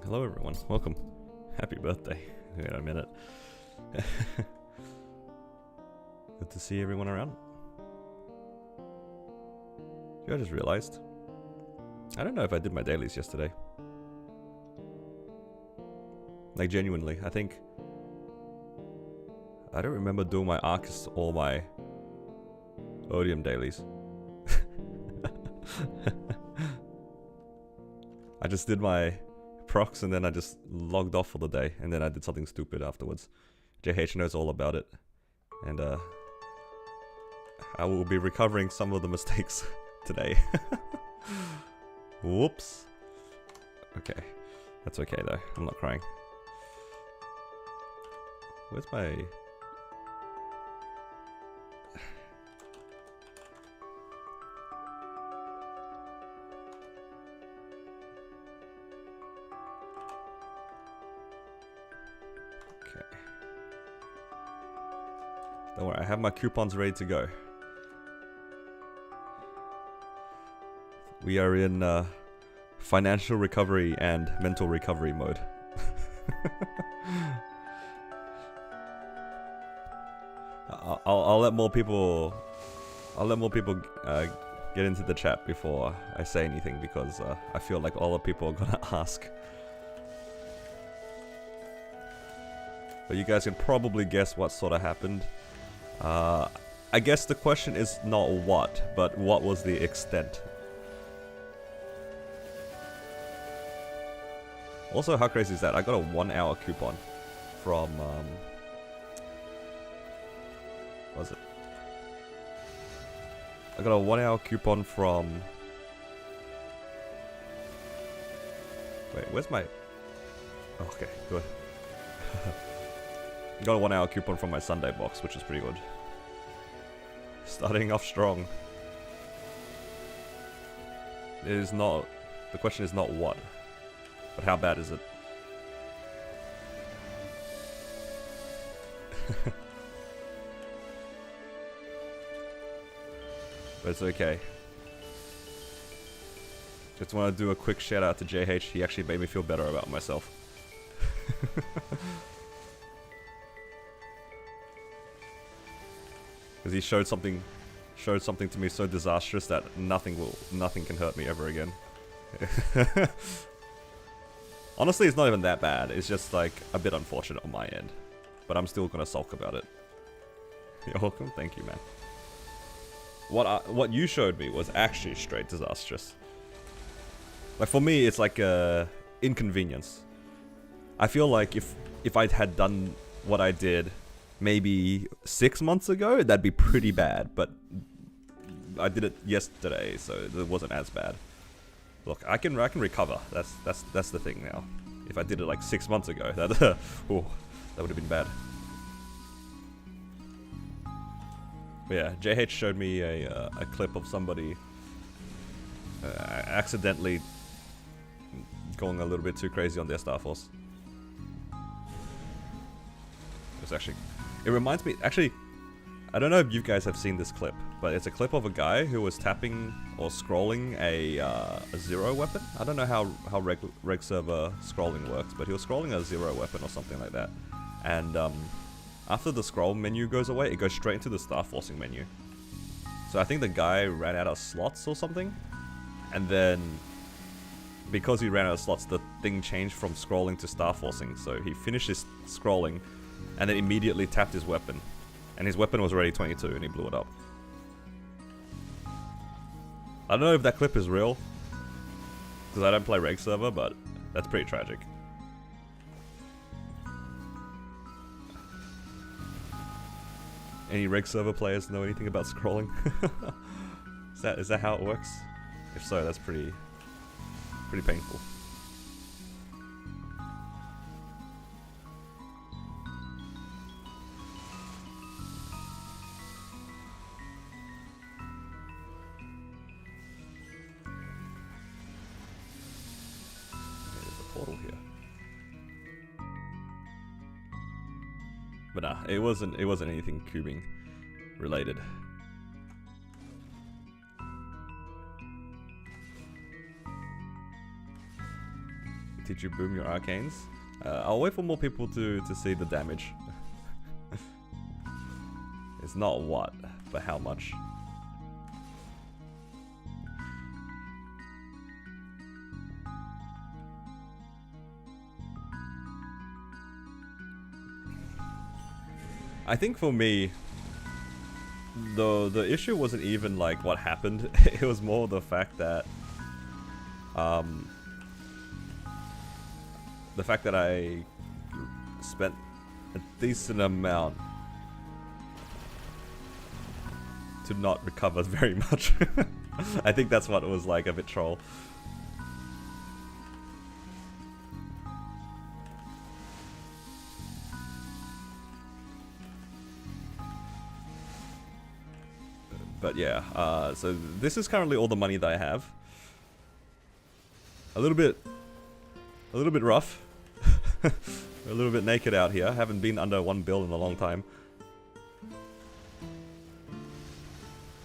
Hello everyone, welcome. Happy birthday. Wait a minute. Good to see everyone around. You know, I just realized, I don't know if I did my dailies yesterday. Like genuinely, I don't remember doing my Arcus or my Odium dailies. I just did my procs and then I just logged off for the day and then I did something stupid afterwards. JH knows all about it, and I will be recovering some of the mistakes today. Whoops. Okay, that's okay though, I'm not crying. Where's my... Don't worry, I have my coupons ready to go. We are in financial recovery and mental recovery mode. I'll let more people. Get into the chat before I say anything because I feel like all the people are gonna ask. But you guys can probably guess what sort of happened. I guess the question is not what, but what was the extent? Also, how crazy is that? I got a 1 hour coupon from, what was it? I got a 1 hour coupon from... Wait, where's my... Oh, okay, good. Got a 1 hour coupon from my Sunday box, which is pretty good. Starting off strong. It is not... The question is not what, but how bad is it? But it's okay. Just want to do a quick shout out to JH. He actually made me feel better about myself. Because he showed something to me so disastrous that nothing can hurt me ever again. Honestly, it's not even that bad. It's just like a bit unfortunate on my end, but I'm still gonna sulk about it. You're welcome. Thank you, man. What you showed me was actually straight disastrous. Like for me, it's like a inconvenience. I feel like if I had done what I did maybe 6 months ago, that'd be pretty bad, but I did it yesterday, so it wasn't as bad. Look, I can recover. That's the thing now. If I did it like 6 months ago, that that would have been bad. But yeah, JH showed me a clip of somebody accidentally going a little bit too crazy on their Star Force. It's actually... It reminds me... Actually, I don't know if you guys have seen this clip, but it's a clip of a guy who was tapping or scrolling a zero weapon. I don't know how reg server scrolling works, but he was scrolling a zero weapon or something like that. And after the scroll menu goes away, it goes straight into the Star Forcing menu. So I think the guy ran out of slots or something, and then because he ran out of slots, the thing changed from scrolling to Star Forcing. So he finished his scrolling, and then immediately tapped his weapon. And his weapon was already 22 and he blew it up. I don't know if that clip is real, because I don't play reg server, but that's pretty tragic. Any reg server players know anything about scrolling? Is that how it works? If so, that's pretty painful. But nah, it wasn't anything cubing related. Did you boom your arcanes? I'll wait for more people to see the damage. It's not what, but how much. I think for me, the issue wasn't even like what happened. It was more the fact that I spent a decent amount to not recover very much. I think that's what it was like, a bit troll. But yeah, so this is currently all the money that I have. A little bit rough. A little bit naked out here. Haven't been under 1 bill in a long time.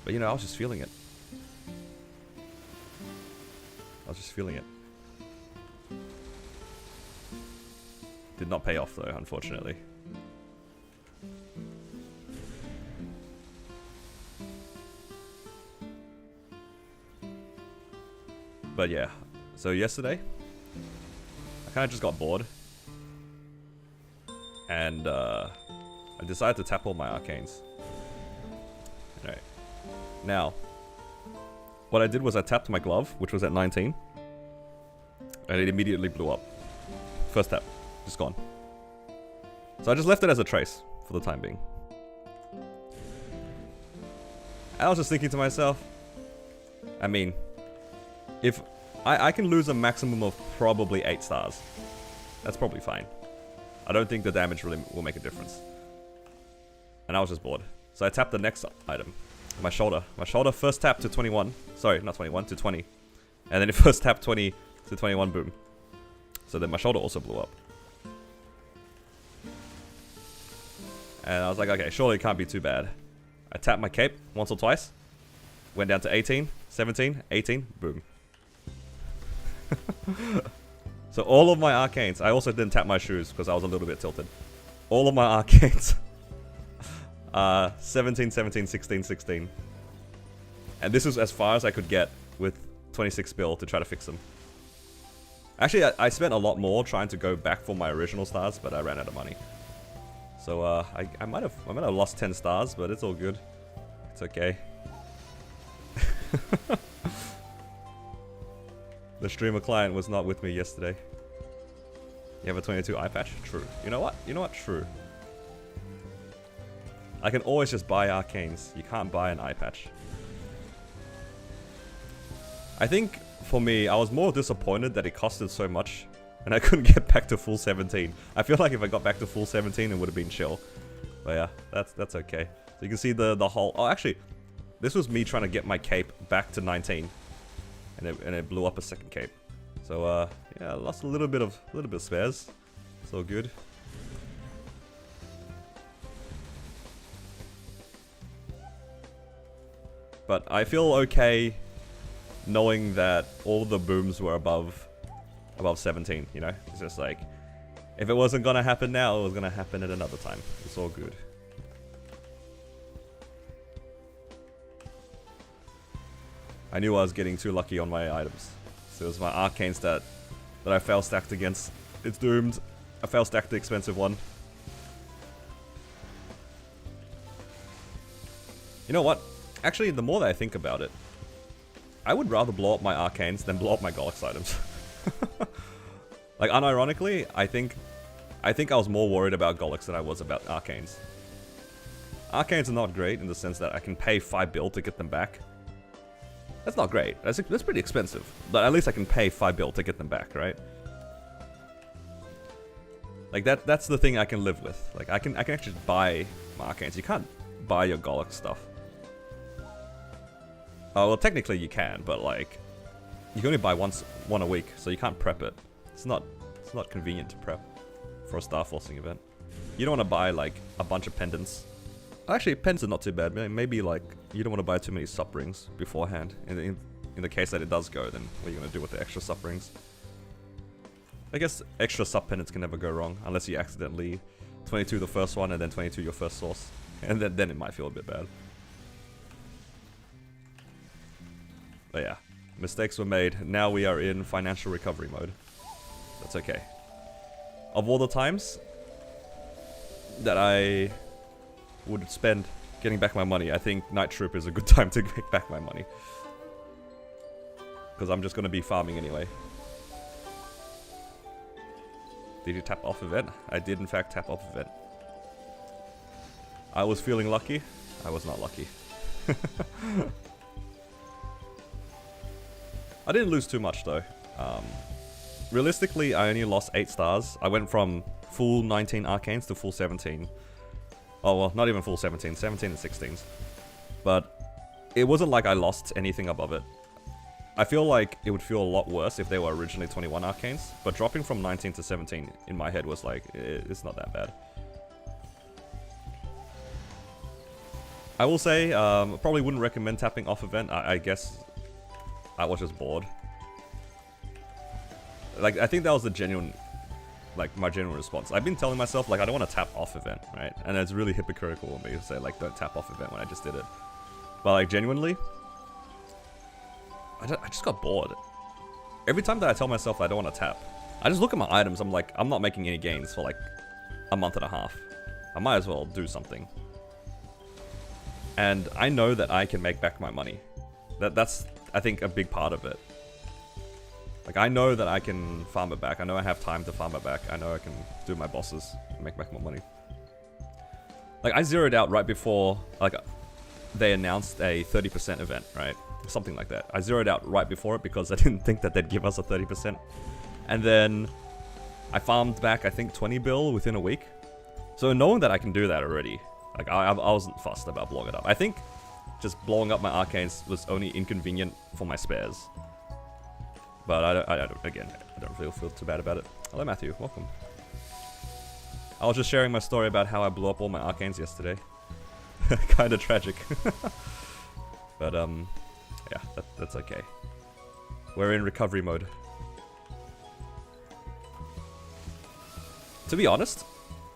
But you know, I was just feeling it. Did not pay off though, unfortunately. But yeah, so yesterday, I kind of just got bored. And I decided to tap all my arcanes. Alright. Now, what I did was I tapped my glove, which was at 19. And it immediately blew up. First tap, just gone. So I just left it as a trace for the time being. I was just thinking to myself, I mean, if I can lose a maximum of probably 8 stars. That's probably fine. I don't think the damage really will make a difference. And I was just bored. So I tapped the next item. My shoulder. My shoulder first tapped to 21. Sorry, not 21, to 20. And then it first tapped 20 to 21, boom. So then my shoulder also blew up. And I was like, okay, surely it can't be too bad. I tapped my cape once or twice. Went down to 18, 17, 18, boom. So all of my arcanes, I also didn't tap my shoes because I was a little bit tilted. All of my arcanes 17, 17, 16, 16. And this is as far as I could get with 26 bill to try to fix them. Actually, I spent a lot more trying to go back for my original stars, but I ran out of money. So I might have lost 10 stars, but it's all good. It's okay. The streamer client was not with me yesterday. You have a 22 eye patch? True. You know what? You know what? True. I can always just buy arcanes. You can't buy an eye patch. I think, for me, I was more disappointed that it costed so much and I couldn't get back to full 17. I feel like if I got back to full 17, it would have been chill. But yeah, that's okay. So you can see the whole... Oh, actually, this was me trying to get my cape back to 19. And it blew up a second cape. So yeah, I lost a little bit of spares. It's all good. But I feel okay knowing that all the booms were above 17, you know? It's just like, if it wasn't gonna happen now, it was gonna happen at another time. It's all good. I knew I was getting too lucky on my items. So it was my arcanes that I fail stacked against. It's doomed. I fail stacked the expensive one. You know what? Actually, the more that I think about it, I would rather blow up my arcanes than blow up my Golix items. Like, unironically, I think I was more worried about Golix than I was about arcanes. Arcanes are not great in the sense that I can pay 5 bill to get them back. That's not great. That's pretty expensive. But at least I can pay 5 bill to get them back, right? Like, that's the thing I can live with. Like, I can actually buy my arcanes. You can't buy your Golix stuff. Oh, well, technically you can, but like, you can only buy one a week, so you can't prep it. It's not convenient to prep for a star forcing event. You don't want to buy like a bunch of pendants. Actually, pendants are not too bad. Maybe like you don't want to buy too many sup rings beforehand. In the case that it does go, then what are you gonna do with the extra sup rings? I guess extra sub-penance can never go wrong, unless you accidentally 22 the first one and then 22 your first source. And then it might feel a bit bad. But yeah, mistakes were made. Now we are in financial recovery mode. That's okay. Of all the times that I would spend getting back my money, I think Night Troop is a good time to get back my money. Because I'm just going to be farming anyway. Did you tap off event? I did in fact tap off event. I was feeling lucky. I was not lucky. I didn't lose too much though. Realistically, I only lost 8 stars. I went from full 19 arcanes to full 17. Oh well, not even full 17, 17 and 16s. But it wasn't like I lost anything above it. I feel like it would feel a lot worse if they were originally 21 arcanes, but dropping from 19 to 17 in my head was like, it's not that bad. I will say, probably wouldn't recommend tapping off event. I guess I was just bored. Like, I think that was the genuine, like, my genuine response. I've been telling myself, like, I don't want to tap off event, right? And it's really hypocritical of me to say, like, don't tap off event when I just did it. But, like, genuinely, I just got bored. Every time that I tell myself I don't want to tap, I just look at my items, I'm like, I'm not making any gains for like a month and a half. I might as well do something. And I know that I can make back my money. That's, I think, a big part of it. Like, I know that I can farm it back. I know I have time to farm it back. I know I can do my bosses and make back my money. Like, I zeroed out right before, like, they announced a 30% event, right? Something like that. I zeroed out right before it because I didn't think that they'd give us a 30%. And then I farmed back, I think, 20 bill within a week. So knowing that I can do that already, like, I wasn't fussed about blowing it up. I think just blowing up my arcanes was only inconvenient for my spares. But I don't really feel too bad about it. Hello, Matthew. Welcome. I was just sharing my story about how I blew up all my arcanes yesterday. Kinda tragic. But, yeah, that's okay. We're in recovery mode. To be honest,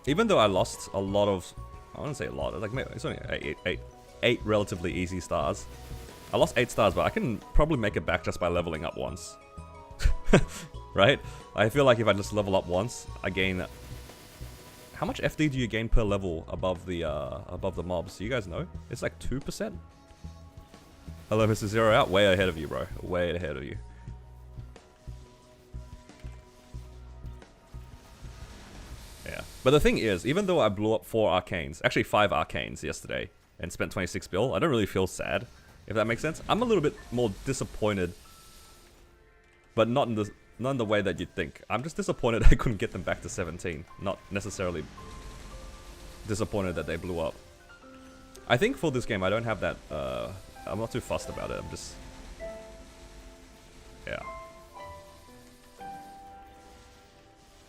even though I lost a lot of... I wouldn't say a lot. Like, maybe it's only 8 relatively easy stars. I lost 8 stars, but I can probably make it back just by leveling up once. Right? I feel like if I just level up once, I gain... How much FD do you gain per level above the mobs? Do you guys know? It's like 2%? Hello, Mr. Zero Out. Way ahead of you, bro. Way ahead of you. Yeah. But the thing is, even though I blew up 4 arcanes, actually 5 arcanes yesterday, and spent 26 bill, I don't really feel sad, if that makes sense. I'm a little bit more disappointed, but not in the way that you'd think. I'm just disappointed I couldn't get them back to 17. Not necessarily disappointed that they blew up. I think for this game, I don't have that, I'm not too fussed about it, I'm just... Yeah.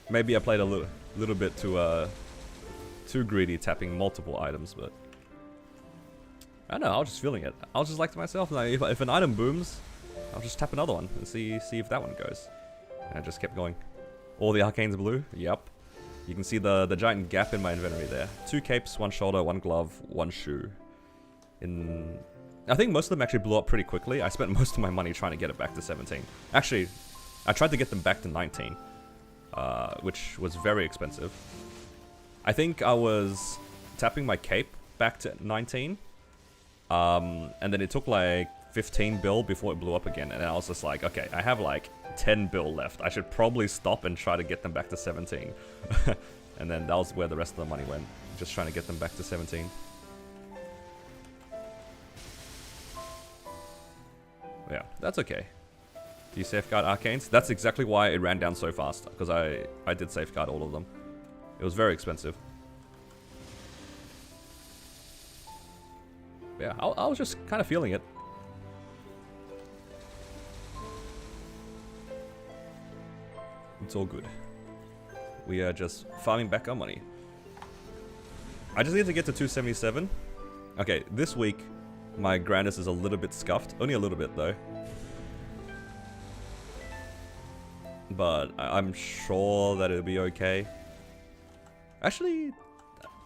Maybe I played a little bit too greedy, tapping multiple items, but... I don't know, I was just feeling it. I was just like to myself, like, if an item booms, I'll just tap another one and see if that one goes. And I just kept going. All the arcanes blue? Yep. You can see the giant gap in my inventory there. 2 capes, 1 shoulder, 1 glove, 1 shoe. I think most of them actually blew up pretty quickly. I spent most of my money trying to get it back to 17. Actually, I tried to get them back to 19, which was very expensive. I think I was tapping my cape back to 19, and then it took like 15 bill before it blew up again, and I was just like, okay, I have like 10 bill left. I should probably stop and try to get them back to 17. And then that was where the rest of the money went, just trying to get them back to 17. Yeah, that's okay. Do you safeguard arcanes? That's exactly why it ran down so fast, because I did safeguard all of them. It was very expensive. Yeah, I was just kind of feeling it. It's all good. We are just farming back our money. I just need to get to 277. Okay, this week, my grandness is a little bit scuffed. Only a little bit, though. but I'm sure that it'll be okay. Actually,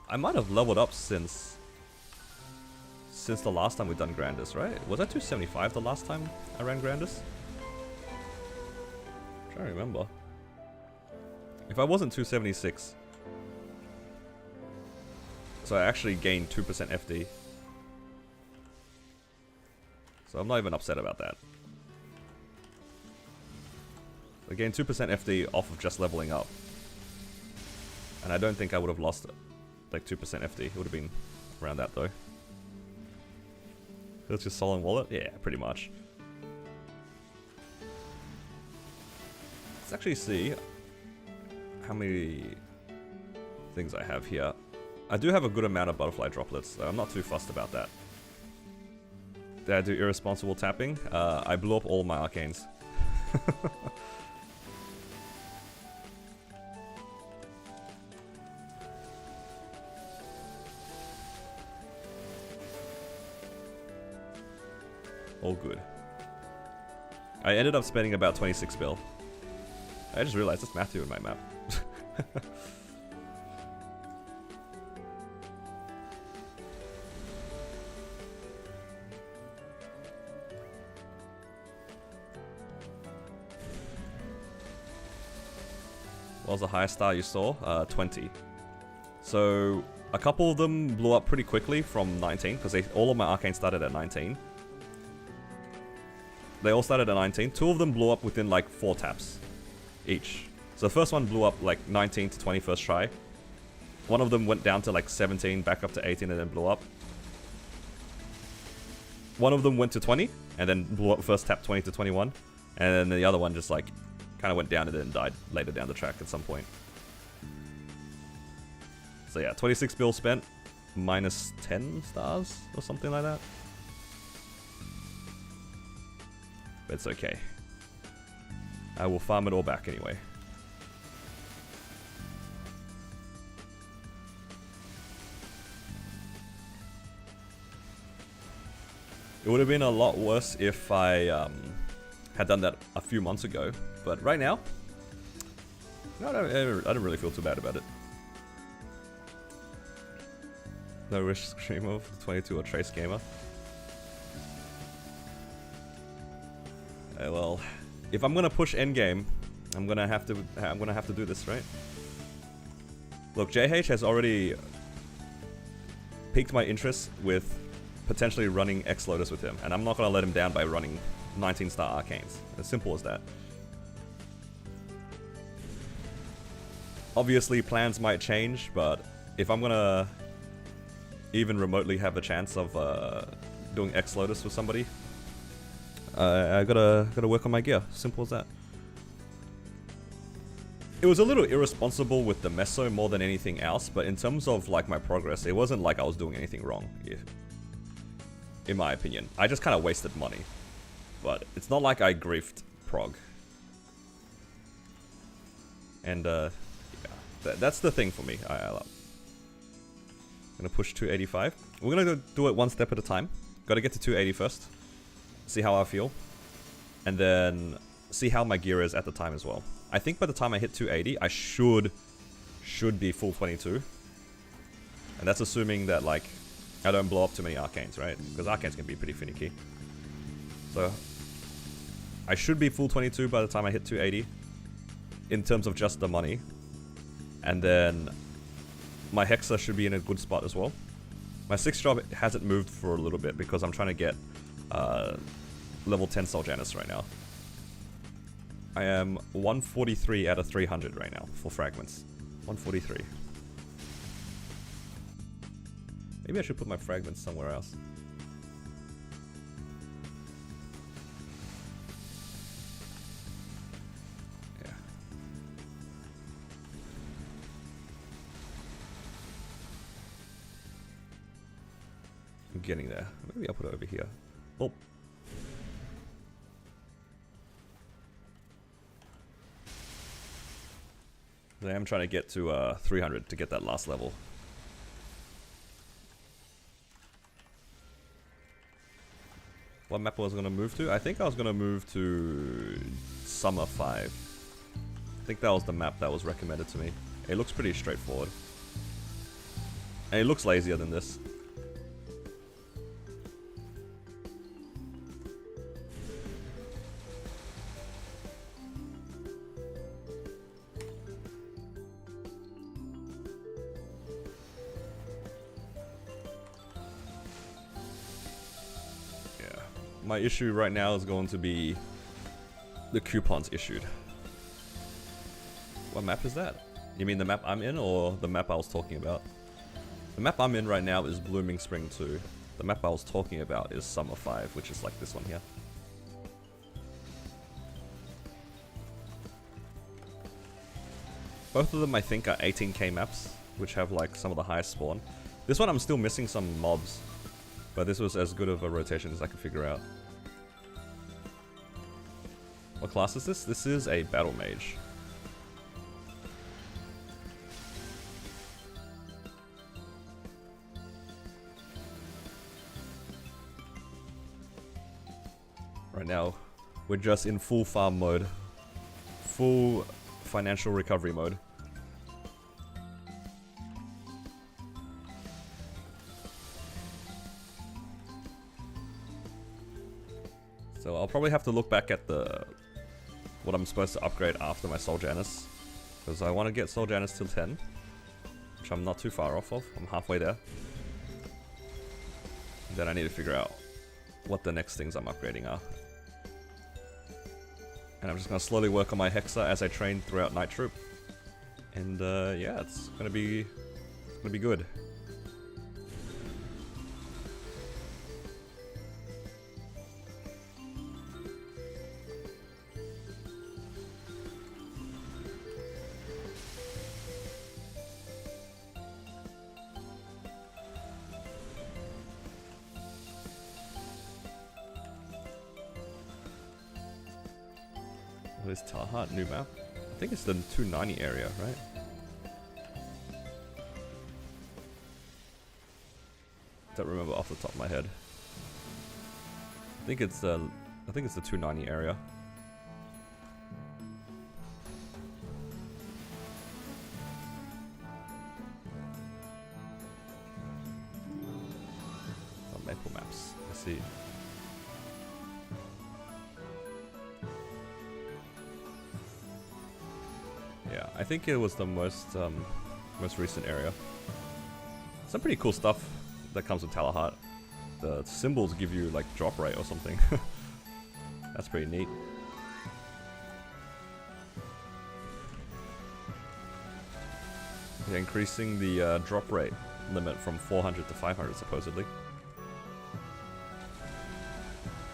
I might have leveled up since the last time we've done Grandis, right? Was I 275 the last time I ran Grandis? I'm trying to remember. If I wasn't 276, so I actually gained 2% FD. So I'm not even upset about that. I gained 2% FD off of just leveling up. And I don't think I would have lost like 2% FD. It would have been around that though. It's just Solemn Wallet? Yeah, pretty much. Let's actually see how many things I have here. I do have a good amount of butterfly droplets, so I'm not too fussed about that. Did I do irresponsible tapping? I blew up all my arcanes. All good. I ended up spending about 26 bill. I just realized it's Matthew in my map. What was the highest star you saw? 20. So a couple of them blew up pretty quickly from 19 because all of my arcanes started at 19. They all started at 19. Two of them blew up within like 4 taps each. So the first one blew up like 19 to 20 first try. One of them went down to like 17, back up to 18 and then blew up. One of them went to 20 and then blew up first tap 20 to 21. And then the other one just like kind of went down and then died later down the track at some point. So yeah, 26 bill spent, minus 10 stars or something like that. But it's okay. I will farm it all back anyway. It would have been a lot worse if I had done that a few months ago. But right now, no, I don't really feel too bad about it. No wish stream of 22 or Trace Gamer. Well, if I'm gonna push endgame, I'm gonna have to do this, right? Look, JH has already piqued my interest with potentially running X Lotus with him, and I'm not gonna let him down by running 19-star arcanes. As simple as that. Obviously, plans might change, but if I'm gonna even remotely have a chance of doing X Lotus with somebody, I gotta work on my gear. Simple as that. It was a little irresponsible with the meso more than anything else, but in terms of like my progress, it wasn't like I was doing anything wrong. In my opinion, I just kind of wasted money, but it's not like I griefed prog. And yeah, that's the thing for me. I'm gonna push 285. We're gonna do it one step at a time. Gotta get to 280 first. See how I feel, and then see how my gear is at the time as well. I think by the time I hit 280, I should be full 22, and that's assuming that like I don't blow up too many arcanes, right? Because arcanes can be pretty finicky. So I should be full 22 by the time I hit 280, in terms of just the money, and then my Hexa should be in a good spot as well. My 6th job hasn't moved for a little bit because I'm trying to get level 10 Soul Janus right now. I am 143 out of 300 right now for fragments. 143. Maybe I should put my fragments somewhere else. Yeah. I'm getting there. Maybe I'll put it over here. Oh. I am trying to get to 300 to get that last level. What map was I going to move to? I think I was going to move to Summer 5. I think that was the map that was recommended to me. It looks pretty straightforward. And it looks lazier than this. My issue right now is going to be the coupons issued. What map is that? You mean the map I'm in or the map I was talking about? The map I'm in right now is Blooming Spring 2. The map I was talking about is Summer 5, which is like this one here. Both of them I think are 18k maps, which have like some of the highest spawn. This one I'm still missing some mobs, but this was as good of a rotation as I could figure out. What class is this? This is a battle mage. Right now, we're just in full farm mode. Full financial recovery mode. So I'll probably have to look back at what I'm supposed to upgrade after my Soul Janus, because I want to get Soul Janus till 10, which I'm not too far off of. I'm halfway there. And then I need to figure out what the next things I'm upgrading are. And I'm just going to slowly work on my Hexa as I train throughout Night Troop. And yeah, it's gonna be good. What is Tahat? New map? I think it's the 290 area, right? Don't remember off the top of my head. I think it's the 290 area. Oh, Maple maps. I see. Yeah, I think it was the most recent area. Some pretty cool stuff that comes with Talahat. The symbols give you like drop rate or something. That's pretty neat. They're increasing the drop rate limit from 400 to 500 supposedly.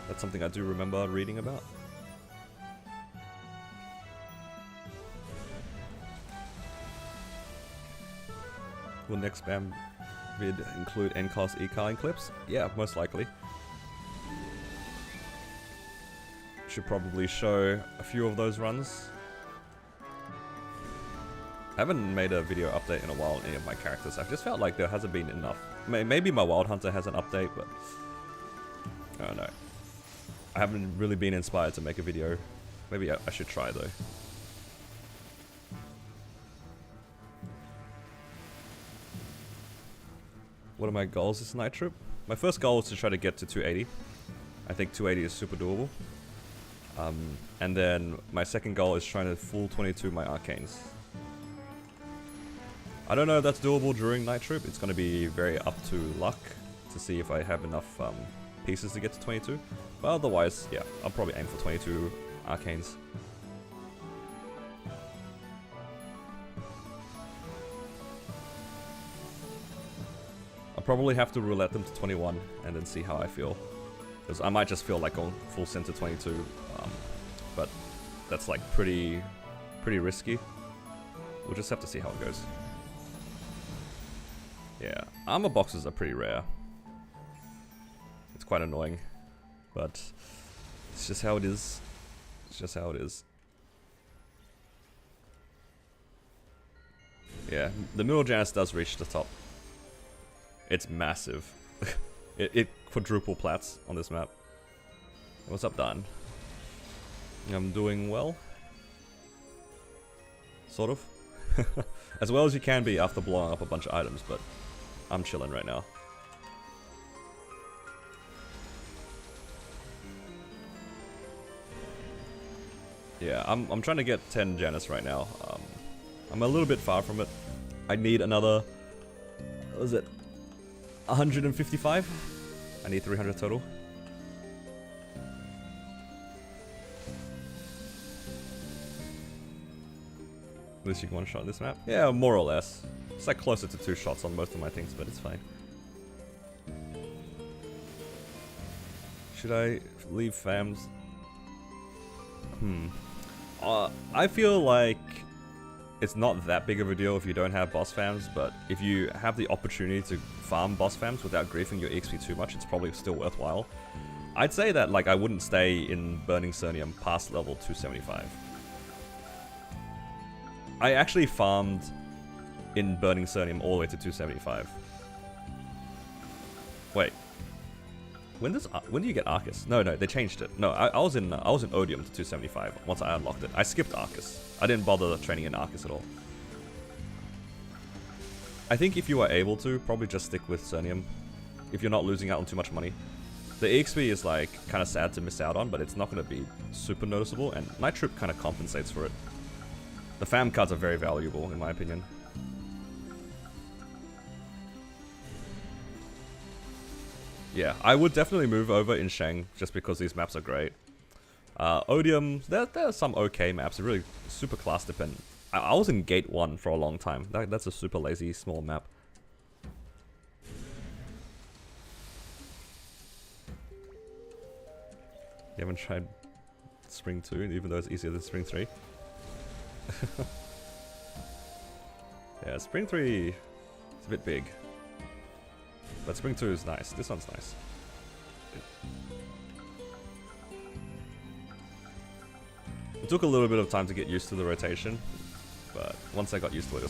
That's something I do remember reading about. Will next spam vid include NCOS e-carling clips? Yeah, most likely. Should probably show a few of those runs. I haven't made a video update in a while on any of my characters. I've just felt like there hasn't been enough. Maybe my Wild Hunter has an update, but I don't know. I haven't really been inspired to make a video. Maybe I should try though. What are my goals this night trip? My first goal is to try to get to 280. I think 280 is super doable. And then my second goal is trying to full 22 my arcanes. I don't know if that's doable during night trip. It's going to be very up to luck to see if I have enough pieces to get to 22. But otherwise, yeah, I'll probably aim for 22 arcanes. Probably have to roulette them to 21 and then see how I feel, because I might just feel like going full send to 22, but that's like pretty risky. We'll just have to see how it goes. Yeah, armor boxes are pretty rare. It's quite annoying, but it's just how it is. It's just how it is. Yeah, the middle Janus does reach the top. It's massive. it quadruple plats on this map. What's up, Dan? I'm doing well. sort of. As well as you can be after blowing up a bunch of items, but I'm chilling right now. Yeah, I'm trying to get 10 Janus right now. I'm a little bit far from it. I need another, what was it, 155? I need 300 total. At least you can one-shot this map. Yeah, more or less. It's like closer to 2 shots on most of my things, but it's fine. Should I leave fams? I feel like it's not that big of a deal if you don't have boss fams, but if you have the opportunity to farm boss fams without griefing your XP too much, it's probably still worthwhile. I'd say that like I wouldn't stay in Burning Cernium past level 275. I actually farmed in Burning Cernium all the way to 275. Wait. When do you get Arcus? No, they changed it. No, I was in Odium to 275 once I unlocked it. I skipped Arcus. I didn't bother training in Arcus at all. I think if you are able to, probably just stick with Cernium. If you're not losing out on too much money. The EXP is like kind of sad to miss out on, but it's not going to be super noticeable, and Night Troop kind of compensates for it. The fam cards are very valuable in my opinion. Yeah, I would definitely move over in Shang just because these maps are great. Odium, there are some okay maps, really super class dependent. I was in Gate 1 for a long time. That's a super lazy small map. You haven't tried Spring 2, even though it's easier than Spring 3? Yeah, Spring 3 is a bit big. But Spring 2 is nice. This one's nice. It took a little bit of time to get used to the rotation, but once I got used to it,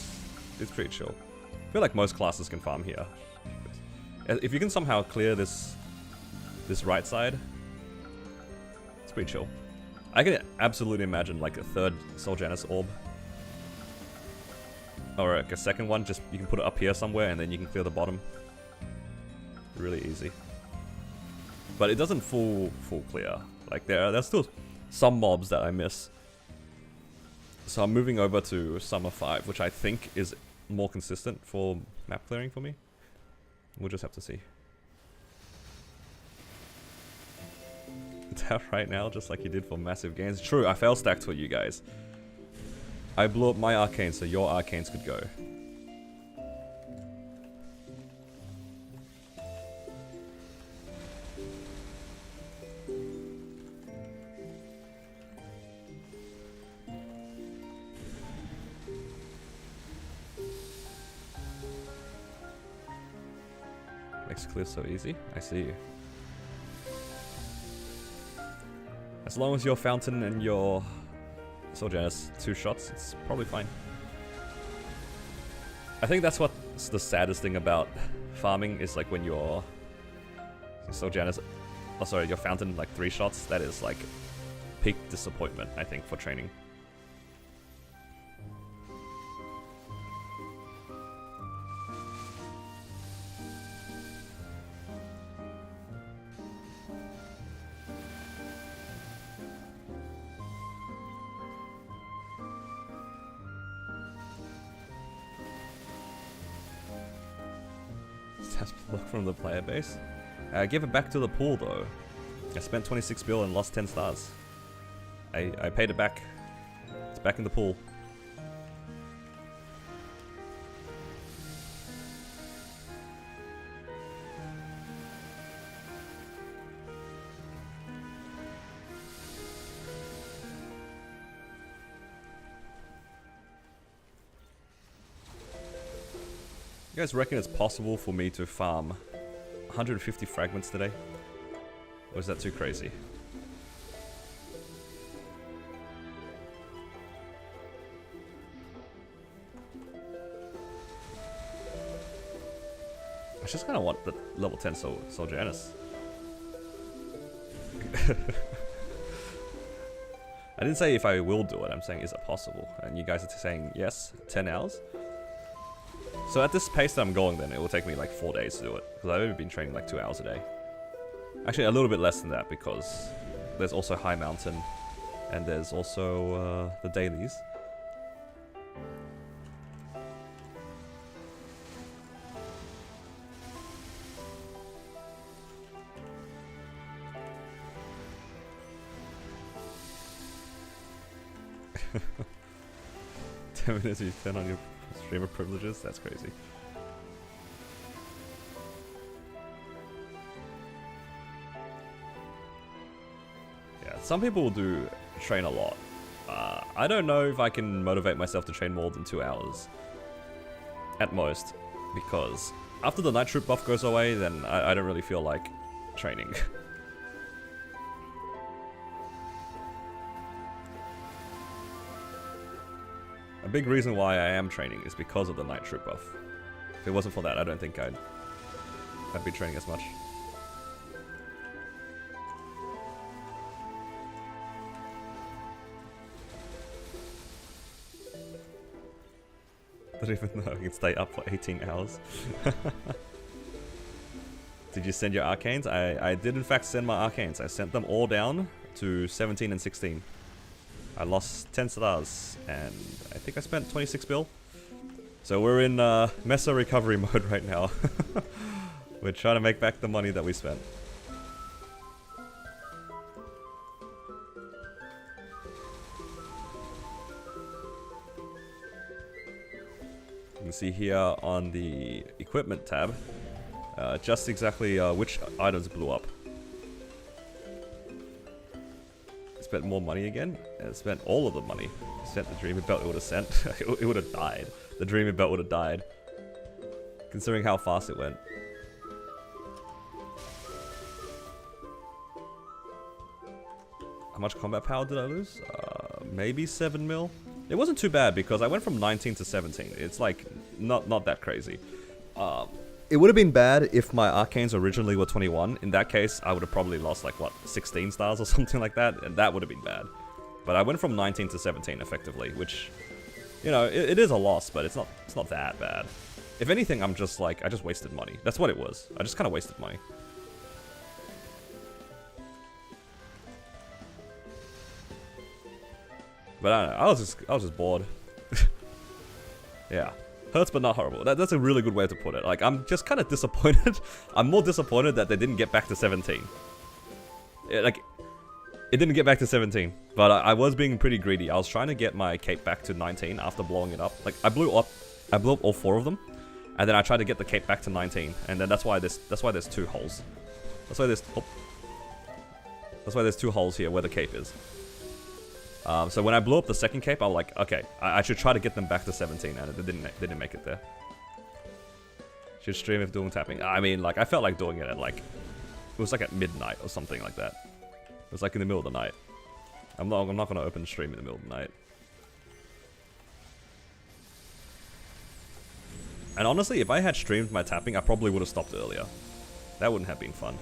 it's pretty chill. I feel like most classes can farm here. If you can somehow clear this right side, it's pretty chill. I can absolutely imagine like a third Soul Janus orb. Or like a second one, just you can put it up here somewhere and then you can clear the bottom. Really easy. But it doesn't full clear. Like there's still some mobs that I miss. So I'm moving over to Summer 5, which I think is more consistent for map clearing for me. We'll just have to see. Down right now, just like you did for massive gains. True, I fail stacked for you guys. I blew up my arcane so your arcanes could go. Makes clear so easy. I see you. As long as your Fountain and your Soul Janus 2 shots, it's probably fine. I think that's what's the saddest thing about farming is like when your Soul Janus, oh sorry, your Fountain like 3 shots, that is like peak disappointment, I think, for training. Look from the player base. Give it back to the pool though. I spent 26 bill and lost 10 stars. I paid it back. It's back in the pool. You guys reckon it's possible for me to farm 150 fragments today? Or is that too crazy? I just kind of want the level 10 Soul Janus. I didn't say if I will do it, I'm saying is it possible? And you guys are saying yes, 10 hours. So at this pace that I'm going then, it will take me like 4 days to do it. Because I've only been training like 2 hours a day. Actually a little bit less than that because there's also High Mountain. And there's also the dailies. Ten minutes you turn on your streamer privileges? That's crazy. Yeah, some people do train a lot. I don't know if I can motivate myself to train more than 2 hours. At most. Because after the night troop buff goes away, then I don't really feel like training. A big reason why I am training is because of the night troop buff. If it wasn't for that, I don't think I'd be training as much. Don't even know I can stay up for 18 hours. Did you send your arcanes? I did in fact send my arcanes. I sent them all down to 17 and 16. I lost 10 stars, and I think I spent 26 bill. So we're in Mesa recovery mode right now. We're trying to make back the money that we spent. You can see here on the equipment tab, just exactly which items blew up. Spent more money again, and spent all of the money. Sent the Dreamer Belt, it would have sent. It would have died. The Dreamer Belt would have died. Considering how fast it went. How much combat power did I lose? Maybe 7 mil? It wasn't too bad because I went from 19 to 17. It's like, not that crazy. It would have been bad if my arcanes originally were 21. In that case, I would have probably lost like, what, 16 stars or something like that, and that would have been bad. But I went from 19 to 17 effectively, which, you know, it is a loss, but it's not that bad. If anything, I'm just like, I just wasted money. That's what it was. I just kind of wasted money. But I don't know, I was just bored. Yeah. Hurts but not horrible. That's a really good way to put it. Like, I'm just kind of disappointed. I'm more disappointed that they didn't get back to 17. It didn't get back to 17. But I was being pretty greedy. I was trying to get my cape back to 19 after blowing it up. Like, I blew up all 4 of them. And then I tried to get the cape back to 19. And then that's why there's 2 holes. That's why there's 2 holes here where the cape is. So when I blew up the second cape, I was like, okay, I should try to get them back to 17, and it didn't make it there. Should stream if doing tapping. I mean, like, I felt like doing it at like, it was like at midnight or something like that. It was like in the middle of the night. I'm not gonna open the stream in the middle of the night. And honestly, if I had streamed my tapping, I probably would have stopped earlier. That wouldn't have been fun.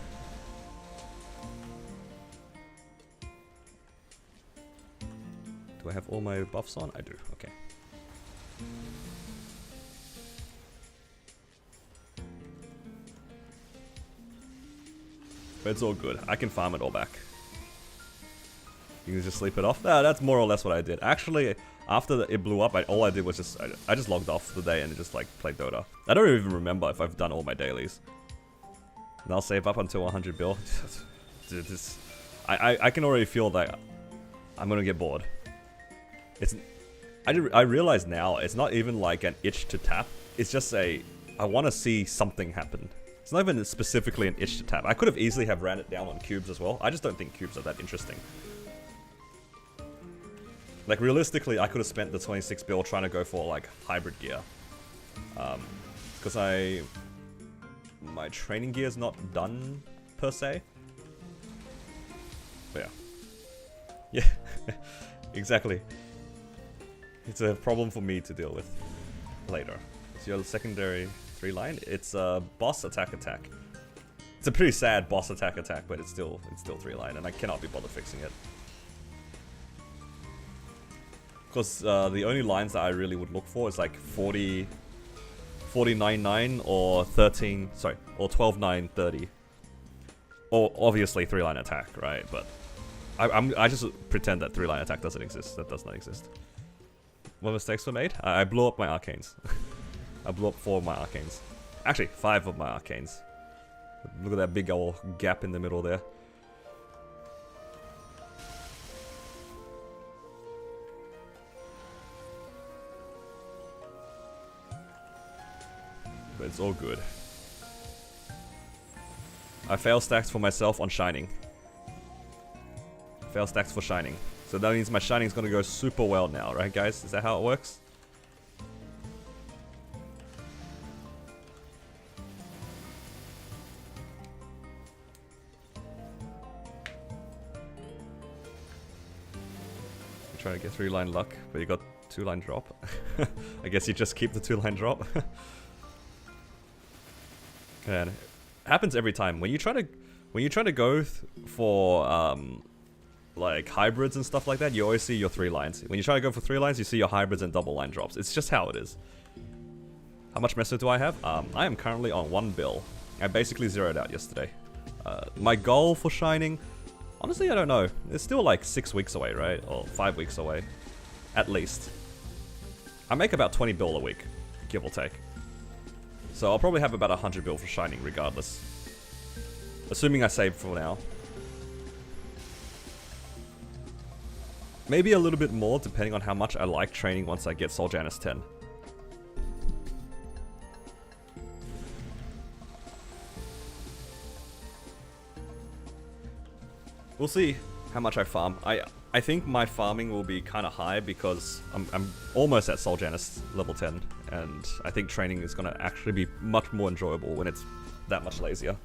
Do I have all my buffs on? I do, okay. But it's all good. I can farm it all back. You can just sleep it off? No, that's more or less what I did. Actually, after it blew up, all I did was just... I just logged off the day and just, like, played Dota. I don't even remember if I've done all my dailies. And I'll save up until 100 bill. Dude, this... I can already feel that I'm gonna get bored. I realize now, it's not even like an itch to tap. It's just I want to see something happen. It's not even specifically an itch to tap. I could have easily have ran it down on cubes as well. I just don't think cubes are that interesting. Like, realistically, I could have spent the 26 bill trying to go for, like, hybrid gear. Because my training gear is not done, per se. But yeah. Yeah, exactly. It's a problem for me to deal with later. It's your secondary 3 line. It's a boss attack. It's a pretty sad boss attack, but it's still 3 line, and I cannot be bothered fixing it. because the only lines that I really would look for is like 49.9 or 13, sorry, or 12.930. Or obviously 3-line attack, right? But I just pretend that 3-line attack doesn't exist. That does not exist. What mistakes were made? I blew up my arcanes. I blew up 4 of my arcanes. Actually, 5 of my arcanes. Look at that big old gap in the middle there. But it's all good. I fail stacks for myself on Shining. Fail stacks for Shining. So that means my Shining is going to go super well now, right guys? Is that how it works? You're trying to get 3-line luck, but you got 2-line drop. I guess you just keep the 2-line drop. Man, it happens every time. When you try to go for like hybrids and stuff like that, you always see your 3 lines. When you try to go for 3 lines, you see your hybrids and double line drops. It's just how it is. How much Meso do I have? I am currently on 1 bill. I basically zeroed out yesterday. My goal for Shining, honestly, I don't know. It's still like 6 weeks away, right? Or 5 weeks away, at least. I make about 20 bill a week, give or take. So I'll probably have about 100 bill for Shining regardless. Assuming I save for now. Maybe a little bit more depending on how much I like training once I get Soul Janus 10. We'll see how much I farm. I think my farming will be kind of high because I'm almost at Soul Janus level 10. And I think training is going to actually be much more enjoyable when it's that much lazier.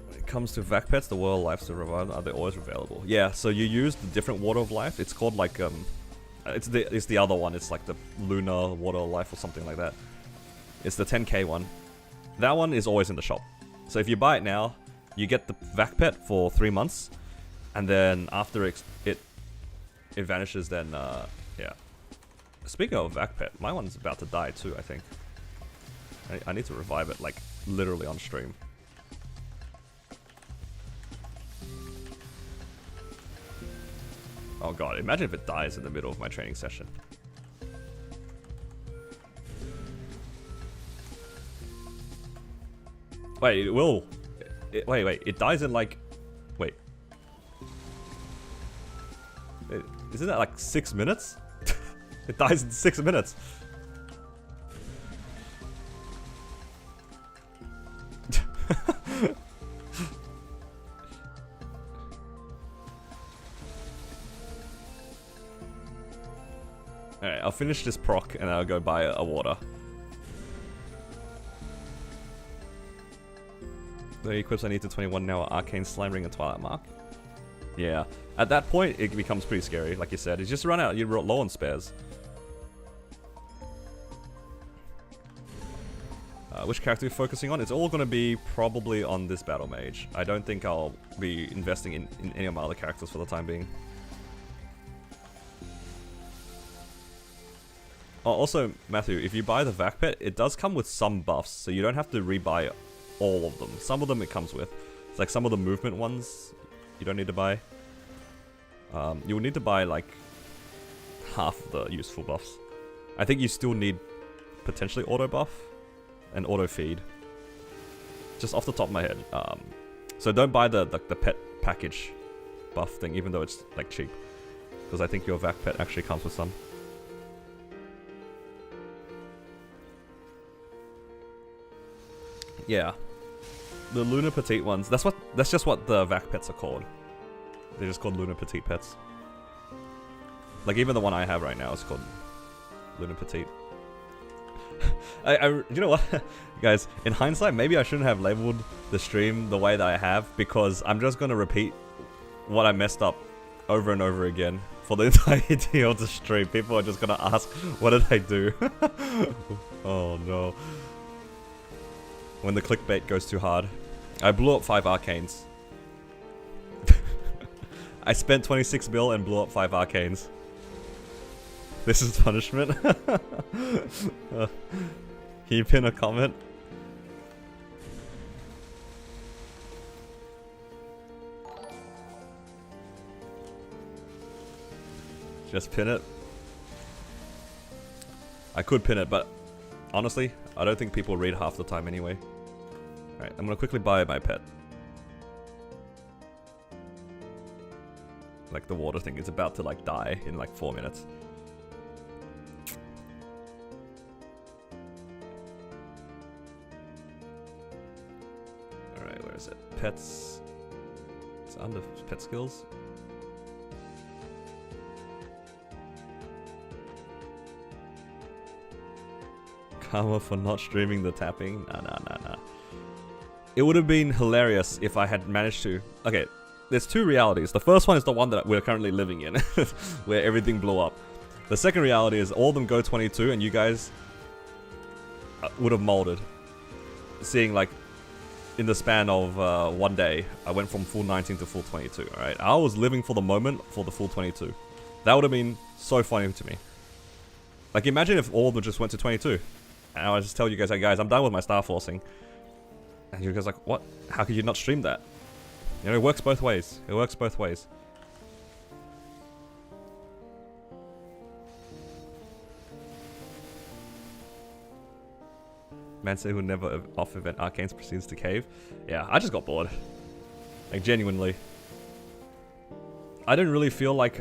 When it comes to vac pets, the water of life to revive, are they always available? Yeah, so you use the different water of life. It's called like it's the other one. It's like the lunar water of life or something like that. It's the 10k one. That one is always in the shop. So if you buy it now, you get the vac pet for 3 months, and then after it vanishes, then, yeah. Speaking of vac pet, my one's about to die too, I think. I need to revive it, like, literally on stream. Oh god, imagine if it dies in the middle of my training session. Wait, it will. Wait, it dies in like... Wait. Isn't that like 6 minutes? It dies in 6 minutes. Alright, I'll finish this proc and I'll go buy a water. The equips I need to 21 now are Arcane Slime Ring and Twilight Mark. Yeah, at that point it becomes pretty scary, like you said. It's just run out, you're low on spares. Which character are you focusing on? It's all going to be probably on this Battle Mage. I don't think I'll be investing in any of my other characters for the time being. Oh, also, Matthew, if you buy the Vac Pet, it does come with some buffs, so you don't have to rebuy all of them. Some of them it comes with. It's like some of the movement ones you don't need to buy. You will need to buy like half of the useful buffs. I think you still need potentially auto buff and auto feed. Just off the top of my head. So don't buy the pet package buff thing, even though it's like cheap, because I think your Vac Pet actually comes with some. Yeah, the Lunar Petite ones. That's just what the Vac Pets are called. They're just called Lunar Petite Pets. Like even the one I have right now is called Lunar Petite. You know what, guys? In hindsight, maybe I shouldn't have labeled the stream the way that I have, because I'm just gonna repeat what I messed up over and over again for the entirety of the stream. People are just gonna ask, "What did I do?" Oh no. When the clickbait goes too hard. I blew up 5 arcanes. I spent 26 mil and blew up 5 arcanes. This is punishment. Can you pin a comment? Just pin it. I could pin it, but honestly, I don't think people read half the time anyway. Alright, I'm gonna quickly buy my pet. Like the water thing is about to like die in like 4 minutes. Alright, where is it? Pets. It's under pet skills. Karma for not streaming the tapping? Nah. It would have been hilarious if I had managed to... Okay, there's 2 realities. The first one is the one that we're currently living in, where everything blew up. The second reality is all of them go 22 and you guys would have molded. Seeing like, in the span of 1 day, I went from full 19 to full 22, alright? I was living for the moment for the full 22. That would have been so funny to me. Like imagine if all of them just went to 22. And I would just tell you guys, like, guys, I'm done with my star forcing. And you guys are like, what? How could you not stream that? You know, it works both ways. It works both ways. Man said who never off event arcanes proceeds to cave. Yeah, I just got bored. Like, genuinely. I didn't really feel like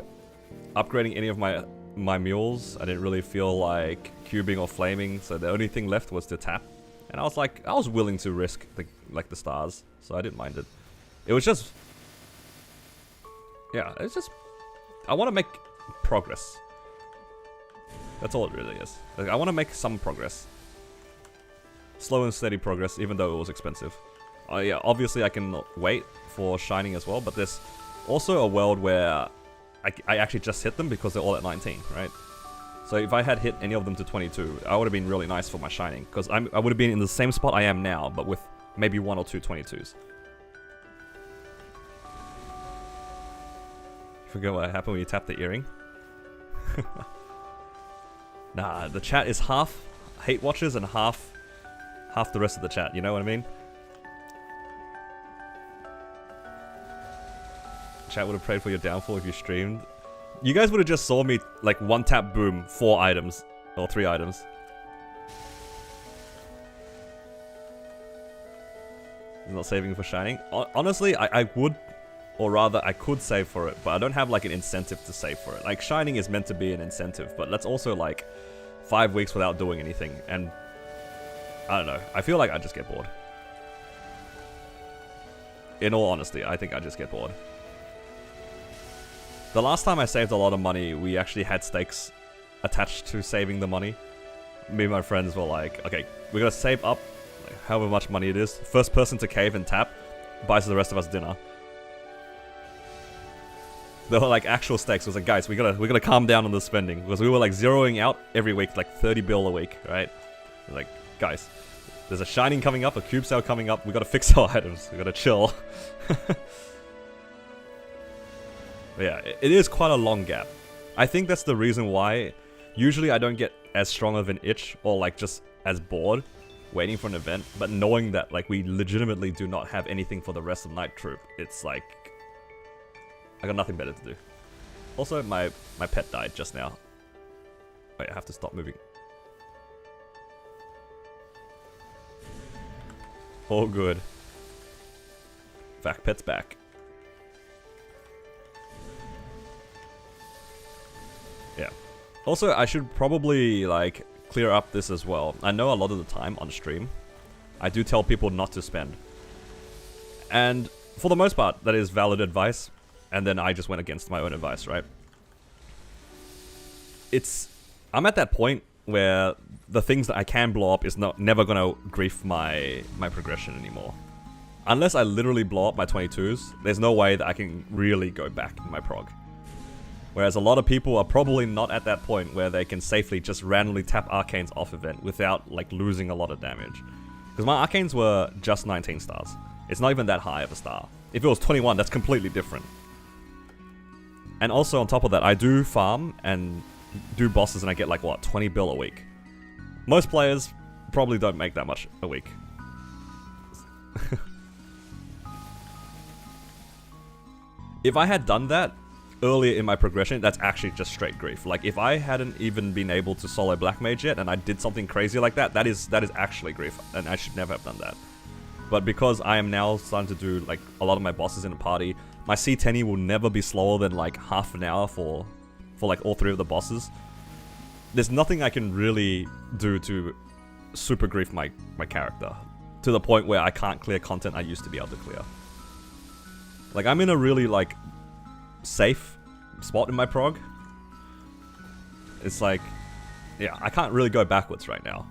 upgrading any of my mules. I didn't really feel like cubing or flaming, so the only thing left was to tap. And I was like, I was willing to risk the stars, so I didn't mind it. It was just, yeah, it's just, I want to make progress. That's all it really is. Like, I want to make some progress. Slow and steady progress, even though it was expensive. Yeah, obviously I can wait for shining as well, but there's also a world where I actually just hit them because they're all at 19, right? So if I had hit any of them to 22, I would have been really nice for my shining. Because I would have been in the same spot I am now, but with maybe 1 or 2 22s. Forget what happened when you tap the earring? Nah, the chat is half hate watchers and half the rest of the chat, you know what I mean? Chat would have prayed for your downfall if you streamed. You guys would have just saw me, like, 1 tap boom, 4 items. Or 3 items. Not saving for shining. Honestly, I would, or rather, I could save for it, but I don't have, like, an incentive to save for it. Like, shining is meant to be an incentive, but that's also, like, 5 weeks without doing anything, and I don't know. I feel like I just get bored. In all honesty, I think I just get bored. The last time I saved a lot of money, we actually had stakes attached to saving the money. Me and my friends were like, okay, we're gonna save up like, however much money it is. First person to cave and tap buys the rest of us dinner. There were like actual stakes. It was like, guys, we gotta calm down on the spending because we were like zeroing out every week, like 30 bill a week, right? Like, guys, there's a shining coming up, a cube sale coming up. We gotta fix our items. We gotta chill. But yeah, it is quite a long gap. I think that's the reason why usually I don't get as strong of an itch or like just as bored waiting for an event, but knowing that like we legitimately do not have anything for the rest of Night Troop, it's like I got nothing better to do. Also, my pet died just now. Wait, I have to stop moving. All good. Fact pet's back. Yeah. Also, I should probably, like, clear up this as well. I know a lot of the time on stream, I do tell people not to spend. And for the most part, that is valid advice. And then I just went against my own advice, right? I'm at that point where the things that I can blow up is never gonna grief my progression anymore. Unless I literally blow up my 22s, there's no way that I can really go back in my prog. Whereas a lot of people are probably not at that point where they can safely just randomly tap arcanes off event without like losing a lot of damage. Because my arcanes were just 19 stars. It's not even that high of a star. If it was 21, that's completely different. And also on top of that, I do farm and do bosses and I get like, what, 20 bill a week. Most players probably don't make that much a week. If I had done that earlier in my progression, that's actually just straight grief. Like, if I hadn't even been able to solo Black Mage yet and I did something crazy like that, that is actually grief. And I should never have done that. But because I am now starting to do like a lot of my bosses in a party, my C10 will never be slower than like half an hour for like all 3 of the bosses. There's nothing I can really do to super grief my character to the point where I can't clear content I used to be able to clear. Like, I'm in a really like safe spot in my prog. It's like, yeah, I can't really go backwards right now.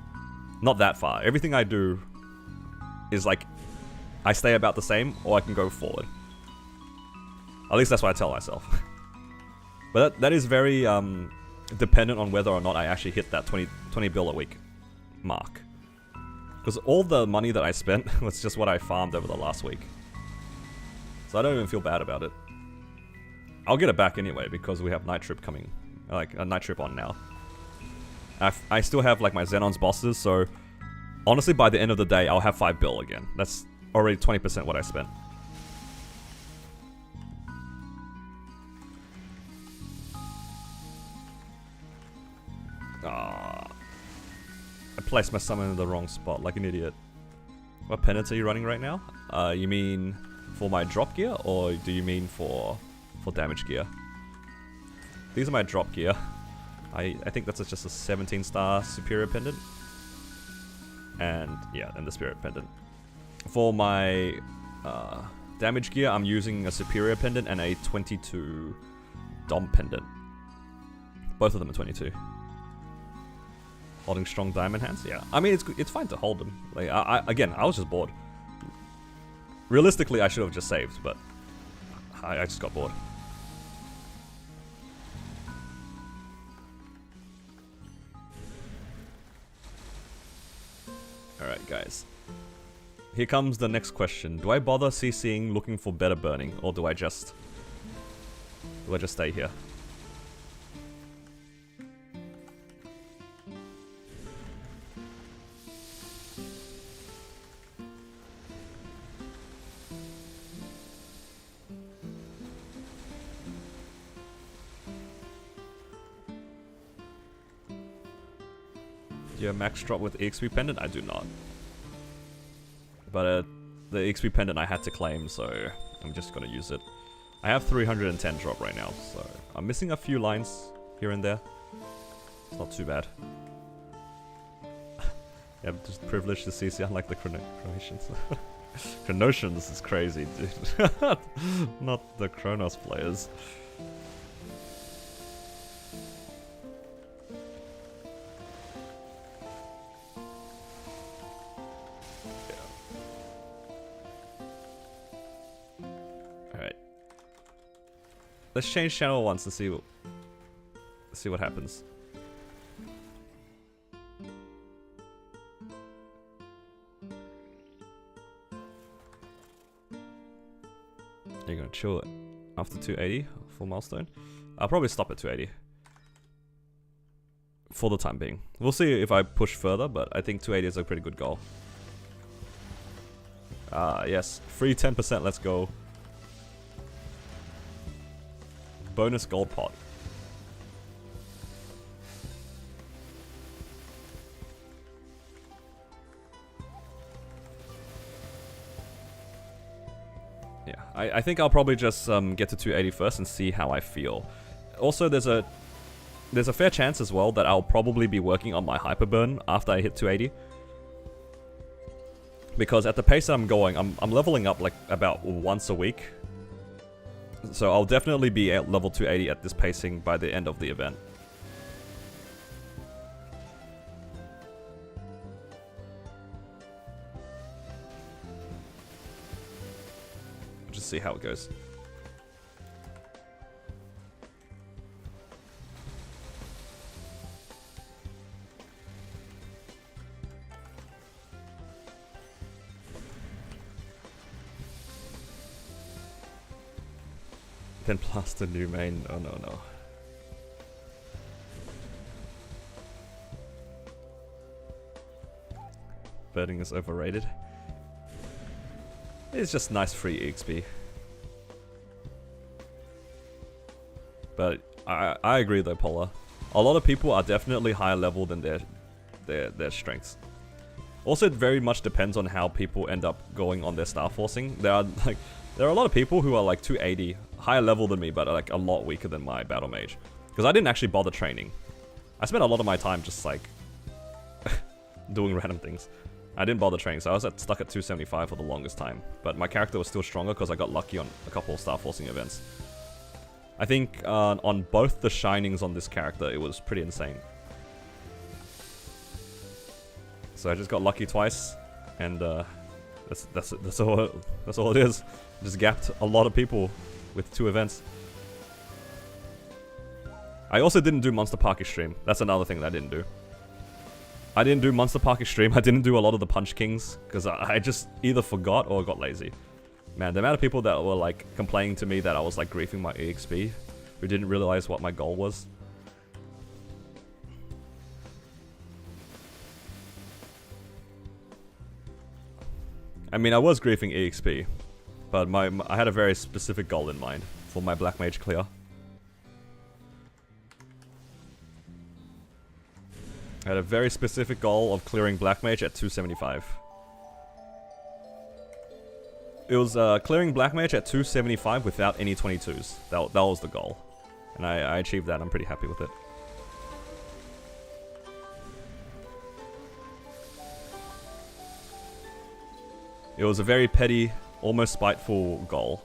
Not that far. Everything I do is like, I stay about the same or I can go forward. At least that's what I tell myself. But that is very dependent on whether or not I actually hit that 20 bill a week mark. Because all the money that I spent was just what I farmed over the last week. So I don't even feel bad about it. I'll get it back anyway because we have Night Trip coming. Like, a Night Trip on now. I still have like my Xenon's bosses, so honestly by the end of the day I'll have 5 bill again. That's already 20% what I spent. I placed my summon in the wrong spot like an idiot. What penance are you running right now? You mean for my drop gear, or do you mean for damage gear? These are my drop gear. I think that's just a 17-star Superior Pendant. And yeah, and the Spirit Pendant. For my damage gear, I'm using a Superior Pendant and a 22 Dom Pendant. Both of them are 22. Holding strong diamond hands? Yeah. I mean, it's fine to hold them. Like, again, I was just bored. Realistically, I should have just saved, but I just got bored. Alright, guys. Here comes the next question. Do I bother CCing looking for better burning, or do I just stay here? Do you have max drop with EXP Pendant? I do not. But the EXP Pendant I had to claim, so I'm just gonna use it. I have 310 drop right now, so I'm missing a few lines here and there. It's not too bad. Yeah, I'm just privileged to CC unlike the Chronosians. Chronosians is crazy, dude. Not the Chronos players. Let's change channel once and see what happens. You're gonna chill it after 280 full milestone. I'll probably stop at 280 for the time being. We'll see if I push further, but I think 280 is a pretty good goal. Yes, free 10%. Let's go. Bonus gold pot. Yeah, I think I'll probably just get to 280 first and see how I feel. Also, there's a fair chance as well that I'll probably be working on my hyper burn after I hit 280. Because at the pace that I'm going, I'm leveling up like about once a week. So I'll definitely be at level 280 at this pacing by the end of the event. Just see how it goes. then plus the new main. Oh no no. Birding is overrated. It's just nice free EXP. But I agree though, Polar. A lot of people are definitely higher level than their strengths. Also, it very much depends on how people end up going on their star forcing. There are a lot of people who are like 280, higher level than me, but are like a lot weaker than my battle mage. Because I didn't actually bother training. I spent a lot of my time just like doing random things. I didn't bother training, so I was stuck at 275 for the longest time. But my character was still stronger because I got lucky on a couple of star forcing events. I think on both the shinings on this character, it was pretty insane. So I just got lucky twice, and that's all it is. Just gapped a lot of people with 2 events. I also didn't do Monster Park Extreme. That's another thing that I didn't do. I didn't do Monster Park Extreme. I didn't do a lot of the Punch Kings because I just either forgot or got lazy. Man, the amount of people that were like complaining to me that I was like griefing my EXP, who didn't realize what my goal was. I mean, I was griefing EXP, but I had a very specific goal in mind for my Black Mage clear. I had a very specific goal of clearing Black Mage at 275. It was clearing Black Mage at 275 without any 22s. That was the goal. And I achieved that. I'm pretty happy with it. It was a very petty, almost spiteful goal.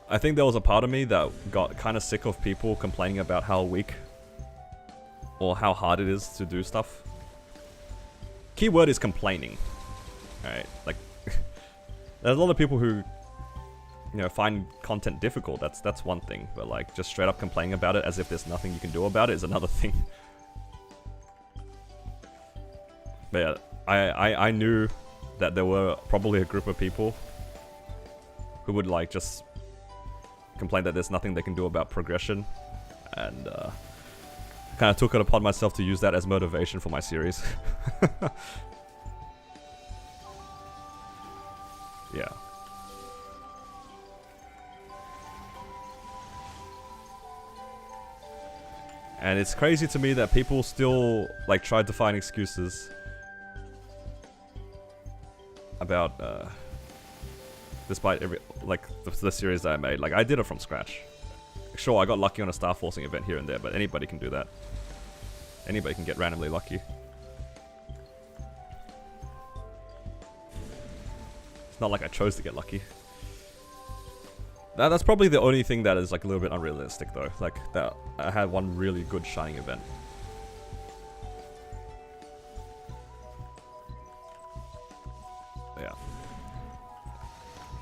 I think there was a part of me that got kind of sick of people complaining about how weak or how hard it is to do stuff. Keyword is complaining. Alright, like there's a lot of people who, you know, find content difficult. That's one thing, but like just straight up complaining about it as if there's nothing you can do about it is another thing. But yeah, I knew that there were probably a group of people who would like just complain that there's nothing they can do about progression, and kind of took it upon myself to use that as motivation for my series. Yeah. And it's crazy to me that people still like tried to find excuses about despite every like the series that I made. Like I did it from scratch. Sure, I got lucky on a star forcing event here and there, but anybody can do that. Anybody can get randomly lucky. It's not like I chose to get lucky. That's probably the only thing that is like a little bit unrealistic though. Like that I had one really good shining event. Yeah.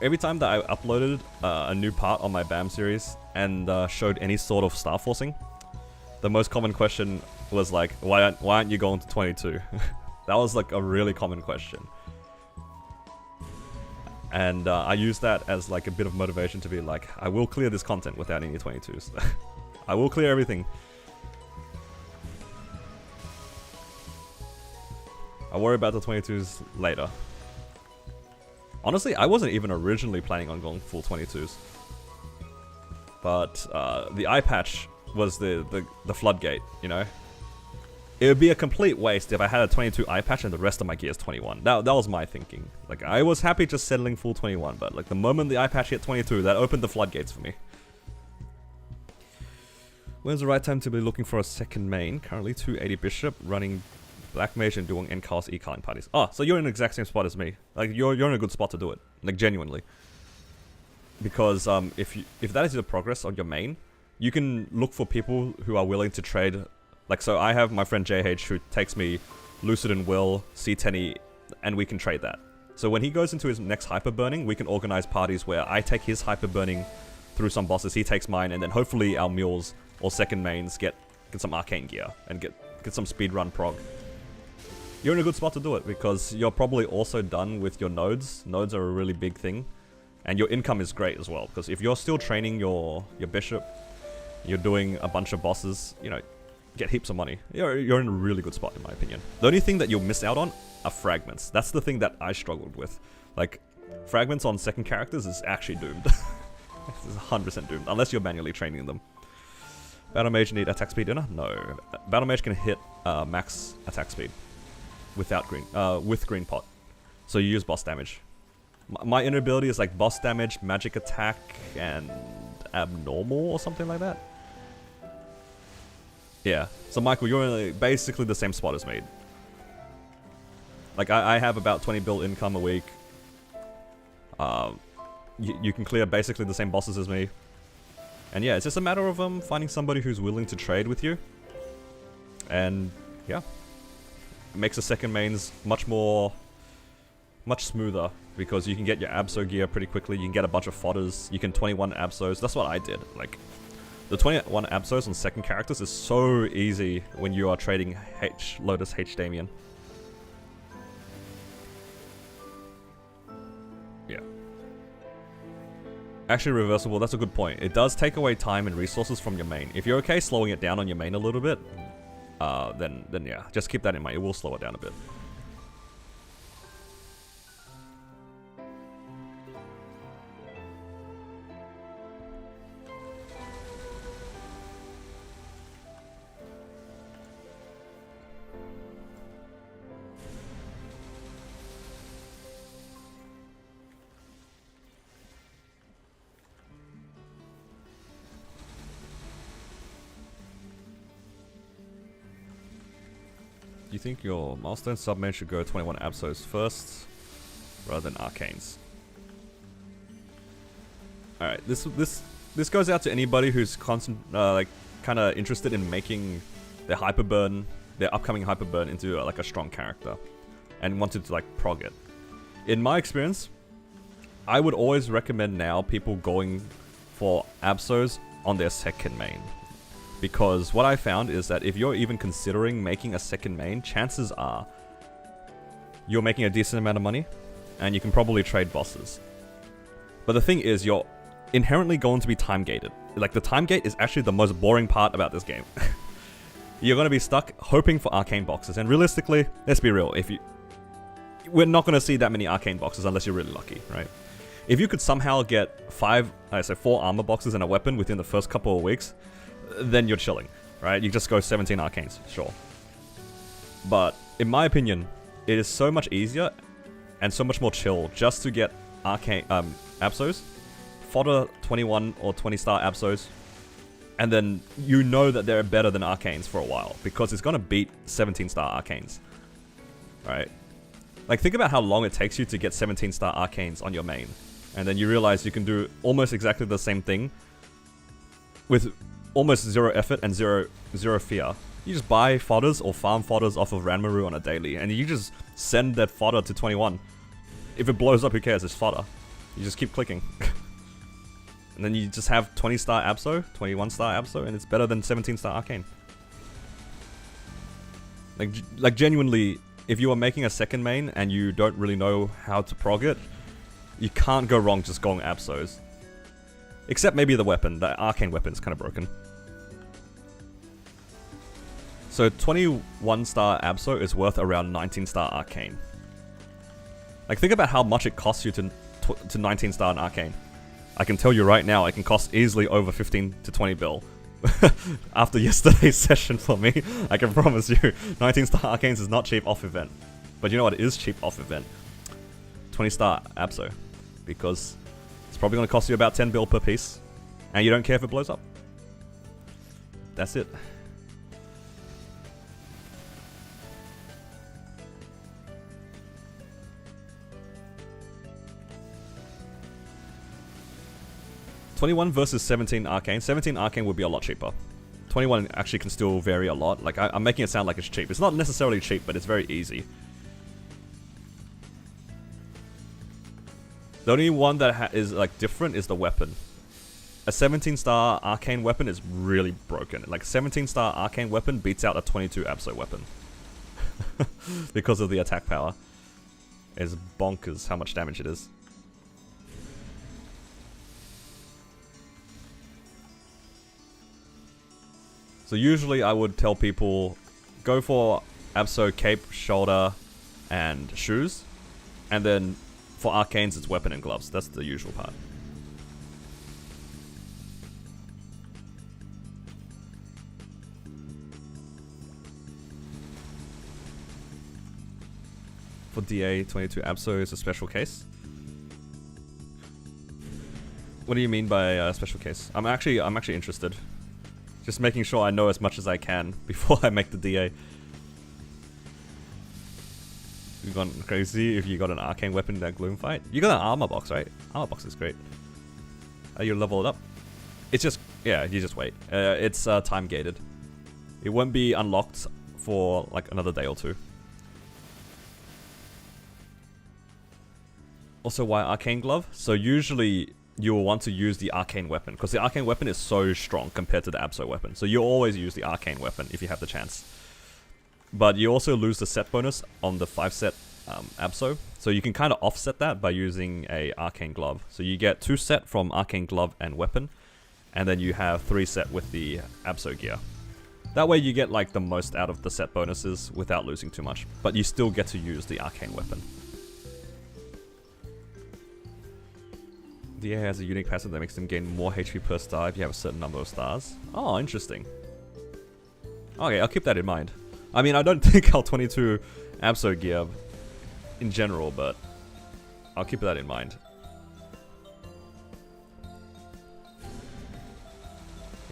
Every time that I uploaded a new part on my BAM series and showed any sort of star forcing, the most common question was like, why aren't you going to 22? That was like a really common question. And I used that as like a bit of motivation to be like, I will clear this content without any 22s. I will clear everything. I'll worry about the 22s later. Honestly, I wasn't even originally planning on going full 22s. But the eye patch was the floodgate, you know? It would be a complete waste if I had a 22 eye patch and the rest of my gear is 21. That was my thinking. Like, I was happy just settling full 21, but like the moment the eye patch hit 22, that opened the floodgates for me. When's the right time to be looking for a second main? Currently 280 bishop, running black mage and doing NCAS e-calling parties. Oh, so you're in the exact same spot as me. Like, you're in a good spot to do it. Like, genuinely. Because if that is your progress on your main, you can look for people who are willing to trade. Like, so I have my friend JH who takes me Lucid and Will, C10E, and we can trade that. So when he goes into his next hyper burning, we can organize parties where I take his hyper burning through some bosses, he takes mine, and then hopefully our mules or second mains get some arcane gear and get some speedrun prog. you're in a good spot to do it because you're probably also done with your nodes. Nodes are a really big thing. And your income is great as well, because if you're still training your bishop, you're doing a bunch of bosses, you know, get heaps of money. You're in a really good spot in my opinion. The only thing that you'll miss out on are fragments. That's the thing that I struggled with. Like, fragments on second characters is actually doomed. It's 100% doomed, unless you're manually training them. Battle Mage need attack speed dinner? No. Battle Mage can hit max attack speed without with green pot. So you use boss damage. My inability is like boss damage, magic attack, and abnormal or something like that. Yeah. So Michael, you're in basically the same spot as me. Like I have about 20 bill income a week. You can clear basically the same bosses as me. And yeah, it's just a matter of finding somebody who's willing to trade with you. And yeah, it makes the second mains much smoother because you can get your Abso gear pretty quickly. You can get a bunch of fodders. You can 21 Absos. That's what I did. Like the 21 Absos on second characters is so easy when you are trading Lotus H Damien. Yeah. Actually reversible, that's a good point. It does take away time and resources from your main. If you're okay slowing it down on your main a little bit, then yeah, just keep that in mind. It will slow it down a bit. Do you think your milestone submain should go 21 Absos first, rather than Arcanes? Alright, this goes out to anybody who's kind of interested in making their Hyperburn, their upcoming Hyperburn into like a strong character, and wanted to like prog it. In my experience, I would always recommend now people going for Absos on their second main. Because what I found is that if you're even considering making a second main, chances are you're making a decent amount of money and you can probably trade bosses. But the thing is, you're inherently going to be time gated. Like the time gate is actually the most boring part about this game. You're going to be stuck hoping for arcane boxes. And realistically, let's be real, we're not going to see that many arcane boxes unless you're really lucky, right? If you could somehow get 4 armor boxes and a weapon within the first couple of weeks, then you're chilling, right? You just go 17 arcanes, sure. But in my opinion, it is so much easier and so much more chill just to get arcane Absos, fodder 21 or 20 star Absos, and then you know that they're better than arcanes for a while because it's gonna beat 17 star arcanes, right? Like think about how long it takes you to get 17 star arcanes on your main, and then you realize you can do almost exactly the same thing with almost zero effort and zero fear. You just buy fodders or farm fodders off of Ranmaru on a daily, and you just send that fodder to 21. If it blows up, who cares? It's fodder. You just keep clicking. And then you just have 20 star Abso, 21 star Abso, and it's better than 17 star Arcane. Like genuinely, if you are making a second main and you don't really know how to prog it, you can't go wrong just going Absos. Except maybe the weapon. The arcane weapon is kind of broken. So 21 star Abso is worth around 19 star arcane. Like think about how much it costs you to 19 star an arcane. I can tell you right now, it can cost easily over 15 to 20 bill. After yesterday's session for me, I can promise you, 19 star arcanes is not cheap off event. But you know what is cheap off event? 20 star Abso. Because it's probably going to cost you about 10 bill per piece, and you don't care if it blows up. That's it. $21 versus 17 arcane. 17 arcane would be a lot cheaper. 21 actually can still vary a lot. Like I'm making it sound like it's cheap. It's not necessarily cheap, but it's very easy. The only one that is like different is the weapon. A 17 star arcane weapon is really broken. Like 17 star arcane weapon beats out a 22 Abso weapon. because of the attack power. It's bonkers how much damage it is. So usually I would tell people, go for Abso, cape, shoulder, and shoes. And then for arcanes, it's weapon and gloves. That's the usual part. For DA, 22 Abso is a special case. What do you mean by a special case? I'm actually interested. Just making sure I know as much as I can before I make the DA. You've gone crazy if you got an arcane weapon in that gloom fight. You got an armor box, right? Armor box is great. You level it up. It's just, yeah, you just wait. It's time gated. It won't be unlocked for like another day or two. Also, why arcane glove? So usually you will want to use the arcane weapon because the arcane weapon is so strong compared to the Abso weapon. So you always use the arcane weapon if you have the chance. But you also lose the set bonus on the 5-set Abso. So you can kind of offset that by using a arcane glove. So you get 2 set from arcane glove and weapon. And then you have 3 set with the Abso gear. That way you get like the most out of the set bonuses without losing too much. But you still get to use the arcane weapon. DA has a unique passive that makes them gain more HP per star if you have a certain number of stars. Oh, interesting. Okay, I'll keep that in mind. I mean, I don't think I'll 22 Abso gear in general, but I'll keep that in mind.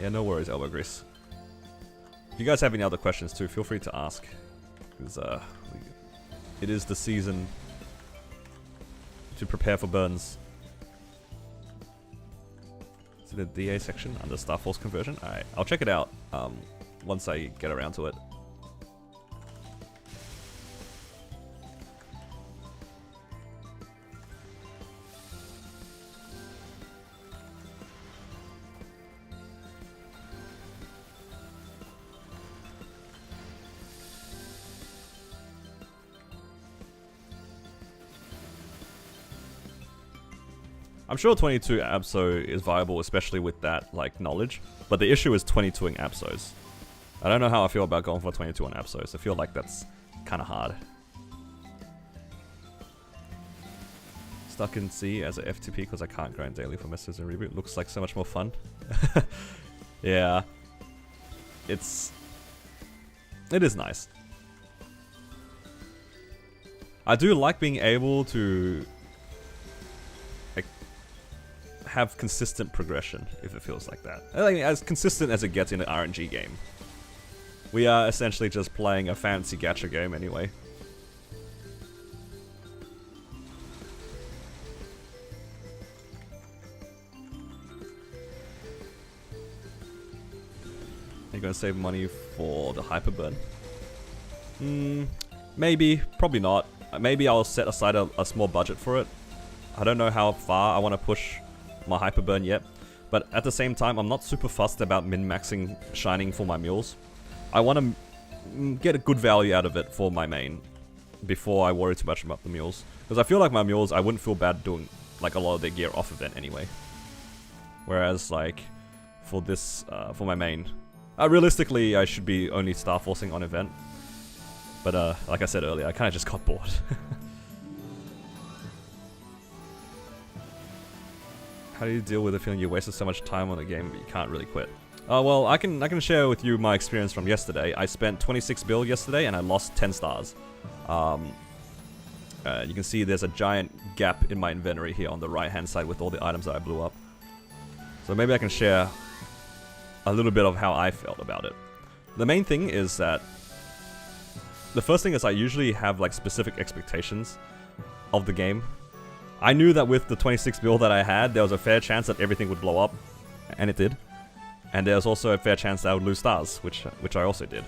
Yeah, no worries, Elbow Grease. If you guys have any other questions too, feel free to ask. Because it is the season to prepare for burns. Is it the DA section under Star Force conversion? Alright, I'll check it out once I get around to it. I'm sure 22 Abso is viable, especially with that, like, knowledge. But the issue is 22ing Absos. I don't know how I feel about going for 22 on Absos. I feel like that's kind of hard. Stuck in C as a FTP because I can't grind daily for Masters and Reboot. Looks like so much more fun. Yeah. It is nice. I do like being able to have consistent progression, if it feels like that. Like, as consistent as it gets in an RNG game. We are essentially just playing a fancy gacha game anyway. You're gonna save money for the hyper burn? Maybe, probably not. Maybe I'll set aside a small budget for it. I don't know how far I want to push my hyper burn yet, but at the same time I'm not super fussed about min-maxing shining for my mules. I want to get a good value out of it for my main before I worry too much about the mules, because I feel like my mules, I wouldn't feel bad doing like a lot of their gear off event anyway, whereas like for this for my main, realistically I should be only star forcing on event, but like I said earlier, I kind of just got bored. How do you deal with the feeling you wasted so much time on a game but you can't really quit? Well, I can share with you my experience from yesterday. I spent 26 bill yesterday and I lost 10 stars. You can see there's a giant gap in my inventory here on the right hand side with all the items that I blew up. So maybe I can share a little bit of how I felt about it. The main thing is that the first thing is I usually have like specific expectations of the game. I knew that with the 26 build that I had, there was a fair chance that everything would blow up, and it did. And there was also a fair chance that I would lose stars, which I also did.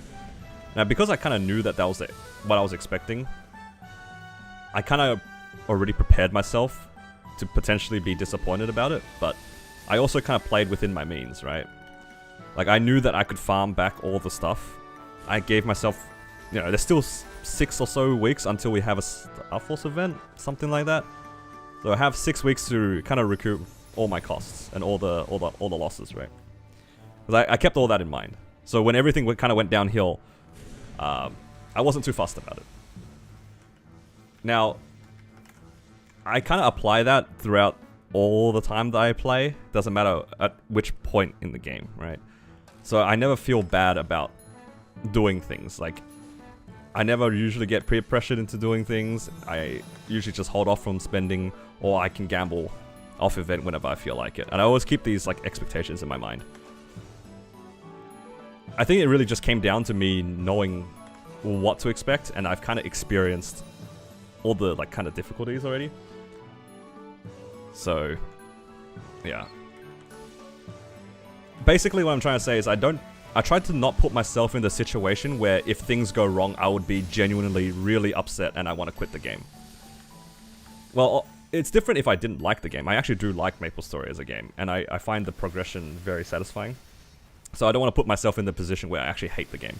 Now, because I kind of knew that that was what I was expecting, I kind of already prepared myself to potentially be disappointed about it, but I also kind of played within my means, right? Like, I knew that I could farm back all the stuff. I gave myself you know, there's still 6 or so weeks until we have a Star Force event, something like that. So I have 6 weeks to kind of recoup all my costs and all the losses, right? Because I kept all that in mind. So when everything kind of went downhill, I wasn't too fussed about it. Now, I kind of apply that throughout all the time that I play. Doesn't matter at which point in the game, right? So I never feel bad about doing things. Like, I never usually get pressured into doing things. I usually just hold off from spending, or I can gamble off event whenever I feel like it. And I always keep these like expectations in my mind. I think it really just came down to me knowing what to expect, and I've kind of experienced all the like kind of difficulties already. So, yeah. Basically what I'm trying to say is I tried to not put myself in the situation where if things go wrong, I would be genuinely really upset and I want to quit the game. Well, it's different if I didn't like the game. I actually do like MapleStory as a game, and I find the progression very satisfying. So I don't want to put myself in the position where I actually hate the game.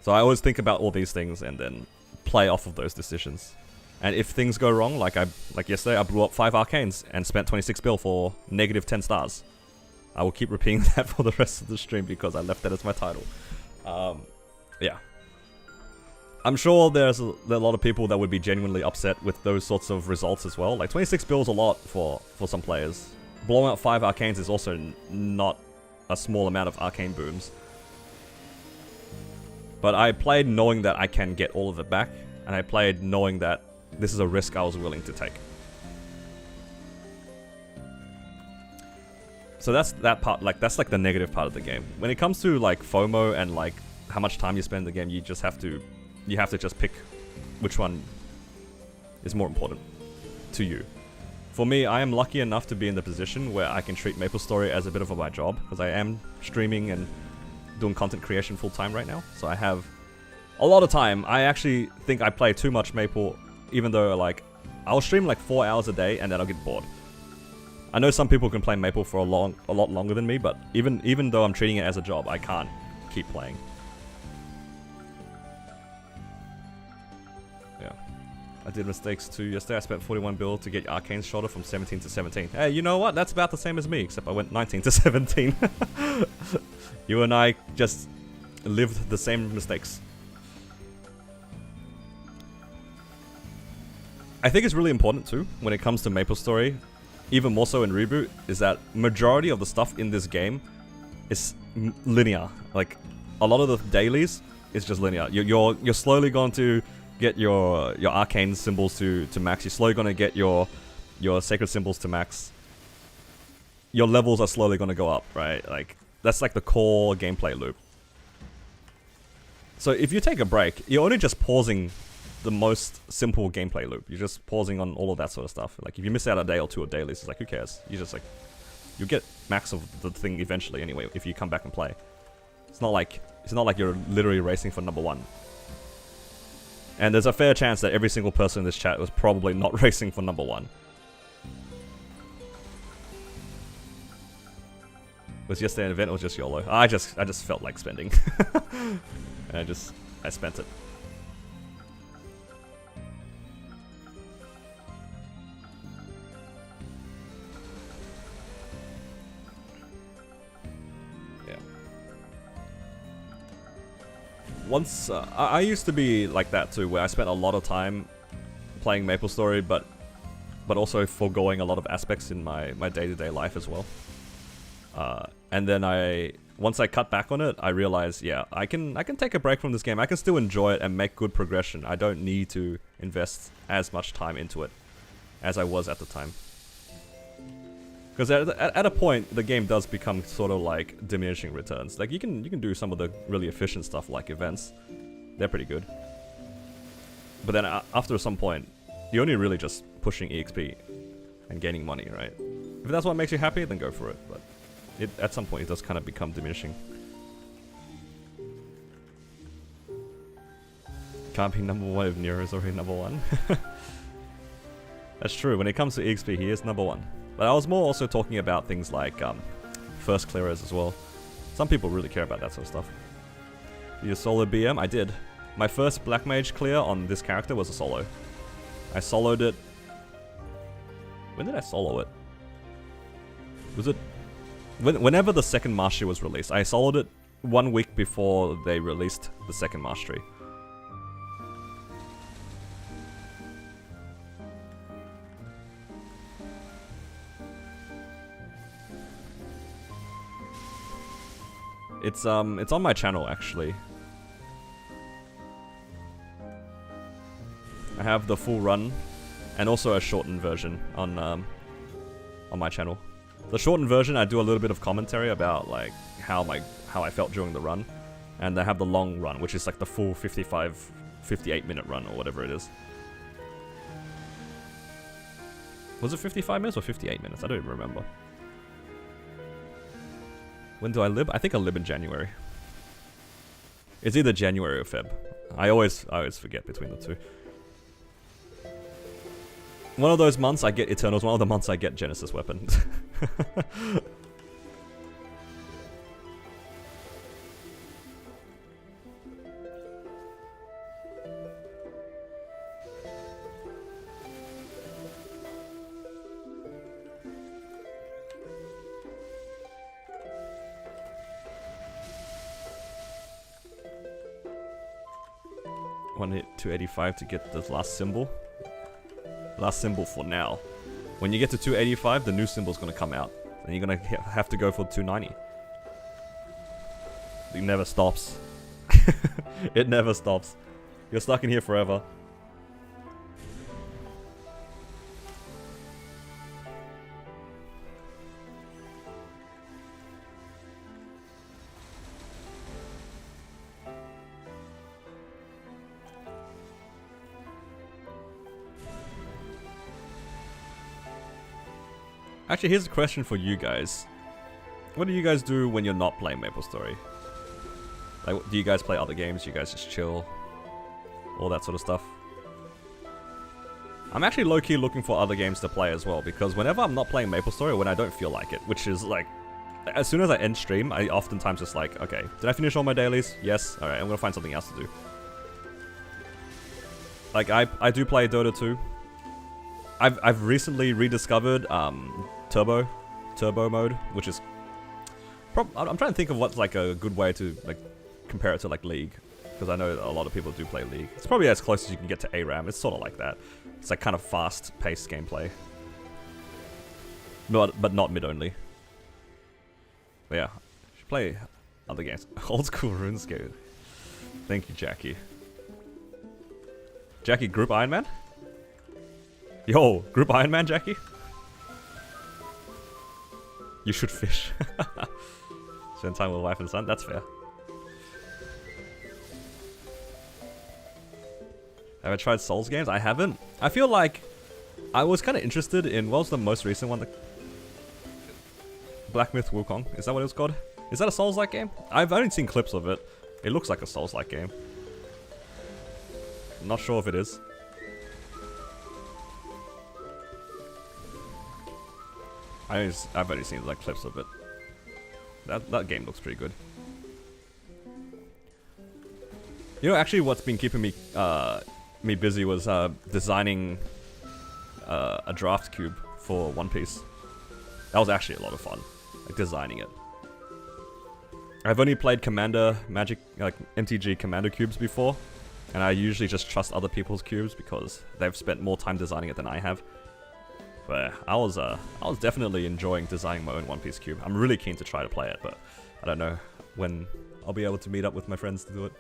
So I always think about all these things and then play off of those decisions. And if things go wrong, like yesterday, I blew up 5 arcanes and spent 26 bill for negative 10 stars. I will keep repeating that for the rest of the stream because I left that as my title. Yeah. I'm sure there's a lot of people that would be genuinely upset with those sorts of results as well. Like 26 bill is a lot for some players. Blowing up 5 arcanes is also not a small amount of arcane booms. But I played knowing that I can get all of it back, and I played knowing that this is a risk I was willing to take. So that's that part, like that's like the negative part of the game. When it comes to like FOMO and like how much time you spend in the game, you have to just pick which one is more important to you. For me, I am lucky enough to be in the position where I can treat MapleStory as a bit of my job, because I am streaming and doing content creation full time right now. So I have a lot of time. I actually think I play too much Maple, even though like I'll stream like 4 hours a day and then I'll get bored. I know some people can play Maple for a lot longer than me, but even though I'm treating it as a job, I can't keep playing. Yeah. I did mistakes too yesterday. I spent 41 bill to get Arcane's shoulder from 17 to 17. Hey, you know what? That's about the same as me, except I went 19 to 17. You and I just lived the same mistakes. I think it's really important too, when it comes to MapleStory, even more so in Reboot, is that majority of the stuff in this game is linear. Like, a lot of the dailies is just linear. You're slowly going to get your arcane symbols to max. You're slowly going to get your sacred symbols to max. Your levels are slowly going to go up, right? Like, that's like the core gameplay loop. So if you take a break, you're only just pausing the most simple gameplay loop. You're just pausing on all of that sort of stuff. Like, if you miss out a day or two of dailies, it's like, who cares? You just like, you'll get max of the thing eventually anyway if you come back and play. It's not like you're literally racing for number 1. And there's a fair chance that every single person in this chat was probably not racing for number 1. Was yesterday an event or just YOLO? I just felt like spending. And I spent it. Yeah. Once I used to be like that too, where I spent a lot of time playing MapleStory, but also foregoing a lot of aspects in my day-to-day life as well. And then once I cut back on it, I realized, yeah, I can take a break from this game. I can still enjoy it and make good progression. I don't need to invest as much time into it as I was at the time. Because at a point, the game does become sort of like diminishing returns. Like, you can do some of the really efficient stuff like events. They're pretty good. But then after some point, you're only really just pushing EXP and gaining money, right? If that's what makes you happy, then go for it. But at some point, it does kind of become diminishing. Can't be number 1 if Nero is already number 1. That's true. When it comes to EXP, he is number 1. But I was more also talking about things like first clearers as well. Some people really care about that sort of stuff. You solo BM? I did. My first Black Mage clear on this character was a solo. I soloed it... When did I solo it? Was it... Whenever the second mastery was released. I soloed it 1 week before they released the second mastery. It's on my channel actually. I have the full run and also a shortened version on my channel. The shortened version, I do a little bit of commentary about like how I felt during the run, and I have the long run, which is like the full 58 minute run or whatever it is. Was it 55 minutes or 58 minutes? I don't even remember. When do I lib? I think I lib in January. It's either January or Feb. I always forget between the two. One of those months I get Eternals, one of the months I get Genesis weapons. One hit 285 to get the last symbol. Last symbol for now. When you get to 285, the new symbol's gonna come out. And you're gonna have to go for 290. It never stops. It never stops. You're stuck in here forever. Actually, here's a question for you guys. What do you guys do when you're not playing MapleStory? Like, do you guys play other games? Do you guys just chill? All that sort of stuff. I'm actually low-key looking for other games to play as well, because whenever I'm not playing MapleStory, or when I don't feel like it, which is like, as soon as I end stream, I oftentimes just like, okay, did I finish all my dailies? Yes. Alright, I'm gonna find something else to do. Like, I do play Dota 2. I've recently rediscovered turbo mode, which is I'm trying to think of what's like a good way to like compare it to like League, because I know a lot of people do play League. It's probably as close as you can get to ARAM. It's sort of like that. It's like kind of fast-paced gameplay, but not mid only. But yeah, you should play other games. Old school RuneScape. Thank you, Jackie. Jackie, group Iron Man. Yo, group Iron Man, Jackie? You should fish. Spend time with wife and son, that's fair. Have I tried Souls games? I haven't. I feel like I was kind of interested in, what was the most recent one? Black Myth Wukong, is that what it was called? Is that a Souls-like game? I've only seen clips of it. It looks like a Souls-like game. I'm not sure if it is. I've only seen like clips of it. That game looks pretty good. You know, actually, what's been keeping me me busy was designing a draft cube for One Piece. That was actually a lot of fun, like designing it. I've only played Commander Magic, like MTG Commander cubes before, and I usually just trust other people's cubes because they've spent more time designing it than I have. But I was definitely enjoying designing my own One Piece cube. I'm really keen to try to play it, but I don't know when I'll be able to meet up with my friends to do it.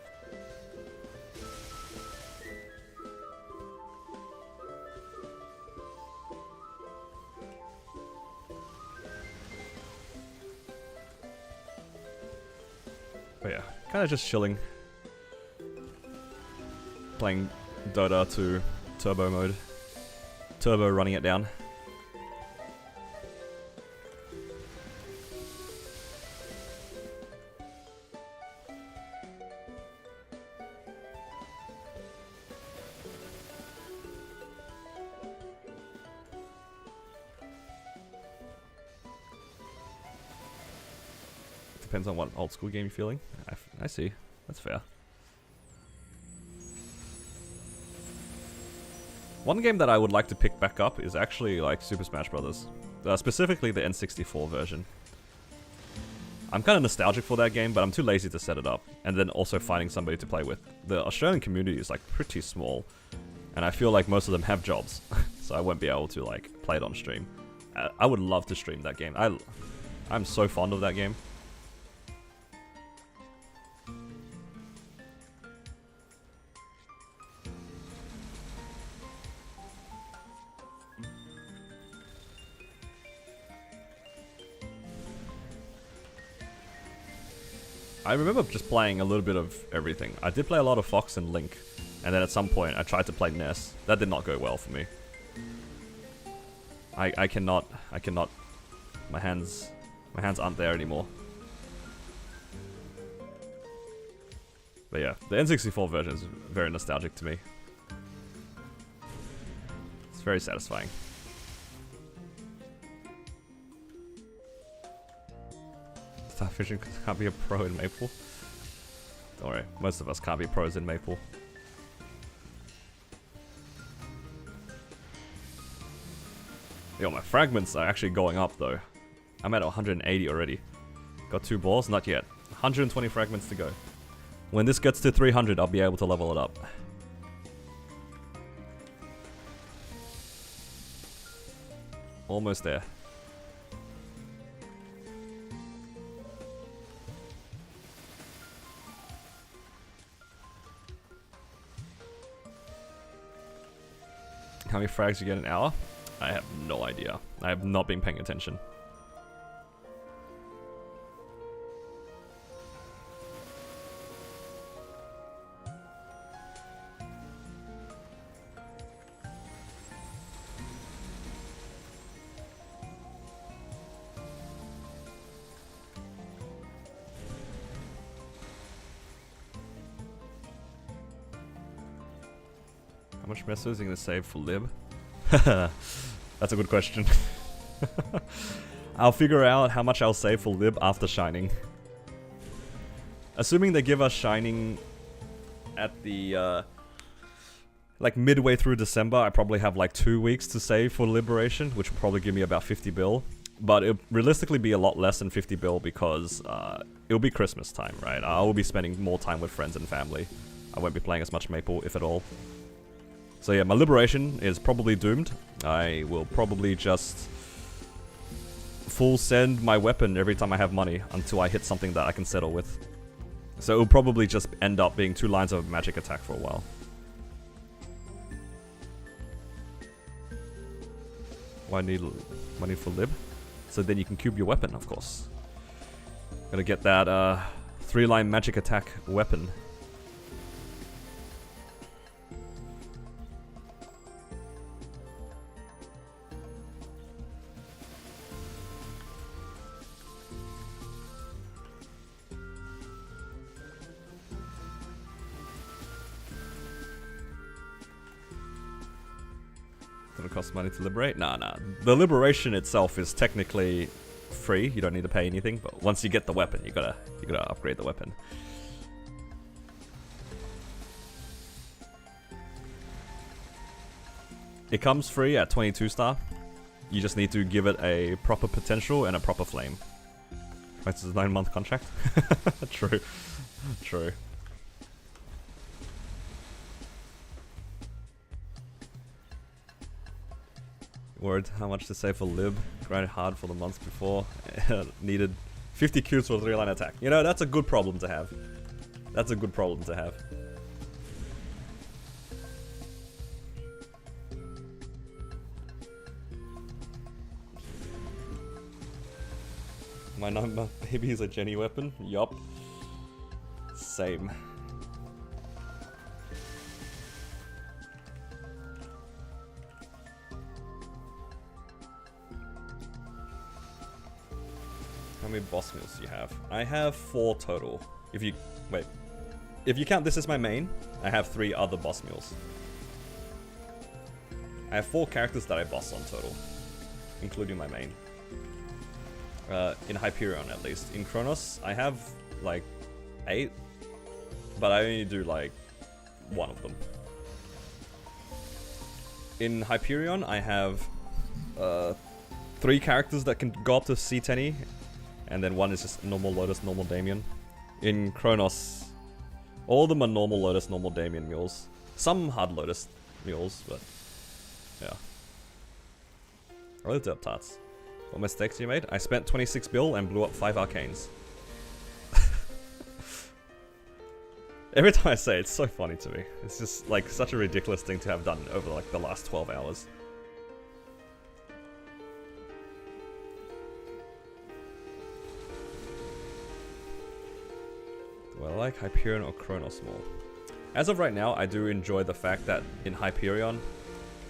But yeah, kind of just chilling. Playing Dota 2 turbo mode. Turbo running it down. Depends on what old school game you're feeling. I see. That's fair. One game that I would like to pick back up is actually like Super Smash Bros. Specifically the N64 version. I'm kind of nostalgic for that game, but I'm too lazy to set it up. And then also finding somebody to play with. The Australian community is like pretty small. And I feel like most of them have jobs. So I won't be able to like play it on stream. I would love to stream that game. I'm so fond of that game. I remember just playing a little bit of everything. I did play a lot of Fox and Link, and then at some point I tried to play Ness. That did not go well for me. I cannot, my hands aren't there anymore. But yeah, the N64 version is very nostalgic to me. It's very satisfying. Starfishing can't be a pro in Maple. Don't worry, most of us can't be pros in Maple. Yo, my fragments are actually going up though. I'm at 180 already. Got 2 balls? Not yet. 120 fragments to go. When this gets to 300, I'll be able to level it up. Almost there. How many frags you get an hour? I have no idea. I have not been paying attention. How much mess is he gonna save for Lib? That's a good question. I'll figure out how much I'll save for Lib after Shining. Assuming they give us Shining at the, like midway through December, I probably have like 2 weeks to save for Liberation, which will probably give me about 50 bill. But it'll realistically be a lot less than 50 bill because it'll be Christmas time, right? I will be spending more time with friends and family. I won't be playing as much Maple, if at all. So yeah, my Liberation is probably doomed. I will probably just full send my weapon every time I have money until I hit something that I can settle with. So it'll probably just end up being 2 lines of magic attack for a while. Why need money for Lib? So then you can cube your weapon, of course. Gotta get that 3-line magic attack weapon. Gonna cost money to liberate? Nah. The liberation itself is technically free. You don't need to pay anything. But once you get the weapon, you gotta upgrade the weapon. It comes free at 22 star. You just need to give it a proper potential and a proper flame. Right, it's a 9-month contract. True. True. Word, how much to save for Lib? Grinded hard for the months before. Needed 50 cubes for a 3-line attack. You know, that's a good problem to have. That's a good problem to have. My 9-month baby is a Jenny weapon? Yup. Same. How many boss meals do you have? I have 4 total. If you... wait. If you count this as my main, I have 3 other boss meals. I have 4 characters that I boss on total. Including my main. In Hyperion at least. In Kronos, I have like 8. but I only do like one of them. In Hyperion, I have 3 characters that can go up to C10E, and then one is just normal Lotus, normal Damien. In Kronos, all of them are normal Lotus, normal Damien mules. Some hard Lotus mules, but yeah. I lived up tarts. What mistakes you made? I spent 26 bill and blew up 5 arcanes. Every time I say it, it's so funny to me. It's just like such a ridiculous thing to have done over like the last 12 hours. Do I like Hyperion or Kronos more? As of right now, I do enjoy the fact that in Hyperion,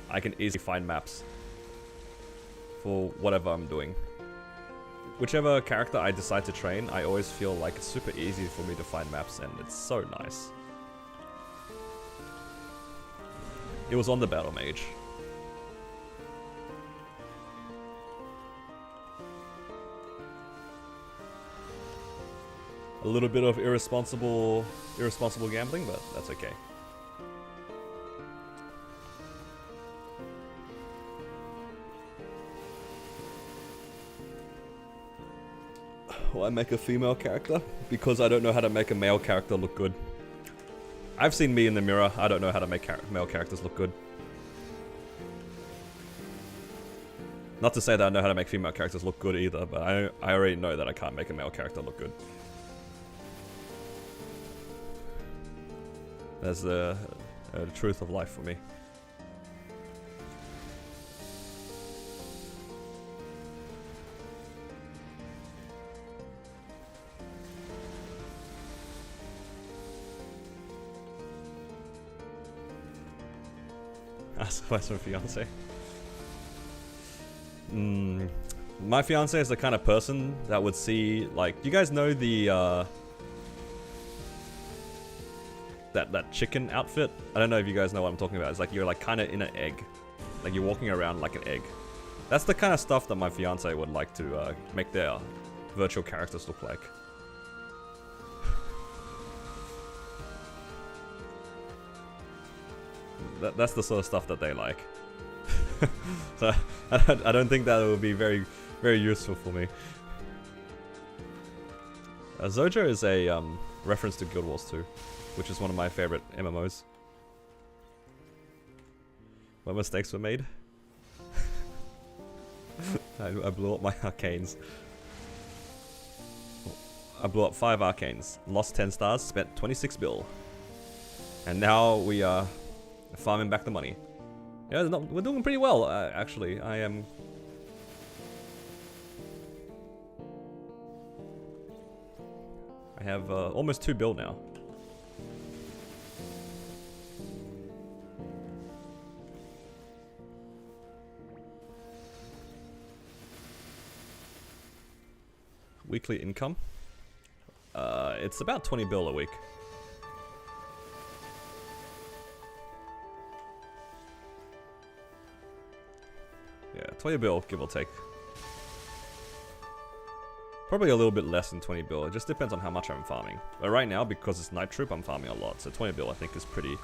I can easily find maps for whatever I'm doing. Whichever character I decide to train, I always feel like it's super easy for me to find maps, and it's so nice. It was on the Battle Mage. A little bit of irresponsible gambling, but that's okay. Why make a female character? Because I don't know how to make a male character look good. I've seen me in the mirror. I don't know how to make male characters look good. Not to say that I know how to make female characters look good either, but I already know that I can't make a male character look good. That's the truth of life for me. Ask advice from a fiance. My fiance is the kind of person that would see, like, you guys know the that chicken outfit? I don't know if you guys know what I'm talking about. It's like you're like kind of in an egg, like you're walking around like an egg. That's the kind of stuff that my fiance would like to make their virtual characters look like. That's the sort of stuff that they like. So I don't think that would be very useful for me. Zojo is a reference to Guild Wars 2, which is one of my favorite MMOs. What mistakes were made? I blew up my arcanes. I blew up 5 arcanes, lost 10 stars, spent 26 bill. And now we are farming back the money. Yeah, we're doing pretty well, actually. I am... I have almost 2 bill now. Weekly income? It's about 20 bill a week. Yeah, 20 bill, give or take. Probably a little bit less than 20 bill, it just depends on how much I'm farming. But right now, because it's Night Troop, I'm farming a lot, so 20 bill I think is pretty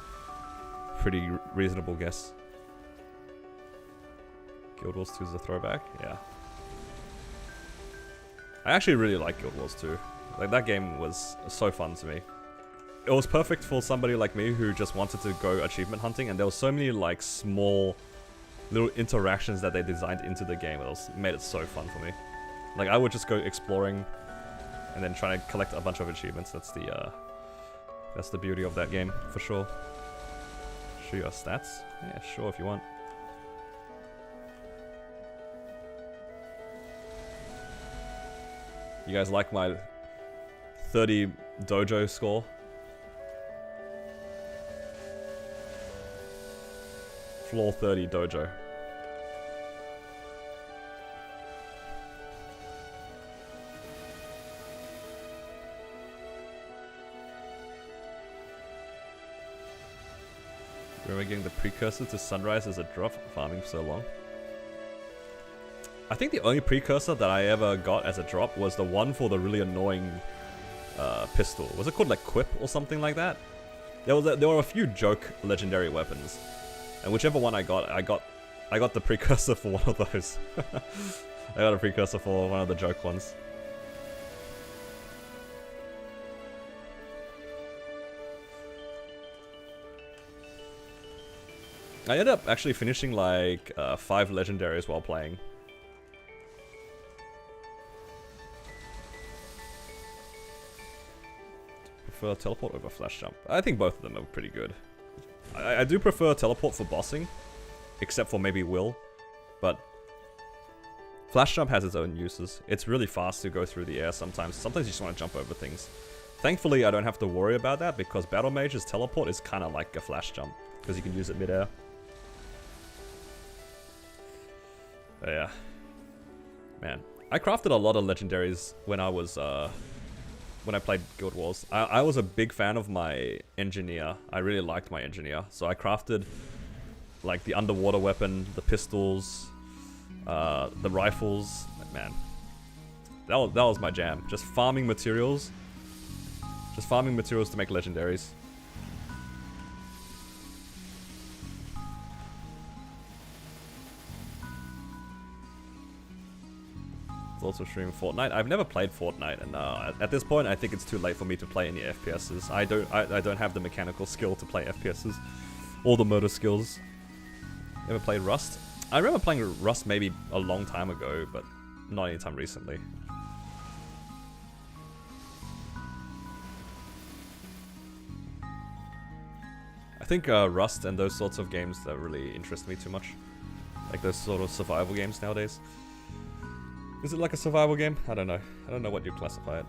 reasonable guess. Guild Wars 2 is a throwback, yeah. I actually really like Guild Wars 2. Like, that game was so fun to me. It was perfect for somebody like me who just wanted to go achievement hunting, and there were so many like small little interactions that they designed into the game that made it so fun for me. Like, I would just go exploring and then try to collect a bunch of achievements. That's the beauty of that game, for sure. Show your stats? Yeah, sure, if you want. You guys like my 30 dojo score? Floor 30 dojo. Remember getting the precursor to Sunrise as a drop, farming for so long? I think the only precursor that I ever got as a drop was the one for the really annoying pistol. Was it called like Quip or something like that? There were a few joke legendary weapons, and whichever one I got the precursor for one of those. I got a precursor for one of the joke ones. I ended up actually finishing like 5 legendaries while playing. Prefer teleport over flash jump. I think both of them are pretty good. I do prefer teleport for bossing, except for maybe Will, but flash jump has its own uses. It's really fast to go through the air sometimes. Sometimes you just want to jump over things. Thankfully, I don't have to worry about that because Battle Mage's teleport is kind of like a flash jump because you can use it mid-air. But yeah, man, I crafted a lot of legendaries when I was when I played Guild Wars. I was a big fan of my engineer. I really liked my engineer, so I crafted like the underwater weapon, the pistols, the rifles. Man, that was my jam. Just farming materials to make legendaries. Also stream Fortnite. I've never played Fortnite, and at this point, I think it's too late for me to play any FPSs. I don't have the mechanical skill to play FPSs, or the motor skills. Ever played Rust? I remember playing Rust maybe a long time ago, but not anytime recently. I think Rust and those sorts of games that really interest me too much, like those sort of survival games nowadays. Is it like a survival game? I don't know. I don't know what you'd classify it.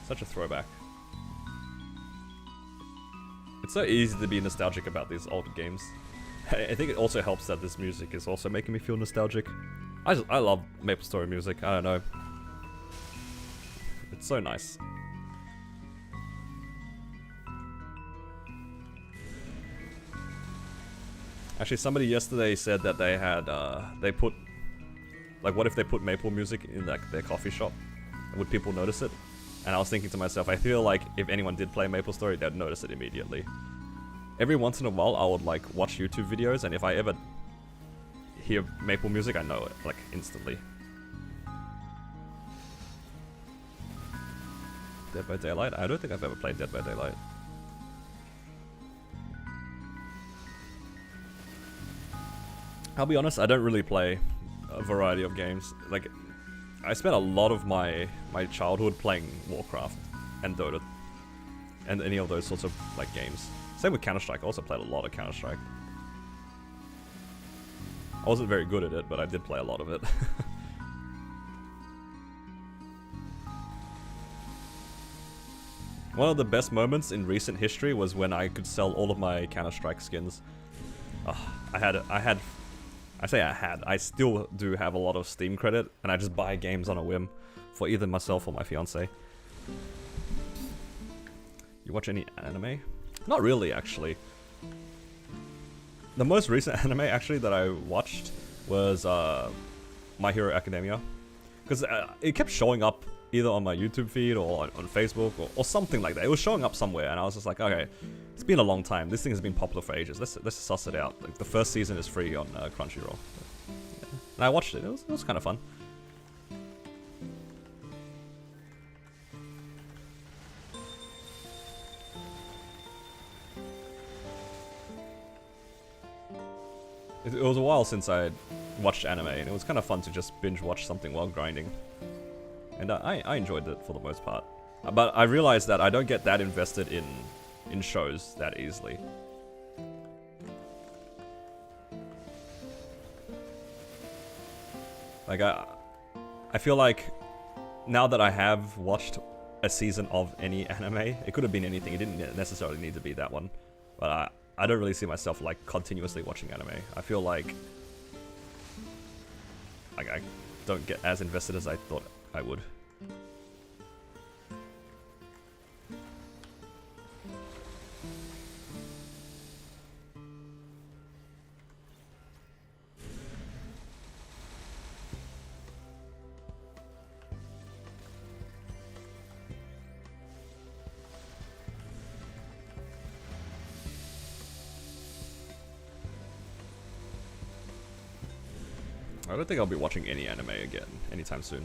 Such a throwback. It's so easy to be nostalgic about these old games. I think it also helps that this music is also making me feel nostalgic. I love MapleStory music, I don't know. It's so nice. Actually, somebody yesterday said that they had, they put, like, what if they put Maple music in like their coffee shop? Would people notice it? And I was thinking to myself, I feel like if anyone did play MapleStory, they'd notice it immediately. Every once in a while, I would like watch YouTube videos, and if I ever hear Maple music, I know it, like, instantly. Dead by Daylight? I don't think I've ever played Dead by Daylight. I'll be honest, I don't really play a variety of games. Like, I spent a lot of my childhood playing Warcraft and Dota and any of those sorts of like games. Same with Counter-Strike. I also played a lot of Counter-Strike. I wasn't very good at it, but I did play a lot of it. One of the best moments in recent history was when I could sell all of my Counter-Strike skins. I still do have a lot of Steam credit, and I just buy games on a whim for either myself or my fiance. You watch any anime? Not really, actually. The most recent anime, actually, that I watched was My Hero Academia. Because it kept showing up either on my YouTube feed or on Facebook or something like that. It was showing up somewhere, and I was just like, okay, it's been a long time. This thing has been popular for ages. Let's just suss it out. Like, the first season is free on Crunchyroll. Yeah. And I watched it. It was kind of fun. It was a while since I watched anime, and it was kind of fun to just binge watch something while grinding. And I enjoyed it for the most part. But I realized that I don't get that invested in shows that easily. Like, I feel like now that I have watched a season of any anime, it could have been anything. It didn't necessarily need to be that one. But I don't really see myself like continuously watching anime. I feel like I don't get as invested as I thought I would. I don't think I'll be watching any anime again anytime soon.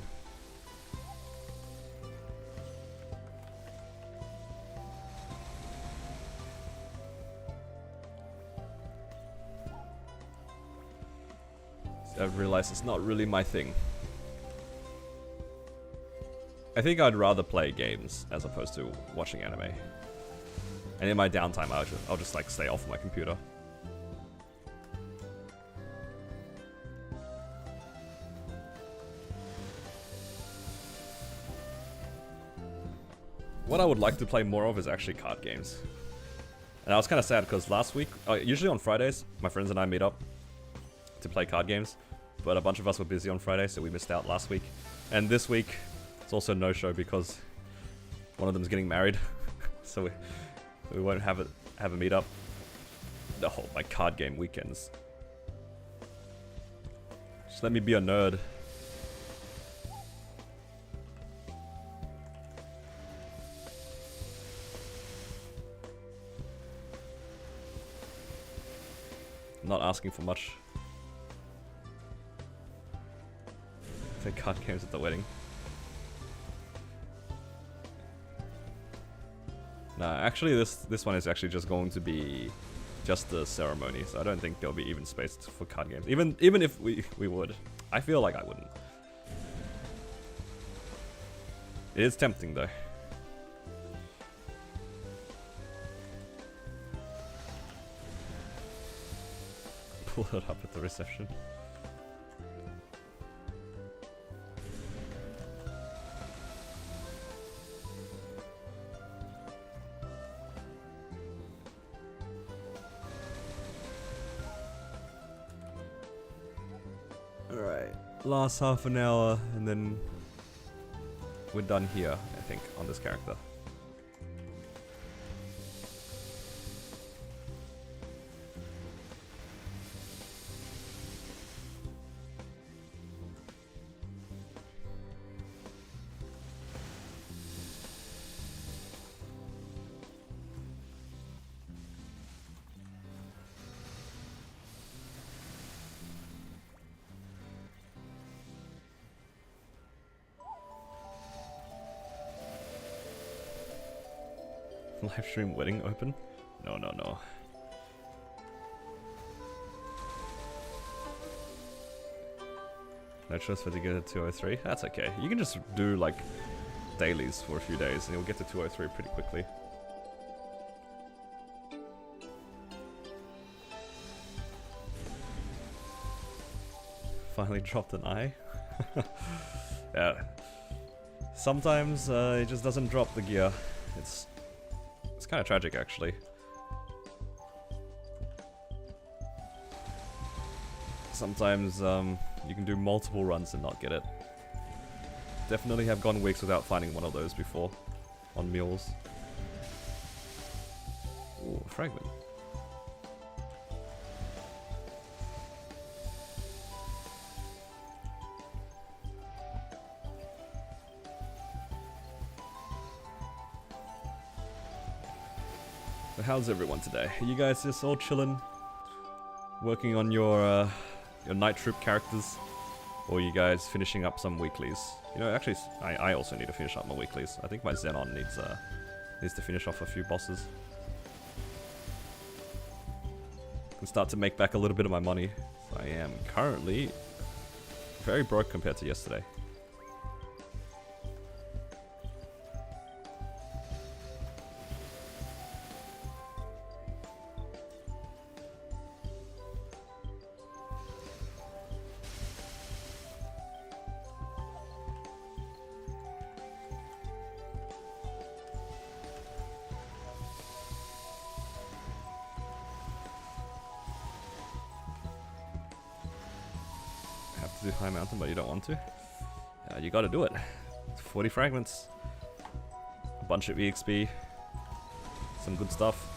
I've realized it's not really my thing. I think I'd rather play games as opposed to watching anime. And in my downtime, I'll just like stay off my computer. What I would like to play more of is actually card games. And I was kind of sad because last week, usually on Fridays, my friends and I meet up to play card games. But a bunch of us were busy on Friday, so we missed out last week. And this week, it's also no-show because one of them's getting married. So we won't have a meetup. Oh, my card game weekends. Just let me be a nerd. Not asking for much. Play card games at the wedding. Nah, actually this one is actually just going to be just the ceremony, so I don't think there'll be even space for card games. Even if we would. I feel like I wouldn't. It is tempting though. Pull it up at the reception. Alright, last half an hour and then we're done here, I think, on this character. Live stream wedding open? No. No choice but to get to 203? That's okay. You can just do like dailies for a few days and you'll get to 203 pretty quickly. Finally dropped an eye. Yeah. Sometimes it just doesn't drop the gear. It's kind of tragic, actually. Sometimes you can do multiple runs and not get it. Definitely have gone weeks without finding one of those before on mules. Ooh, a fragment. How's everyone today? Are you guys just all chilling? Working on your night troop characters? Or are you guys finishing up some weeklies? You know, actually, I also need to finish up my weeklies. I think my Xenon needs to finish off a few bosses. And start to make back a little bit of my money. So I am currently very broke compared to yesterday. do High Mountain, but you don't want to. You gotta do it. 40 fragments. A bunch of EXP. Some good stuff.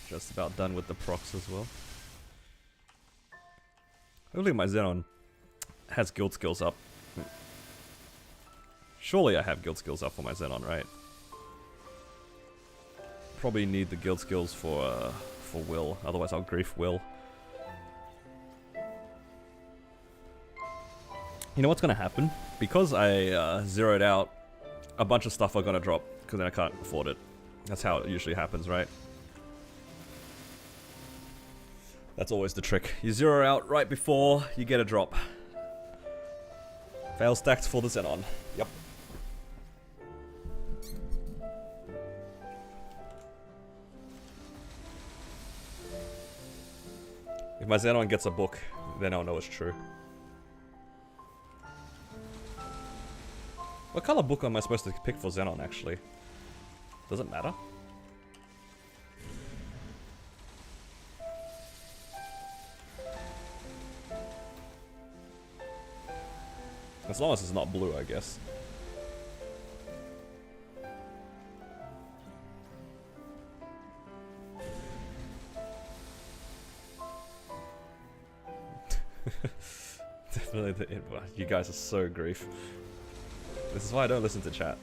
Just about done with the procs as well. Hopefully my Xenon has guild skills up. Surely I have guild skills up for my Xenon, right? Probably need the guild skills for Will, otherwise I'll grief Will. You know what's gonna happen? Because I zeroed out, a bunch of stuff are gonna drop, because then I can't afford it. That's how it usually happens, right? That's always the trick. You zero out right before you get a drop. Fail stacked for the Xenon. Yep. If my Xenon gets a book, then I'll know it's true. What color book am I supposed to pick for Xenon, actually? Does it matter? As long as it's not blue, I guess. Definitely, you guys are so grief. This is why I don't listen to chat.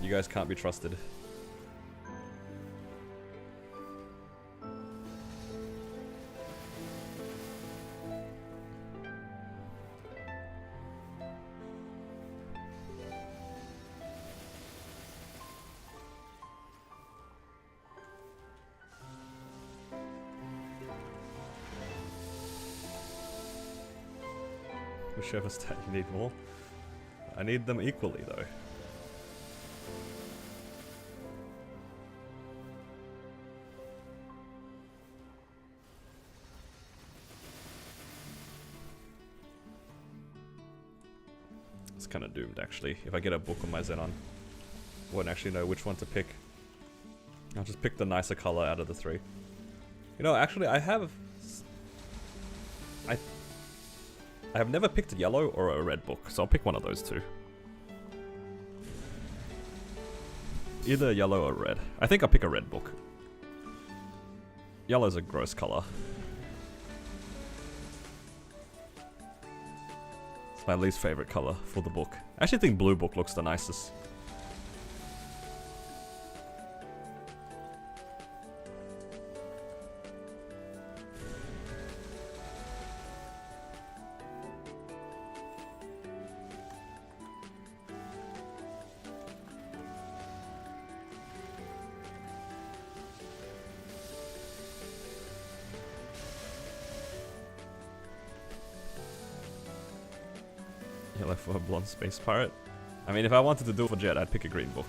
You guys can't be trusted. Whichever stat you need more. I need them equally though. It's kind of doomed actually. If I get a book on my Xenon, I won't actually know which one to pick. I'll just pick the nicer color out of the three. You know, actually I have never picked a yellow or a red book, so I'll pick one of those two. Either yellow or red. I think I'll pick a red book. Yellow's a gross color. It's my least favorite color for the book. I actually think blue book looks the nicest. Yellow for a blonde space pirate. I mean, if I wanted to do it for Jet, I'd pick a green book.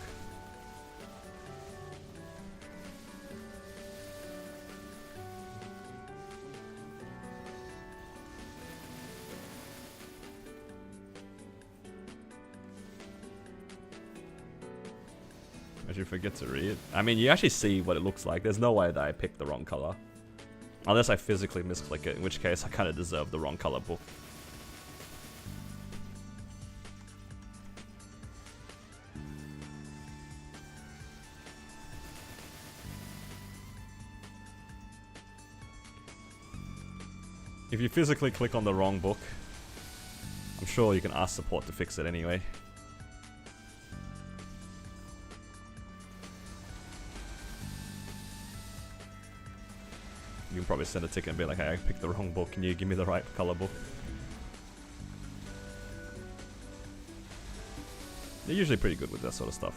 As you forget to read. I mean, you actually see what it looks like. There's no way that I picked the wrong color. Unless I physically misclick it, in which case I kind of deserve the wrong color book. if you physically click on the wrong book, I'm sure you can ask support to fix it anyway. You can probably send a ticket and be like, hey, I picked the wrong book, can you give me the right color book? They're usually pretty good with that sort of stuff.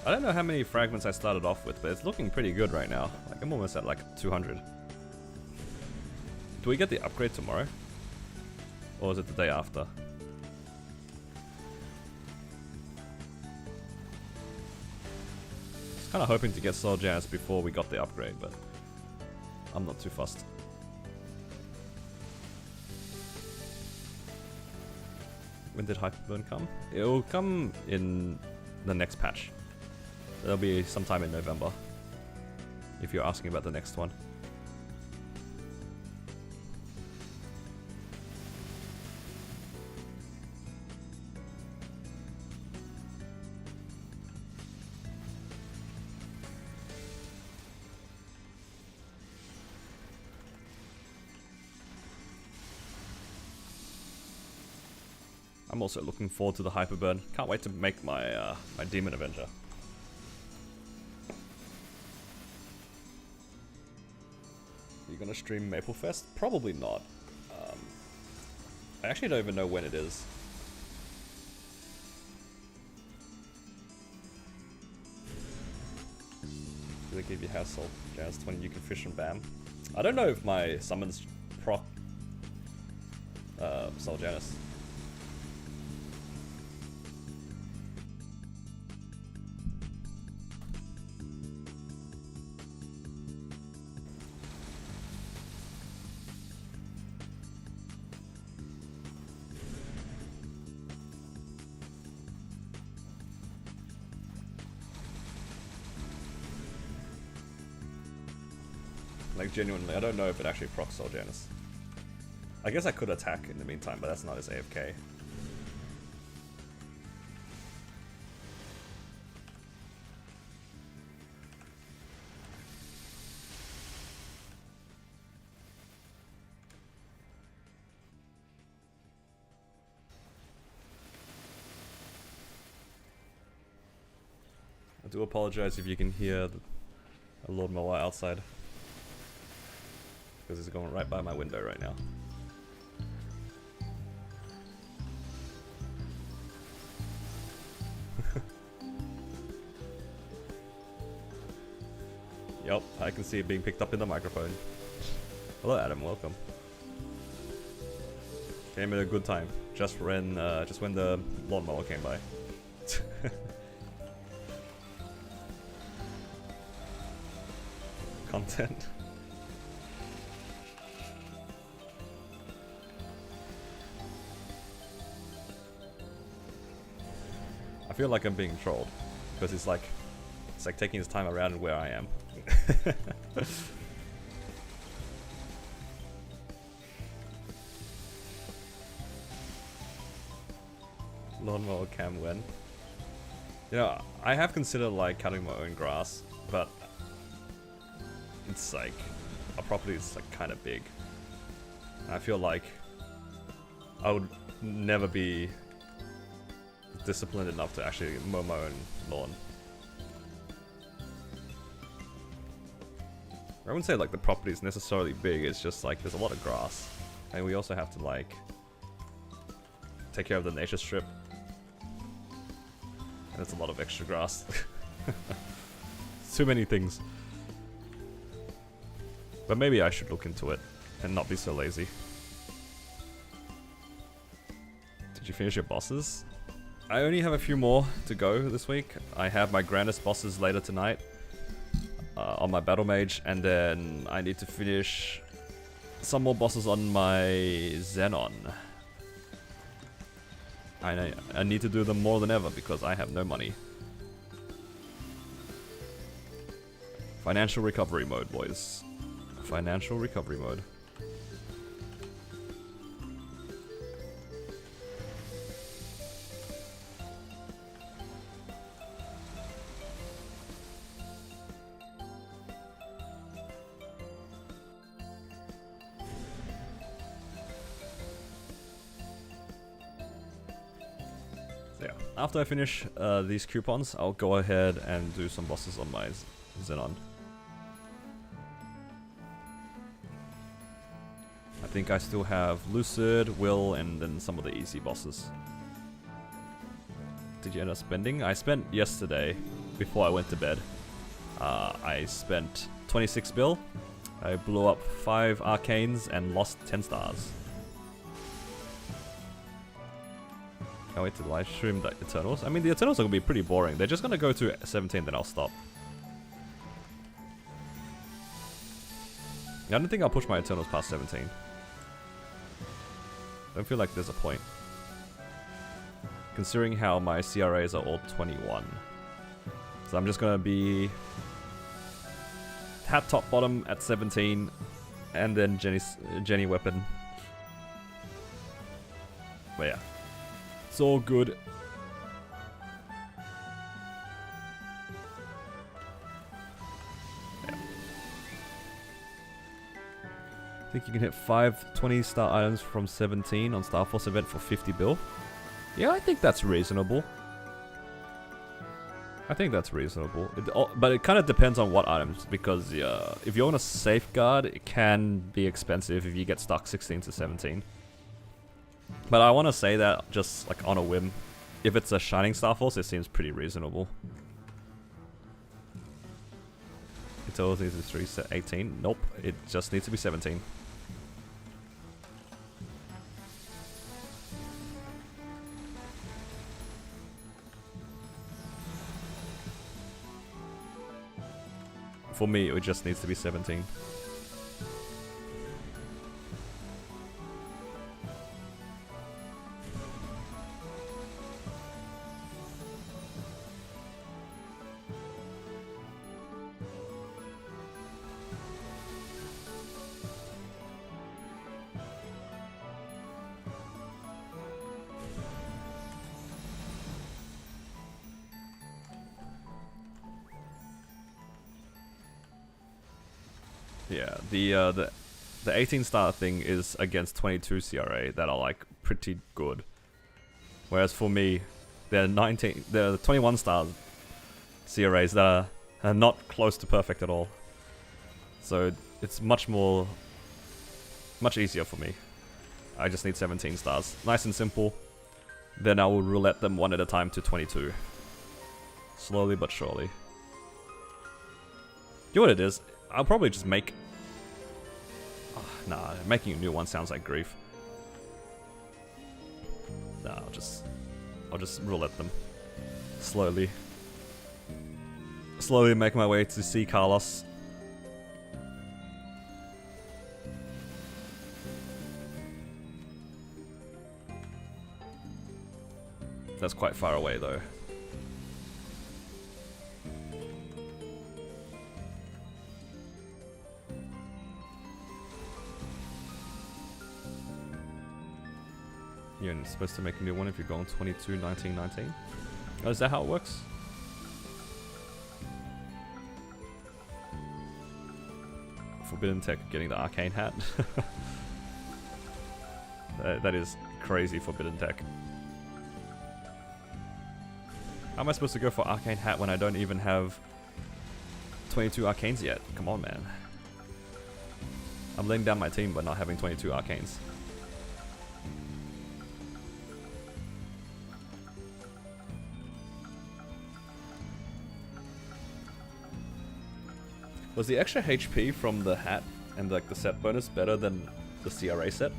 I don't know how many fragments I started off with, but it's looking pretty good right now. Like, I'm almost at like 200. Do we get the upgrade tomorrow? Or is it the day after? I was kind of hoping to get Soul Jazz before we got the upgrade, but I'm not too fussed. When did Hyperburn come? It'll come in the next patch. It'll be sometime in November, if you're asking about the next one. I'm also looking forward to the Hyperburn. Can't wait to make my my Demon Avenger. You gonna stream Maplefest? Probably not. I actually don't even know when it is. Do they give you house Soul Jazz 20 you can fish and bam? I don't know if my summons proc Soul Janus. Like, genuinely, I don't know if it actually procs Soul Janus. I guess I could attack in the meantime, but that's not his AFK. I do apologize if you can hear a lawnmower outside, because it's going right by my window right now. Yep, I can see it being picked up in the microphone. Hello Adam, welcome. Came at a good time, just when the lawnmower came by. Content. I feel like I'm being trolled because it's like taking his time around where I am. Lawnmower cam when? You know, I have considered like cutting my own grass, but it's like our property is like kind of big. And I feel like I would never be disciplined enough to actually mow my own lawn. I wouldn't say like the property is necessarily big, it's just like there's a lot of grass. And we also have to like take care of the nature strip. And it's a lot of extra grass. Too many things. But maybe I should look into it and not be so lazy. Did you finish your bosses? I only have a few more to go this week. I have my grandest bosses later tonight on my battle mage, and then I need to finish some more bosses on my Xenon. I need to do them more than ever because I have no money. Financial recovery mode, boys. Financial recovery mode. Yeah, after I finish these coupons, I'll go ahead and do some bosses on my Xenon. I think I still have Lucid, Will, and then some of the easy bosses. Did you end up spending? I spent yesterday, before I went to bed. I spent 26 bill. I blew up 5 arcanes and lost 10 stars. Can't wait to live stream the Eternals. I mean, the Eternals are going to be pretty boring. They're just going to go to 17, then I'll stop. I don't think I'll push my Eternals past 17. I don't feel like there's a point. Considering how my CRAs are all 21. So I'm just going to be hat top bottom at 17 and then Jenny weapon. But yeah. It's all good. Yeah. I think you can hit 5 20-star items from 17 on Star Force event for 50 bill. Yeah, I think that's reasonable. But it kind of depends on what items, because if you're on a safeguard, it can be expensive if you get stuck 16 to 17. But I want to say that just like on a whim. If it's a Shining Star Force, it seems pretty reasonable. It always needs to be 18. Nope, it just needs to be 17. For me, it just needs to be 17. Yeah, the 18-star thing is against 22 CRA that are like pretty good. Whereas for me, they're 21 star CRAs that are not close to perfect at all. So it's much easier for me. I just need 17 stars. Nice and simple. Then I will roulette them one at a time to 22. Slowly but surely. You know what it is? I'll probably just make... Oh, nah, making a new one sounds like grief. Nah, I'll just roulette them. Slowly. Slowly make my way to see Carlos. That's quite far away though. You're supposed to make a new one if you're going 22, 19, 19? Oh, is that how it works? Forbidden Tech getting the arcane hat. That is crazy Forbidden Tech. How am I supposed to go for arcane hat when I don't even have 22 arcanes yet? Come on, man. I'm laying down my team by not having 22 arcanes. Was the extra HP from the hat and like the set bonus better than the CRA set?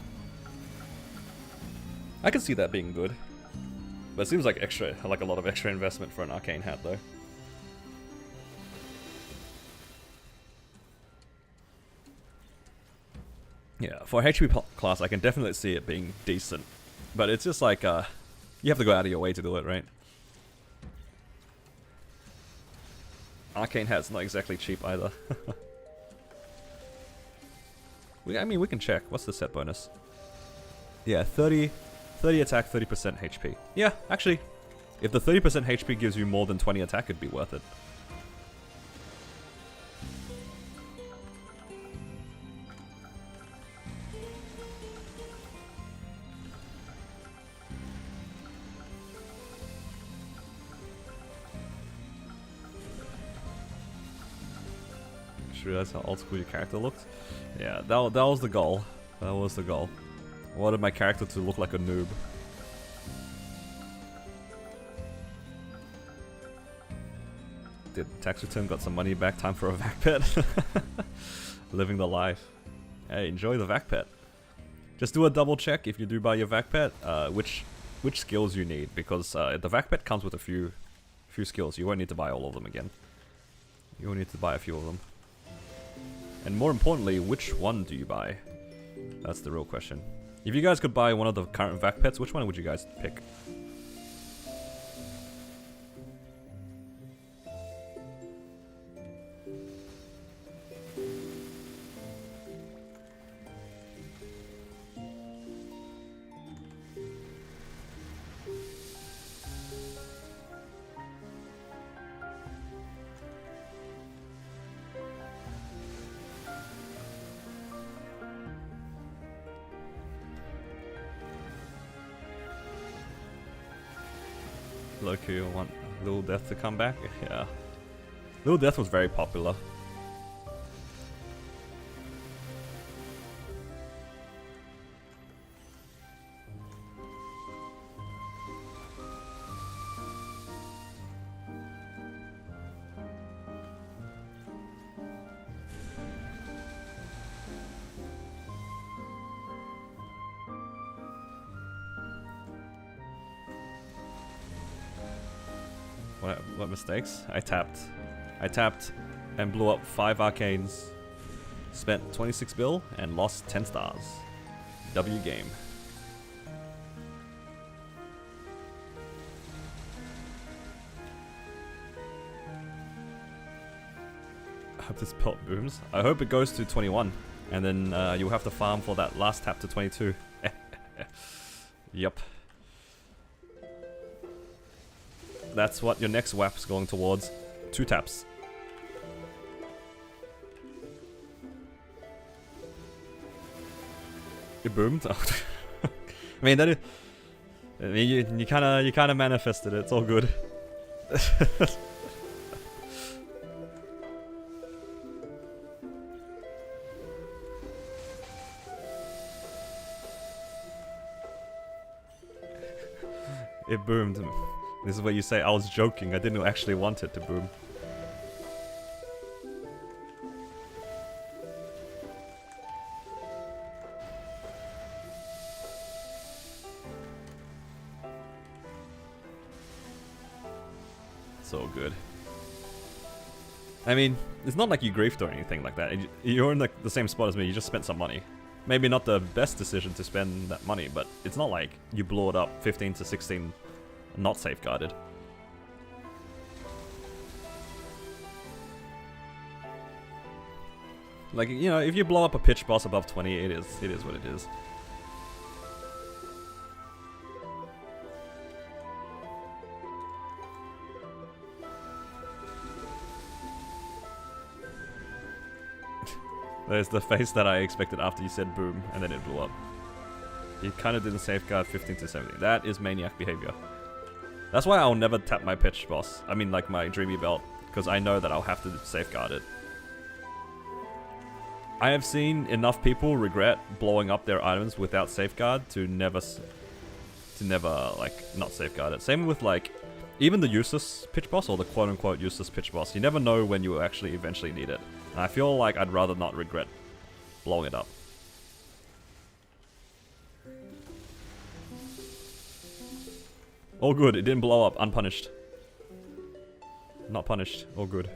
I can see that being good. But it seems like a lot of extra investment for an arcane hat though. Yeah, for HP class I can definitely see it being decent. But it's just like, you have to go out of your way to do it, right? Arcane hat's not exactly cheap either. I mean, we can check. What's the set bonus? Yeah, 30 attack, 30% HP. Yeah, actually, if the 30% HP gives you more than 20 attack, it'd be worth it. realize how old school your character looked. Yeah, that was the goal. That was the goal. I wanted my character to look like a noob. Did tax return, got some money back, time for a vac pet. Living the life. Hey, enjoy the vac pet. Just do a double check if you do buy your vac pet, which skills you need, because the vac pet comes with a few skills. You won't need to buy all of them again. You will need to buy a few of them. And more importantly, which one do you buy? That's the real question. If you guys could buy one of the current vac pets, which one would you guys pick? Loki, you want Little Death to come back? Yeah. Little Death was very popular. What mistakes? I tapped and blew up 5 arcanes, spent 26 bill and lost 10 stars. W game. I hope this pelt booms. I hope it goes to 21 and then you'll have to farm for that last tap to 22. Yep. That's what your next WAP's going towards. 2 taps. It boomed. I mean that is. I mean you kind of manifested it. It's all good. It boomed. This is what you say, I was joking, I didn't actually want it to boom. So good. I mean, it's not like you griefed or anything like that. You're in the same spot as me, you just spent some money. Maybe not the best decision to spend that money, but it's not like you blew it up 15 to 16 not safeguarded. Like, you know, if you blow up a pitch boss above 20, it is what it is. There's the face that I expected after you said boom, and then it blew up. You kind of didn't safeguard 15 to 17. That is maniac behavior. That's why I'll never tap my pitch boss. I mean, like my dreamy belt, because I know that I'll have to safeguard it. I have seen enough people regret blowing up their items without safeguard to never like not safeguard it. Same with like even the useless pitch boss or the quote-unquote useless pitch boss. You never know when you will actually eventually need it. And I feel like I'd rather not regret blowing it up. All good, it didn't blow up, unpunished. Not punished, all good.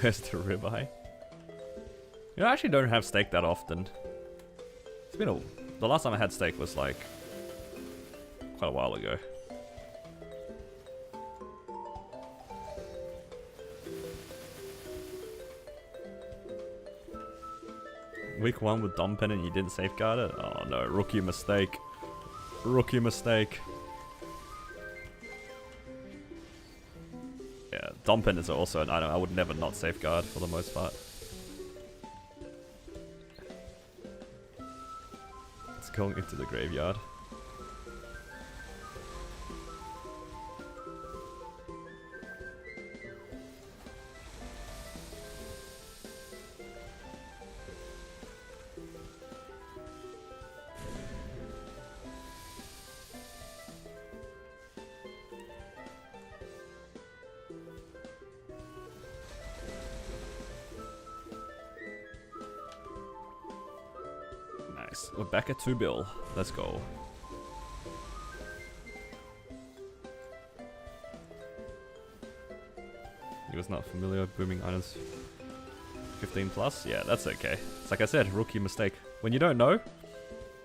Where's the ribeye? You know, I actually don't have steak that often. It's been the last time I had steak was like quite a while ago. Week 1 with Dompen and you didn't safeguard it? Oh no, rookie mistake. Rookie mistake. Yeah, Dompen is also an item I would never not safeguard for the most part. It's going into the graveyard. Nice. We're back at 2 bill. Let's go. He was not familiar with booming items. 15 plus? Yeah, that's okay. It's like I said, rookie mistake. When you don't know,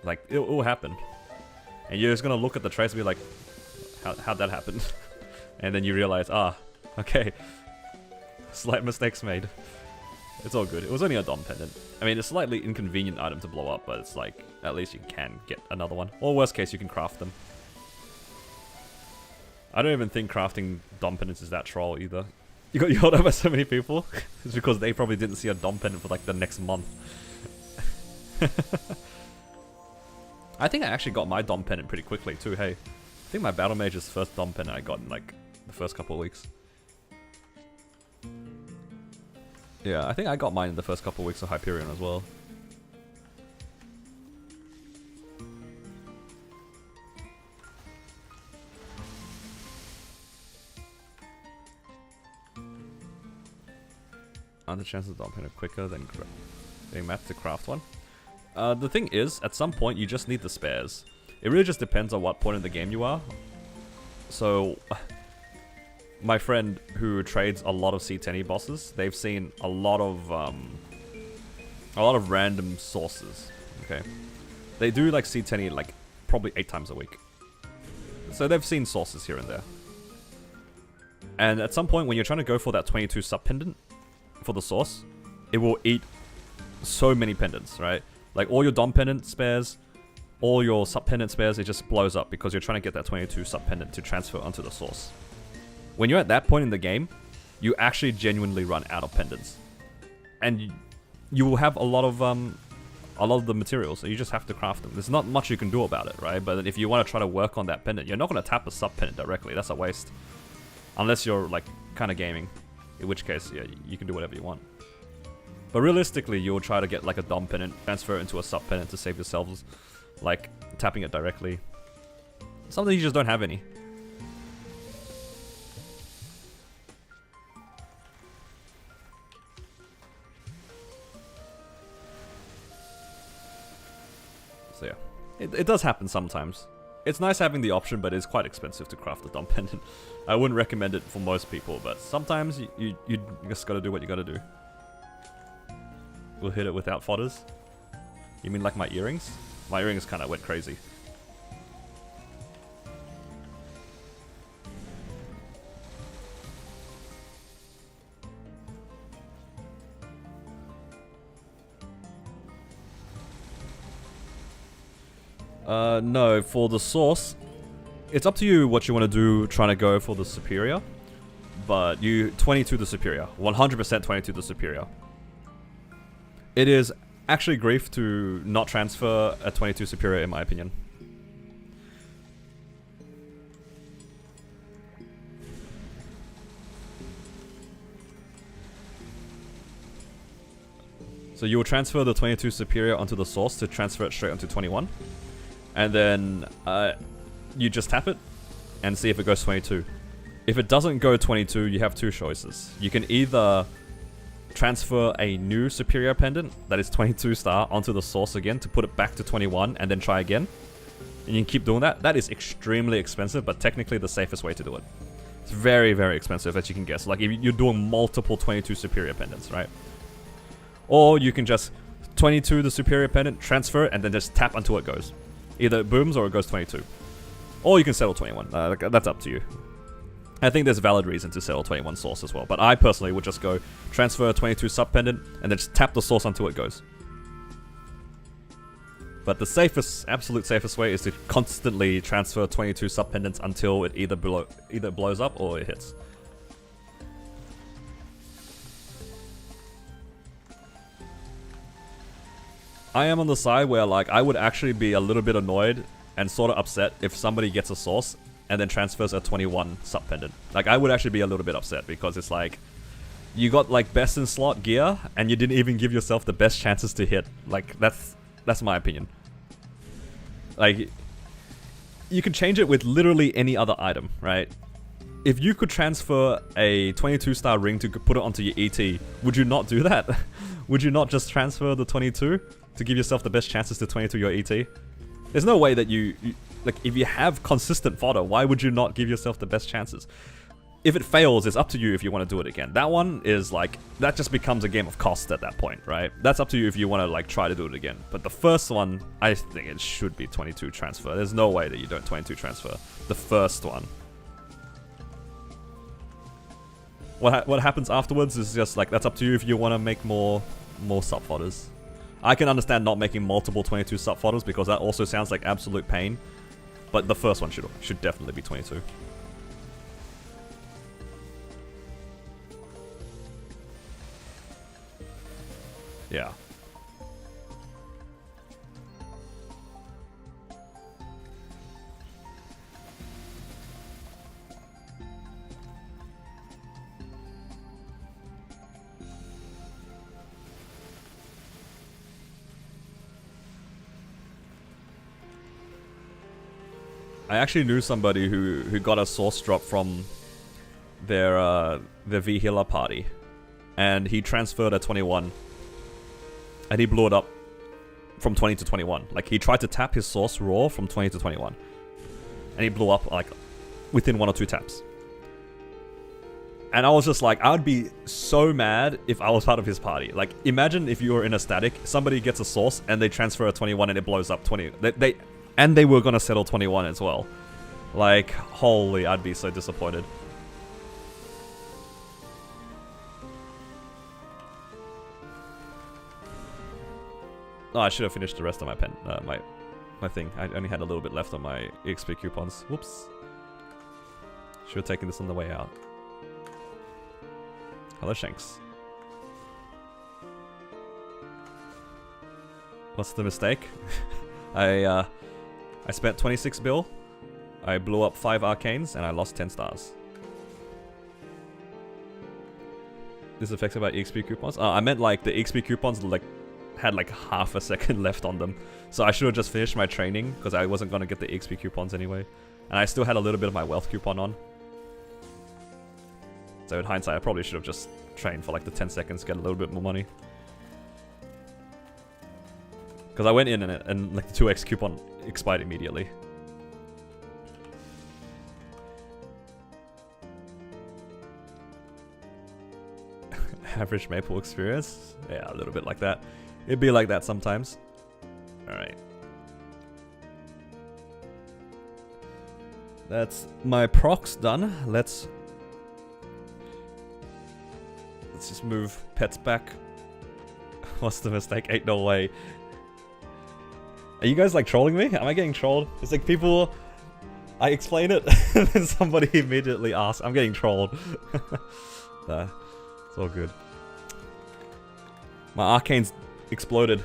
like, it will happen. And you're just gonna look at the trace and be like, how'd that happen? And then you realize, okay. Slight mistakes made. It's all good. It was only a Dom pendant. I mean, it's a slightly inconvenient item to blow up, but it's like, at least you can get another one. Or worst case, you can craft them. I don't even think crafting Dom pendants is that troll either. You got yelled at by so many people? It's because they probably didn't see a Dom pendant for like the next month. I think I actually got my Dom pendant pretty quickly too, hey. I think my Battle Mage's first Dom pendant I got in like the first couple of weeks. Yeah, I think I got mine in the first couple of weeks of Hyperion as well. The chances of Dom pendant quicker than being mapped to craft one. The thing is, at some point you just need the spares. It really just depends on what point in the game you are. So, my friend who trades a lot of C10E bosses, they've seen a lot of random sources. Okay, they do like C10E like probably 8 times a week. So they've seen sources here and there. And at some point when you're trying to go for that 22 sub pendant for the source, it will eat so many pendants, right? Like all your Dom pendant spares, all your sub pendant spares, it just blows up because you're trying to get that 22 sub pendant to transfer onto the source. When you're at that point in the game, you actually genuinely run out of pendants, and you will have a lot of the materials, so you just have to craft them. There's not much you can do about it, right? But if you want to try to work on that pendant, you're not going to tap a sub pendant directly. That's a waste, unless you're like kind of gaming. In which case, yeah, you can do whatever you want. But realistically, you'll try to get like a Dom pendant, transfer it into a sub pendant to save yourselves, like tapping it directly. Something you just don't have any. So yeah, it does happen sometimes. It's nice having the option, but it's quite expensive to craft the Dom pendant. I wouldn't recommend it for most people, but sometimes you just gotta do what you gotta do. We'll hit it without fodders. You mean like my earrings? My earrings kind of went crazy. No, for the source, it's up to you what you want to do trying to go for the superior. But you 22 the superior. 100% 22 the superior. It is actually grief to not transfer a 22 superior in my opinion. So you will transfer the 22 superior onto the source to transfer it straight onto 21. And then you just tap it and see if it goes 22. If it doesn't go 22, you have 2 choices. You can either transfer a new superior pendant that is 22 star onto the source again to put it back to 21 and then try again. And you can keep doing that. That is extremely expensive, but technically the safest way to do it. It's very, very expensive, as you can guess. Like if you're doing multiple 22 superior pendants, right? Or you can just 22 the superior pendant, transfer it, and then just tap until it goes. Either it booms or it goes 22. Or you can settle 21. That's up to you. I think there's a valid reason to settle 21 source as well. But I personally would just go transfer 22 sub pendant and then just tap the source until it goes. But the safest, absolute safest way is to constantly transfer 22 sub pendants until it either blows up or it hits. I am on the side where like I would actually be a little bit annoyed and sort of upset if somebody gets a source and then transfers a 21 sub pendant. Like I would actually be a little bit upset because it's like you got like best in slot gear and you didn't even give yourself the best chances to hit. Like that's my opinion. Like you could change it with literally any other item, right? If you could transfer a 22 star ring to put it onto your ET, would you not do that? Would you not just transfer the 22? to give yourself the best chances to 22 your ET? There's no way that you like, if you have consistent fodder, why would you not give yourself the best chances? If it fails, it's up to you if you want to do it again. That one is like, that just becomes a game of cost at that point, right? That's up to you if you want to like try to do it again. But the first one, I think it should be 22 transfer. There's no way that you don't 22 transfer. The first one. What happens afterwards is just like, that's up to you if you want to make more sub fodders. I can understand not making multiple 22 sub fodders because that also sounds like absolute pain. But the first one should definitely be 22. Yeah. I actually knew somebody who got a source drop from their V healer party, and he transferred a 21, and he blew it up from 20 to 21. Like, he tried to tap his source raw from 20 to 21, and he blew up like within 1 or 2 taps. And I was just like, I would be so mad if I was part of his party. Like, imagine if you were in a static, somebody gets a source and they transfer a 21 and it blows up 20. And they were gonna settle 21 as well. Like, holy, I'd be so disappointed. Oh, I should have finished the rest of my pen, my thing. I only had a little bit left on my EXP coupons. Whoops. Should have taken this on the way out. Hello, Shanks. What's the mistake? I spent 26 bill, I blew up 5 arcanes, and I lost 10 stars. This is affected by EXP coupons? I meant like the EXP coupons like had like half a second left on them. So I should have just finished my training, because I wasn't going to get the EXP coupons anyway. And I still had a little bit of my wealth coupon on. So in hindsight, I probably should have just trained for like the 10 seconds, get a little bit more money. Because I went in and like the 2x coupon expired immediately. Average Maple experience? Yeah, a little bit like that. It'd be like that sometimes. Alright. That's my procs done. Let's just move pets back. What's the mistake? Ain't no way. Are you guys like trolling me? Am I getting trolled? It's like people... I explain it and then somebody immediately asks. I'm getting trolled. Nah, it's all good. My arcanes exploded.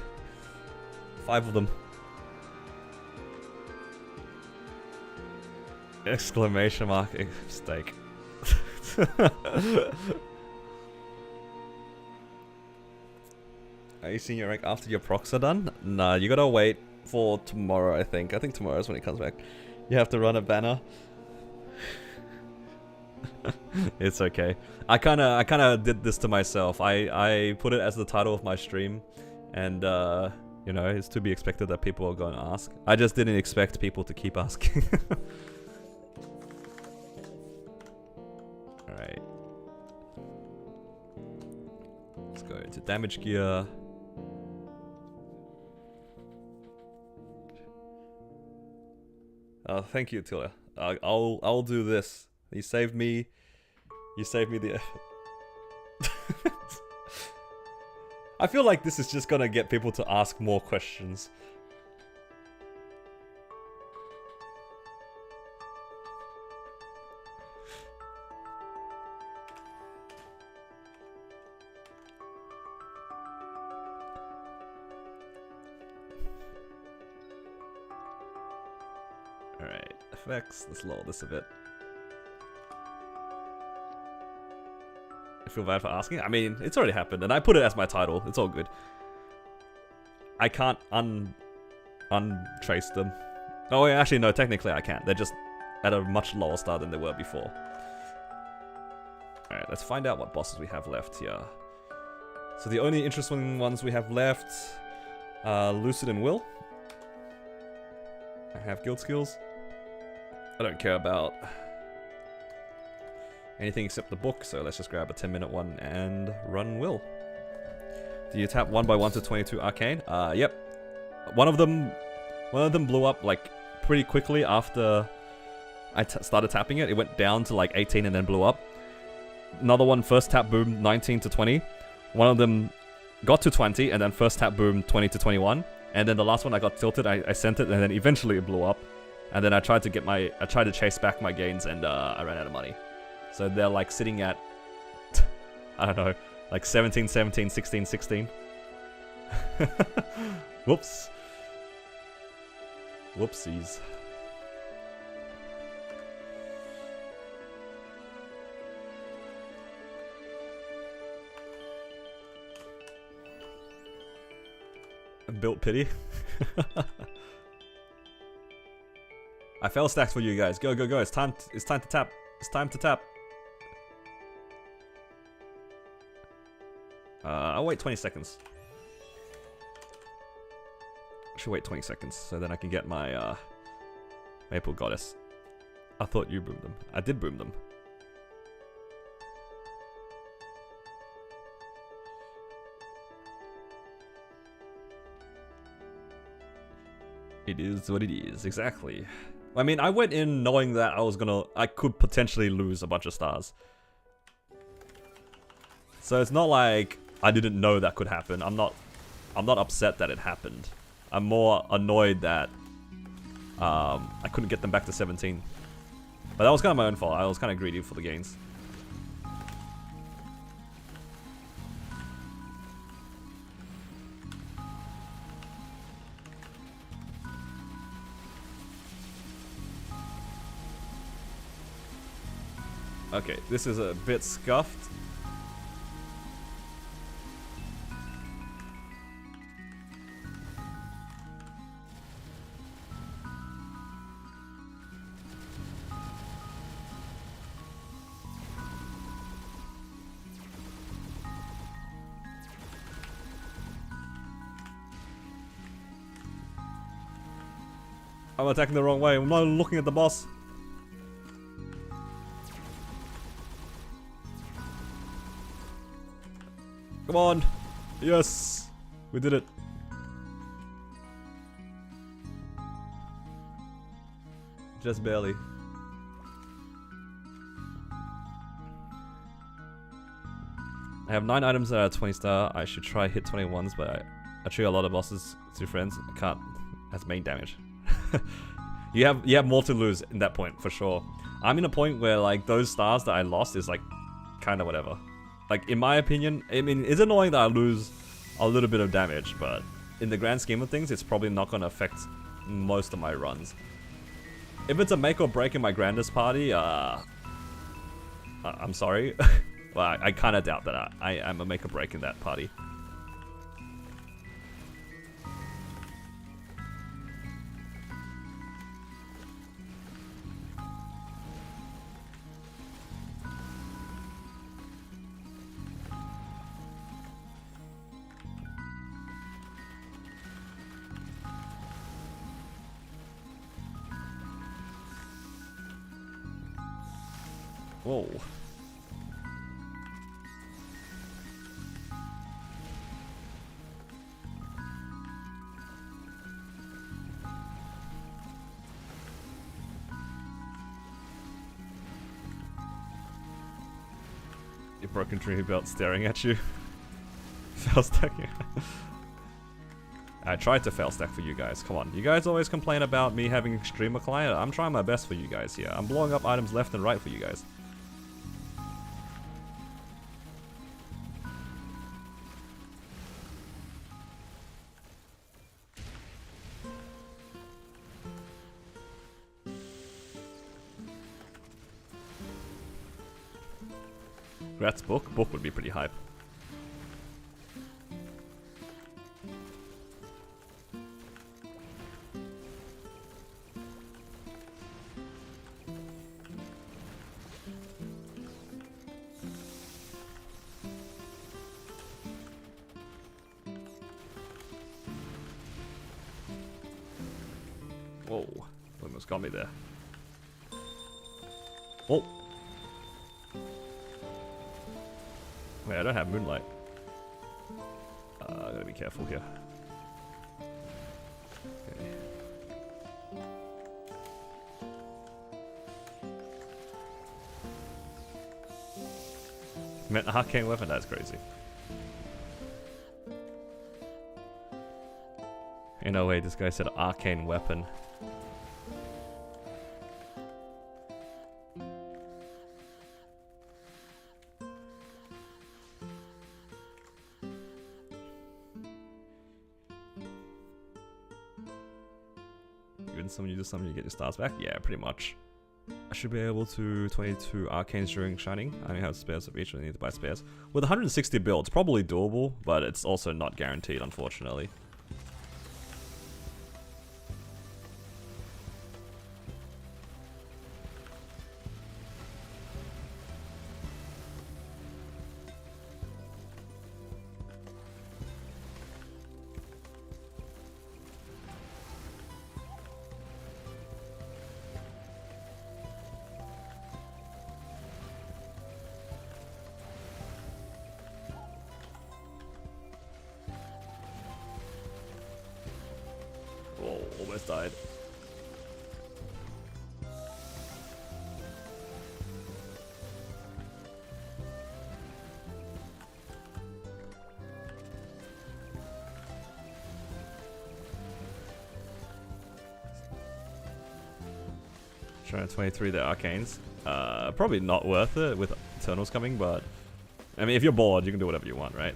5 of them. Exclamation mark mistake. Are you seeing your rank after your procs are done? Nah, you gotta wait for tomorrow, I think. I think tomorrow is when it comes back. You have to run a banner. It's okay. I kinda did this to myself. I put it as the title of my stream, and you know, it's to be expected that people are going to ask. I just didn't expect people to keep asking. Alright. Let's go into damage gear. Thank you, Tilla. I'll do this. You saved me. You saved me the. I feel like this is just gonna get people to ask more questions. Alright, effects. Let's lower this a bit. I feel bad for asking. I mean, it's already happened, and I put it as my title. It's all good. I can't untrace them. Oh, yeah, actually, no, technically I can't. They're just at a much lower start than they were before. Alright, let's find out what bosses we have left here. So the only interesting ones we have left... Lucid and Will. I have guild skills. I don't care about anything except the book, so let's just grab a 10-minute one and run Will. Do you tap 1 by 1 to 22 arcane? Yep. One of them blew up like pretty quickly after I started tapping it. It went down to like 18 and then blew up. Another one first tap boom 19 to 20. One of them got to 20 and then first tap boom 20 to 21. And then the last one I got tilted, I sent it and then eventually it blew up. And then I tried to chase back my gains and I ran out of money. So they're like sitting at, I don't know, like 17, 17, 16, 16. Whoops. Whoopsies. Built pity. I fail stacks for you guys. Go, go, go. It's time to tap. It's time to tap. I'll wait 20 seconds. I should wait 20 seconds so then I can get my Maple Goddess. I thought you boomed them. I did boom them. It is what it is, exactly. I mean, I went in knowing that I could potentially lose a bunch of stars. So it's not like I didn't know that could happen. I'm not upset that it happened. I'm more annoyed that I couldn't get them back to 17. But that was kind of my own fault. I was kind of greedy for the gains. Okay, this is a bit scuffed. I'm attacking the wrong way. I'm not looking at the boss. Come on. Yes. We did it. Just barely. I have 9 items that are 20 star. I should try hit 21s, but I trigger a lot of bosses to friends. I can't. That's main damage. you have more to lose in that point for sure. I'm in a point where like those stars that I lost is like kind of whatever. Like in my opinion, I mean it's annoying that I lose a little bit of damage, but in the grand scheme of things, it's probably not going to affect most of my runs. If it's a make or break in my grandest party, I'm sorry. Well, I kind of doubt that I am a make or break in that party. Whoa. Your broken dream belt staring at you. Fail stacking. I tried to fail stack for you guys. Come on. You guys always complain about me having streamer client. I'm trying my best for you guys here. I'm blowing up items left and right for you guys. Grat's book? Book would be pretty hype. Whoa, almost got me there. Oh. Wait, I don't have moonlight. I gotta be careful here. Okay. Man, arcane weapon, that's crazy. Hey, no way, this guy said arcane weapon. You do something, you get your stars back? Yeah, pretty much. I should be able to 22 arcanes during Shining. I only have spares of each, I need to buy spares. With 160 builds, probably doable, but it's also not guaranteed, unfortunately. Almost died. Trying to 23 the arcanes. Probably not worth it with Eternals coming, but I mean, if you're bored, you can do whatever you want, right?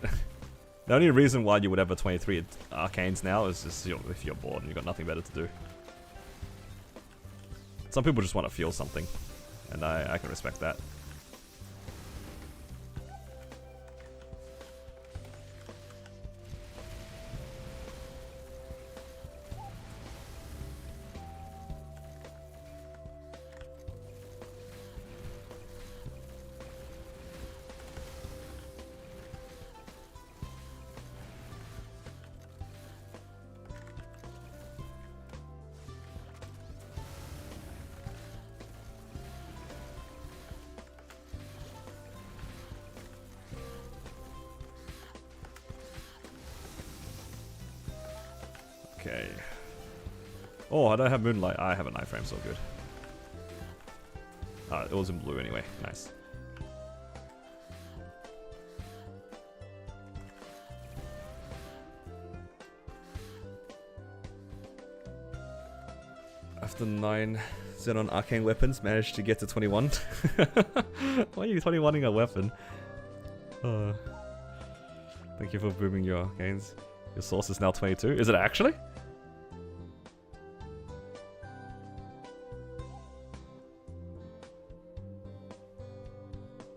The only reason why you would ever 23 arcanes now is just if you're bored and you've got nothing better to do. Some people just want to feel something, and I can respect that. Okay. Oh, I don't have moonlight. I have an iframe, so good. It was in blue anyway. Nice. After 9 Xenon arcane weapons, managed to get to 21. Why are you 21ing a weapon? Thank you for booming your arcanes. Your source is now 22. Is it actually?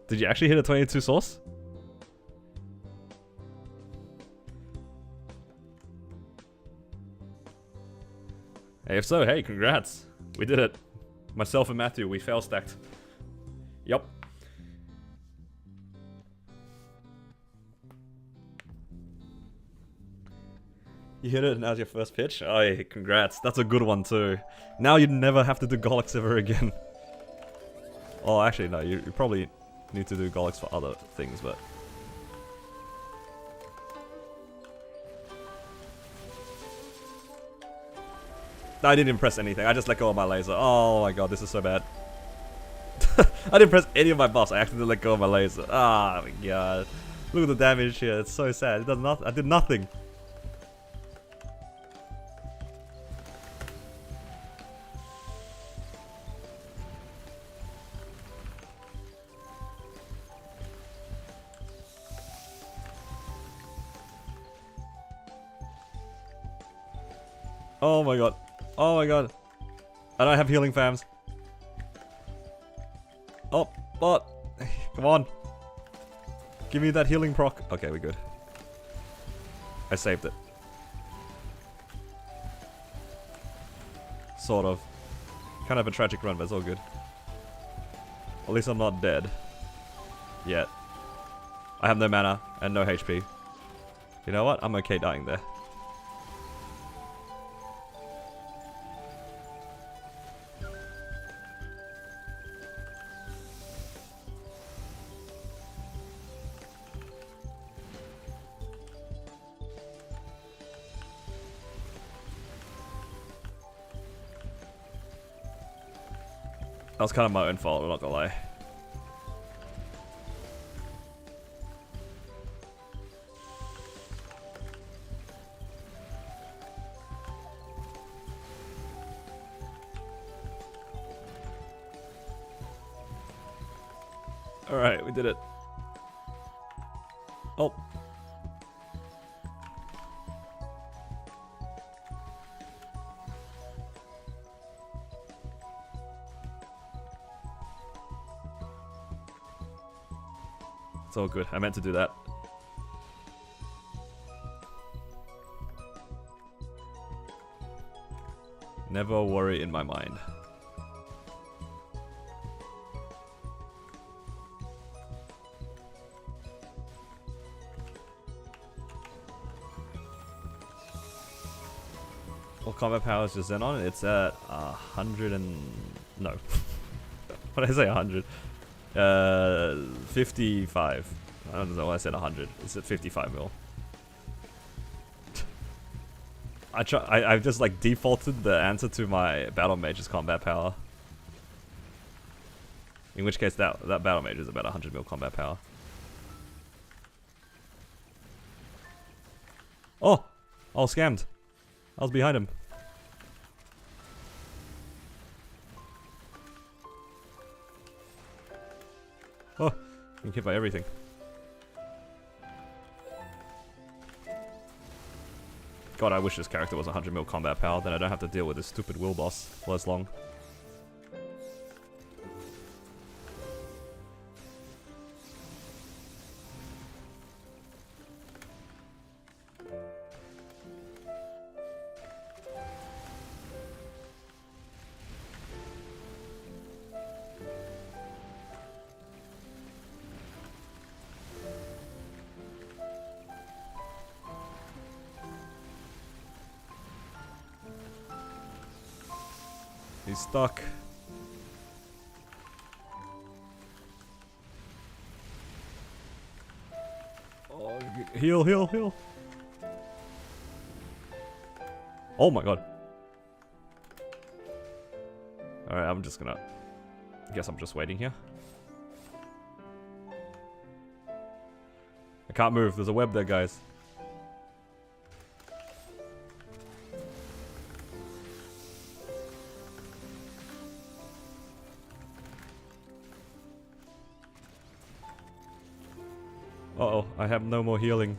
Did you actually hit a 22 source? Hey, if so, hey, congrats. We did it. Myself and Matthew, we fail stacked. Yup. You hit it and now's your first pitch? Oh, yeah, congrats. That's a good one too. Now you'd never have to do Golix ever again. Oh, actually, no, you probably need to do Golix for other things, but... No, I didn't even press anything. I just let go of my laser. Oh my god, this is so bad. I didn't press any of my buffs. I accidentally let go of my laser. Ah, my god. Look at the damage here. It's so sad. It does nothing. I did nothing. Oh my god. Oh my god. I don't have healing fams. Oh, what? Come on. Give me that healing proc. Okay, we're good. I saved it. Sort of. Kind of a tragic run, but it's all good. At least I'm not dead. Yet. I have no mana and no HP. You know what? I'm okay dying there. That was kind of my own fault, I'm not gonna lie. Alright, we did it. Oh. It's all good. I meant to do that. Never a worry in my mind. What combat power is just on? It's at 100 and... no. What did I say, 100? 55. I don't know why I said 100. It's at 55 mil. I've just like defaulted the answer to my battle mage's combat power. In which case that battle mage is about 100 mil combat power. Oh! I was scammed. I was behind him. Oh, I'm hit by everything. God, I wish this character was 100 mil combat power, then I don't have to deal with this stupid will boss for as long. He's stuck. Oh, heal, heal, heal. Oh my god. Alright, I'm just gonna... I guess I'm just waiting here. I can't move, there's a web there, guys. Uh-oh, I have no more healing.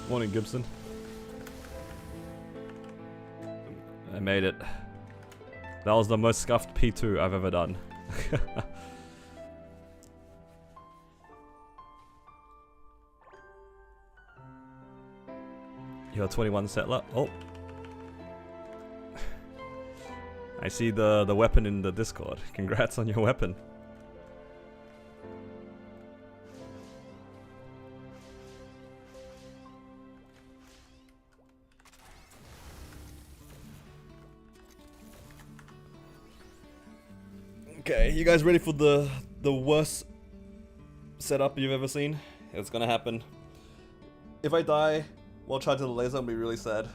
Morning, Gibson. I made it. That was the most scuffed P2 I've ever done. You're 21 settler. Oh. I see the weapon in the Discord. Congrats on your weapon. Okay, you guys ready for the worst setup you've ever seen? It's gonna happen. If I die while charging the laser, I'll be really sad.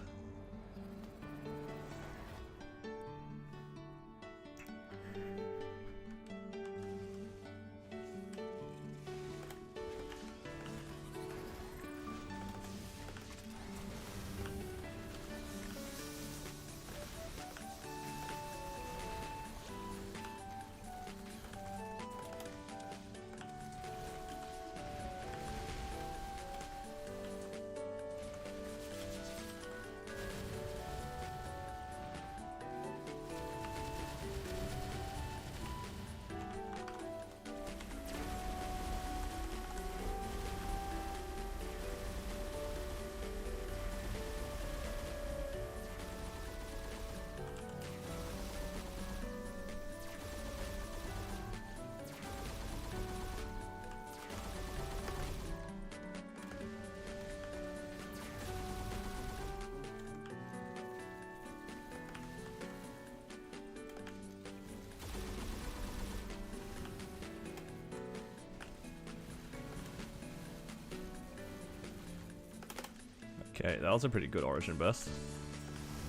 Okay, that was a pretty good Origin burst.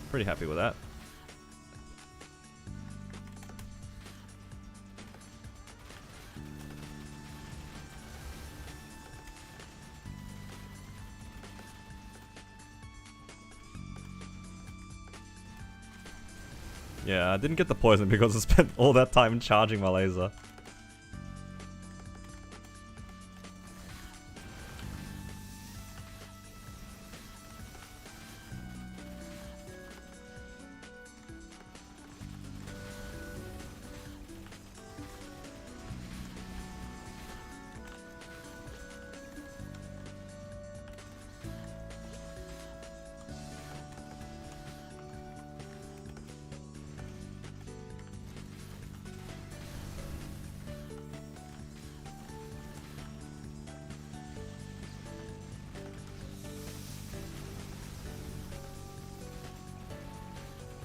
Pretty happy with that. Yeah, I didn't get the poison because I spent all that time charging my laser.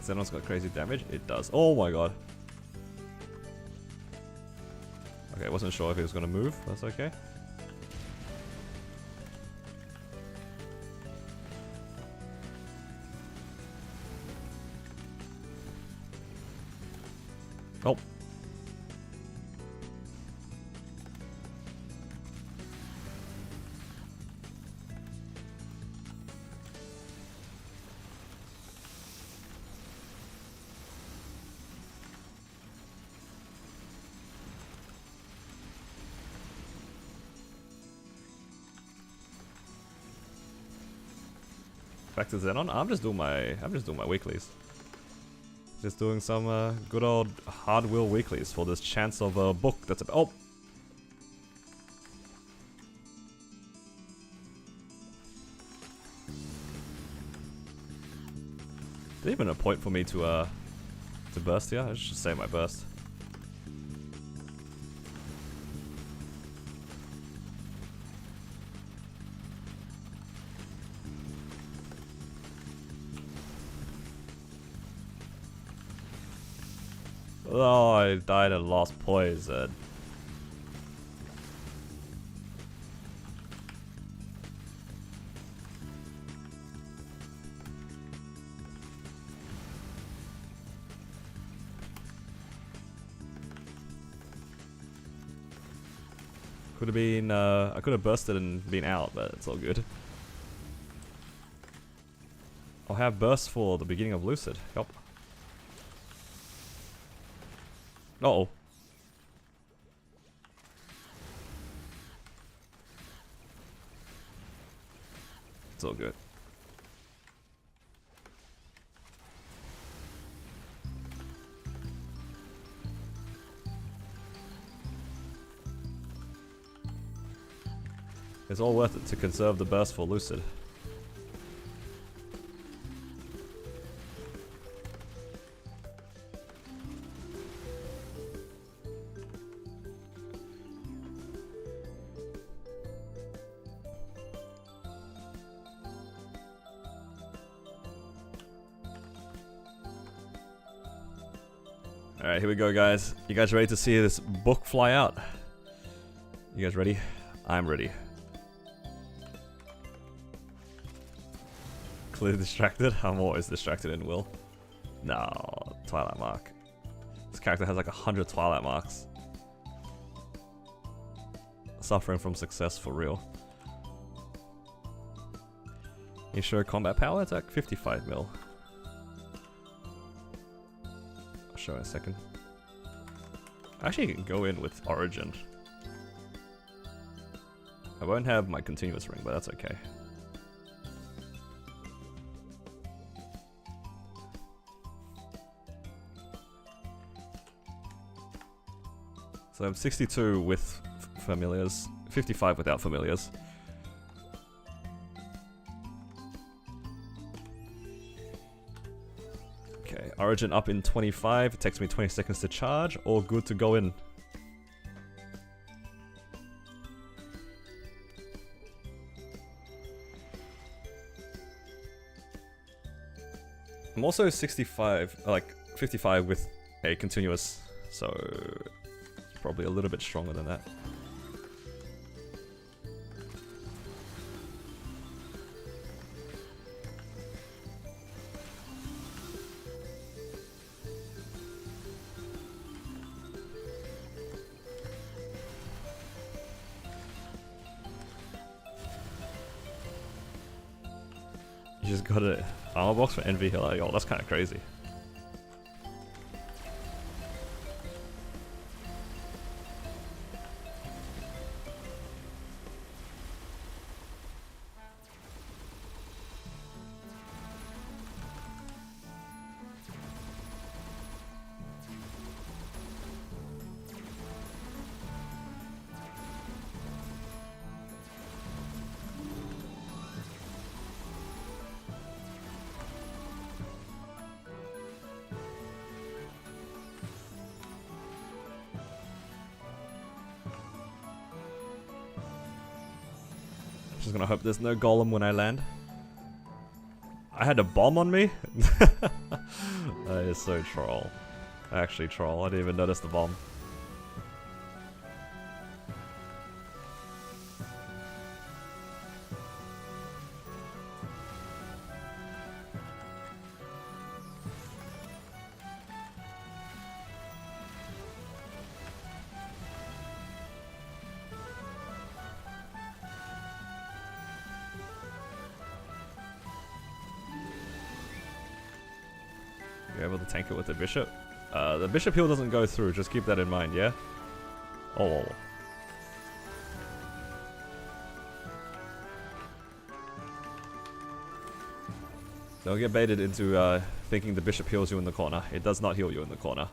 Xenon's got crazy damage? It does. Oh my god. Okay, I wasn't sure if he was gonna move. That's okay. Oh. Back to Xenon. I'm just doing my weeklies. Just doing some good old hard will weeklies for this chance of a book that's about. Oh. Is there even a point for me to burst here? I should just say my burst. Oh, I died and lost poison. Could have been, I could have bursted and been out, but it's all good. I'll have burst for the beginning of Lucid. Yup. Uh-oh. It's all good. It's all worth it to conserve the burst for Lucid. Alright, here we go, guys. You guys ready to see this book fly out? You guys ready? I'm ready. Clearly distracted? I'm always distracted in Will. No, Twilight Mark. This character has like 100 Twilight Marks. Suffering from success for real. You sure combat power? It's like 55 mil. I'll show in a second. Actually, you can go in with Origin. I won't have my continuous ring, but that's okay. So I'm 62 with familiars, 55 without familiars. Okay, Origin up in 25, it takes me 20 seconds to charge, all good to go in. I'm also 65, like 55 with a continuous, so it's probably a little bit stronger than that. You just got an armor box for Envy Healer. Yo, that's kind of crazy. Just gonna hope there's no golem when I land. I had a bomb on me? That is so troll. Actually troll, I didn't even notice the bomb. You're able to tank it with the bishop. The bishop heal doesn't go through, just keep that in mind, yeah? Oh. Don't get baited into thinking the bishop heals you in the corner. It does not heal you in the corner.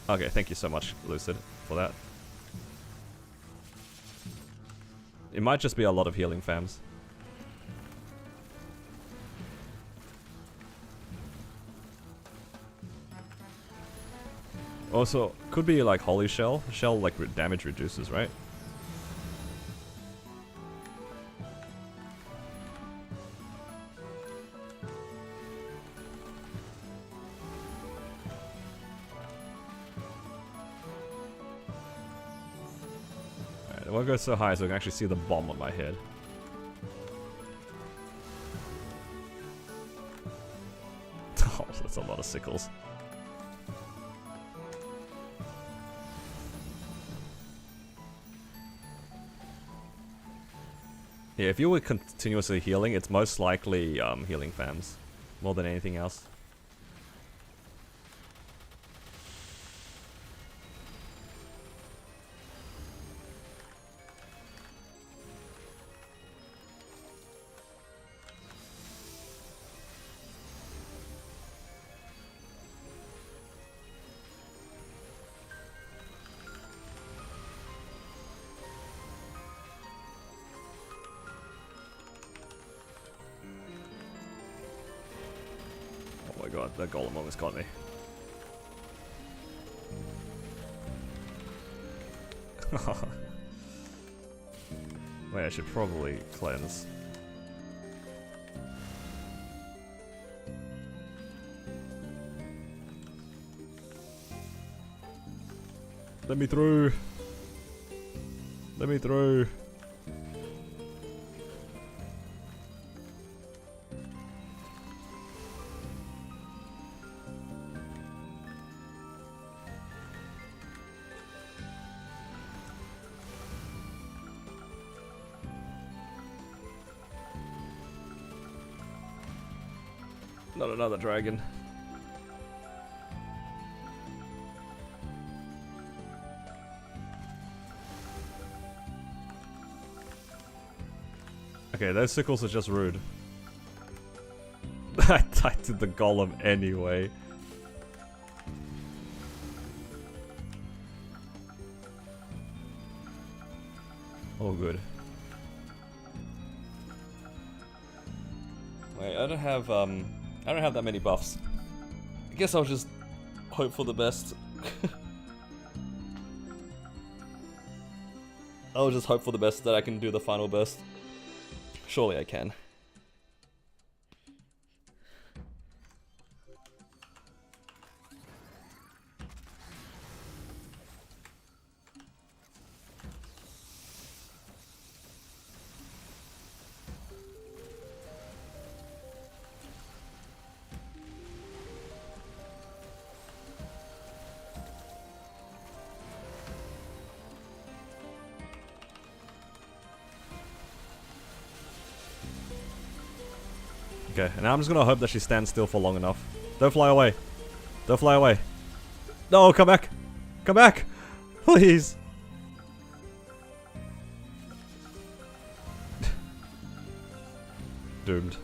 Okay, thank you so much, Lucid, for that. It might just be a lot of healing fams. Also, could be like Holy Shell. Shell like damage reduces, right? Alright, it won't go so high so I can actually see the bomb on my head. Oh, that's a lot of sickles. Yeah, if you were continuously healing, it's most likely healing fams, more than anything else. Oh my god, that golem almost got me. Wait, I should probably cleanse. Let me through. Let me through. Not another dragon. Okay, those sickles are just rude. I did the golem anyway. All good. Wait, I don't have that many buffs. I guess I'll just hope for the best. I'll just hope for the best that I can do the final burst. Surely I can. Okay, and now I'm just gonna hope that she stands still for long enough. Don't fly away. Don't fly away. No, come back. Come back. Please. Doomed.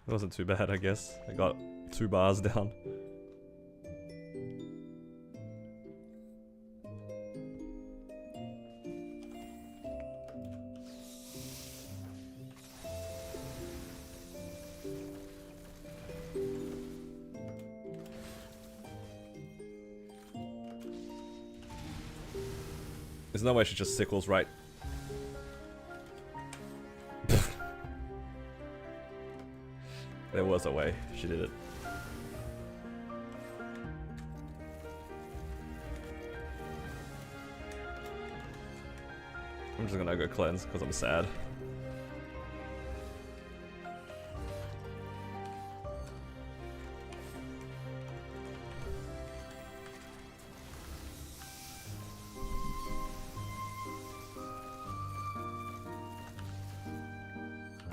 It wasn't too bad, I guess. I got 2 bars down. There's no way she just sickles right. There was a way. She did it. I'm just gonna go cleanse because I'm sad.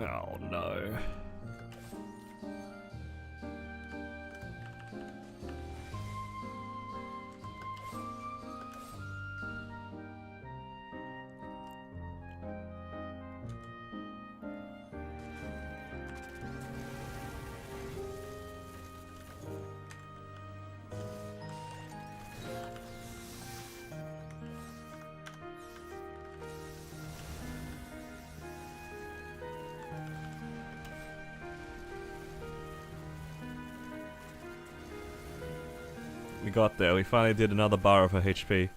Oh no. We got there. We finally did another bar of her HP.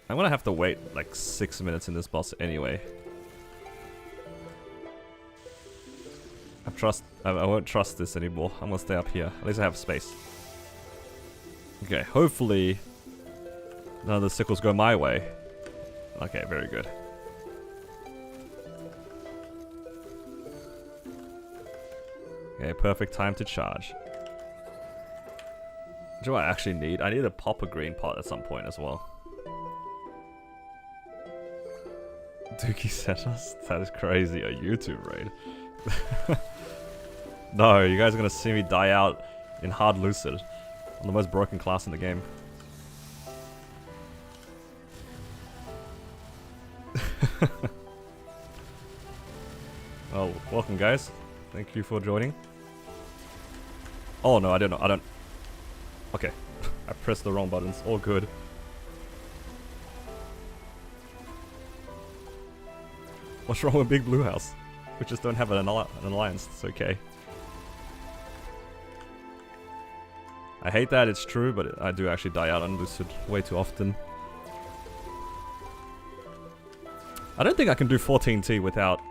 I'm gonna have to wait like 6 minutes in this boss anyway. I won't trust this anymore. I'm gonna stay up here. At least I have space. Okay, hopefully none of the sickles go my way. Okay, very good. Okay, perfect time to charge. Do I actually need? I need to pop a green pot at some point as well. Dookie sent us? That is crazy, a YouTube raid. No, you guys are gonna see me die out in hard lucid. I'm the most broken class in the game. Oh, welcome guys. Thank you for joining. Oh no, I don't know. I don't. Okay, I pressed the wrong buttons. All good. What's wrong with Big Blue House? We just don't have an alliance. It's okay. I hate that it's true, but I do actually die out on Lucid way too often. I don't think I can do 14T without...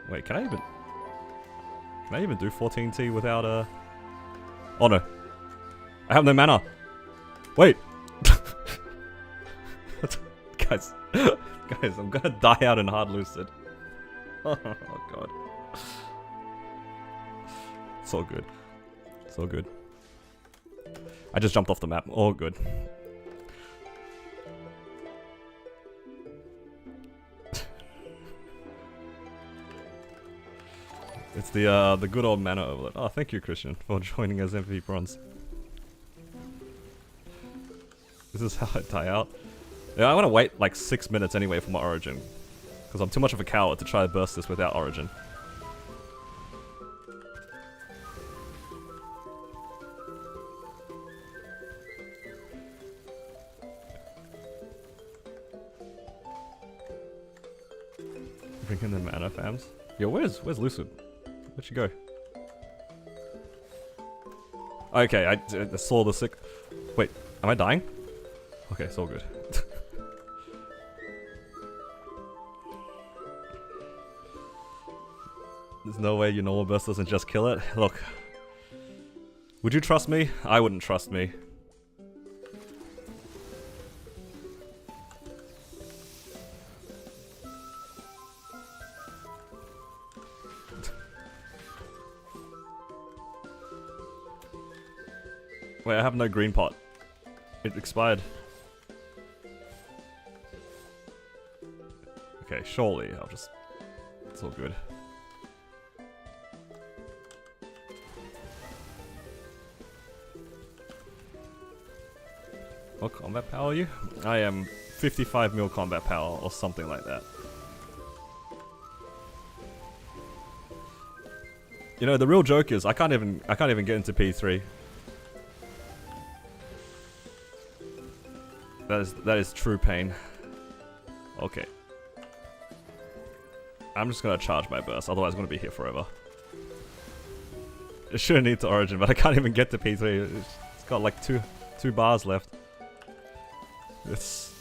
Wait, can I even do 14T without Oh no. I have no mana. Wait. Guys, I'm gonna die out in hard lucid. Oh god. It's all good. It's all good. I just jumped off the map. All good. It's the good old mana overload. Oh, thank you, Christian, for joining as MVP Bronze. This is how I die out. Yeah, I want to wait like 6 minutes anyway for my origin, because I'm too much of a coward to try to burst this without origin. Bring in the mana, fams. Yo, where's Lucid? Where'd she go? Okay, I saw the sick. Wait, am I dying? Okay, it's all good. There's no way your normal burst doesn't just kill it. Look. Would you trust me? I wouldn't trust me. Wait, I have no green pot. It expired. Okay, surely I'll just... It's all good. What combat power are you? I am 55 mil combat power or something like that. You know, the real joke is I can't even get into P3. That is true pain. Okay. I'm just gonna charge my burst, otherwise I'm gonna be here forever. It shouldn't need to Origin, but I can't even get to P3. It's got like two bars left. It's...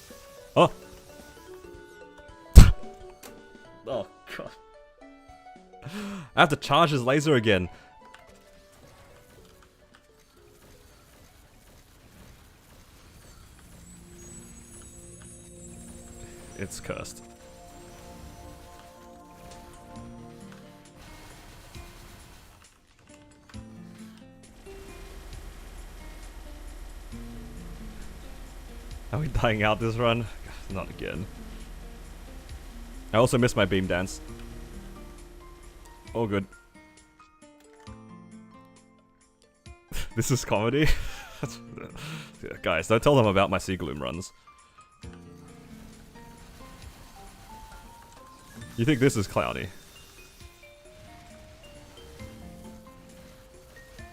Oh! Oh god. I have to charge his laser again. It's cursed. Are we dying out this run? Not again. I also missed my beam dance. All good. This is comedy? Guys, don't tell them about my Sea Gloom runs. You think this is clowny?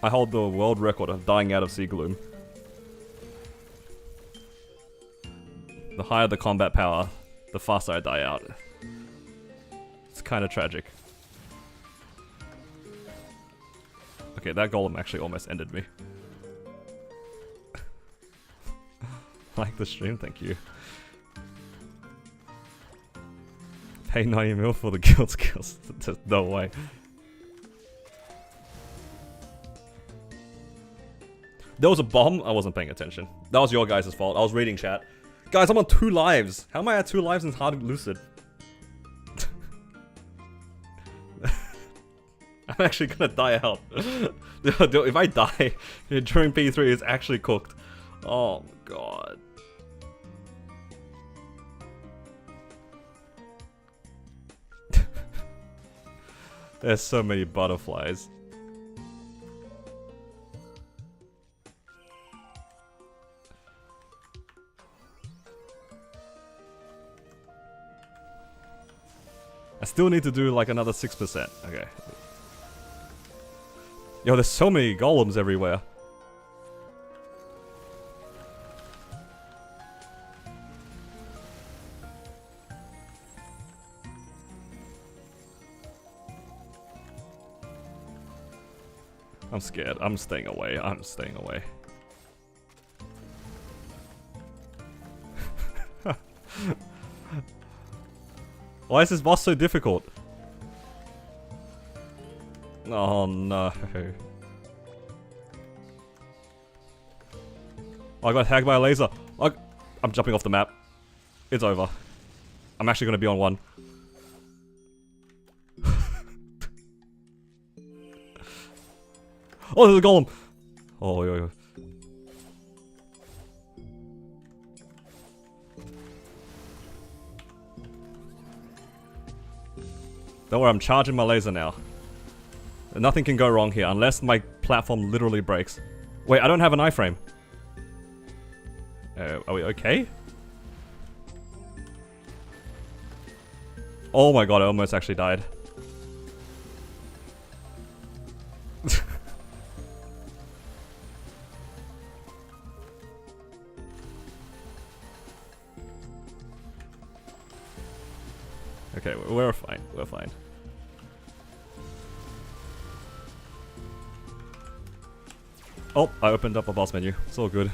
I hold the world record of dying out of Sea Gloom. The higher the combat power, the faster I die out. It's kind of tragic. Okay, that golem actually almost ended me. Like the stream, thank you. Pay 90 mil for the guild skills. No way. There was a bomb. I wasn't paying attention. That was your guys' fault. I was reading chat. Guys, I'm on 2 lives. How am I at 2 lives in Hard Lucid? I'm actually gonna die out. If I die during P3, it's actually cooked. Oh god. There's so many butterflies. I still need to do like another 6%. Okay. Yo, there's so many golems everywhere. I'm scared. I'm staying away. I'm staying away. Why is this boss so difficult? Oh no. I got hacked by a laser. I'm jumping off the map. It's over. I'm actually gonna be on 1. Oh, there's a golem! Oh, yo. Don't worry, I'm charging my laser now. Nothing can go wrong here, unless my platform literally breaks. Wait, I don't have an iframe. Are we okay? Oh my god, I almost actually died. Okay, we're fine. We're fine. Oh, I opened up a boss menu. It's all good.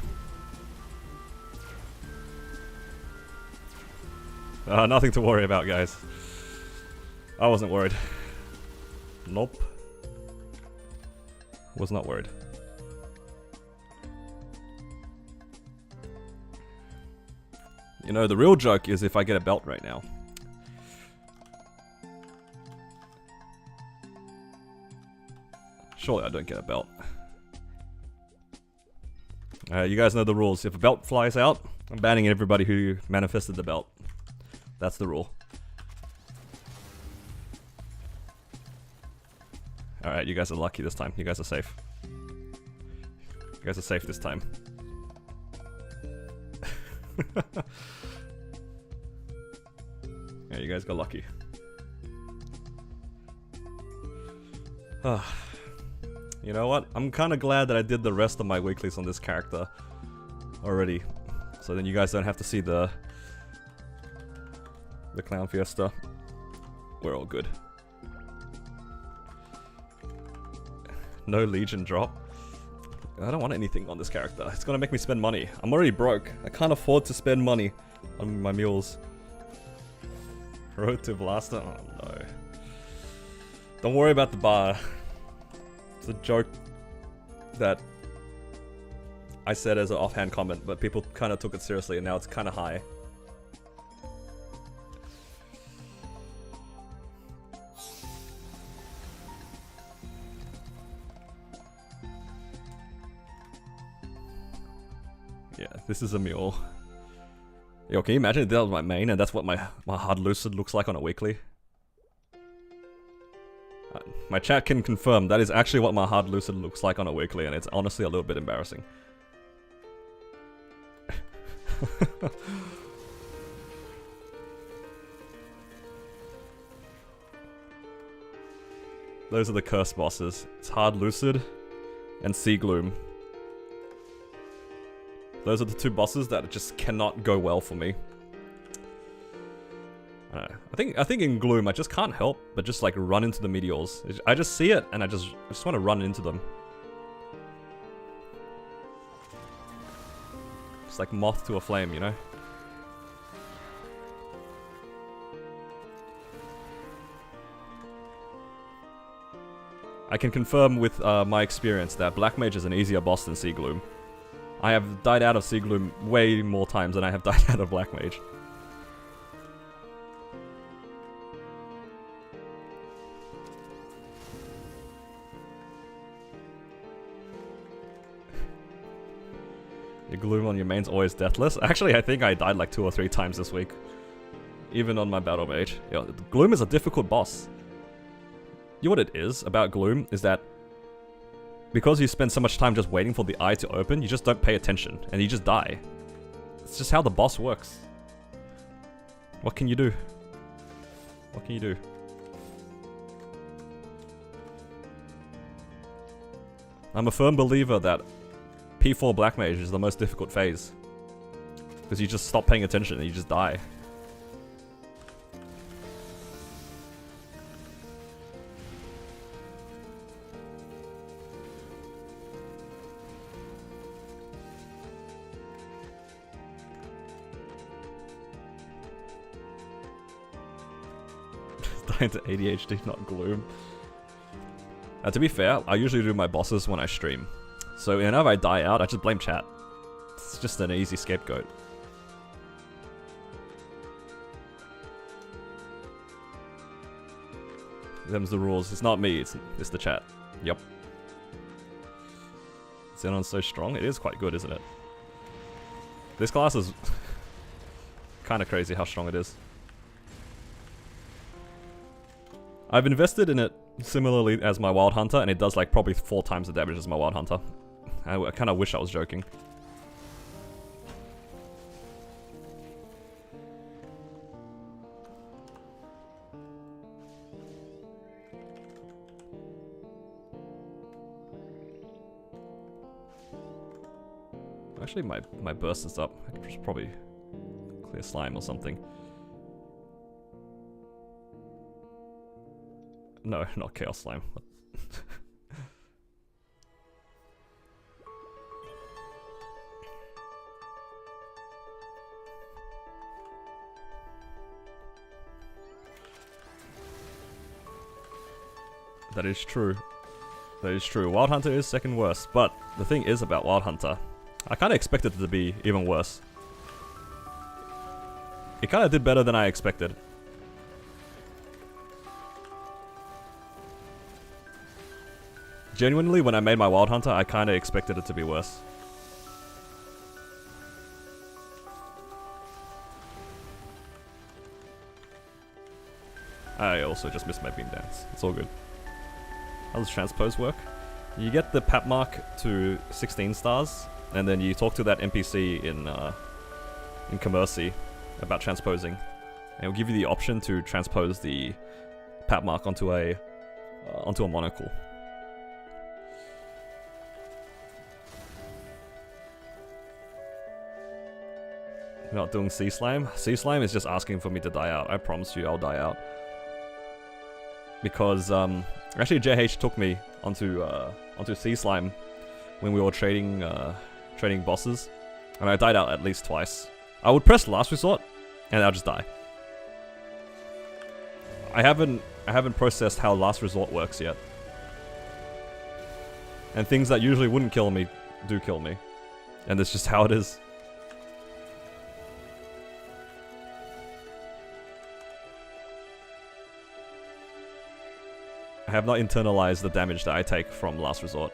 Nothing to worry about, guys. I wasn't worried. Nope. Was not worried. You know, the real joke is if I get a belt right now. Surely I don't get a belt. You guys know the rules. If a belt flies out, I'm banning everybody who manifested the belt. That's the rule. Alright, you guys are lucky this time. You guys are safe. You guys are safe this time. Yeah, you guys got lucky. You know what? I'm kind of glad that I did the rest of my weeklies on this character already. So then you guys don't have to see the Clown Fiesta. We're all good. No Legion drop. I don't want anything on this character. It's gonna make me spend money. I'm already broke. I can't afford to spend money on my mules. Road to Blaster? Oh no. Don't worry about the bar. It's a joke that I said as an offhand comment, but people kind of took it seriously and now it's kind of high. Yeah, this is a mule. Yo, can you imagine if that was my main and that's what my hard lucid looks like on a weekly? My chat can confirm that is actually what my hard lucid looks like on a weekly, and it's honestly a little bit embarrassing. Those are the curse bosses. It's hard lucid and sea gloom. Those are the two bosses that just cannot go well for me. I think in Gloom I just can't help but just like run into the meteors. I just see it and I just want to run into them. It's like moth to a flame, you know? I can confirm with my experience that Black Mage is an easier boss than Sea Gloom. I have died out of Sea Gloom way more times than I have died out of Black Mage. Your Gloom on your main's always deathless. Actually, I think I died like 2 or 3 times this week. Even on my Battle Mage. Yo, Gloom is a difficult boss. You know what it is about Gloom is that because you spend so much time just waiting for the eye to open, you just don't pay attention and you just die. It's just how the boss works. What can you do? What can you do? I'm a firm believer that P4 Black Mage is the most difficult phase. Because you just stop paying attention and you just die. Dying to ADHD, not Gloom. To be fair, I usually do my bosses when I stream. So whenever I die out, I just blame chat. It's just an easy scapegoat. Them's the rules. It's not me, it's the chat. Yep. Xenon's so strong. It is quite good, isn't it? This class is kind of crazy how strong it is. I've invested in it similarly as my Wild Hunter, and it does like probably 4 times the damage as my Wild Hunter. I kind of wish I was joking. Actually, my burst is up. I could just probably clear slime or something. No, not Chaos Slime. That is true. That is true. Wild Hunter is second worst, but the thing is about Wild Hunter, I kind of expected it to be even worse. It kind of did better than I expected. Genuinely, when I made my Wild Hunter, I kind of expected it to be worse. I also just missed my beam dance. It's all good. How does transpose work? You get the pap mark to 16 stars, and then you talk to that NPC in Commercy about transposing. And it'll give you the option to transpose the pap mark onto a monocle. You're not doing Sea Slime? Sea Slime is just asking for me to die out. I promise you I'll die out. Because, actually JH took me onto Sea Slime when we were trading bosses. And I died out at least twice. I would press Last Resort, and I'll just die. I haven't processed how Last Resort works yet. And things that usually wouldn't kill me, do kill me. And that's just how it is. I have not internalized the damage that I take from Last Resort.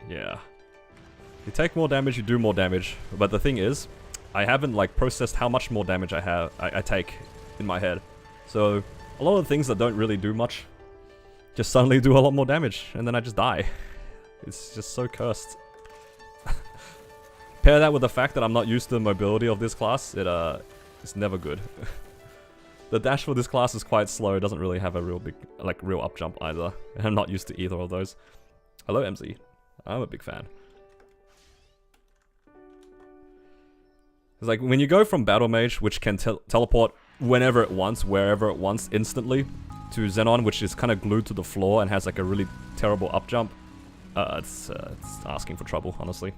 Yeah. You take more damage, you do more damage. But the thing is, I haven't like processed how much more damage I take in my head. So a lot of things that don't really do much just suddenly do a lot more damage, and then I just die. It's just so cursed. Pair that with the fact that I'm not used to the mobility of this class, it's never good. The dash for this class is quite slow, it doesn't really have a real big, like, real up jump either. And I'm not used to either of those. Hello MZ. I'm a big fan. It's like, when you go from Battle Mage, which can teleport whenever it wants, wherever it wants, instantly, to Xenon, which is kind of glued to the floor and has like a really terrible up jump, it's asking for trouble, honestly.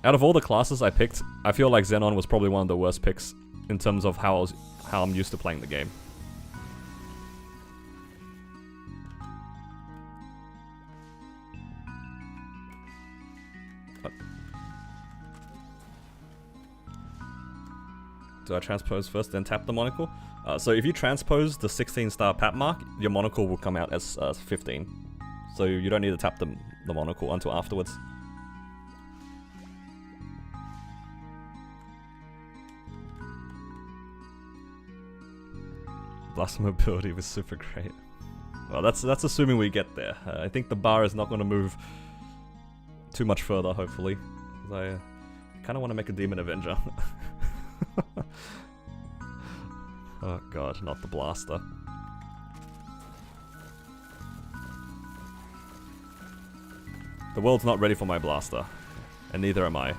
Out of all the classes I picked, I feel like Xenon was probably one of the worst picks in terms of how I'm used to playing the game. Do I transpose first, then tap the monocle? So if you transpose the 16-star pap mark, your monocle will come out as 15. So you don't need to tap the monocle until afterwards. Blast mobility was super great. Well, that's assuming we get there. I think the bar is not going to move too much further, hopefully. I kind of want to make a Demon Avenger. Oh god, not the blaster. The world's not ready for my blaster, and neither am I.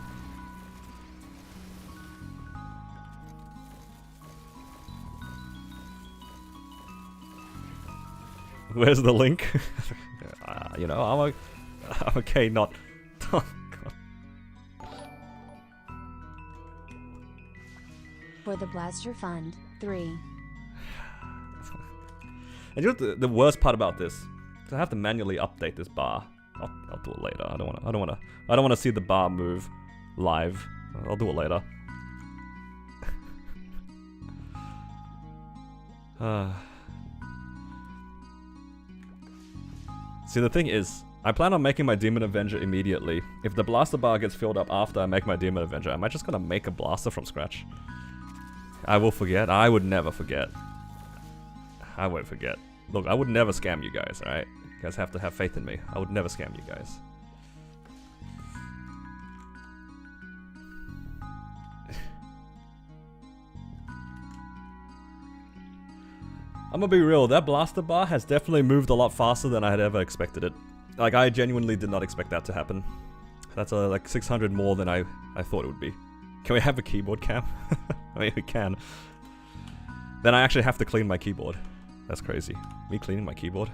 Where's the link? You know, I'm okay not... For the Blaster Fund, 3. And you know the worst part about this? I have to manually update this bar. I'll do it later. I don't want to see the bar move live. I'll do it later. See, the thing is, I plan on making my Demon Avenger immediately. If the blaster bar gets filled up after I make my Demon Avenger, am I just gonna make a blaster from scratch? I will forget. I would never forget. I won't forget. Look, I would never scam you guys, alright? You guys have to have faith in me. I would never scam you guys. I'm gonna be real, that blaster bar has definitely moved a lot faster than I had ever expected it. Like, I genuinely did not expect that to happen. That's like 600 more than I thought it would be. Can we have a keyboard cam? I mean, we can. Then I actually have to clean my keyboard. That's crazy. Me cleaning my keyboard?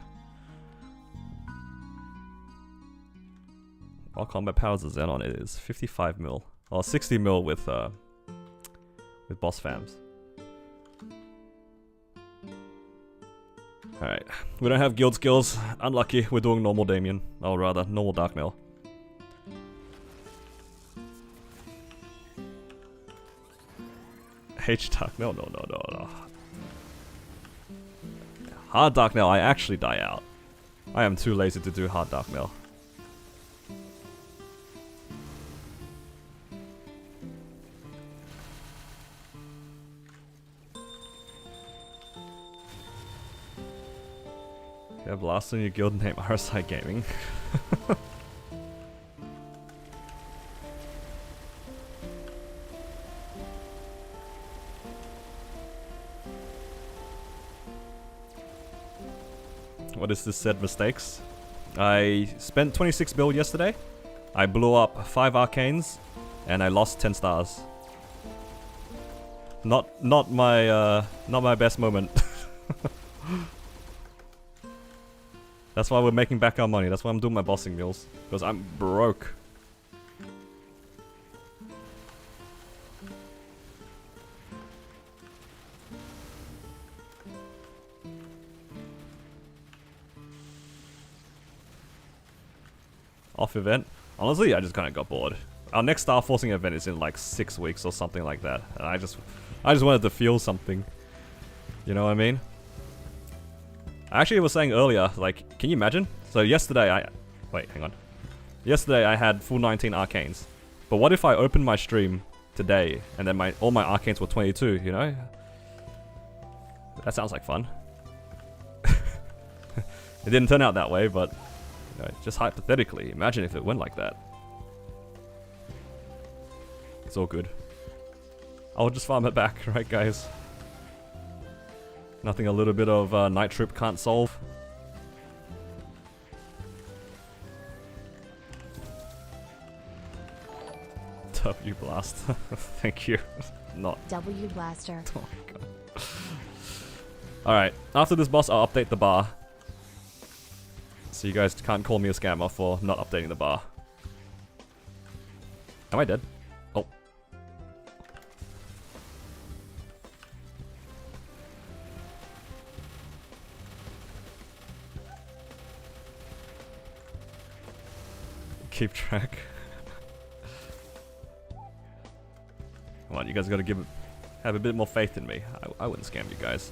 While combat powers the Xenon, it is 55 mil. Or 60 mil with boss fams. Alright. We don't have guild skills. Unlucky. We're doing normal Damien. Or rather, normal Darknail. H Darknail? No. Hard Darknail, I actually die out. I am too lazy to do hard Darknail. Yeah, blast on your guild name RSI Gaming. What is this said mistakes? I spent 26 bill yesterday. I blew up 5 arcanes and I lost 10 stars. Not my best moment. That's why we're making back our money. That's why I'm doing my bossing meals. Because I'm broke. Off event? Honestly, I just kind of got bored. Our next Star Forcing event is in like 6 weeks or something like that. And I just wanted to feel something. You know what I mean? I actually was saying earlier, like, can you imagine? So yesterday wait, hang on. Yesterday I had full 19 arcanes. But what if I opened my stream today and then all my arcanes were 22, you know? That sounds like fun. It didn't turn out that way, but you know, just hypothetically, imagine if it went like that. It's all good. I'll just farm it back, right guys? Nothing a little bit of Night Trip can't solve. W Blast. Thank you. Not. W Blaster. Oh my god. Alright, after this boss I'll update the bar. So you guys can't call me a scammer for not updating the bar. Am I dead? Oh. Keep track. Come on, you guys gotta have a bit more faith in me. I wouldn't scam you guys.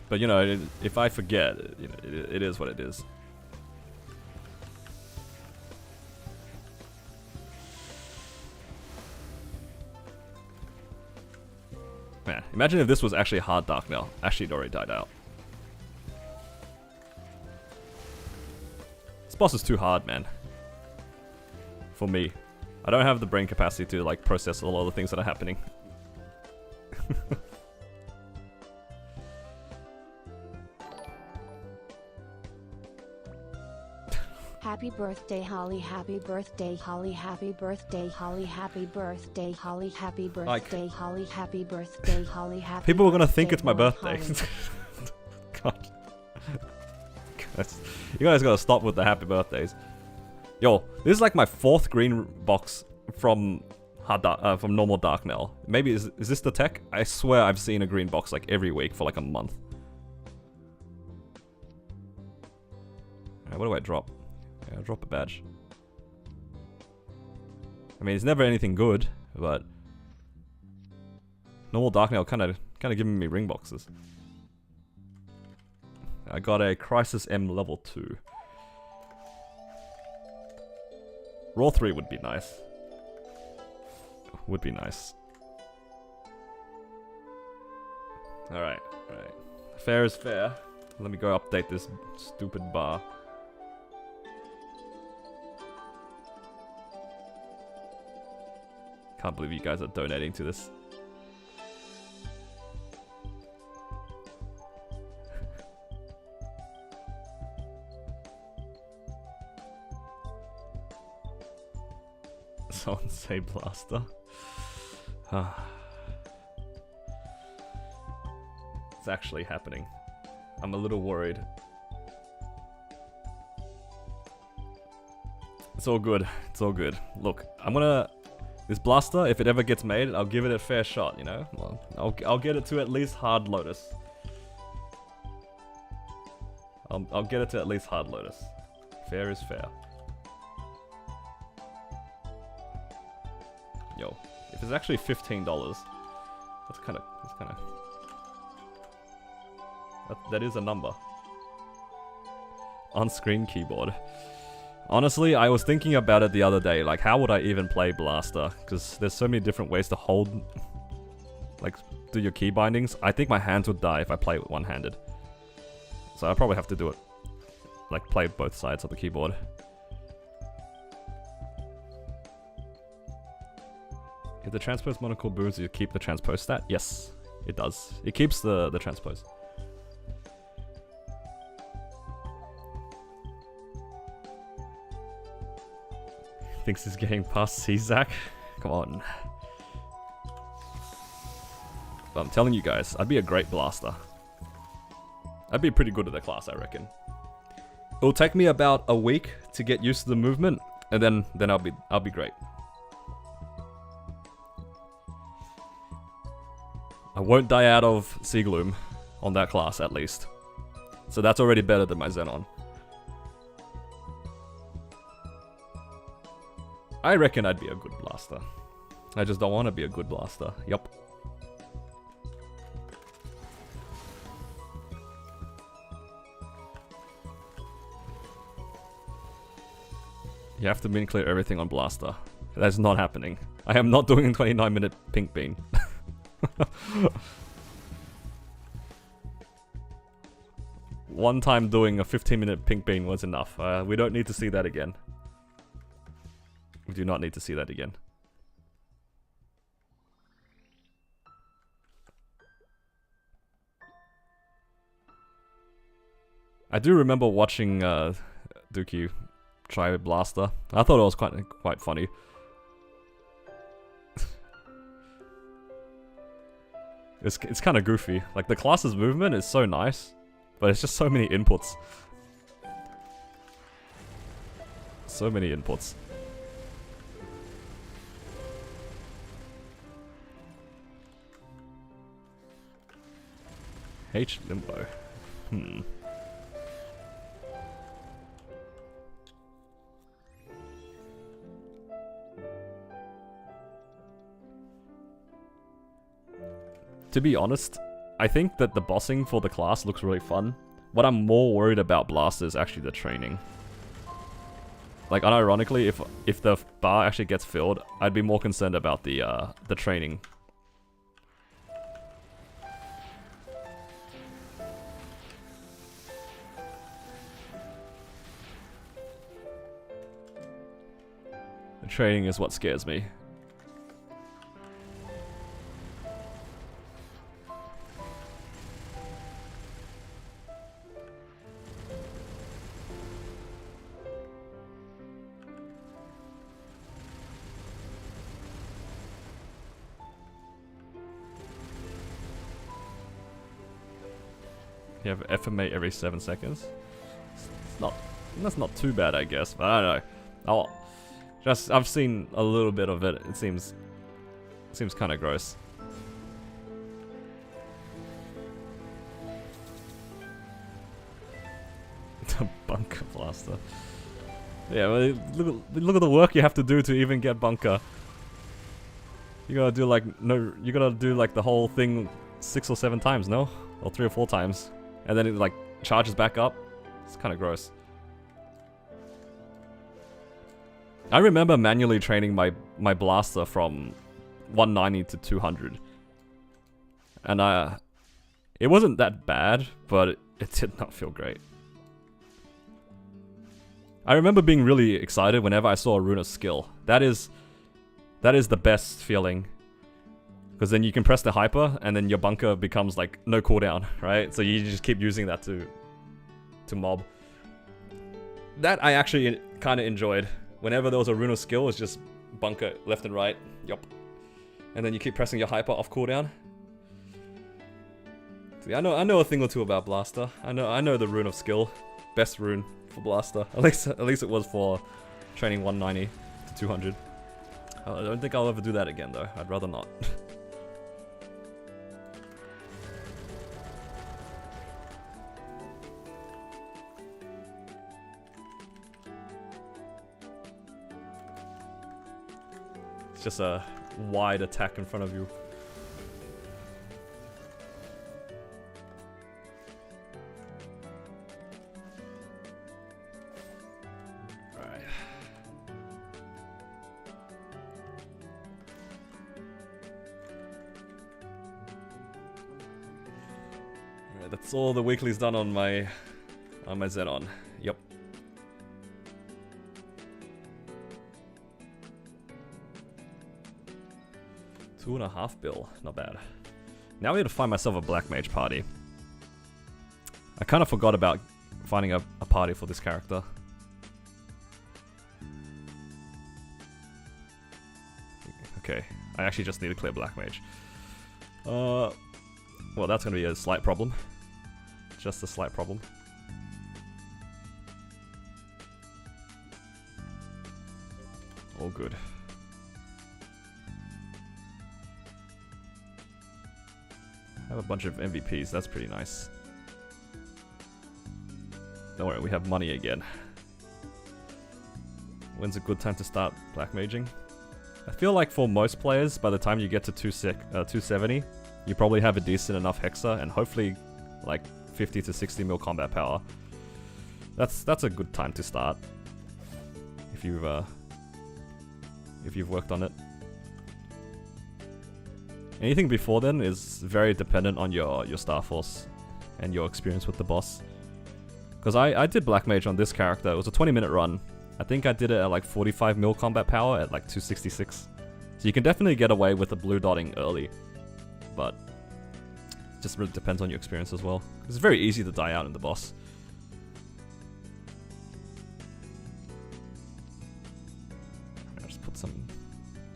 But you know, if I forget, you know, it is what it is. Man, imagine if this was actually hard Darknail. Actually, it already died out. This boss is too hard, man. For me. I don't have the brain capacity to like process a lot of the things that are happening. Happy birthday, Holly. Happy birthday, Holly. Happy birthday, Holly. Happy birthday, Holly. Happy birthday, Holly. Happy birthday, Holly. Happy people are gonna think it's my birthday. God. Guys, you guys gotta stop with the happy birthdays. Yo, this is like my 4th green box from normal Darknail. Maybe is this the tech? I swear I've seen a green box like every week for like a month. Alright, what do I drop? Yeah, I'll drop a badge. I mean, it's never anything good, but normal Darknail kind of giving me ring boxes. I got a Crisis M level 2. Raw 3 would be nice. Would be nice. Alright, alright. Fair is fair. Let me go update this stupid bar. Can't believe you guys are donating to this. Don't say blaster. It's actually happening. I'm a little worried. It's all good. It's all good. Look, I'm gonna... This blaster, if it ever gets made, I'll give it a fair shot, you know? Well, I'll get it to at least hard Lotus. I'll get it to at least hard Lotus. Fair is fair. Yo, if it's actually $15, that's kind of... That is a number. On-screen keyboard. Honestly, I was thinking about it the other day, like how would I even play Blaster? Because there's so many different ways to hold, like, do your key bindings. I think my hands would die if I play it one-handed. So I probably have to do it, like play both sides of the keyboard. If the transpose monocle boosts, you keep the transpose stat? Yes, it does. It keeps the transpose. Thinks he's getting past C-Zac? Come on. But I'm telling you guys, I'd be a great blaster. I'd be pretty good at the class, I reckon. It'll take me about a week to get used to the movement, and then I'll be great. I won't die out of Sea Gloom on that class, at least. So that's already better than my Xenon. I reckon I'd be a good blaster. I just don't want to be a good blaster. Yup. You have to min clear everything on blaster. That's not happening. I am not doing a 29-minute pink bean. One time doing a 15-minute pink bean was enough. We don't need to see that again. We do not need to see that again. I do remember watching Dookie try Blaster. I thought it was quite funny. It's kind of goofy. Like the class's movement is so nice, but it's just so many inputs. So many inputs. H limbo. To be honest, I think that the bossing for the class looks really fun. What I'm more worried about Blaster is actually the training. Like, unironically, if the bar actually gets filled, I'd be more concerned about the training. The training is what scares me. You have FMA every 7 seconds. That's not too bad, I guess. But I don't know. I've seen a little bit of it. It seems kind of gross. The bunker blaster. Yeah, well, look at the work you have to do to even get bunker. You gotta do like the whole thing 6 or 7 times, no? Or 3 or 4 times. And then it like charges back up. It's kind of gross. I remember manually training my blaster from 190 to 200. And it wasn't that bad, but it did not feel great. I remember being really excited whenever I saw a Runa's skill. That is the best feeling. Because then you can press the hyper, and then your bunker becomes like no cooldown, right? So you just keep using that to mob. That I actually kind of enjoyed. Whenever there was a Runa skill, it's just bunker left and right. Yup. And then you keep pressing your hyper off cooldown. See, I know a thing or two about Blaster. I know the rune of skill. Best rune for Blaster. At least it was for training 190 to 200. I don't think I'll ever do that again though. I'd rather not. It's just a wide attack in front of you. Alright. Alright, that's all the weeklies done on my Xenon. Yep. $2.5 bill, not bad. Now we have to find myself a black mage party. I kind of forgot about finding a party for this character. Okay, I actually just need to clear black mage. Well, that's gonna be a slight problem. Just a slight problem. All good. I have a bunch of MVPs, that's pretty nice. Don't worry, we have money again. When's a good time to start black maging? I feel like for most players, by the time you get to 270, you probably have a decent enough hexa and hopefully like 50 to 60 mil combat power. That's a good time to start if you've worked on it. Anything before then is very dependent on your star force and your experience with the boss. Because I did black mage on this character. It was a 20-minute run. I think I did it at like 45 mil combat power at like 266. So you can definitely get away with the blue dotting early. But it just really depends on your experience as well. It's very easy to die out in the boss. I'll just put some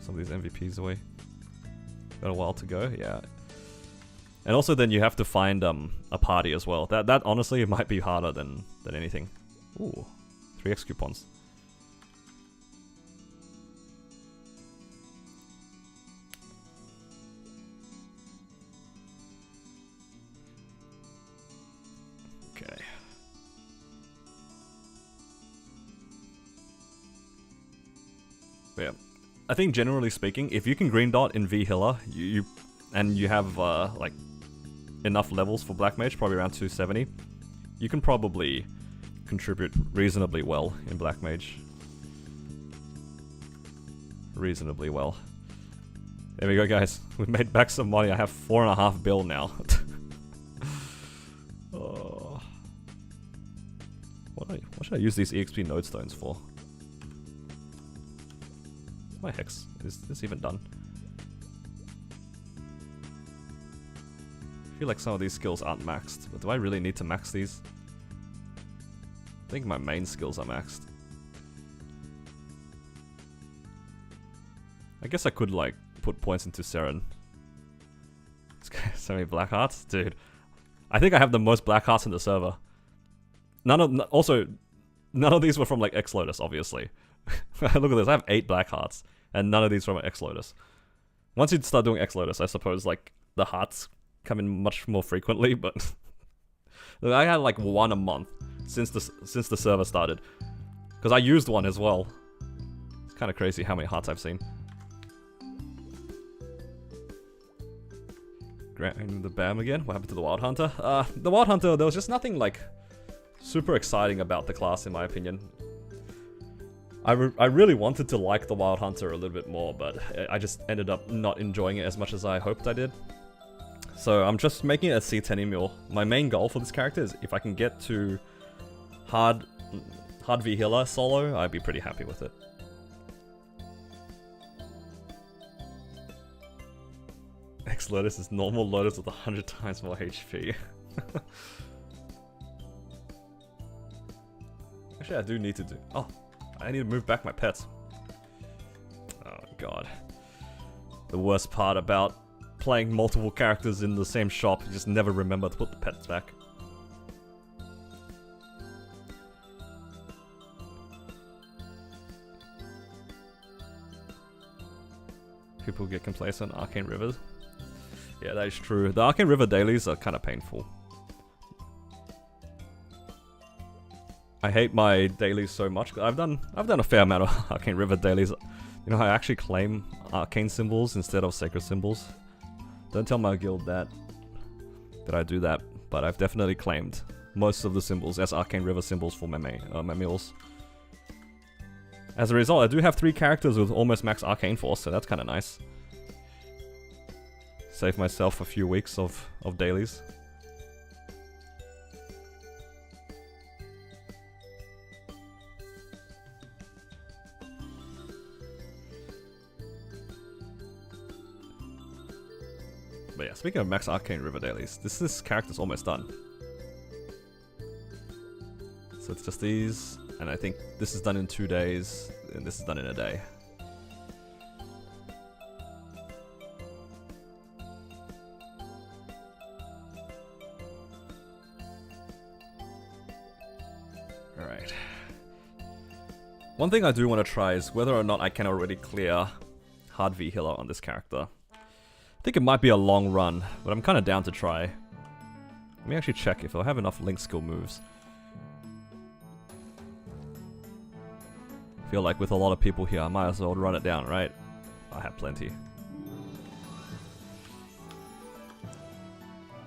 of these MVPs away. Got a while to go, yeah. And also then you have to find a party as well. That honestly might be harder than anything. Ooh, 3x coupons. Okay. But yeah. I think generally speaking, if you can green dot in V Healer, you have like enough levels for black mage, probably around 270, you can probably contribute reasonably well in black mage. Reasonably well. There we go, guys. We made back some money. I have 4.5 bill now. Oh. What should I use these EXP node stones for? My hex, is this even done? I feel like some of these skills aren't maxed, but do I really need to max these? I think my main skills are maxed. I guess I could like put points into Seren. So many black hearts? Dude. I think I have the most black hearts in the server. None of these were from like X Lotus, obviously. Look at this, I have 8 black hearts. And none of these from X Lotus. Once you start doing X Lotus, I suppose like the hearts come in much more frequently, but I had like 1 a month since the server started. Because I used one as well. It's kind of crazy how many hearts I've seen. Grabbing the BAM again. What happened to the Wild Hunter? The Wild Hunter, there was just nothing like super exciting about the class in my opinion. I really wanted to like the Wild Hunter a little bit more, but I just ended up not enjoying it as much as I hoped I did. So I'm just making it a C10 emul. My main goal for this character is if I can get to hard V healer solo, I'd be pretty happy with it. X Lotus is normal Lotus with 100 times more HP. Actually, I do need to do... Oh, I need to move back my pets. Oh. god. The worst part about playing multiple characters in the same shop, you just never remember to put the pets back. People get complacent, Arcane Rivers. Yeah, that is true. The Arcane River dailies are kind of painful. I hate my dailies so much. I've done a fair amount of Arcane River dailies. You know how I actually claim arcane symbols instead of sacred symbols? Don't tell my guild that I do that, but I've definitely claimed most of the symbols as Arcane River symbols for my meals. As a result, I do have 3 characters with almost max Arcane Force, so that's kind of nice. Save myself a few weeks of dailies. But yeah, speaking of max Arcane River dailies, this character's almost done. So it's just these, and I think this is done in 2 days, and this is done in a day. Alright. One thing I do want to try is whether or not I can already clear hard V healer on this character. I think it might be a long run, but I'm kind of down to try. Let me actually check if I have enough link skill moves. I feel like with a lot of people here, I might as well run it down, right? I have plenty.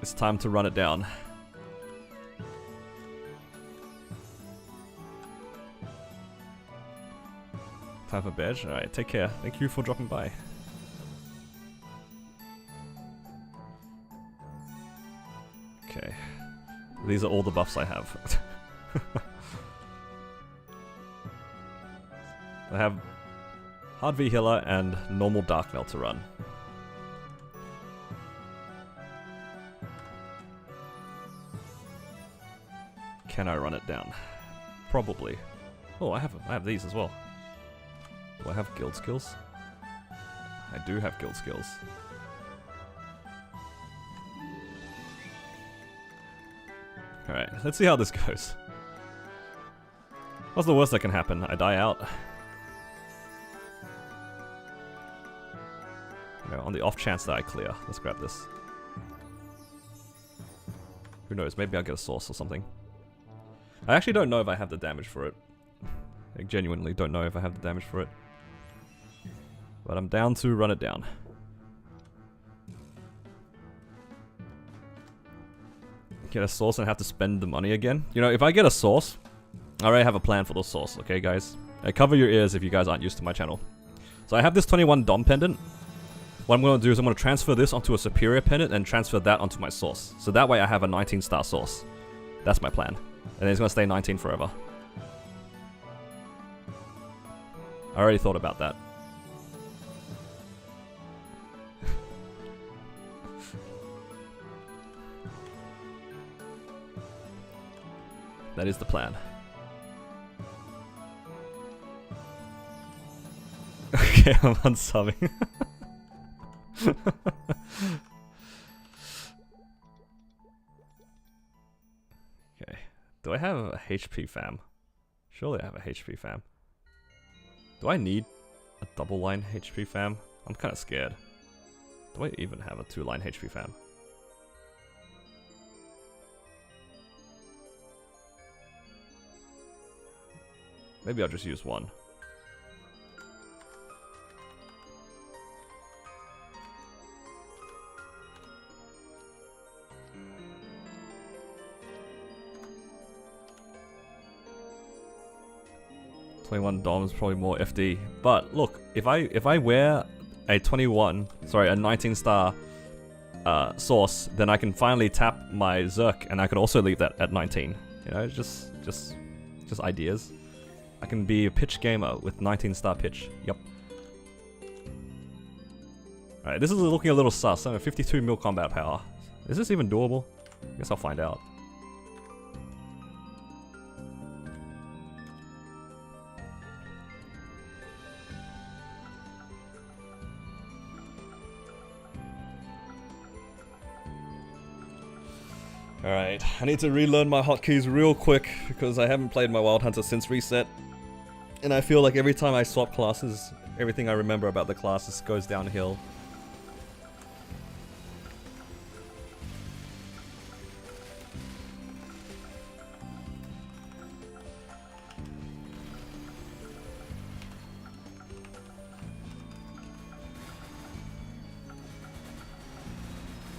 It's time to run it down. Time for bed? Alright, take care. Thank you for dropping by. Okay. These are all the buffs I have. I have Hard V Healer and normal Dark Melt to run. Can I run it down? Probably. Oh, I have these as well. Do I have guild skills? I do have guild skills. Alright, let's see how this goes. What's the worst that can happen? I die out. You know, on the off chance that I clear. Let's grab this. Who knows, maybe I'll get a source or something. I actually don't know if I have the damage for it. I genuinely don't know if I have the damage for it. But I'm down to run it down. Get a source and have to spend the money again. You know, if I get a source, I already have a plan for the source, okay guys? Cover your ears if you guys aren't used to my channel. So I have this 21 Dom pendant. What I'm going to do is I'm going to transfer this onto a superior pendant and transfer that onto my source. So that way I have a 19 star source. That's my plan. And it's going to stay 19 forever. I already thought about that. That is the plan. Okay, I'm unsubbing. Okay. Do I have a HP fam? Surely I have a HP fam. Do I need a double line HP fam? I'm kind of scared. Do I even have a 2-line HP fam? Maybe I'll just use one. $21 is probably more FD. But look, if I wear a 19 star source, then I can finally tap my Zerk, and I could also leave that at 19. You know, just ideas. I can be a pitch gamer with 19 star pitch. Yep. Alright, this is looking a little sus. I have 52 mil combat power. Is this even doable? I guess I'll find out. Alright, I need to relearn my hotkeys real quick because I haven't played my Wild Hunter since reset. And I feel like every time I swap classes, everything I remember about the classes goes downhill.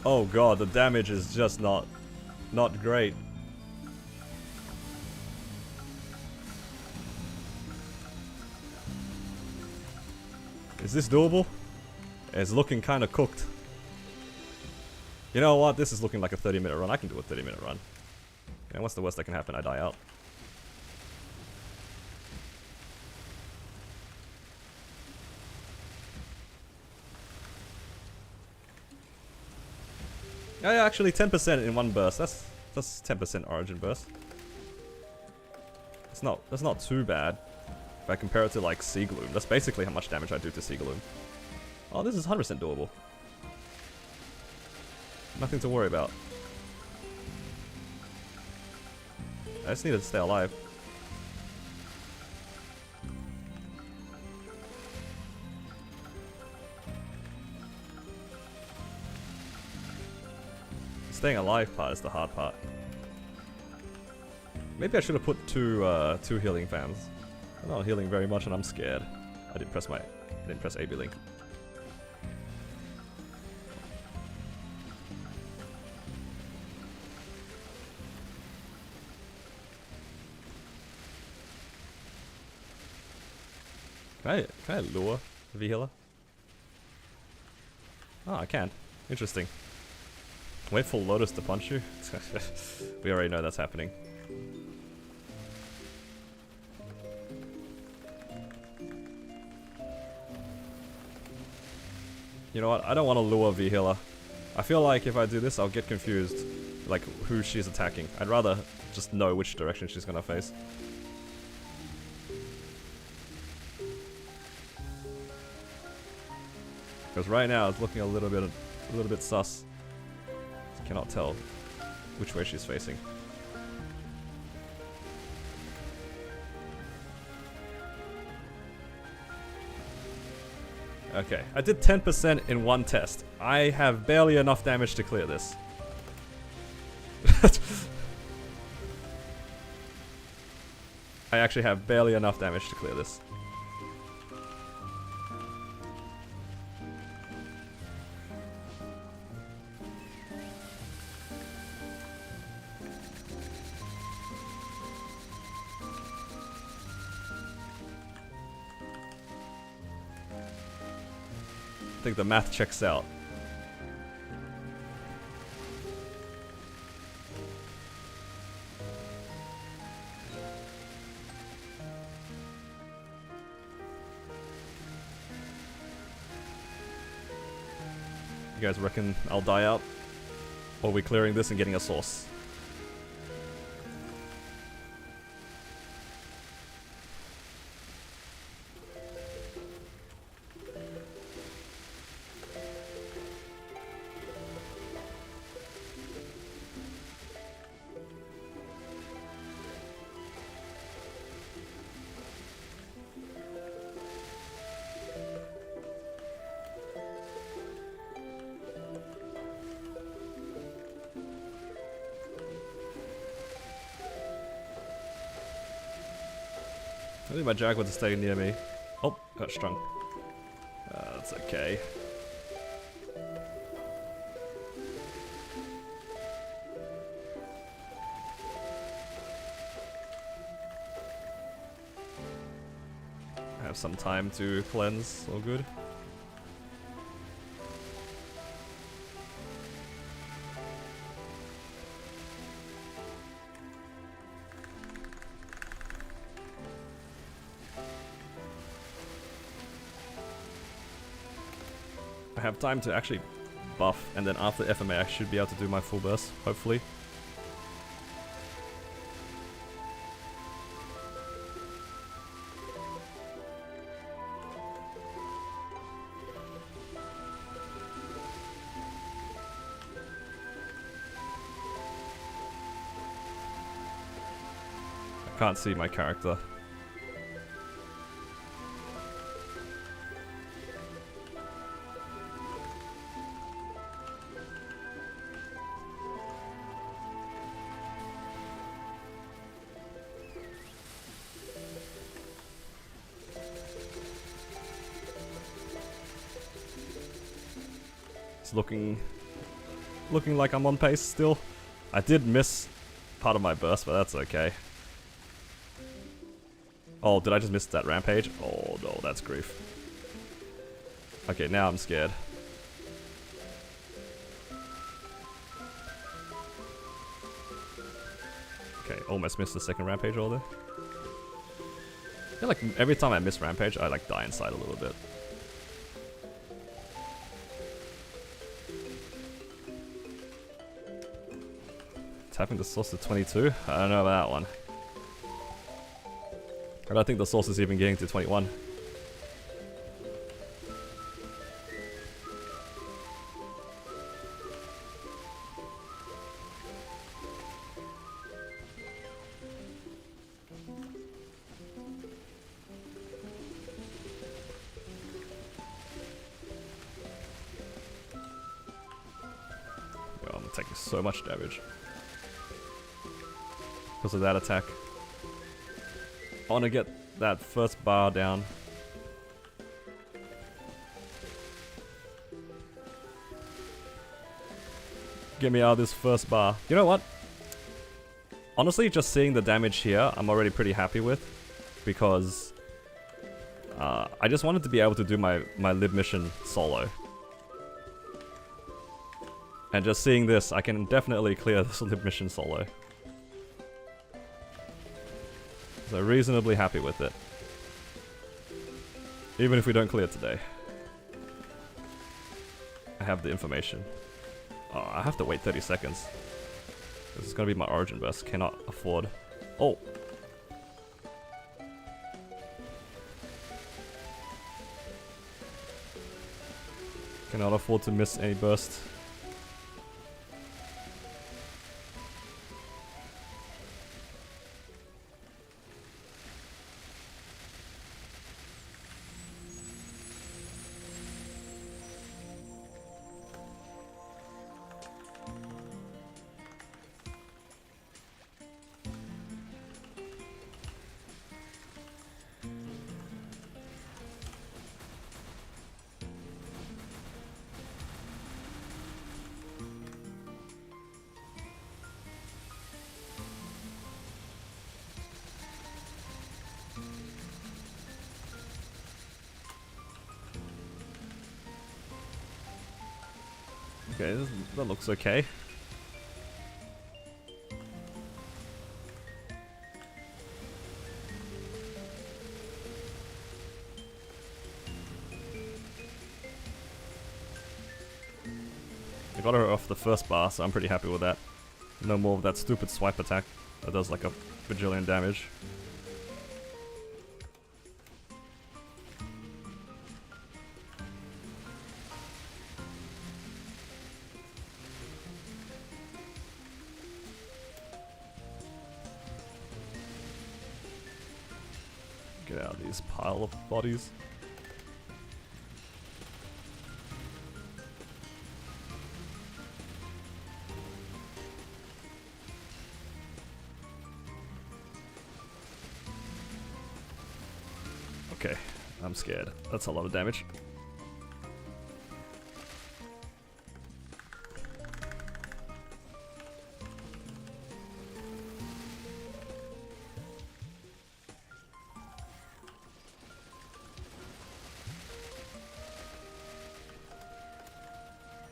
Oh god, the damage is just not great. Is this doable? It's looking kind of cooked. You know what? This is looking like a 30-minute run. I can do a 30-minute run. And what's the worst that can happen? I die out. Yeah, actually 10% in one burst. That's 10% origin burst. That's not too bad. If I compare it to like Sea Gloom, that's basically how much damage I do to Sea Gloom. Oh, this is 100% doable. Nothing to worry about. I just need to stay alive. Staying alive part is the hard part. Maybe I should have put two healing fans. I'm not healing very much and I'm scared. I didn't press AB link. Can I lure the V-healer? Oh, I can. Interesting. Wait for Lotus to punch you? We already know that's happening. You know what? I don't want to lure V-healer. I feel like if I do this, I'll get confused. Like, who she's attacking. I'd rather just know which direction she's gonna face. Because right now, it's looking a little bit sus. Cannot tell which way she's facing. Okay, I did 10% in one test. I have barely enough damage to clear this. I actually have barely enough damage to clear this. I think the math checks out. You guys reckon I'll die out? Or are we clearing this and getting a source? I need my Jaguar to stay near me. Oh, got strung. That's okay. I have some time to cleanse, all good. I have time to actually buff, and then after FMA I should be able to do my full burst, hopefully. Can't see my character. It's looking like I'm on pace still. I did miss part of my burst, but that's okay. Oh, did I just miss that rampage? Oh no, that's grief. Okay, now I'm scared. Okay, almost missed the second rampage all there. I feel like every time I miss rampage, I like die inside a little bit. Tapping the source to 22? I don't know about that one. I don't think the source is even getting to 21. Yo, I'm taking so much damage because of that attack. I want to get that first bar down. Get me out of this first bar. You know what? Honestly, just seeing the damage here, I'm already pretty happy with. Because I just wanted to be able to do my lib mission solo. And just seeing this, I can definitely clear this lib mission solo. So reasonably happy with it. Even if we don't clear it today. I have the information. Oh, I have to wait 30 seconds. This is gonna be my origin burst. Cannot afford. Oh! Cannot afford to miss any burst. Okay, that looks okay. I got her off the first bar, so I'm pretty happy with that. No more of that stupid swipe attack that does like a bajillion damage. Get out of these pile of bodies. Okay, I'm scared. That's a lot of damage.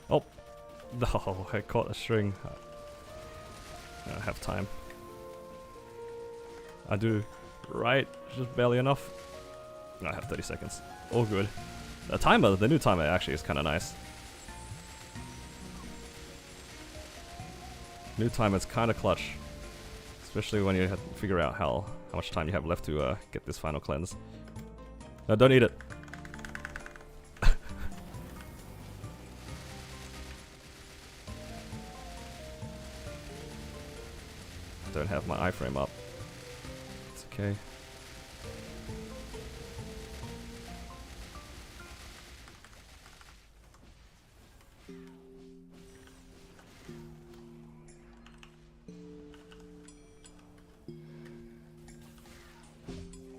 Oh, no, I caught a string. I don't have time. I do, right? Just barely enough. I have 30 seconds. All good. The new timer actually is kind of nice. New timer's kind of clutch. Especially when you have to figure out how much time you have left to get this final cleanse. No, don't eat it. Don't have my iframe up. Okay.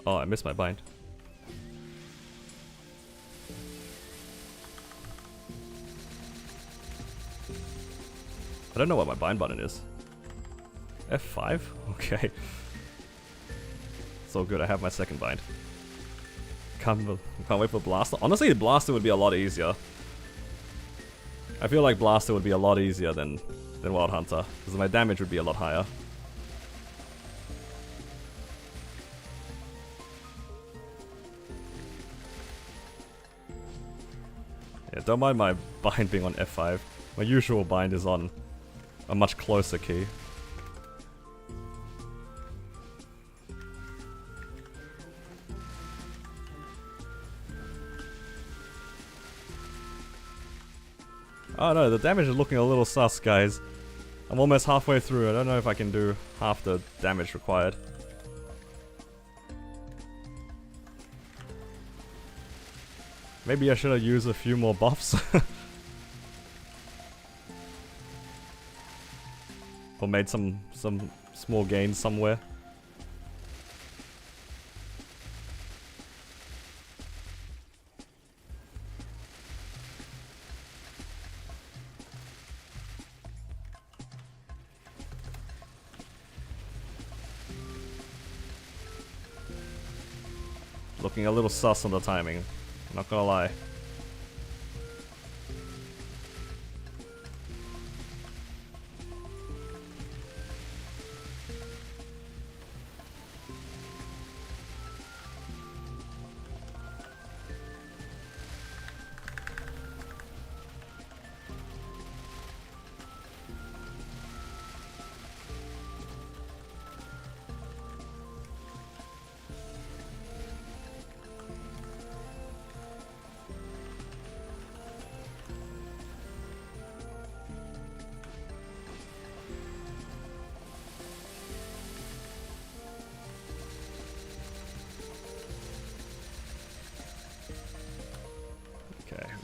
Oh, I missed my bind. I don't know what my bind button is. F5? Okay. So good, I have my second bind. Can't wait for Blaster. Honestly, Blaster would be a lot easier. I feel like Blaster would be a lot easier than Wild Hunter, because my damage would be a lot higher. Yeah, don't mind my bind being on F5. My usual bind is on a much closer key. Oh no, the damage is looking a little sus, guys. I'm almost halfway through. I don't know if I can do half the damage required. Maybe I should have used a few more buffs. Or made some small gains somewhere. Looking a little sus on the timing, not gonna lie.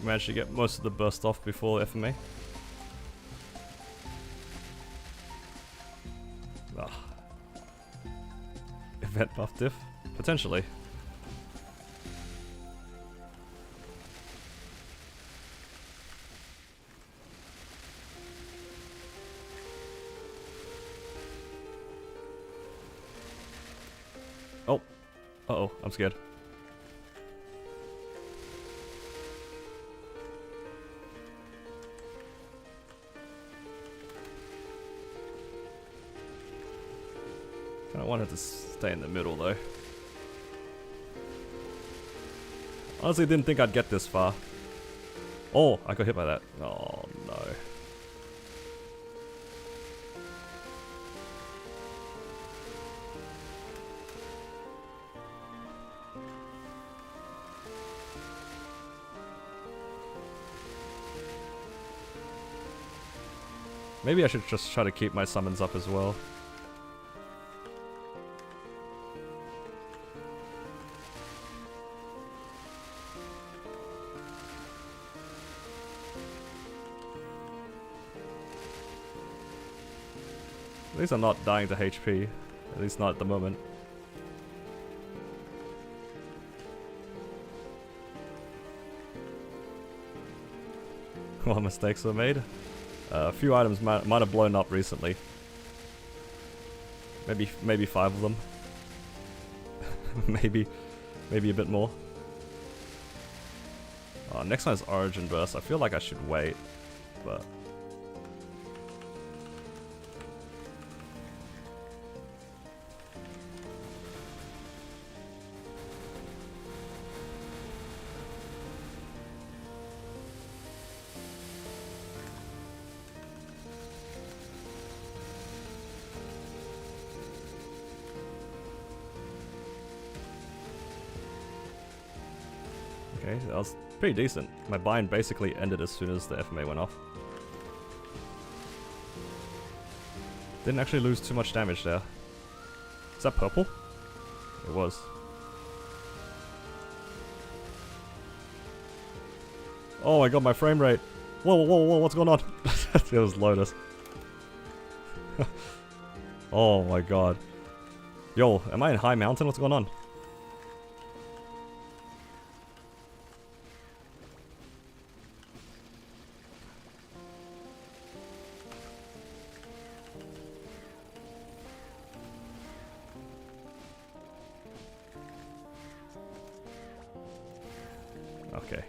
Managed to get most of the burst off before FMA. Ah. Event buff diff? Potentially. Oh. Uh-oh, I'm scared. I wanted to stay in the middle though. Honestly didn't think I'd get this far. Oh, I got hit by that. Oh no. Maybe I should just try to keep my summons up as well. At least I'm not dying to HP. At least not at the moment. What mistakes were made? A few items might have blown up recently. Maybe 5 of them. maybe a bit more. Next time is Origin Burst. I feel like I should wait, but. Okay, that was pretty decent. My bind basically ended as soon as the FMA went off. Didn't actually lose too much damage there. Is that purple? It was. Oh my god, my frame rate. Whoa, whoa, whoa, what's going on? It was Lotus. Oh my god. Yo, am I in high mountain? What's going on? Okay.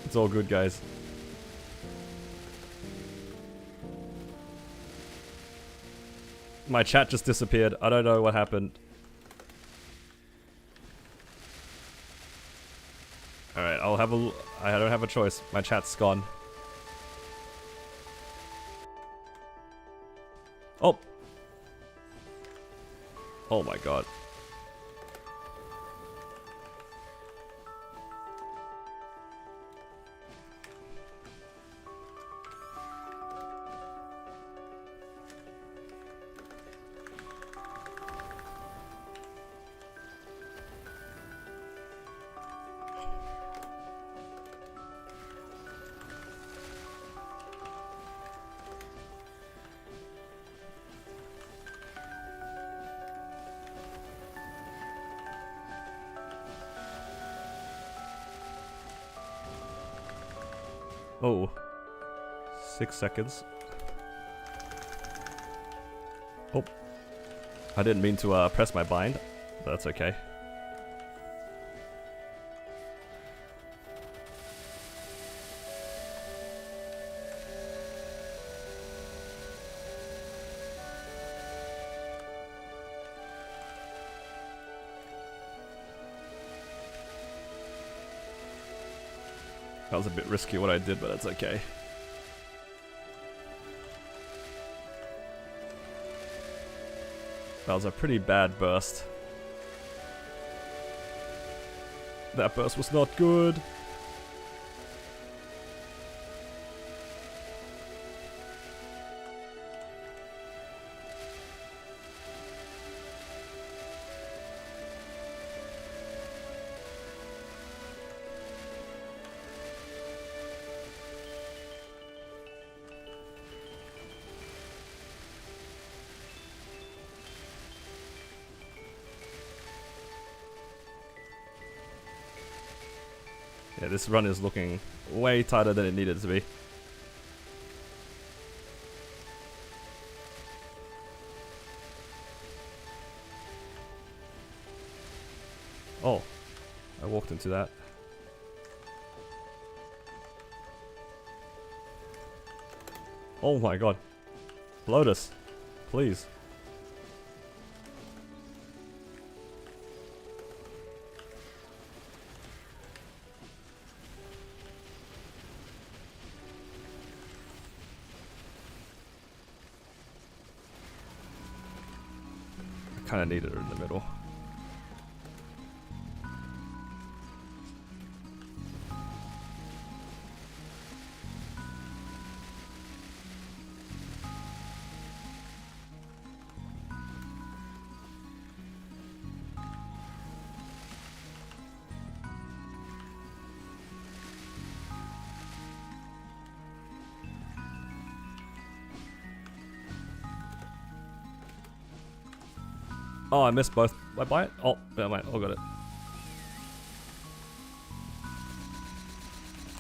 It's all good, guys. My chat just disappeared. I don't know what happened. Alright, I'll have a... I don't have a choice. My chat's gone. Oh! Oh my god. Oh. 6 seconds. Oh. I didn't mean to press my bind. But that's okay. That was a bit risky what I did, but that's okay. That was a pretty bad burst. That burst was not good. Yeah, this run is looking way tighter than it needed to be. Oh, I walked into that. Oh my god. Lotus, please. Kind of needed her in the middle. Oh, I missed both. Did I buy it? Oh, never mind. I got it.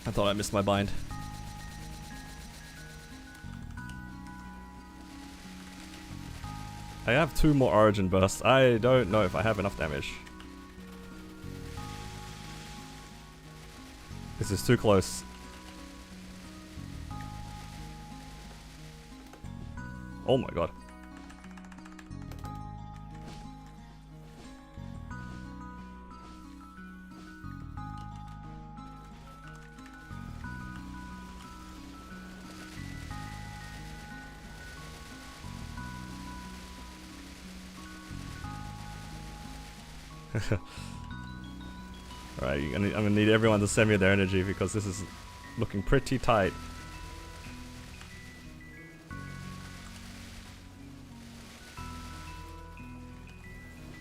I thought I missed my bind. I have 2 more origin bursts. I don't know if I have enough damage. This is too close. Oh my god. Alright, I'm gonna need everyone to send me their energy because this is looking pretty tight.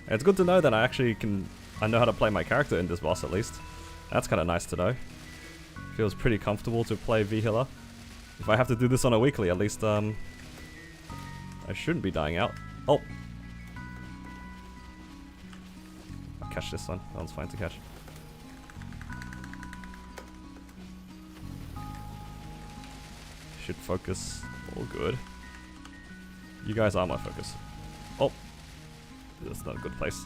And it's good to know that I know how to play my character in this boss at least. That's kind of nice to know. Feels pretty comfortable to play V-Healer. If I have to do this on a weekly, at least I shouldn't be dying out. Oh! I'll catch this one. That one's fine to catch. Should focus. All good. You guys are my focus. Oh! That's not a good place.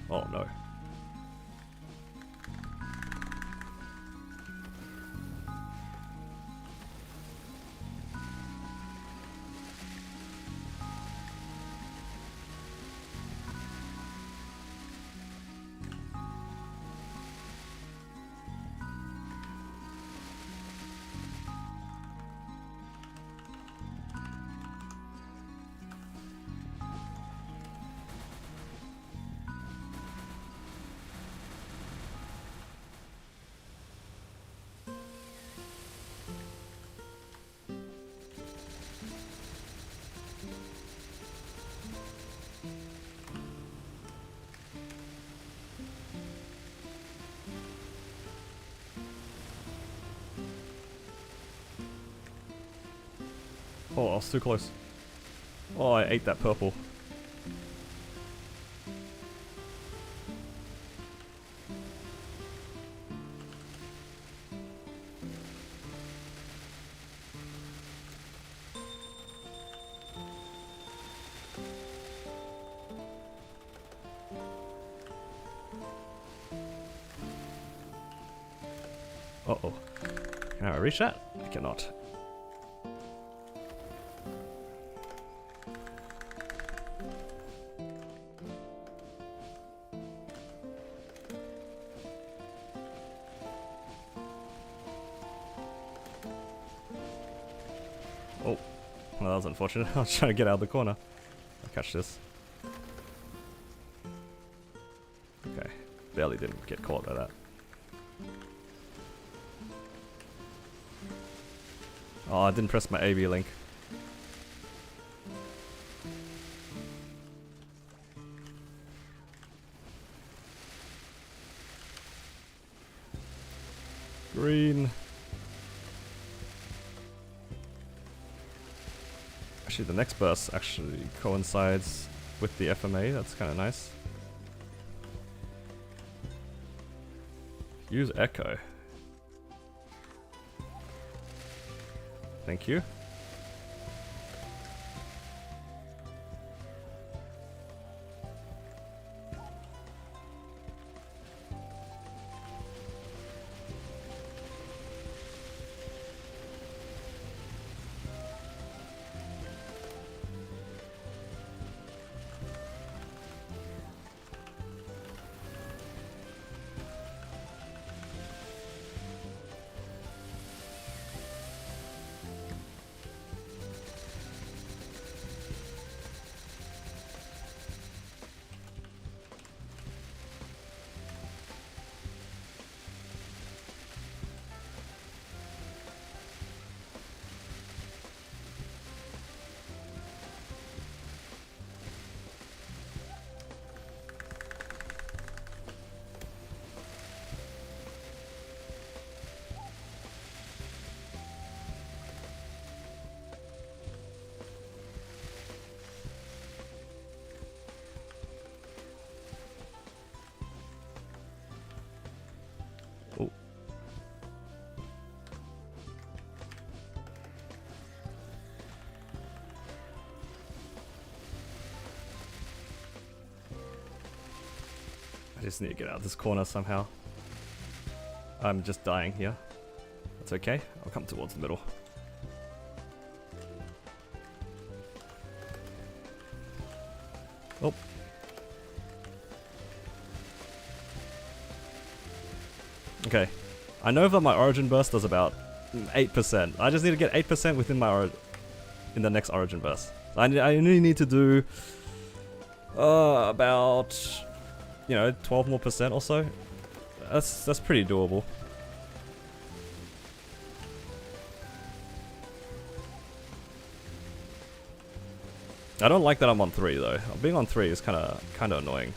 Oh no. Oh, I was too close. Oh, I ate that purple. Uh-oh. Can I reach that? I cannot. Oh, well, that was unfortunate. I was trying to get out of the corner. I'll catch this. Okay, barely didn't get caught by that. Oh, I didn't press my AB link. Green. Actually, the next burst actually coincides with the FMA. That's kind of nice. Use Echo. Thank you. Oh. I just need to get out of this corner somehow. I'm just dying here. That's okay. I'll come towards the middle. Oh. Okay. I know that my origin burst does about 8%. I just need to get 8% within my in the next origin burst. I only need to do about, you know, 12% more or so. That's pretty doable. I don't like that I'm on 3 though. Being on 3 is kind of annoying.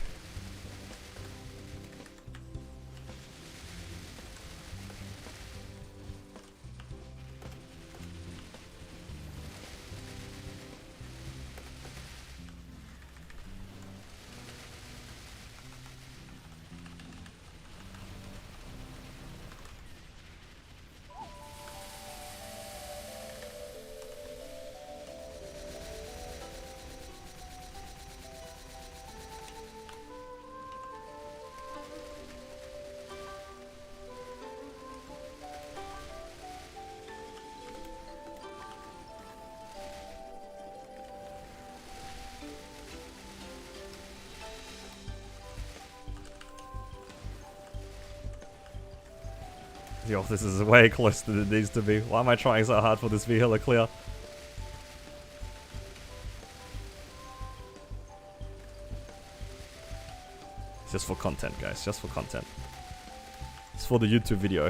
Yo, this is way closer than it needs to be. Why am I trying so hard for this vehicle to clear? It's just for content, guys. Just for content. It's for the YouTube video.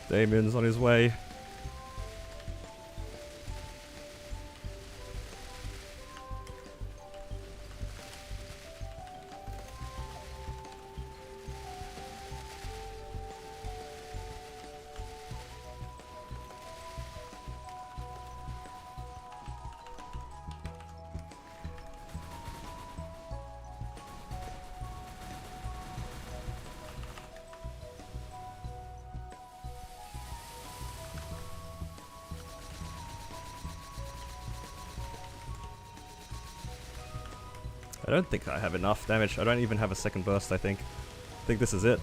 Damien's on his way. I don't think I have enough damage. I don't even have a second burst, I think. I think this is it.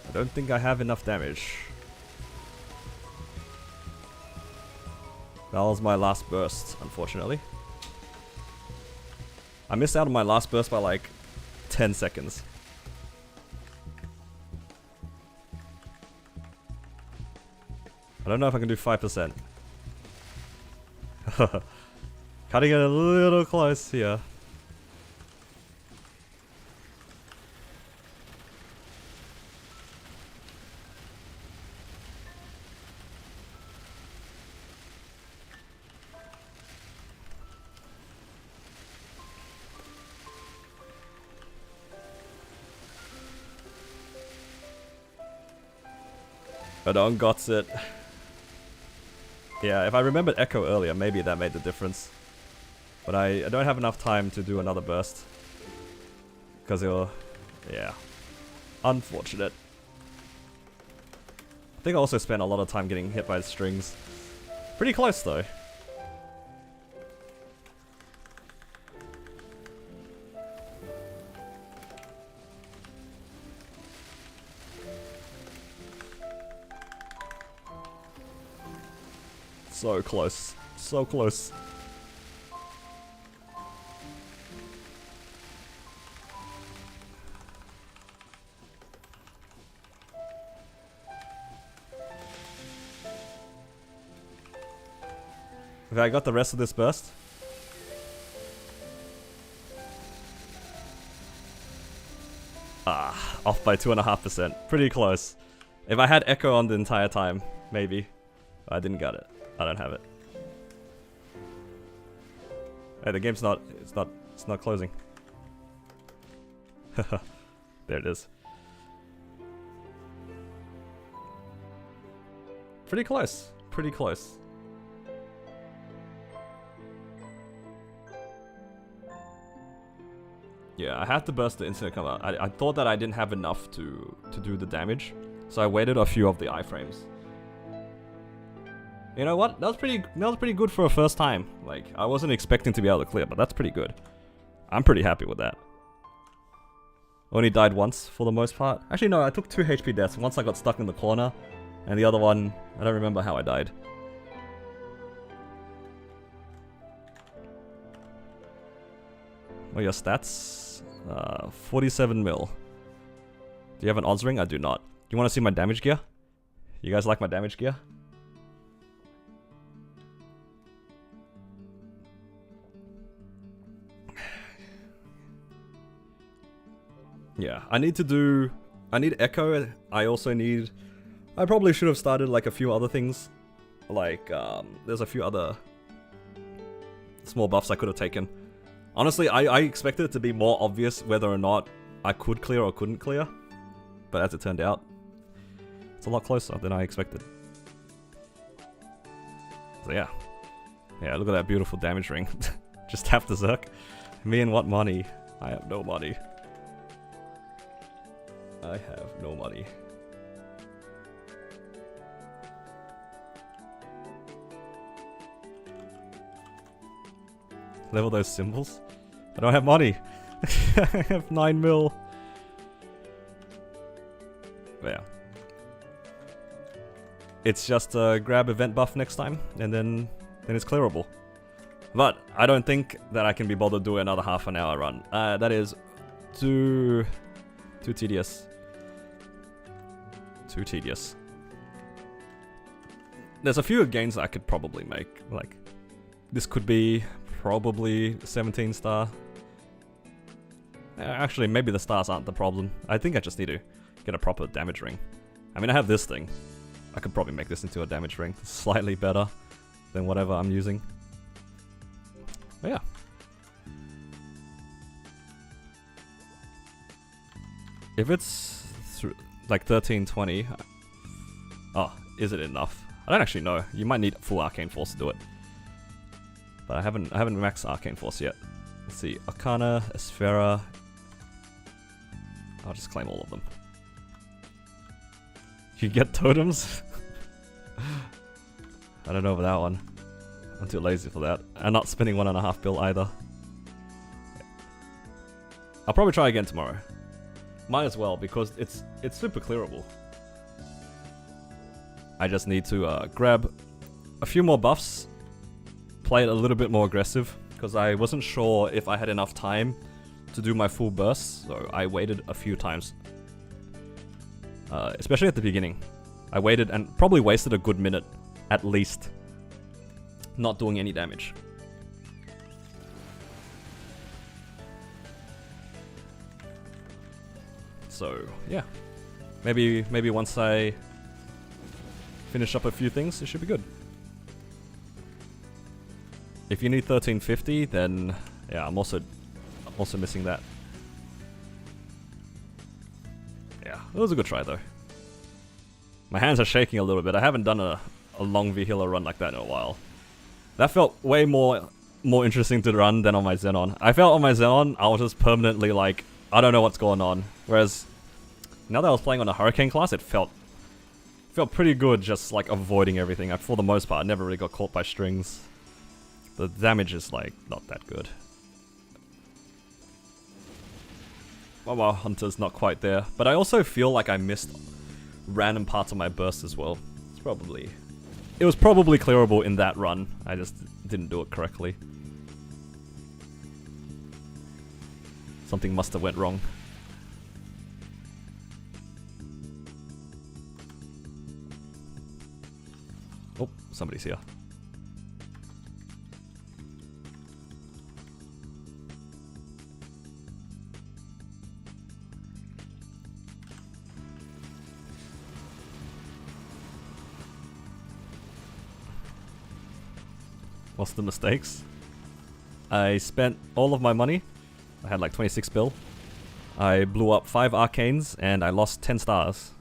I don't think I have enough damage. That was my last burst, unfortunately. I missed out on my last burst by like 10 seconds. I don't know if I can do 5%. Cutting it a little close here. I don't got it. Yeah, if I remembered Echo earlier, maybe that made the difference. But I don't have enough time to do another burst. Because it'll... yeah. Unfortunate. I think I also spent a lot of time getting hit by the strings. Pretty close though. So close. So close. Okay, I got the rest of this burst. Ah, off by 2.5%. Pretty close. If I had Echo on the entire time, maybe. I didn't get it. I don't have it. Hey, the game's not, it's not closing. There it is. Pretty close. Pretty close. Yeah, I had to burst the instant come out. I thought that I didn't have enough to do the damage, so I waited a few of the iframes. You know what? That was pretty good for a first time. Like, I wasn't expecting to be able to clear, but that's pretty good. I'm pretty happy with that. Only died once for the most part. Actually, no, I took 2 HP deaths. Once I got stuck in the corner, and the other one, I don't remember how I died. What are your stats? 47 mil. Do you have an odds ring? I do not. Do you want to see my damage gear? You guys like my damage gear? Yeah, I need Echo. I probably should have started like a few other things. Like, there's a few other small buffs I could have taken. Honestly, I expected it to be more obvious whether or not I could clear or couldn't clear. But as it turned out, it's a lot closer than I expected. So yeah. Yeah, look at that beautiful damage ring. Just tap the Zerk. Me and what money? I have no money. I have no money. Level those symbols? I don't have money. I have 9 mil. Yeah. It's just grab event buff next time, and then it's clearable. But I don't think that I can be bothered to do another half an hour run. That is too tedious. Too tedious. There's a few gains I could probably make. Like, this could be probably 17 star. Actually, maybe the stars aren't the problem. I think I just need to get a proper damage ring. I mean, I have this thing. I could probably make this into a damage ring. It's slightly better than whatever I'm using. But yeah. If it's like 1320, oh, is it enough? I don't actually know. You might need full Arcane Force to do it. But I haven't maxed Arcane Force yet. Let's see, Arcana, Esfera. I'll just claim all of them. You get totems? I don't know about that one. I'm too lazy for that. I'm not spending 1.5 bill either. I'll probably try again tomorrow. Might as well, because it's super clearable. I just need to grab a few more buffs, play it a little bit more aggressive, because I wasn't sure if I had enough time to do my full burst, so I waited a few times. Especially at the beginning. I waited and probably wasted a good minute, at least, not doing any damage. So, yeah. Maybe once I finish up a few things, it should be good. If you need 1350, then yeah, I'm also missing that. Yeah, it was a good try though. My hands are shaking a little bit. I haven't done a long V-healer run like that in a while. That felt way more interesting to run than on my Xenon. I felt on my Xenon, I was just permanently like, I don't know what's going on. Whereas, now that I was playing on a Hurricane class, it felt pretty good just like avoiding everything. For the most part, I never really got caught by strings. The damage is like, not that good. Wow, Hunter's not quite there. But I also feel like I missed random parts of my burst as well. It was probably clearable in that run. I just didn't do it correctly. Something must have went wrong. Oh, somebody's here. What's the mistakes? I spent all of my money. I had like 26 bill I blew up 5 arcanes and I lost 10 stars.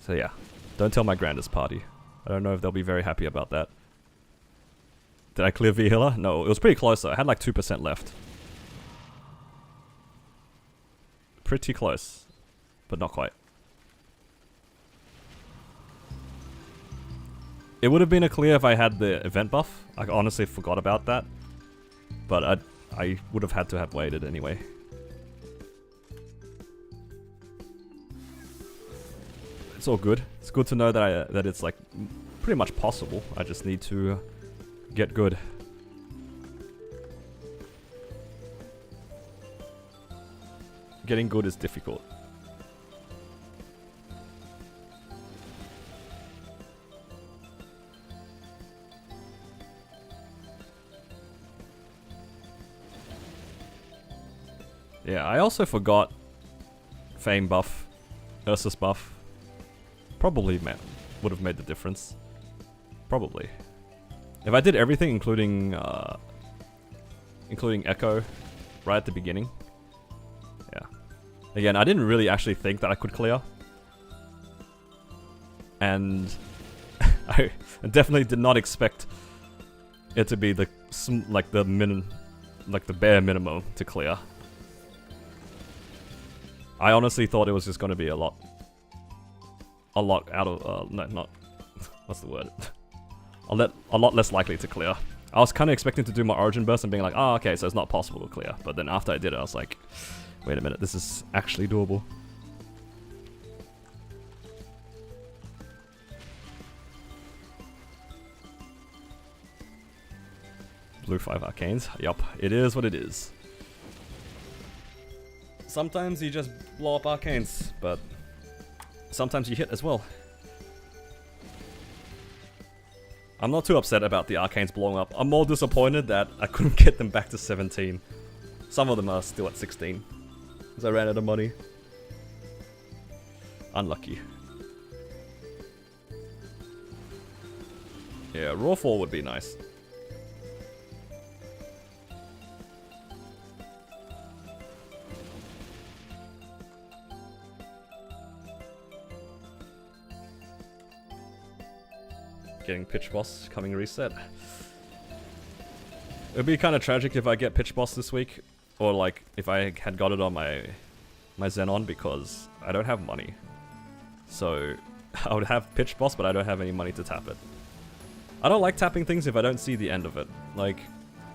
So yeah, don't tell my grandest party. I don't know if they'll be very happy about that. Did I clear V-Healer? No, it was pretty close though. I had like 2% left. Pretty close, but not quite. It would have been a clear if I had the event buff. I honestly forgot about that. But I would have had to have waited anyway. It's all good. It's good to know that that it's like pretty much possible. I just need to get good. Getting good is difficult. Yeah, I also forgot Fame buff, Ursus buff. Probably would have made the difference. Probably. If I did everything, including Echo, right at the beginning. Yeah. Again, I didn't really actually think that I could clear. And I definitely did not expect it to be the bare minimum to clear. I honestly thought it was just going to be a lot out of, no, not, what's the word? a lot less likely to clear. I was kind of expecting to do my origin burst and being like, oh, okay, so it's not possible to clear. But then after I did it, I was like, wait a minute, this is actually doable. Blue 5 arcanes. Yup, it is what it is. Sometimes you just blow up arcanes, but sometimes you hit as well. I'm not too upset about the arcanes blowing up. I'm more disappointed that I couldn't get them back to 17. Some of them are still at 16. Because I ran out of money. Unlucky. Yeah, Raw 4 would be nice. Getting Pitch Boss coming reset. It would be kind of tragic if I get Pitch Boss this week. Or like, if I had got it on my Xenon, because I don't have money. So, I would have Pitch Boss, but I don't have any money to tap it. I don't like tapping things if I don't see the end of it. Like,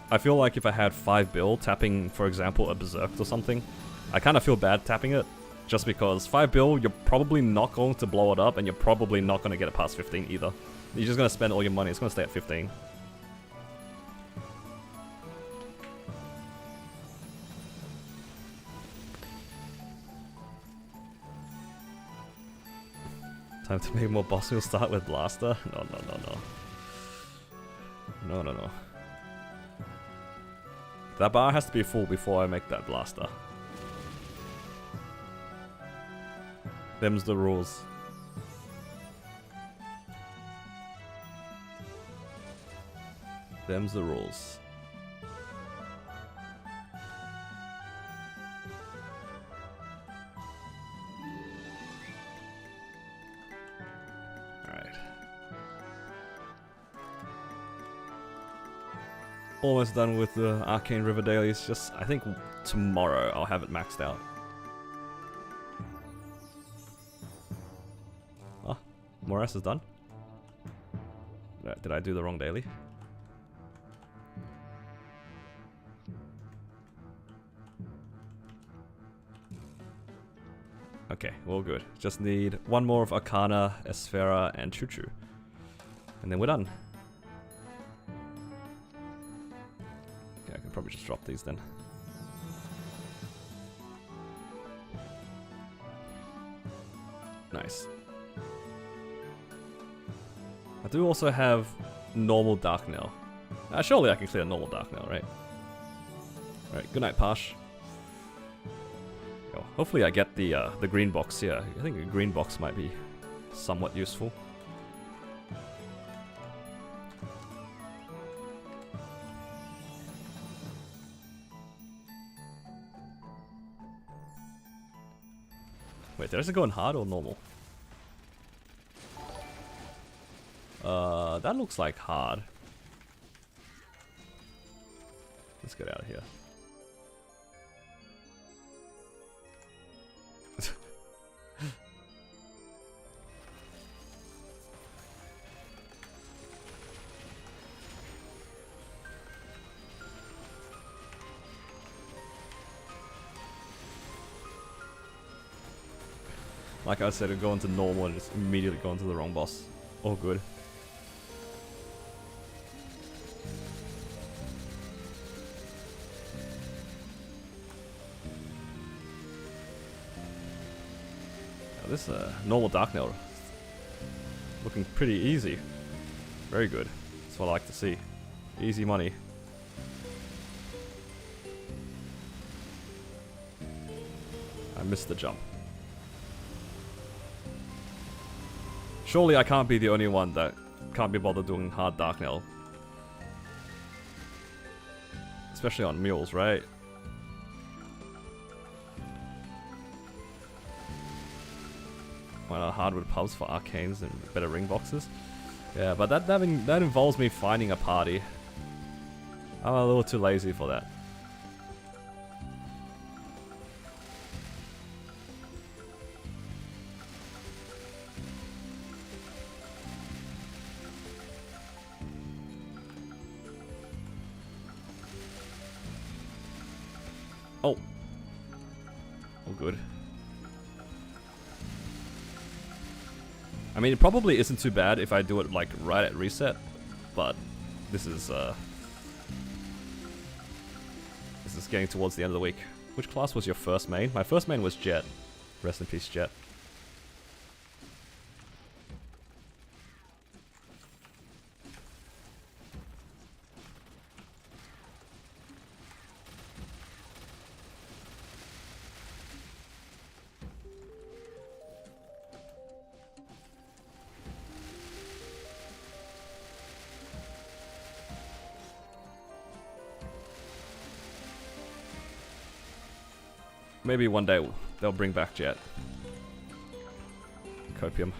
I feel like if I had 5 bill tapping, for example, a Berserk or something, I kind of feel bad tapping it. Just because 5 bill, you're probably not going to blow it up, and you're probably not going to get it past 15 either. You're just going to spend all your money. It's going to stay at 15. Time to make more boss. We'll start with Blaster. No. That bar has to be full before I make that Blaster. Them's the rules. Them's the rules. Alright. Almost done with the Arcane River dailies. Just, I think tomorrow I'll have it maxed out. Ah, Morass is done? Did I do the wrong daily? Okay, all good. Just need one more of Arcana, Esfera, and Choo Choo. And then we're done. Okay, I can probably just drop these then. Nice. I do also have normal Dark Knell. Surely I can clear normal Dark Knell, right? Alright, good night, Pash. Hopefully I get the green box here. I think a green box might be somewhat useful. Wait, did I just go in hard or normal? That looks like hard. Let's get out of here. Like I said, go into normal and just immediately go into the wrong boss. All good. Now this normal Dark Nail looking pretty easy. Very good. That's what I like to see. Easy money. I missed the jump. Surely I can't be the only one that can't be bothered doing hard Dark Nail. Especially on mules, right? Why not hardwood pubs for arcanes and better ring boxes? Yeah, but that involves me finding a party. I'm a little too lazy for that. Oh. All good. I mean, it probably isn't too bad if I do it, like, right at reset, but this is getting towards the end of the week. Which class was your first main? My first main was Jet. Rest in peace, Jet. Maybe one day they'll bring back Jet. Copium.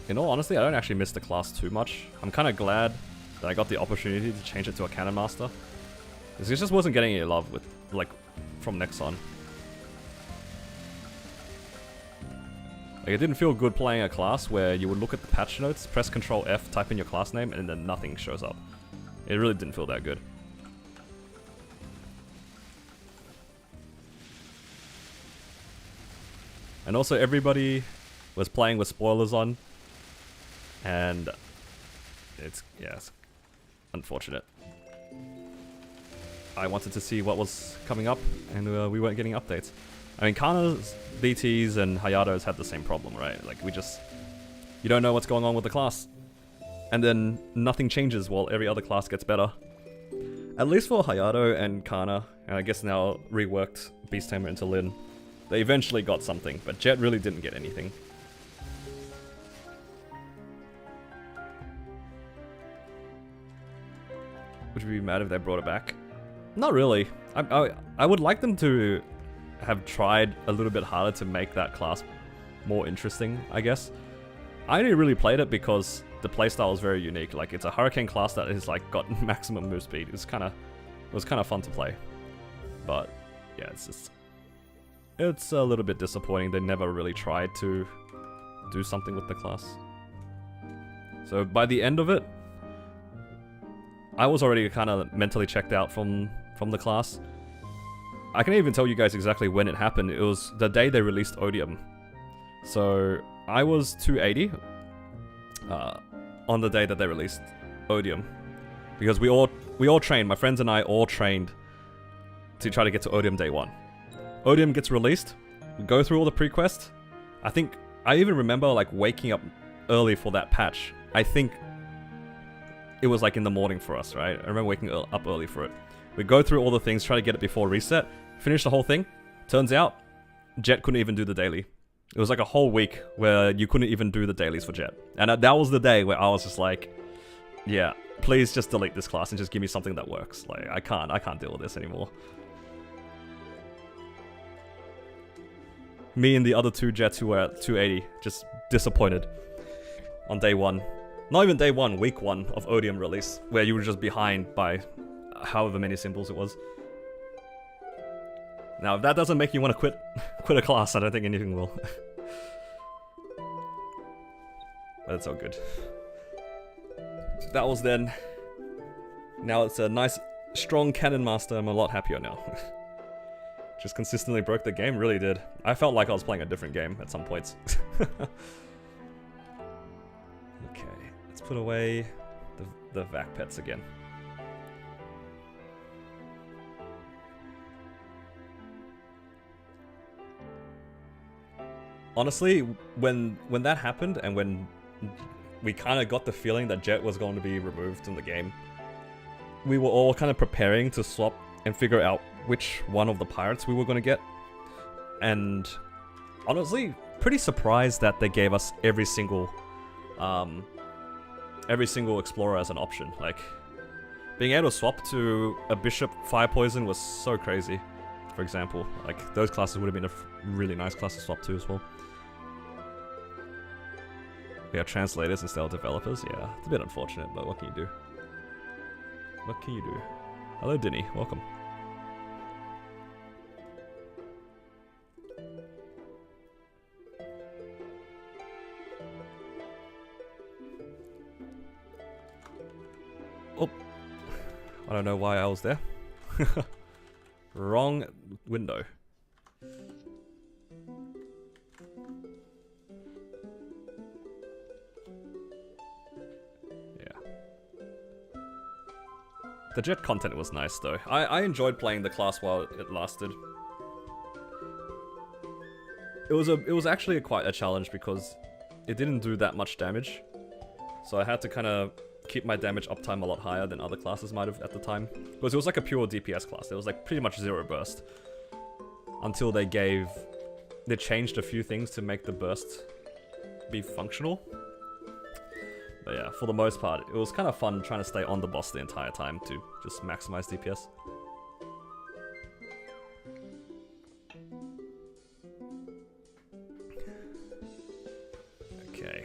In all honesty, I don't actually miss the class too much. I'm kind of glad that I got the opportunity to change it to a Cannon Master. It just wasn't getting any love with, like, from Nexon. Like, it didn't feel good playing a class where you would look at the patch notes, press Ctrl F, type in your class name, and then nothing shows up. It really didn't feel that good. And also everybody was playing with spoilers on, and it's unfortunate. I wanted to see what was coming up, and we weren't getting updates. I mean, Kana's, DT's, and Hayato's had the same problem, right? Like, you don't know what's going on with the class. And then nothing changes while every other class gets better. At least for Hayato and Kana, and I guess now reworked Beast Tamer into Lin, they eventually got something, but Jet really didn't get anything. Would you be mad if they brought it back? Not really. I would like them to have tried a little bit harder to make that class more interesting, I guess. I only really played it because the playstyle is very unique. Like, it's a Hurricane class that has, like, got maximum move speed. It was kind of fun to play. But yeah, it's a little bit disappointing. They never really tried to do something with the class. So by the end of it, I was already kind of mentally checked out from the class. I can even tell you guys exactly when it happened. It was the day they released Odium. So I was 280 on the day that they released Odium, because we all trained. My friends and I all trained to try to get to Odium day one. Odium gets released. We go through all the pre-quest. I think I even remember, like, waking up early for that patch. I think it was like in the morning for us, right? I remember waking up early for it. We go through all the things, try to get it before reset, finish the whole thing. Turns out, Jet couldn't even do the daily. It was like a whole week where you couldn't even do the dailies for Jet. And that was the day where I was just like, yeah, please just delete this class and just give me something that works. Like, I can't deal with this anymore. Me and the other two jets who were at 280, just disappointed on day one. Not even day one, week one of Odium release, where you were just behind by however many symbols it was. Now, if that doesn't make you want to quit a class, I don't think anything will. But it's all good. That was then. Now it's a nice, strong Cannon Master. I'm a lot happier now. Just consistently broke the game, really did. I felt like I was playing a different game at some points. Okay, let's put away the vac pets again. Honestly, when that happened and when we kind of got the feeling that Jet was going to be removed from the game, we were all kind of preparing to swap and figure out which one of the pirates we were going to get. And honestly, pretty surprised that they gave us every single explorer as an option. Like, being able to swap to a bishop fire poison was so crazy. For example, like, those classes would have been a really nice class to swap to as well. We are translators instead of developers. Yeah, it's a bit unfortunate, but what can you do? What can you do? Hello, Dinny. Welcome. Oh, I don't know why I was there. Wrong window. The jet content was nice though. I enjoyed playing the class while it lasted. It was actually quite a challenge because it didn't do that much damage. So I had to kind of keep my damage uptime a lot higher than other classes might have at the time. Because it was like a pure DPS class. It was like pretty much zero burst. Until they changed a few things to make the burst be functional. But yeah, for the most part, it was kind of fun trying to stay on the boss the entire time to just maximize DPS. Okay.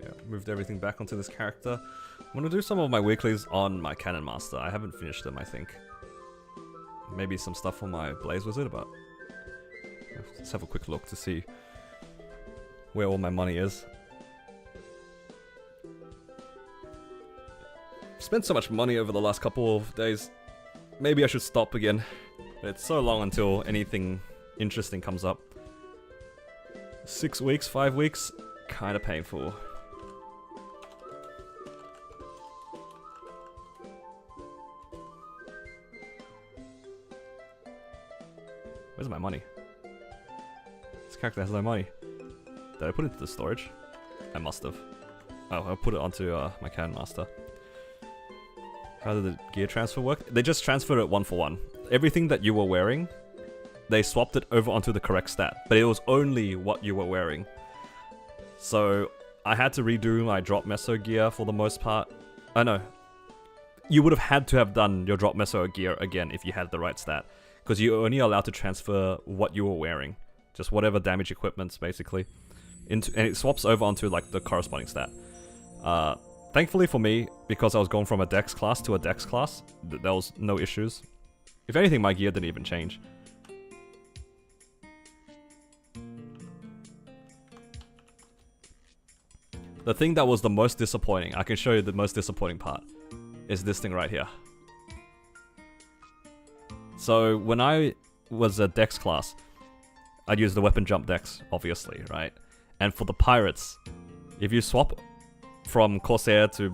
Yeah, moved everything back onto this character. I'm gonna do some of my weeklies on my Cannon Master. I haven't finished them, I think. Maybe some stuff on my Blaze Wizard, but let's have a quick look to see where all my money is. Spent so much money over the last couple of days. Maybe I should stop again. It's so long until anything interesting comes up. 6 weeks, 5 weeks, kind of painful. Where's my money? This character has no money. Did I put it into the storage? I must have. Oh, I put it onto my Cannon Master. How did the gear transfer work? They just transferred it 1-for-1. Everything that you were wearing, they swapped it over onto the correct stat. But it was only what you were wearing. So I had to redo my drop meso gear for the most part. I know. You would have had to have done your drop meso gear again if you had the right stat. Because you're only allowed to transfer what you were wearing. Just whatever damage equipments, basically. And it swaps over onto like the corresponding stat. Thankfully for me, because I was going from a Dex class to a Dex class, there was no issues. If anything, my gear didn't even change. The thing that was the most disappointing, I can show you the most disappointing part, is this thing right here. So when I was a Dex class, I'd use the weapon jump Dex, obviously, right? And for the pirates, if you swap from Corsair to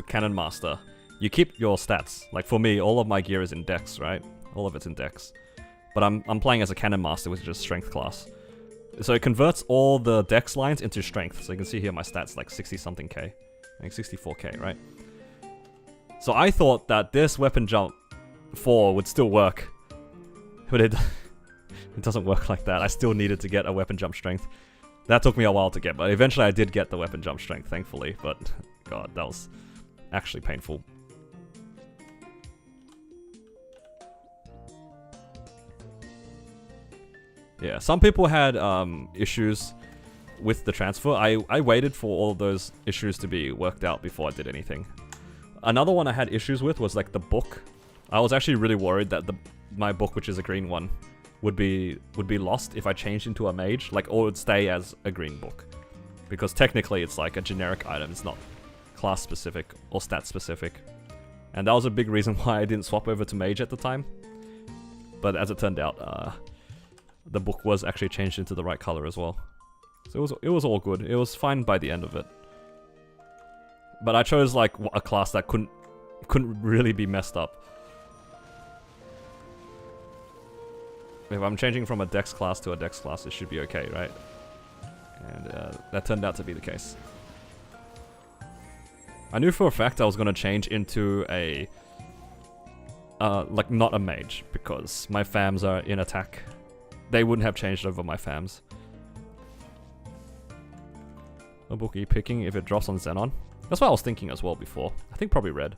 Cannon Master, you keep your stats. Like for me, all of my gear is in Dex, right? All of it's in Dex. But I'm playing as a Cannon Master, which is just Strength class. So it converts all the Dex lines into Strength. So you can see here my stats like 60-something K. I think 64K, right? So I thought that this weapon jump 4 would still work. But it doesn't work like that. I still needed to get a weapon jump Strength. That took me a while to get, but eventually I did get the weapon jump Strength, thankfully. But god, that was actually painful. Yeah, some people had issues with the transfer. I waited for all of those issues to be worked out before I did anything. Another one I had issues with was like the book. I was actually really worried that my book, which is a green one, would be lost if I changed into a mage, like, or it would stay as a green book. Because technically it's like a generic item, it's not class specific or stat specific. And that was a big reason why I didn't swap over to mage at the time. But as it turned out, the book was actually changed into the right color as well. So it was all good. It was fine by the end of it. But I chose like a class that couldn't really be messed up. If I'm changing from a dex class to a dex class, it should be okay, right? And that turned out to be the case. I knew for a fact I was going to change into a... like, not a mage, because my fams are in attack. They wouldn't have changed over my fams. What book are you picking if it drops on Xenon? That's what I was thinking as well before. I think probably red.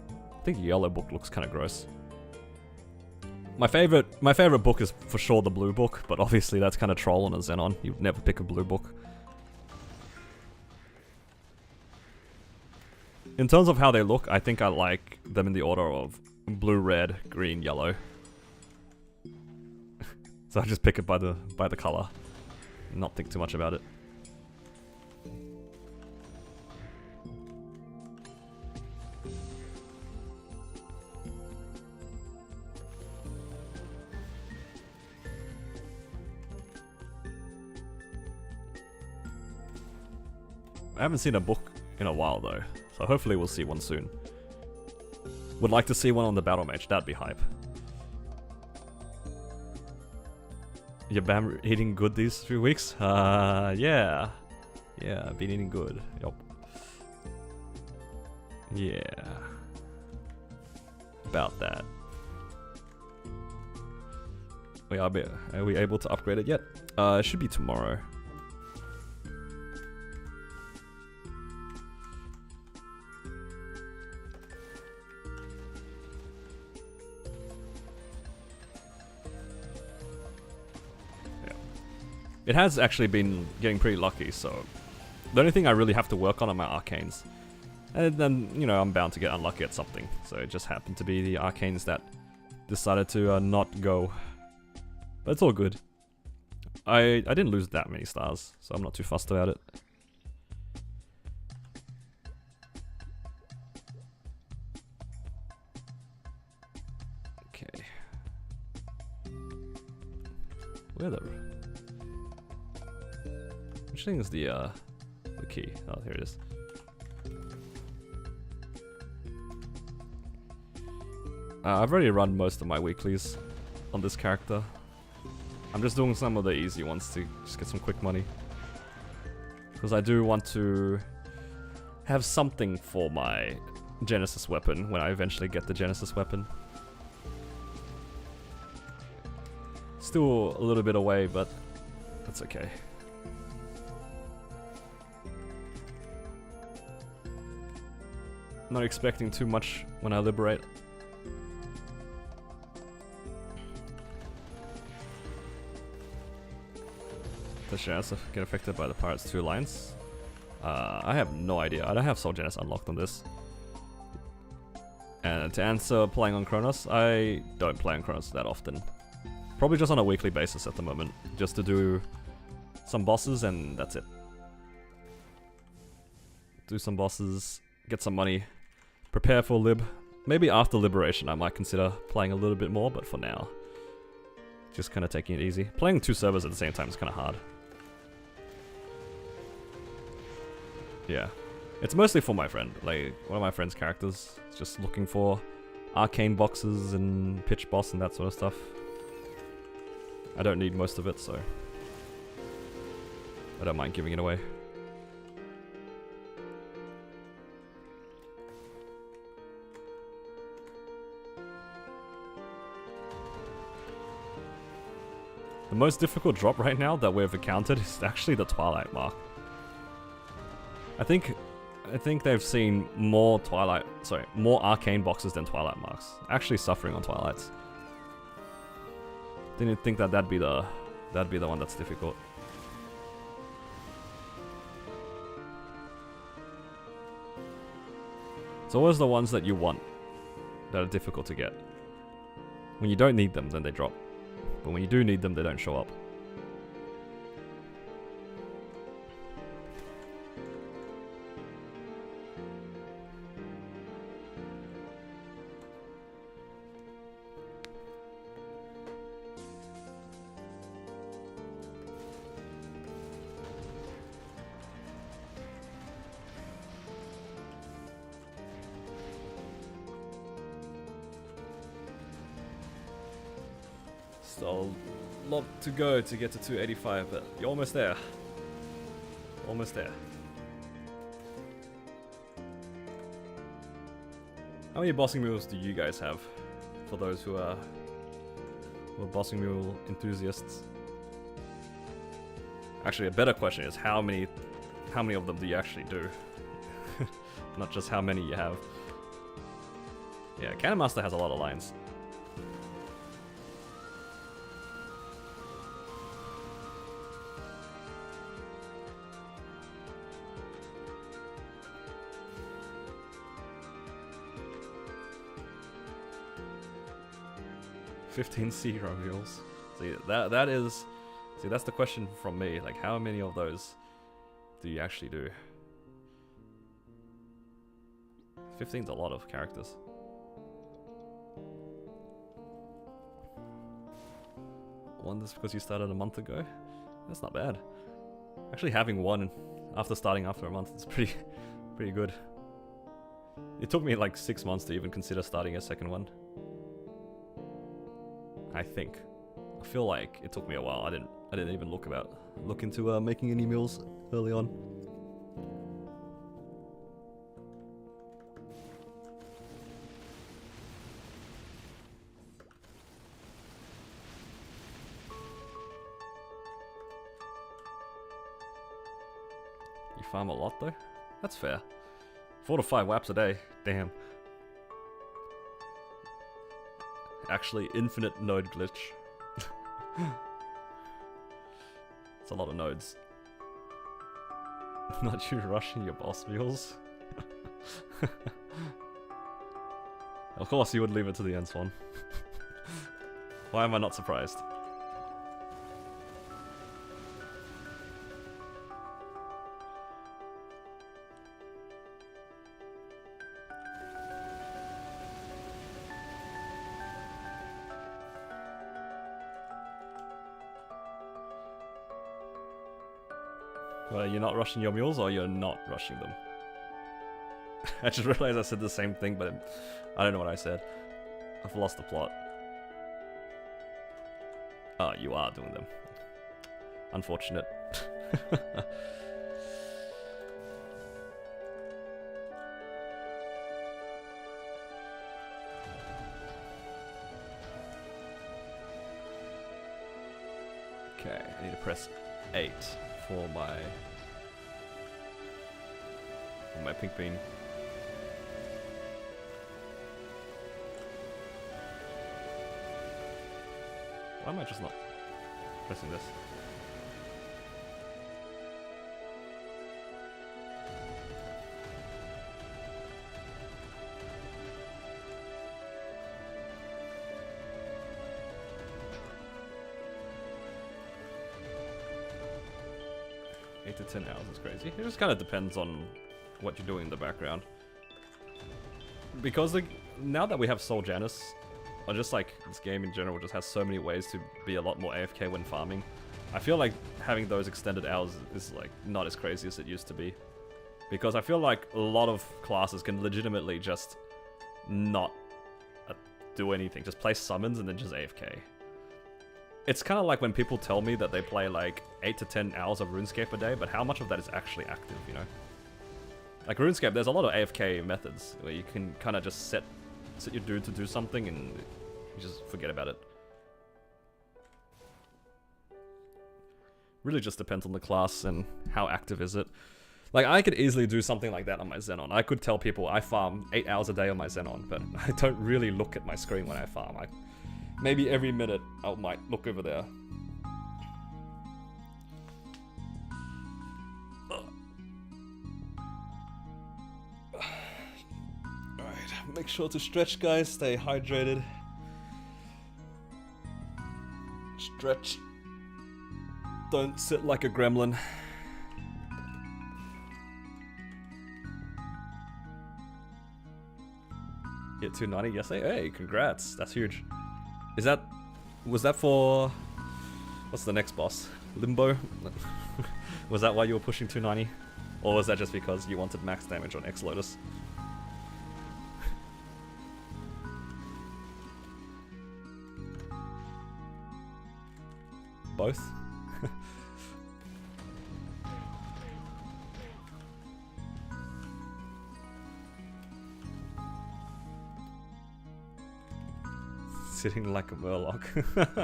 I think the yellow book looks kind of gross. My favorite book is for sure the blue book, but obviously that's kind of troll on a Xenon. You'd never pick a blue book. In terms of how they look, I think I like them in the order of blue, red, green, yellow. So I just pick it by the color, and not think too much about it. I haven't seen a book in a while though, so hopefully we'll see one soon. Would like to see one on the Battle Mage, that'd be hype. Your BAM eating good these few weeks? Yeah. Yeah, I've been eating good. Yup. Yeah. About that. Are we able to upgrade it yet? It should be tomorrow. It has actually been getting pretty lucky, so the only thing I really have to work on are my arcanes. And then, you know, I'm bound to get unlucky at something. So it just happened to be the arcanes that decided to not go. But it's all good. I didn't lose that many stars, so I'm not too fussed about it. Okay. Where the... Which thing is the key? Oh, here it is. I've already run most of my weeklies on this character. I'm just doing some of the easy ones to just get some quick money. Because I do want to have something for my Genesis weapon when I eventually get the Genesis weapon. Still a little bit away, but that's okay. Not expecting too much when I liberate. The chance of get affected by the Pirates 2 lines? I have no idea. I don't have Soul Genesis unlocked on this. And to answer playing on Kronos, I don't play on Kronos that often. Probably just on a weekly basis at the moment. Just to do some bosses and that's it. Do some bosses, get some money. Prepare for lib. Maybe after liberation I might consider playing a little bit more, but for now, just kind of taking it easy. Playing 2 servers at the same time is kind of hard. Yeah. It's mostly for my friend. Like, one of my friend's characters is just looking for arcane boxes and pitch boss and that sort of stuff. I don't need most of it, so I don't mind giving it away. The most difficult drop right now that we've encountered is actually the Twilight Mark. I think I think they've seen more more arcane boxes than Twilight marks. Actually suffering on Twilights. Didn't think that'd be the one that's difficult. It's always the ones that you want that are difficult to get. When you don't need them, then they drop. But when you do need them, they don't show up. Still a lot to go to get to 285, but you're almost there. Almost there. How many bossing mules do you guys have? For those who are bossing mule enthusiasts. Actually, a better question is how many of them do you actually do? Not just how many you have. Yeah, Cannon Master has a lot of lines. Zero mules. See that's the question from me. Like, how many of those do you actually do? 15's a lot of characters. One just because you started a month ago? That's not bad. Actually, having one starting after a month is pretty good. It took me like 6 months to even consider starting a second one. I think. I feel like it took me a while. I didn't even look into making any meals early on. You farm a lot though? That's fair. 4 to 5 waps a day. Damn. Actually, infinite node glitch. It's a lot of nodes. Not you rushing your boss mules. Of course you would leave it to the end, Swan. Why am I not surprised? You're not rushing your mules, or you're not rushing them? I just realized I said the same thing, but I don't know what I said. I've lost the plot. Oh, you are doing them. Unfortunate. Okay, I need to press 8 for my pink bean. Why am I just not pressing this? To 10 hours is crazy. It just kind of depends on what you're doing in the background. Because now that we have Soul Janus, or just like this game in general just has so many ways to be a lot more AFK when farming, I feel like having those extended hours is like not as crazy as it used to be. Because I feel like a lot of classes can legitimately just not do anything, just play summons and then just AFK. It's kind of like when people tell me that they play like 8 to 10 hours of RuneScape a day, but how much of that is actually active, you know? Like RuneScape, there's a lot of AFK methods where you can kind of just set your dude to do something and you just forget about it. Really just depends on the class and how active is it. Like, I could easily do something like that on my Xenon. I could tell people I farm 8 hours a day on my Xenon, but I don't really look at my screen when I farm. Maybe every minute I might look over there. Alright, make sure to stretch, guys. Stay hydrated. Stretch. Don't sit like a gremlin. Hit 290 yesterday? Hey, congrats. That's huge. Was that for... What's the next boss? Limbo? Was that why you were pushing 290? Or was that just because you wanted max damage on X-Lotus? Both? Sitting like a murloc. Okay,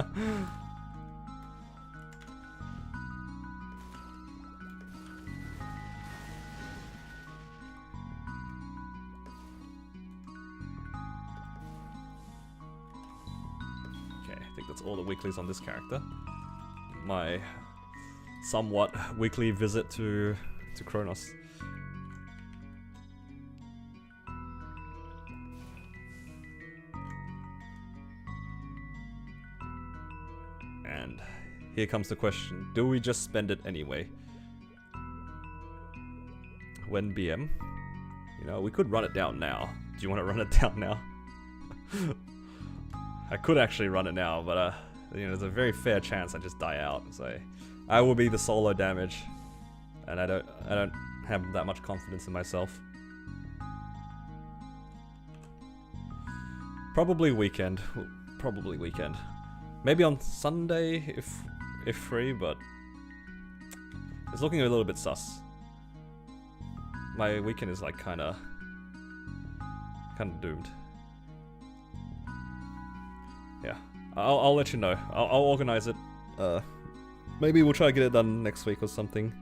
I think that's all the weeklies on this character. My somewhat weekly visit to Kronos. And here comes the question, do we just spend it anyway? When BM? You know, we could run it down now. Do you want to run it down now? I could actually run it now, but you know, there's a very fair chance I just die out. So I will be the solo damage, and I don't have that much confidence in myself. Probably weekend. Probably weekend. Maybe on Sunday if free, but it's looking a little bit sus. My weekend is like kinda doomed. Yeah, I'll let you know. I'll organize it. Maybe we'll try to get it done next week or something.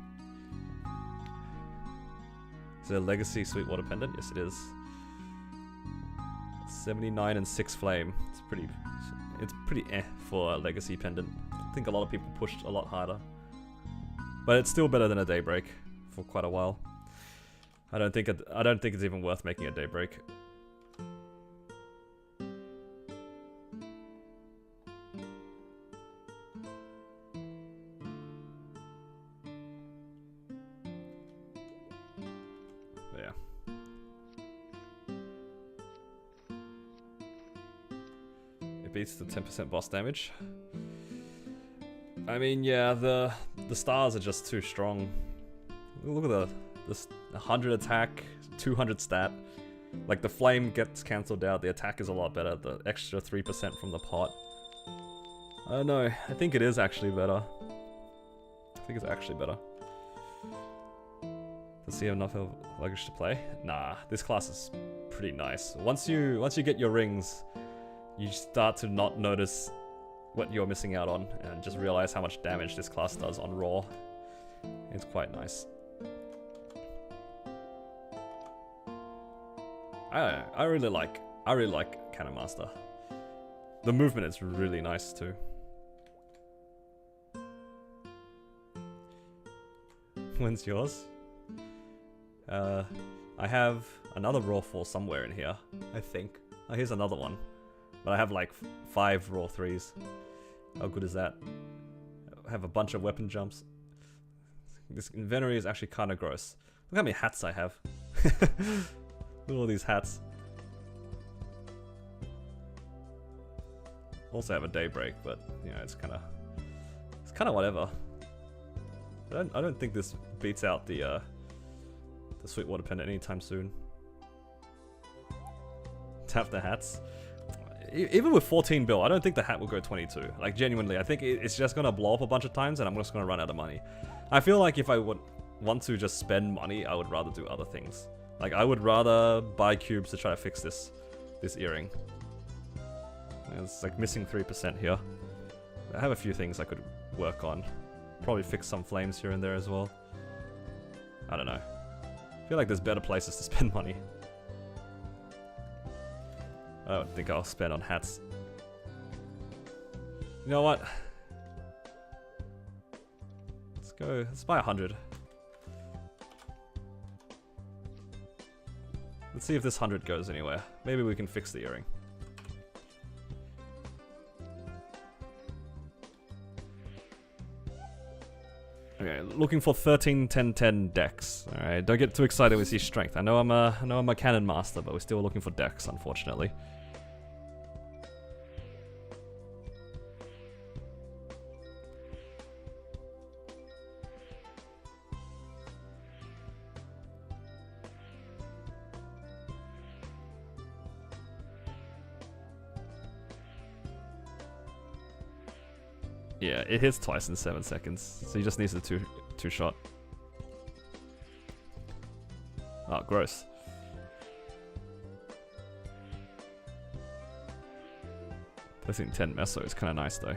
Is it a Legacy Sweetwater pendant? Yes, it is. 79 and 6 flame. It's pretty eh for a Legacy pendant. I think a lot of people pushed a lot harder, but it's still better than a Daybreak for quite a while. I don't think it's even worth making a Daybreak. Beats the 10% boss damage. I mean, yeah, the stars are just too strong. Look at this 100 attack, 200 stat. Like, the flame gets cancelled out, the attack is a lot better, the extra 3% from the pot. I don't know, I think it is actually better. I think it's actually better. Does he have enough luggage to play? Nah, this class is pretty nice. Once you get your rings, you start to not notice what you're missing out on and just realize how much damage this class does on raw. It's quite nice. I really like Cannon Master. The movement is really nice too. When's yours? I have another raw 4 somewhere in here, I think. Oh, here's another one. But I have like 5 raw 3s. How good is that? I have a bunch of weapon jumps. This inventory is actually kind of gross. Look how many hats I have. Look at all these hats. Also have a Daybreak, but you know, it's kind of whatever. I don't think this beats out the Sweetwater pendant anytime soon. Tap the hats. Even with 14 bill, I don't think the hat will go 22. Like, genuinely, I think it's just gonna blow up a bunch of times and I'm just gonna run out of money. I feel like if I would want to just spend money, I would rather do other things. Like, I would rather buy cubes to try to fix this earring. It's like missing 3% here. I have a few things I could work on. Probably fix some flames here and there as well. I don't know. I feel like there's better places to spend money. I don't think I'll spend on hats. You know what? Let's go. Let's buy 100. Let's see if this 100 goes anywhere. Maybe we can fix the earring. Okay, looking for 13, 10, 10 decks. Alright, don't get too excited with your strength. I know I'm a cannon master, but we're still looking for decks, unfortunately. Yeah, it hits twice in 7 seconds, so he just needs a two shot. Oh, gross. Placing 10 meso is kind of nice though.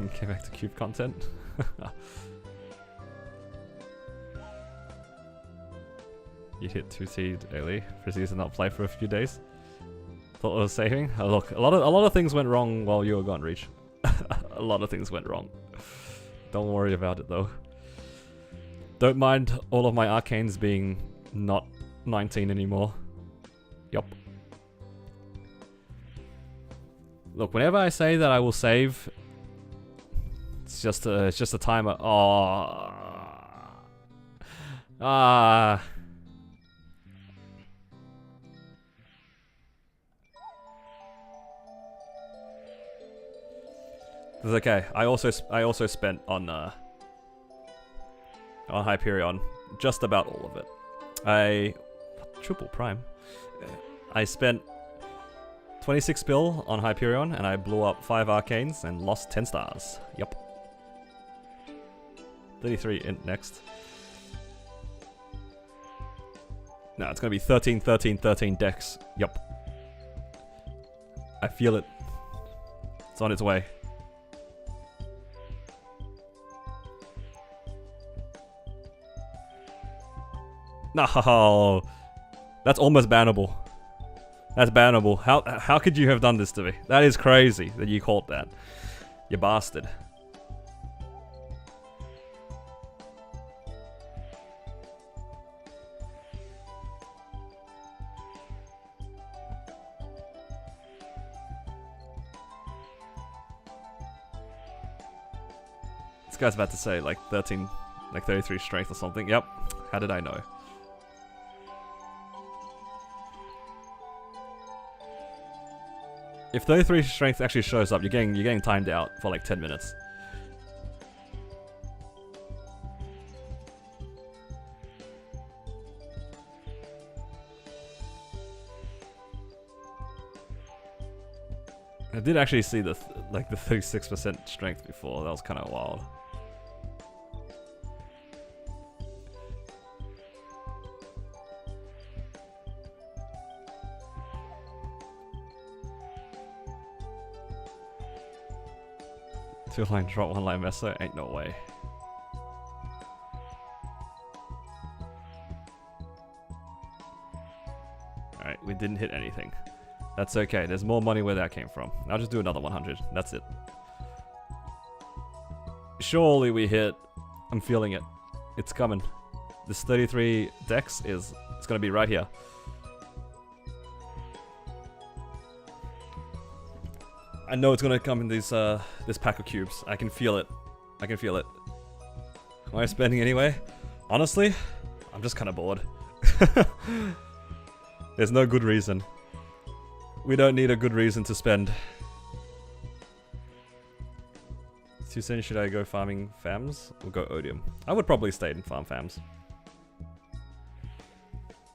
Okay, back to cube content. You hit 2 seed early. Proceeds to not play for a few days. Thought it was saving. Oh, look, a lot of things went wrong while you were gone, Reach. A lot of things went wrong. Don't worry about it though. Don't mind all of my arcanes being not 19 anymore. Yup. Look, whenever I say that I will save, it's just a timer. Oh. Ah. It's okay. I also spent on Hyperion just about all of it. Triple prime. I spent 26 bill on Hyperion and I blew up 5 arcanes and lost 10 stars. Yup. 33 int next. No, it's gonna be 13, 13, 13 decks. Yup. I feel it. It's on its way. No, that's almost bannable. That's bannable. How could you have done this to me? That is crazy that you called that. You bastard. This guy's about to say like 13, like 33 strength or something. Yep. How did I know? If 33 strength actually shows up, you're getting timed out for like 10 minutes. I did actually see the 36% strength before. That was kind of wild. Two line drop, one line meso, ain't no way. Alright, we didn't hit anything. That's okay, there's more money where that came from. I'll just do another 100, that's it. Surely we hit. I'm feeling it. It's coming. This 33 dex it's gonna be right here. I know it's gonna come in these this pack of cubes. I can feel it. I can feel it. Am I spending anyway? Honestly, I'm just kind of bored. There's no good reason. We don't need a good reason to spend. So you saying should I go farming fams or go odium? I would probably stay and farm fams.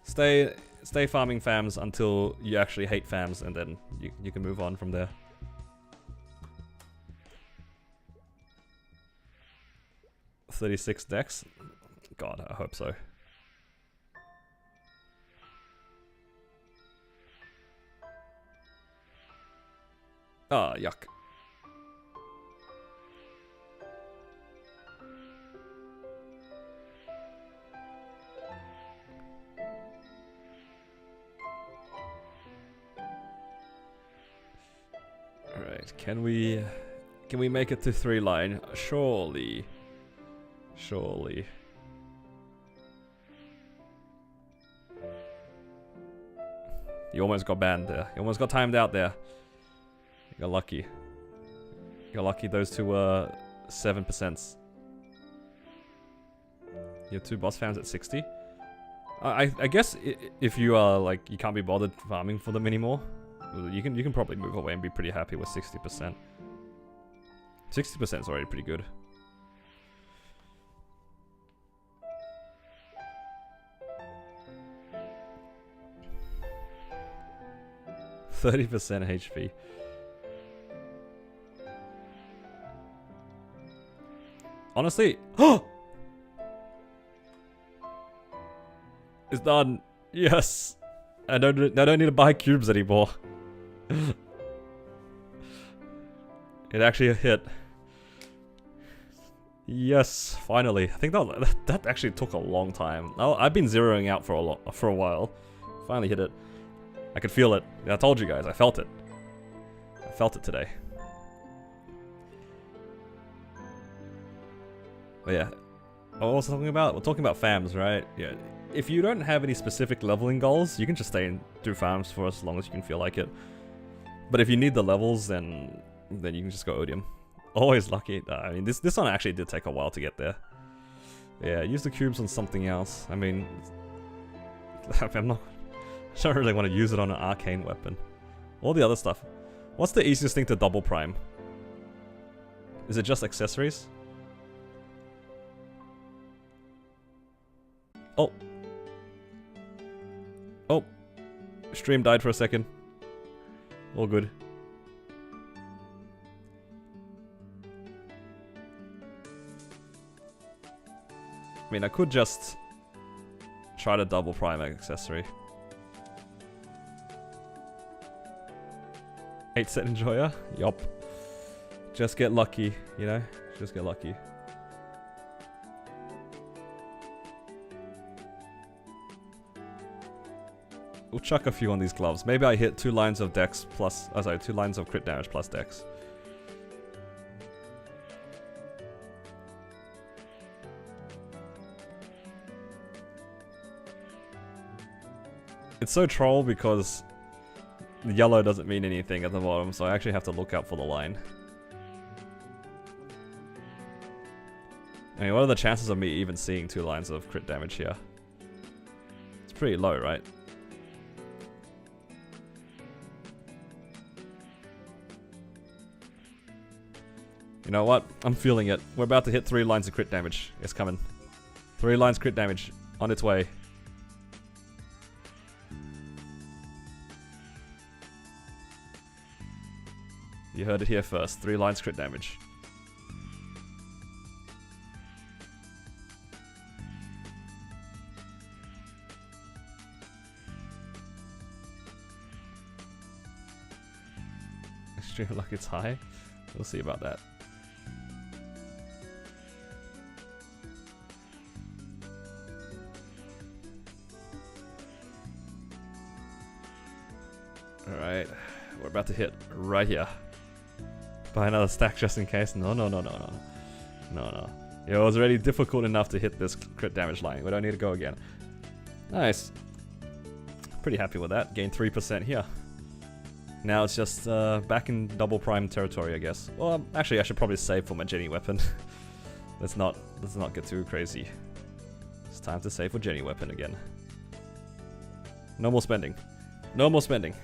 Stay farming fams until you actually hate fams, and then you can move on from there. $36 decks? God, I hope so. Ah, yuck. Alright, can we make it to 3 line? Surely. Surely. You almost got banned there. You almost got timed out there. You got lucky. You got lucky those two were 7%. Your 2 boss fans at 60? I guess if you are like, you can't be bothered farming for them anymore, you can probably move away and be pretty happy with 60%. 60% is already pretty good. %30 HP. Honestly, it's done. Yes, I don't need to buy cubes anymore. It actually hit. Yes, finally. I think that actually took a long time. I've been zeroing out for a while. Finally hit it. I could feel it. I told you guys, I felt it. I felt it today. But yeah. What was I talking about? We're talking about farms, right? Yeah. If you don't have any specific leveling goals, you can just stay and do farms for as long as you can feel like it. But if you need the levels, then you can just go Odium. Always lucky. I mean, this one actually did take a while to get there. Yeah, use the cubes on something else. I mean, I don't really want to use it on an arcane weapon. All the other stuff. What's the easiest thing to double prime? Is it just accessories? Oh. Oh. Stream died for a second. All good. I mean, I could just try to double prime an accessory. 8-set enjoyer? Yup. Just get lucky, you know? Just get lucky. We'll chuck a few on these gloves. Maybe I hit 2 lines of dex plus... Oh, sorry, 2 lines of crit damage plus dex. It's so troll because the yellow doesn't mean anything at the bottom, so I actually have to look out for the line. I mean, what are the chances of me even seeing 2 lines of crit damage here? It's pretty low, right? You know what? I'm feeling it. We're about to hit 3 lines of crit damage. It's coming. 3 lines crit damage. On its way. You heard it here first. 3 lines crit damage. Extreme luck it's high. We'll see about that. Alright. We're about to hit right here. Buy another stack just in case. No. It was already difficult enough to hit this crit damage line. We don't need to go again. Nice. Pretty happy with that. Gain 3% here. Now it's just back in double prime territory, I guess. Well, actually, I should probably save for my Jenny weapon. let's not get too crazy. It's time to save for Jenny weapon again. No more spending. No more spending.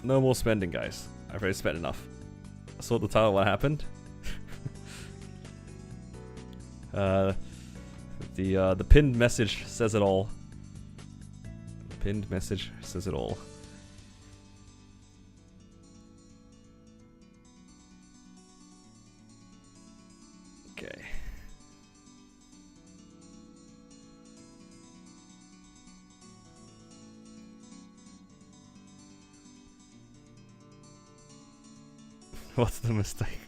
No more spending, guys. I've already spent enough. I saw the title, what happened? The pinned message says it all. The pinned message says it all. Okay. What's the mistake?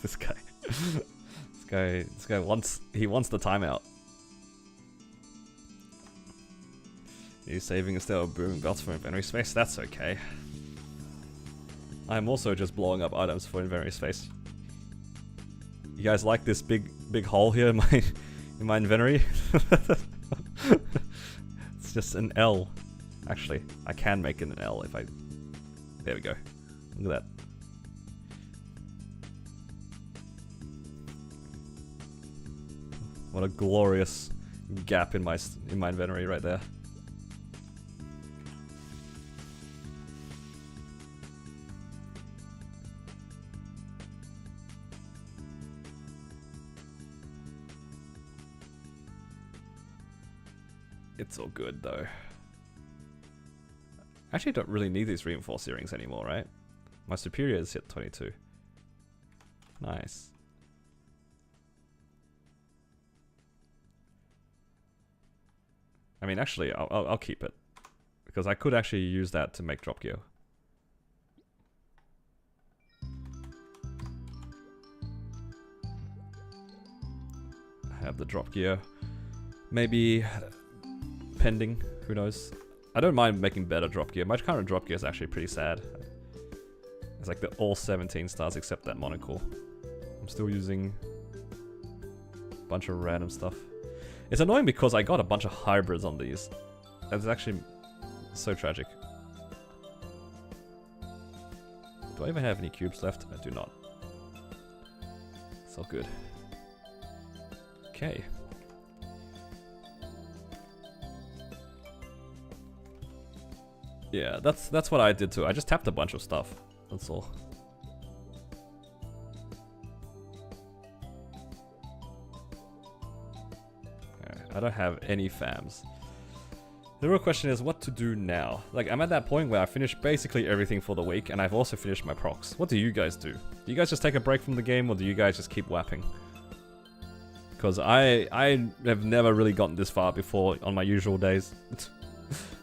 This guy. This guy wants the timeout. He's saving instead of booming belts for inventory space. That's okay. I'm also just blowing up items for inventory space. You guys like this big hole here in my inventory? It's just an L. Actually, I can make it an L if I... There we go. Look at that. What a glorious gap in my inventory right there. It's all good though. I actually don't really need these reinforced earrings anymore, right? My superior is hit 22. Nice. I mean, actually, I'll keep it. Because I could actually use that to make drop gear. I have the drop gear. Maybe pending, who knows. I don't mind making better drop gear. My current drop gear is actually pretty sad. It's like all 17 stars except that monocle. I'm still using a bunch of random stuff. It's annoying because I got a bunch of hybrids on these. It's actually so tragic. Do I even have any cubes left? I do not. It's all good. Okay. Yeah, that's what I did too. I just tapped a bunch of stuff. That's all. I don't have any fams. The real question is what to do now. Like, I'm at that point where I finished basically everything for the week, and I've also finished my procs. What do you guys do? Do you guys just take a break from the game, or do you guys just keep whapping? Because I have never really gotten this far before on my usual days.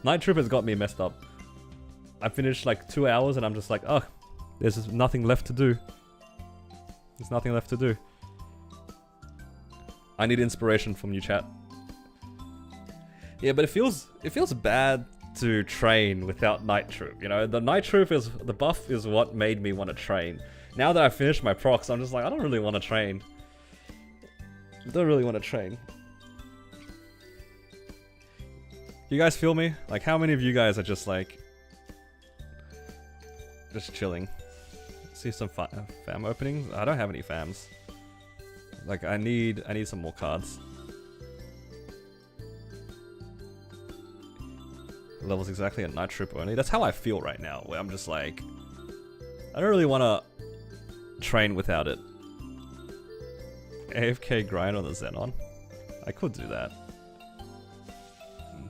Night Trip has got me messed up. I finished like 2 hours, and I'm just like, oh, there's just nothing left to do. There's nothing left to do. I need inspiration from you, chat. Yeah, but it feels bad to train without Night Troop, you know? The Night Troop is, the buff is what made me want to train. Now that I've finished my procs, I'm just like, I don't really want to train. I don't really want to train. You guys feel me? Like, how many of you guys are just like... just chilling? See some fam openings? I don't have any fams. Like, I need some more cards. Levels exactly at Night Trip only. That's how I feel right now, where I'm just like, I don't really want to train without it. AFK grind on the Xenon. I could do that.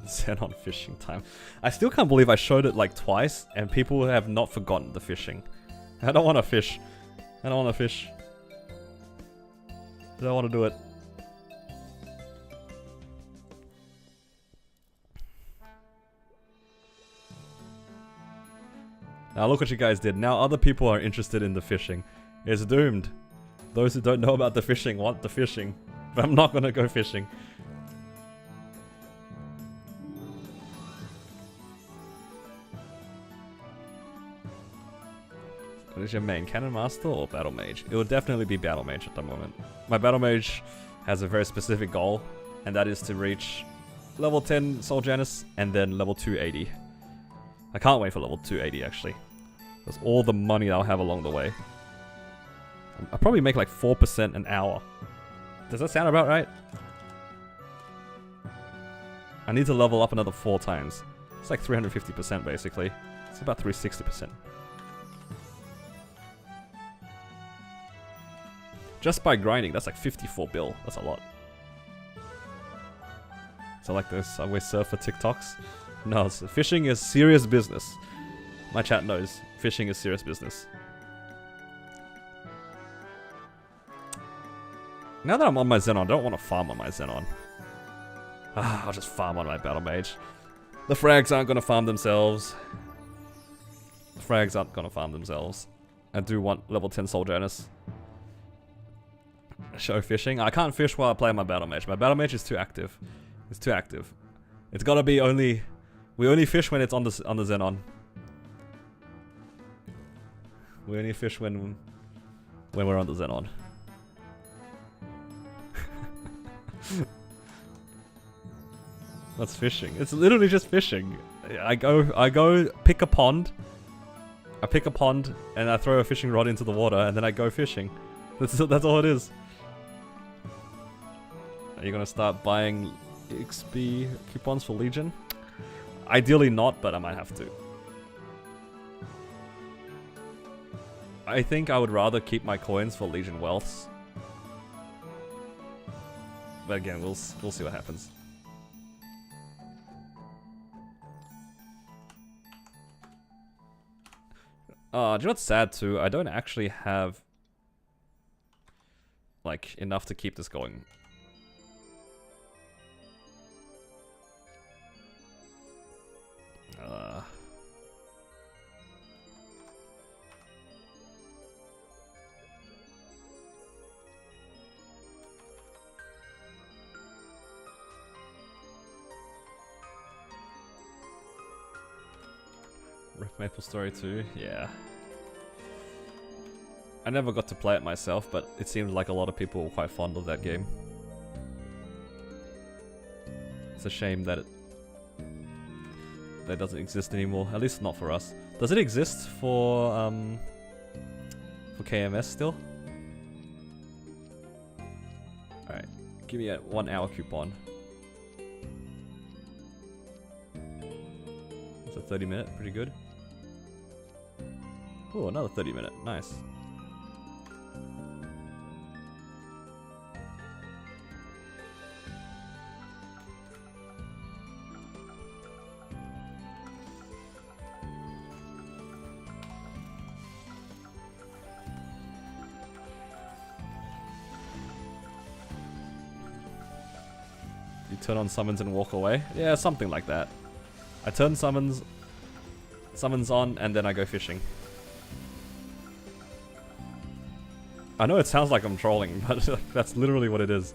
Xenon fishing time. I still can't believe I showed it like twice and people have not forgotten the fishing. I don't want to fish. I don't want to fish. I don't want to do it. Now look what you guys did. Now other people are interested in the fishing. It's doomed. Those who don't know about the fishing want the fishing. But I'm not gonna go fishing. What is your main? Cannon Master or Battle Mage? It will definitely be Battle Mage at the moment. My Battle Mage has a very specific goal, and that is to reach level 10 Soul Janus and then level 280. I can't wait for level 280 actually. That's all the money I'll have along the way. I'll probably make like 4% an hour. Does that sound about right? I need to level up another 4 times. It's like 350% basically. It's about 360%. Just by grinding, that's like 54 bill. That's a lot. So like this Subway Surfer TikToks. No, fishing is serious business. My chat knows. Fishing is serious business. Now that I'm on my Xenon, I don't want to farm on my Xenon. I'll just farm on my Battle Mage. The frags aren't going to farm themselves. The frags aren't going to farm themselves. I do want level 10 Soul Janus. Show fishing. I can't fish while I play my battle mage. My battle mage is too active. It's too active. It's gotta be only... We only fish when it's on the Xenon. We only fish when we're on the Xenon. That's fishing. It's literally just fishing. I go pick a pond. I pick a pond and I throw a fishing rod into the water and then I go fishing. That's all it is. Are you gonna start buying XP coupons for Legion? Ideally not, but I might have to. I think I would rather keep my coins for Legion wealths. But again, we'll see what happens. Do you know what's sad too? I don't actually have like enough to keep this going. Rip Maple Story 2, yeah. I never got to play it myself, but it seemed like a lot of people were quite fond of that game. It's a shame that that doesn't exist anymore, at least not for us. Does it exist for KMS still? Alright, give me a 1 hour coupon. It's a 30-minute, pretty good. Oh, another 30-minute, nice. You turn on summons and walk away? Yeah, something like that. I turn summons on, and then I go fishing. I know it sounds like I'm trolling, but that's literally what it is.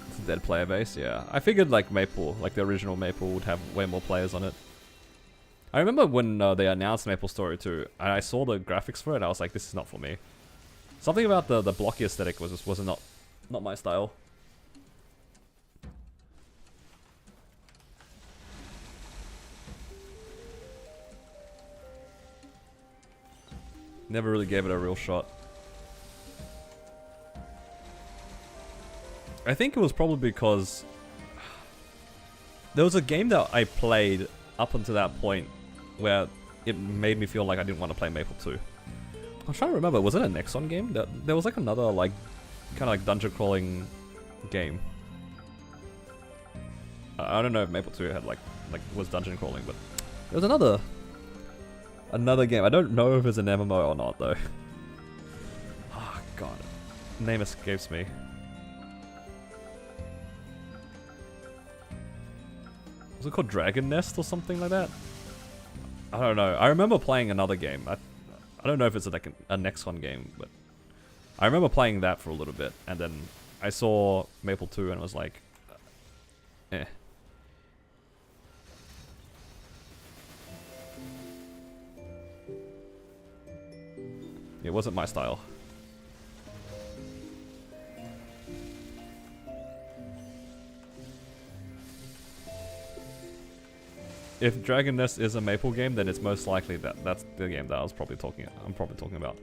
It's a dead player base, yeah. I figured like Maple, like the original Maple, would have way more players on it. I remember when they announced Maple Story 2, and I saw the graphics for it, and I was like, this is not for me. Something about the blocky aesthetic was not my style. Never really gave it a real shot. I think it was probably because there was a game that I played up until that point where it made me feel like I didn't want to play Maple 2. I'm trying to remember, was it a Nexon game? There was like another like kind of like dungeon crawling game. I don't know if Maple 2 had like was dungeon crawling, but there was another game. I don't know if it's an MMO or not though. Oh god, name escapes me. Was it called Dragon Nest or something like that? I don't know. I remember playing another game. I don't know if it's like a Nexon game, but I remember playing that for a little bit, and then I saw Maple 2 and was like, eh. It wasn't my style. If Dragon Nest is a Maple game, then it's most likely that's the game that I'm probably talking about.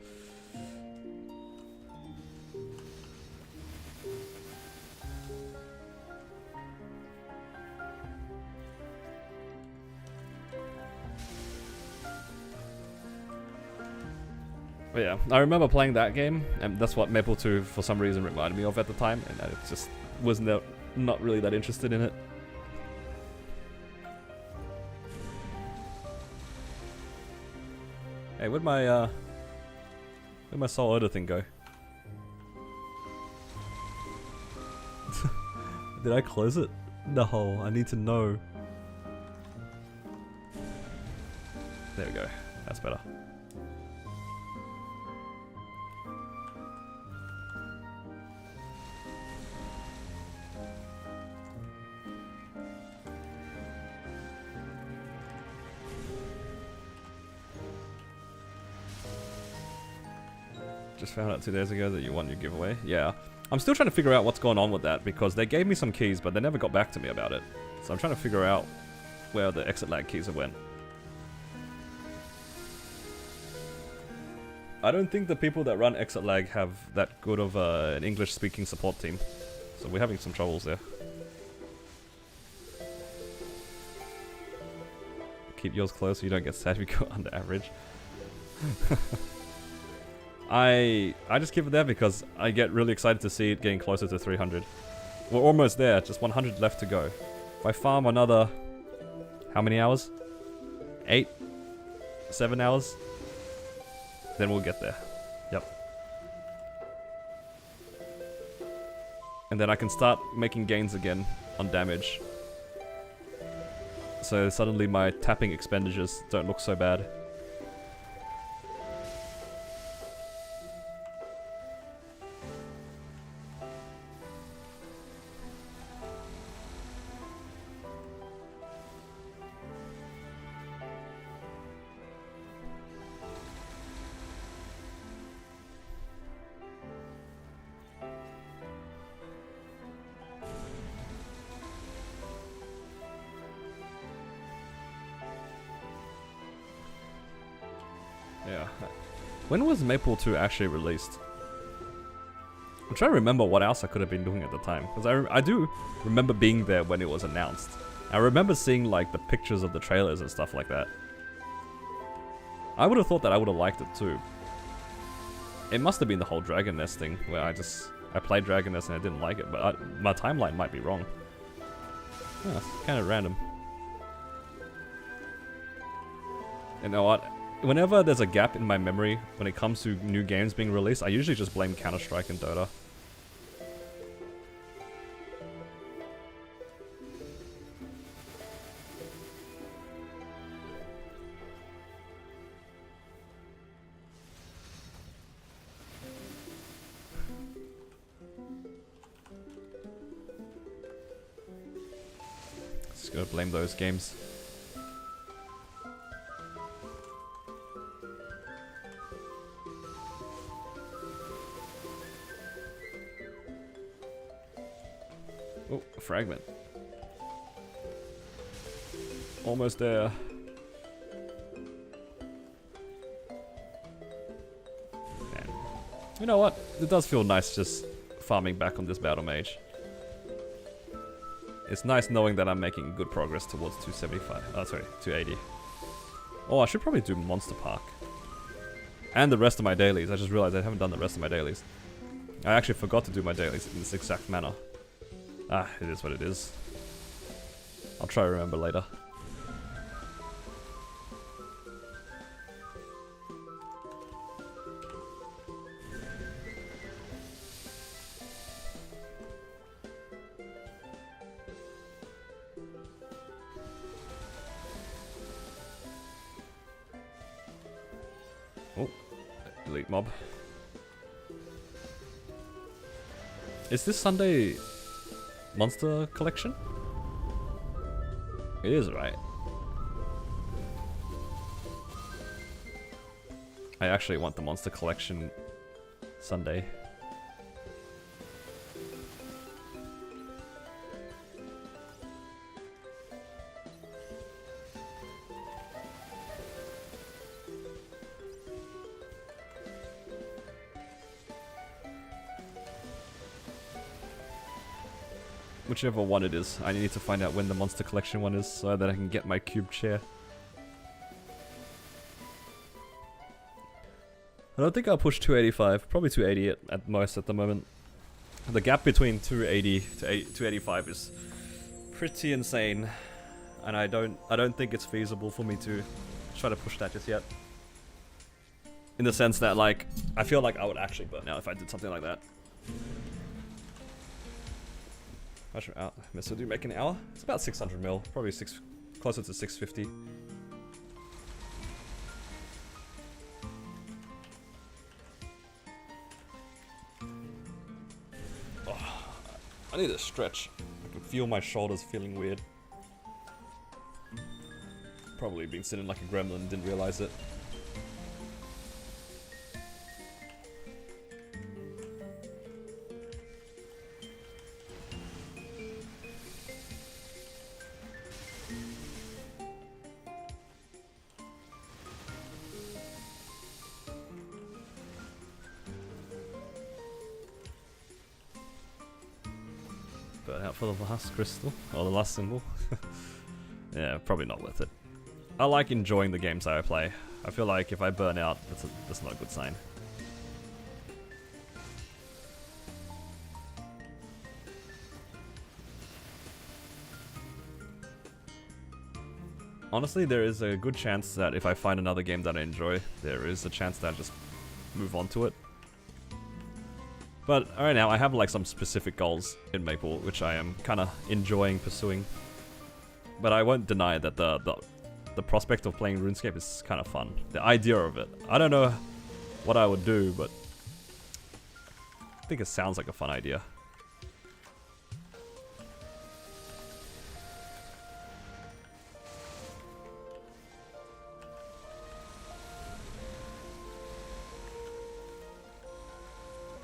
But yeah, I remember playing that game, and that's what Maple 2 for some reason reminded me of at the time, and I just was not really that interested in it. Hey, where'd my soul odor thing go? Did I close it? No, I need to know. There we go. That's better. Just found out 2 days ago that you won your giveaway. Yeah. I'm still trying to figure out what's going on with that because they gave me some keys, but they never got back to me about it. So I'm trying to figure out where the exit lag keys have went. I don't think the people that run exit lag have that good of an English speaking support team. So we're having some troubles there. Keep yours close so you don't get sad if you go under average. I just keep it there because I get really excited to see it getting closer to 300. We're almost there, just 100 left to go. If I farm another... how many hours? 8? 7 hours? Then we'll get there. Yep. And then I can start making gains again on damage. So suddenly my tapping expenditures don't look so bad. Yeah. When was Maple 2 actually released? I'm trying to remember what else I could have been doing at the time. Because I do remember being there when it was announced. I remember seeing like the pictures of the trailers and stuff like that. I would have thought that I would have liked it too. It must have been the whole Dragon Nest thing where I played Dragon Nest and I didn't like it, but my timeline might be wrong. Oh, it's kind of random. You know what? Whenever there's a gap in my memory when it comes to new games being released, I usually just blame Counter-Strike and Dota. Just gotta blame those games. Oh, a fragment. Almost there. Man. You know what? It does feel nice just farming back on this battle mage. It's nice knowing that I'm making good progress towards 275. Oh, sorry, 280. Oh, I should probably do Monster Park. And the rest of my dailies. I just realized I haven't done the rest of my dailies. I actually forgot to do my dailies in this exact manner. Ah, it is what it is. I'll try to remember later. Oh, delete mob. Is this Sunday Monster Collection? It is, right? I actually want the Monster Collection Sunday. Whichever one it is, I need to find out when the Monster Collection one is so that I can get my cube chair. I don't think I'll push 285, probably 280 at most at the moment. The gap between 280 to 285 is pretty insane, and I don't think it's feasible for me to try to push that just yet. In the sense that, like, I feel like I would actually burn out if I did something like that. How much out? Mr. Do you make an hour? It's about 600 mil, probably closer to 650. Oh, I need a stretch. I can feel my shoulders feeling weird. Probably been sitting like a gremlin, didn't realize it. Burn out for the last crystal, or the last symbol. Yeah, probably not worth it. I like enjoying the games that I play. I feel like if I burn out, that's not a good sign. Honestly, there is a good chance that if I find another game that I enjoy, there is a chance that I just move on to it. But right now, I have like some specific goals in Maple, which I am kind of enjoying pursuing. But I won't deny that the prospect of playing RuneScape is kind of fun. The idea of it. I don't know what I would do, but I think it sounds like a fun idea.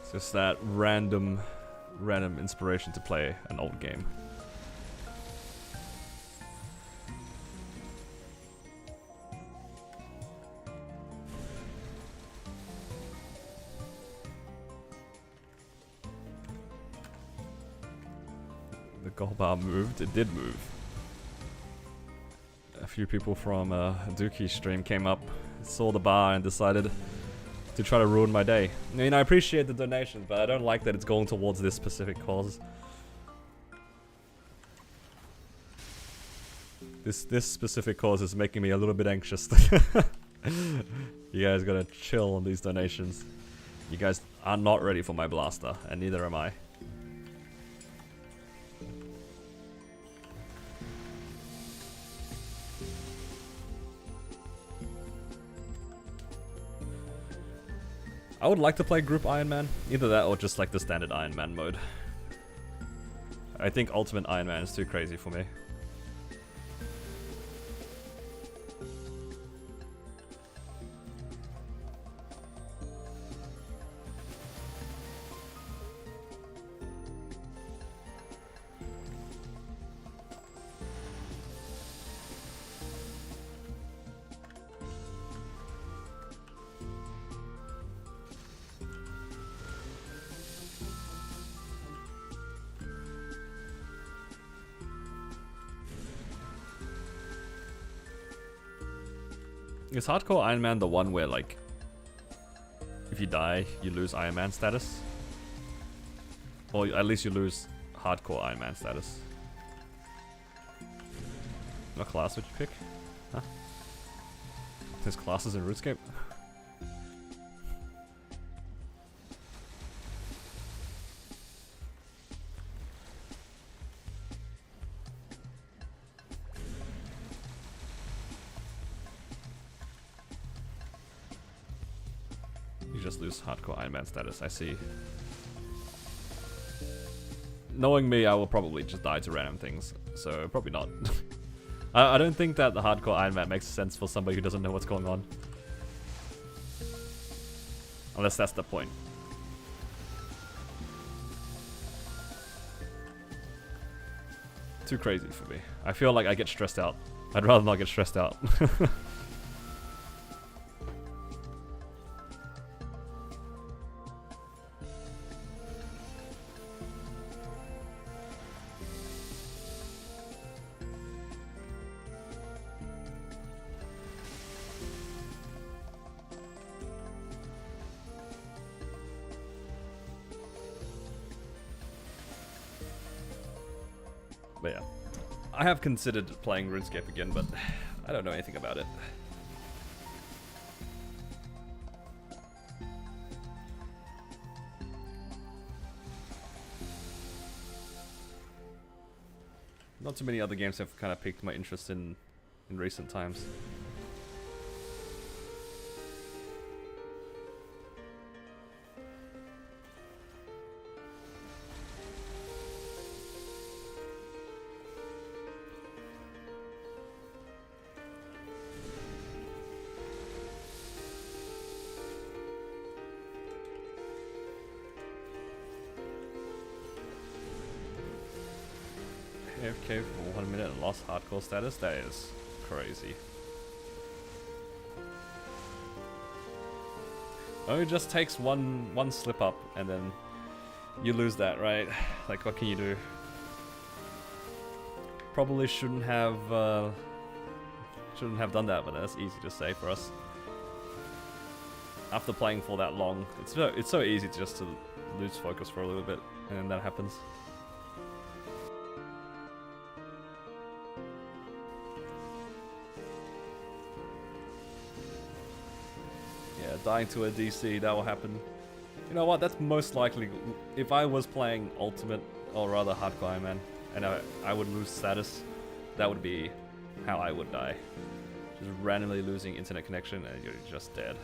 It's just that random inspiration to play an old game. The gold bar moved. It did move. A few people from Dookie stream came up, saw the bar, and decided to try to ruin my day. I mean, I appreciate the donation, but I don't like that it's going towards this specific cause. This specific cause is making me a little bit anxious. You guys gotta chill on these donations. You guys are not ready for my blaster, and neither am I. I would like to play Group Iron Man. Either that or just like the standard Iron Man mode. I think Ultimate Iron Man is too crazy for me. Is Hardcore Iron Man the one where, like, if you die, you lose Iron Man status? Or at least you lose Hardcore Iron Man status. What class would you pick? Huh? There's classes in RuneScape? Lose Hardcore Iron Man status, I see. Knowing me, I will probably just die to random things, so probably not. I don't think that the Hardcore Iron Man makes sense for somebody who doesn't know what's going on. Unless that's the point. Too crazy for me. I feel like I get stressed out. I'd rather not get stressed out. But yeah, I have considered playing RuneScape again, but I don't know anything about it. Not too many other games have kind of piqued my interest in recent times. AFK for 1 minute and lost hardcore status? That is crazy. Oh, it just takes one slip up and then you lose that, right? Like, what can you do? Probably shouldn't have done that, but that's easy to say for us. After playing for that long, it's so easy just to lose focus for a little bit, and then that happens. Dying to a DC, that will happen. You know what, that's most likely, if I was playing Ultimate, or rather Hardcore Iron Man, and I would lose status, that would be how I would die. Just randomly losing internet connection and you're just dead.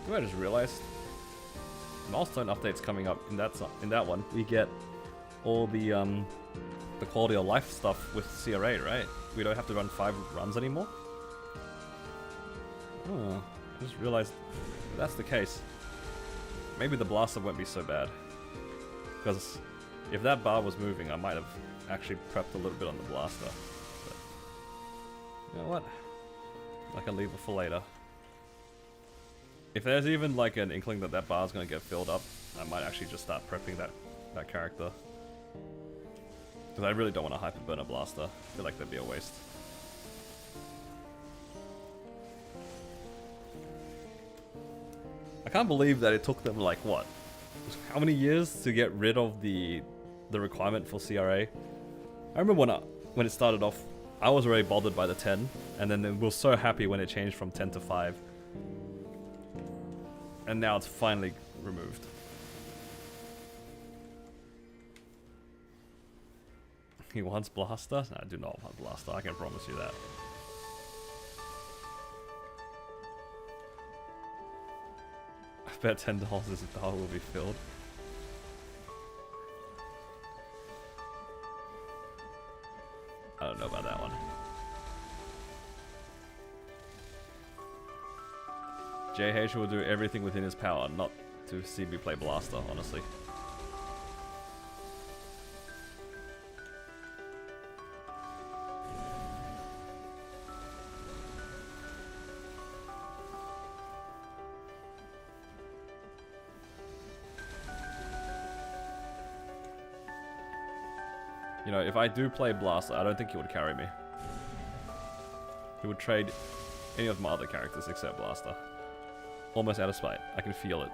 I just realized milestone updates coming up in that one. We get all the quality of life stuff with CRA, right? We don't have to run 5 runs anymore. Oh, I just realized if that's the case. Maybe the blaster won't be so bad, because if that bar was moving, I might have actually prepped a little bit on the blaster. But you know what? I can leave it for later. If there's even like an inkling that that bar's gonna get filled up, I might actually just start prepping that character. Because I really don't want to hyper burn a blaster. I feel like that'd be a waste. I can't believe that it took them like what? How many years to get rid of the requirement for CRA? I remember when it started off, I was already bothered by the 10, and then we were so happy when it changed from 10 to 5. And now it's finally removed. He wants Blaster? No, I do not want Blaster, I can promise you that. I bet $10 this bar will be filled. I don't know about that one. JH will do everything within his power not to see me play Blaster, honestly. You know, if I do play Blaster, I don't think he would carry me. He would trade any of my other characters except Blaster. Almost out of spite. I can feel it.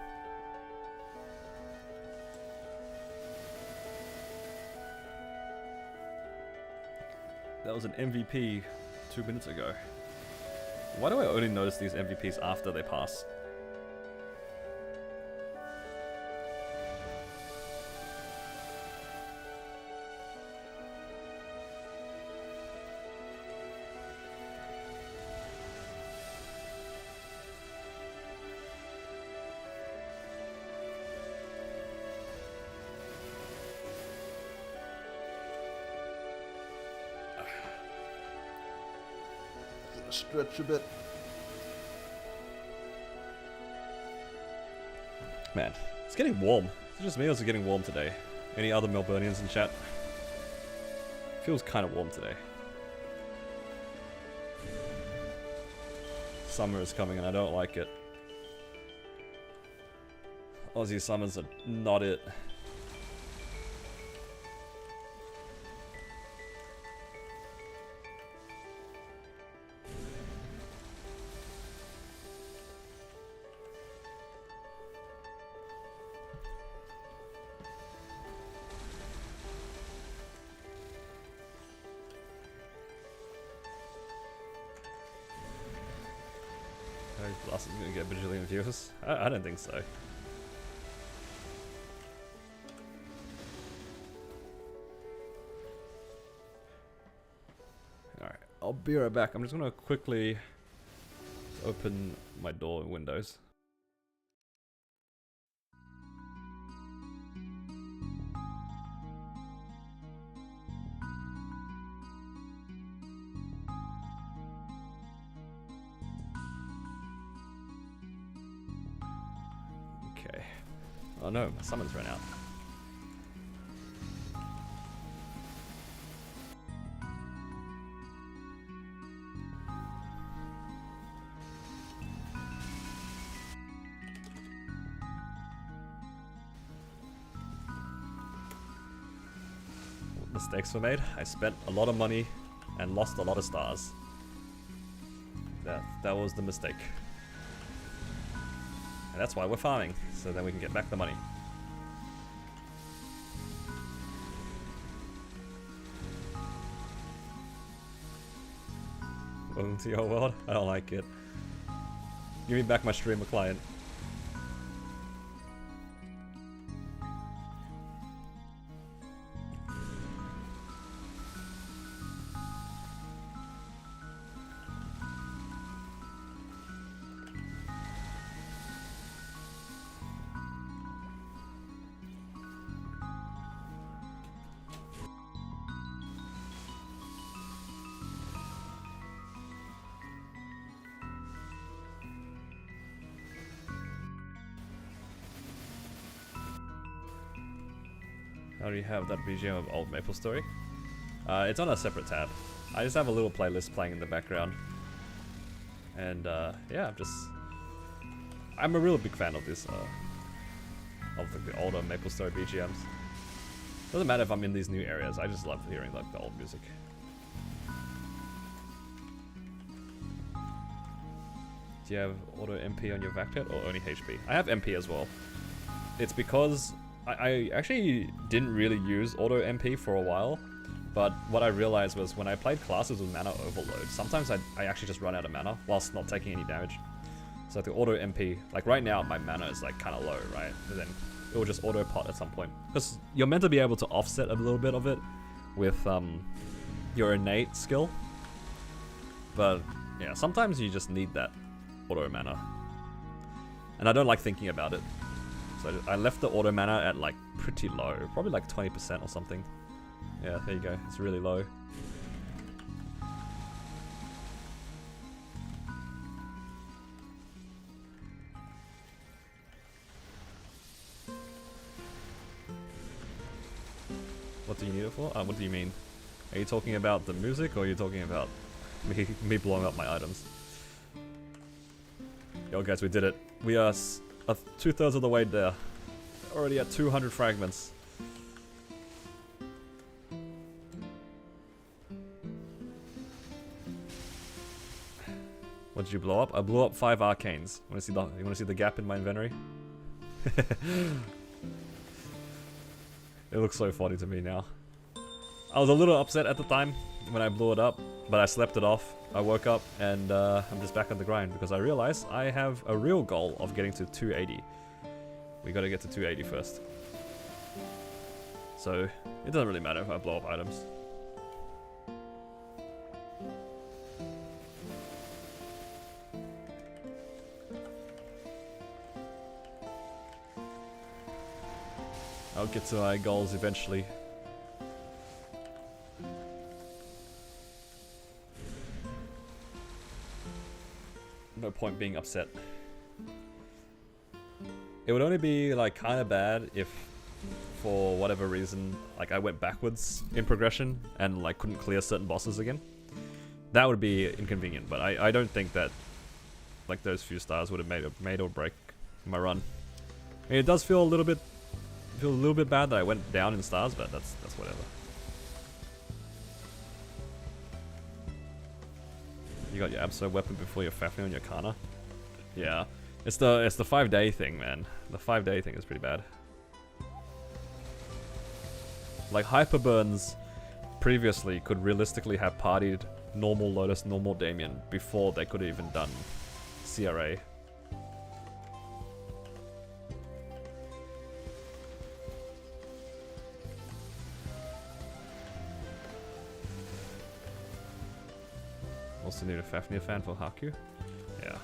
That was an MVP 2 minutes ago. Why do I only notice these MVPs after they pass? Stretch a bit. Man, it's getting warm. It's just me or is it getting warm today? Any other Melburnians in chat? Feels kind of warm today. Summer is coming and I don't like it. Aussie summons are not it. Blast is gonna get a bajillion views. I don't think so. Alright, I'll be right back. I'm just gonna quickly open my door and windows. Okay. Oh no, my summons ran out. Mistakes were made. I spent a lot of money and lost a lot of stars. That was the mistake. And that's why we're farming, so then we can get back the money. Welcome to your world? I don't like it. Give me back my streamer client. How do you have that BGM of Old Maple Story? It's on a separate tab. I just have a little playlist playing in the background. And yeah, I'm a real big fan of this, of the older Maple Story BGMs. Doesn't matter if I'm in these new areas, I just love hearing like the old music. Do you have auto MP on your Vactet or only HP? I have MP as well. It's because I actually didn't really use auto MP for a while, but what I realized was when I played classes with mana overload, sometimes I actually just run out of mana whilst not taking any damage. So the auto MP, like right now my mana is like kind of low, right? And then it will just auto pot at some point. Because you're meant to be able to offset a little bit of it with your innate skill. But yeah, sometimes you just need that auto mana. And I don't like thinking about it. So I left the auto mana at like pretty low, probably like 20% or something. Yeah, there you go, it's really low. What do you need it for? What do you mean? Are you talking about the music or are you talking about me blowing up my items? Yo guys, we did it. We are 2/3 of the way there. Already at 200 fragments. What did you blow up? I blew up 5 arcanes. You wanna see the gap in my inventory? It looks so funny to me now. I was a little upset at the time when I blew it up, but I slept it off. I woke up and I'm just back on the grind because I realized I have a real goal of getting to 280. We gotta get to 280 first. So it doesn't really matter if I blow up items. I'll get to my goals eventually. No point being upset. It would only be like kind of bad if for whatever reason like I went backwards in progression and like couldn't clear certain bosses again. That would be inconvenient, but I don't think that like those few stars would have made or break my run. I mean, it does feel a little bit bad that I went down in stars, but that's whatever. You got your Absol weapon before your Fafnir and your Kana. Yeah, it's the 5-day thing, man. The 5-day thing is pretty bad. Like Hyperburns previously could realistically have partied normal Lotus, normal Damien before they could have even done CRA. Also need a Fafnir fan for Haku. Yeah.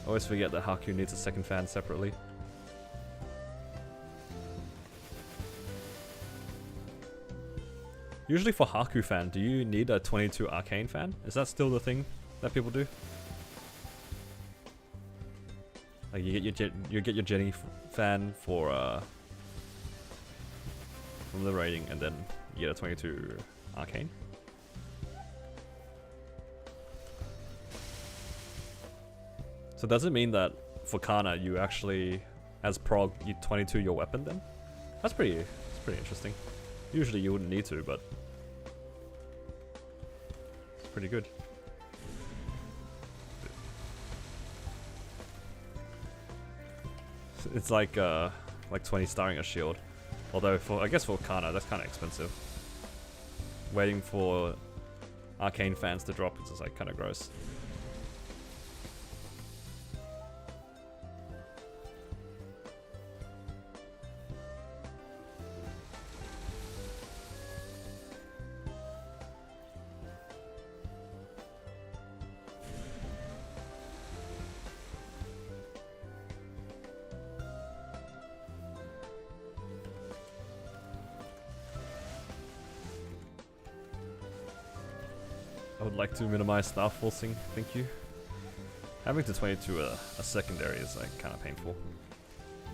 Always forget that Haku needs a second fan separately. Usually for Haku fan, do you need a 22 Arcane fan? Is that still the thing that people do? Like you get your Jenny fan for from the rating, and then you get a 22 Arcane. So does it mean that for Kana you actually, as prog, you 22 your weapon then? That's pretty interesting. Usually you wouldn't need to, but it's pretty good. It's like 20 starring a shield. Although I guess for Kana that's kind of expensive. Waiting for Arcane fans to drop is just like kind of gross. I would like to minimize staff forcing, thank you. Having to 22 a secondary is like kind of painful.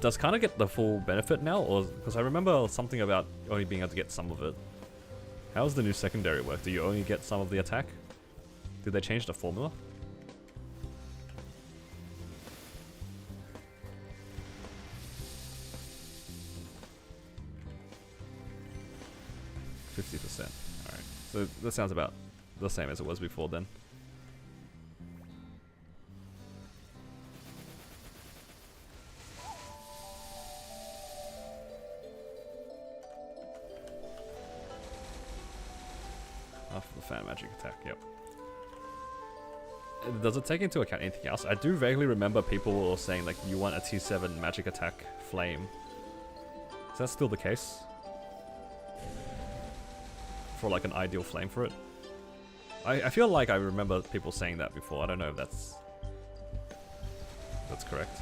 Does Kana get the full benefit now, or because I remember something about only being able to get some of it. How does the new secondary work? Do you only get some of the attack? Did they change the formula? %. Alright, so that sounds about the same as it was before then. After the fan magic attack, yep. Does it take into account anything else? I do vaguely remember people saying like you want a T7 magic attack flame. Is that still the case? For like an ideal flame for it? I feel like I remember people saying that before. I don't know if that's correct.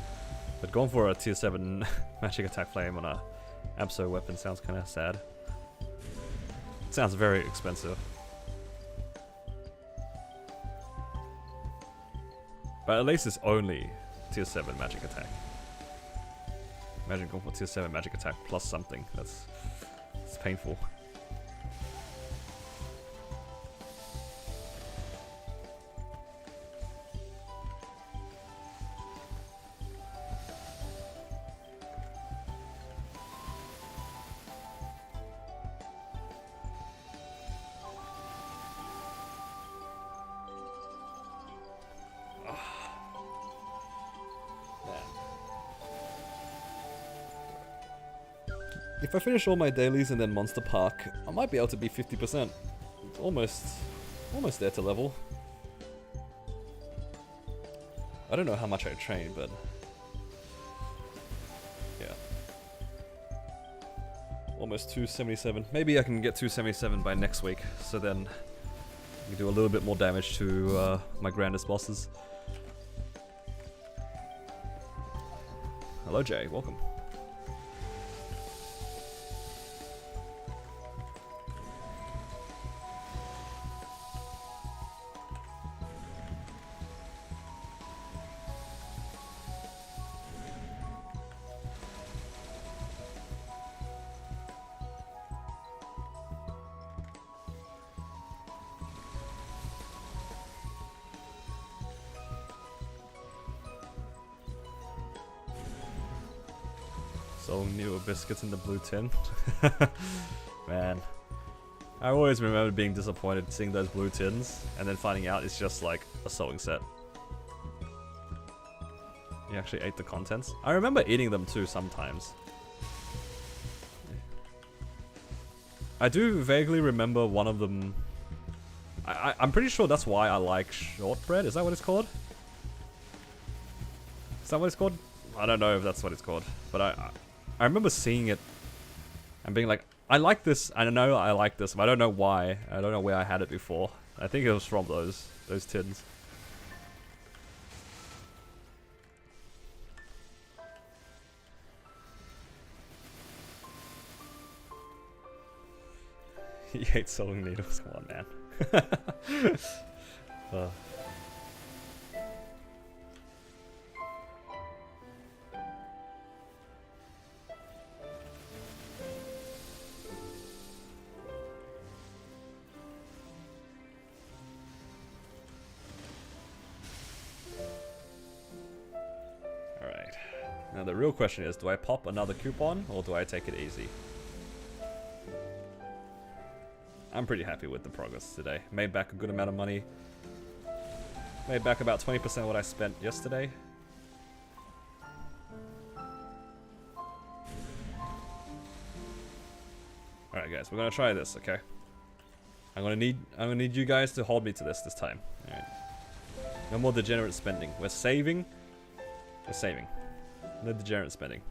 But going for a tier 7 magic attack flame on a Absol weapon sounds kind of sad. It sounds very expensive. But at least it's only tier 7 magic attack. Imagine going for tier 7 magic attack plus something. It's painful. If I finish all my dailies and then Monster Park, I might be able to be 50%. It's almost there to level. I don't know how much I train, but yeah. Almost 277. Maybe I can get 277 by next week, so then I can do a little bit more damage to my grandest bosses. Hello Jay, welcome. Sewing needle biscuits in the blue tin. Man. I always remember being disappointed seeing those blue tins and then finding out it's just like a sewing set. You actually ate the contents? I remember eating them too sometimes. I do vaguely remember one of them. I'm pretty sure that's why I like shortbread. Is that what it's called? Is that what it's called? I don't know if that's what it's called. But I remember seeing it and being like, I like this. I know I like this, but I don't know why. I don't know where I had it before. I think it was from those tins. He hates sewing needles. Come on, man. Alright. Now the real question is, do I pop another coupon or do I take it easy? I'm pretty happy with the progress today. Made back a good amount of money. Made back about 20% of what I spent yesterday. Alright guys, we're gonna try this, okay? I'm gonna need you guys to hold me to this time. Alright. No more degenerate spending. We're saving. We're saving. No degenerate spending.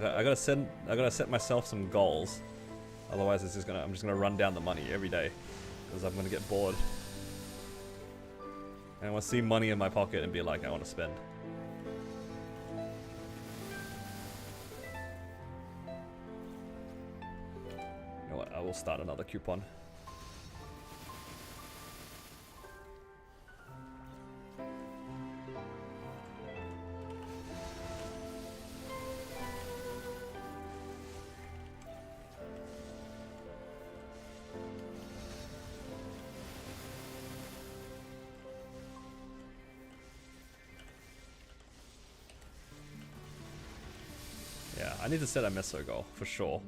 I gotta set myself some goals. Otherwise, I'm just gonna run down the money every day because I'm gonna get bored. And I want to see money in my pocket and be like, I want to spend. You know what? I will start another coupon. I need to set a meso goal, for sure.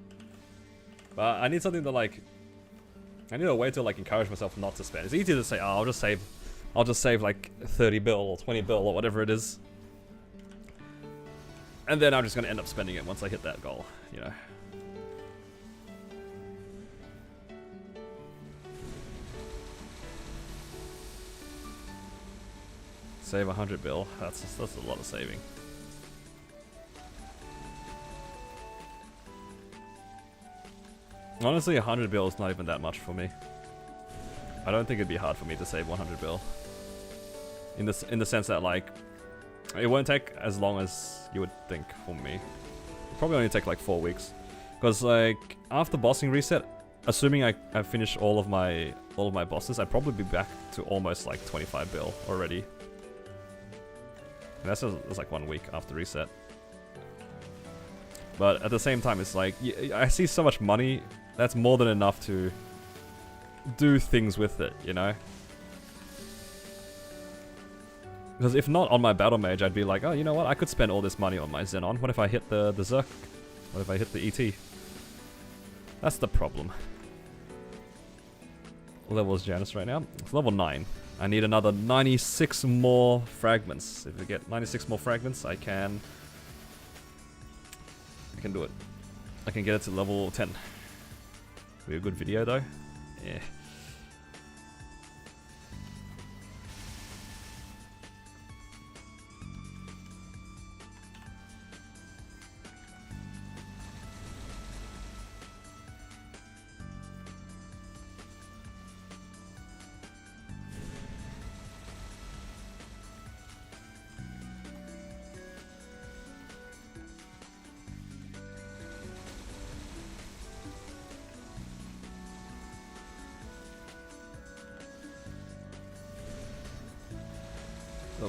But I need something to like... I need a way to like encourage myself not to spend. It's easy to say, oh, I'll just save like 30 bill or 20 bill or whatever it is. And then I'm just gonna end up spending it once I hit that goal, you know. Save 100 bill, that's a lot of saving. Honestly, 100 bill is not even that much for me. I don't think it'd be hard for me to save 100 bill. In the sense that like, it won't take as long as you would think for me. It'll probably only take like 4 weeks. Because like, after bossing reset, assuming I finish all of my bosses, I'd probably be back to almost like 25 bill already. And that's like 1 week after reset. But at the same time, it's like, I see so much money. That's more than enough to do things with it, you know? Because if not on my battle mage, I'd be like, oh, you know what? I could spend all this money on my Xenon. What if I hit the Zerk? What if I hit the ET? That's the problem. What level is Janus right now? It's level 9. I need another 96 more fragments. If we get 96 more fragments, I can do it. I can get it to level 10. Be a good video though. Yeah.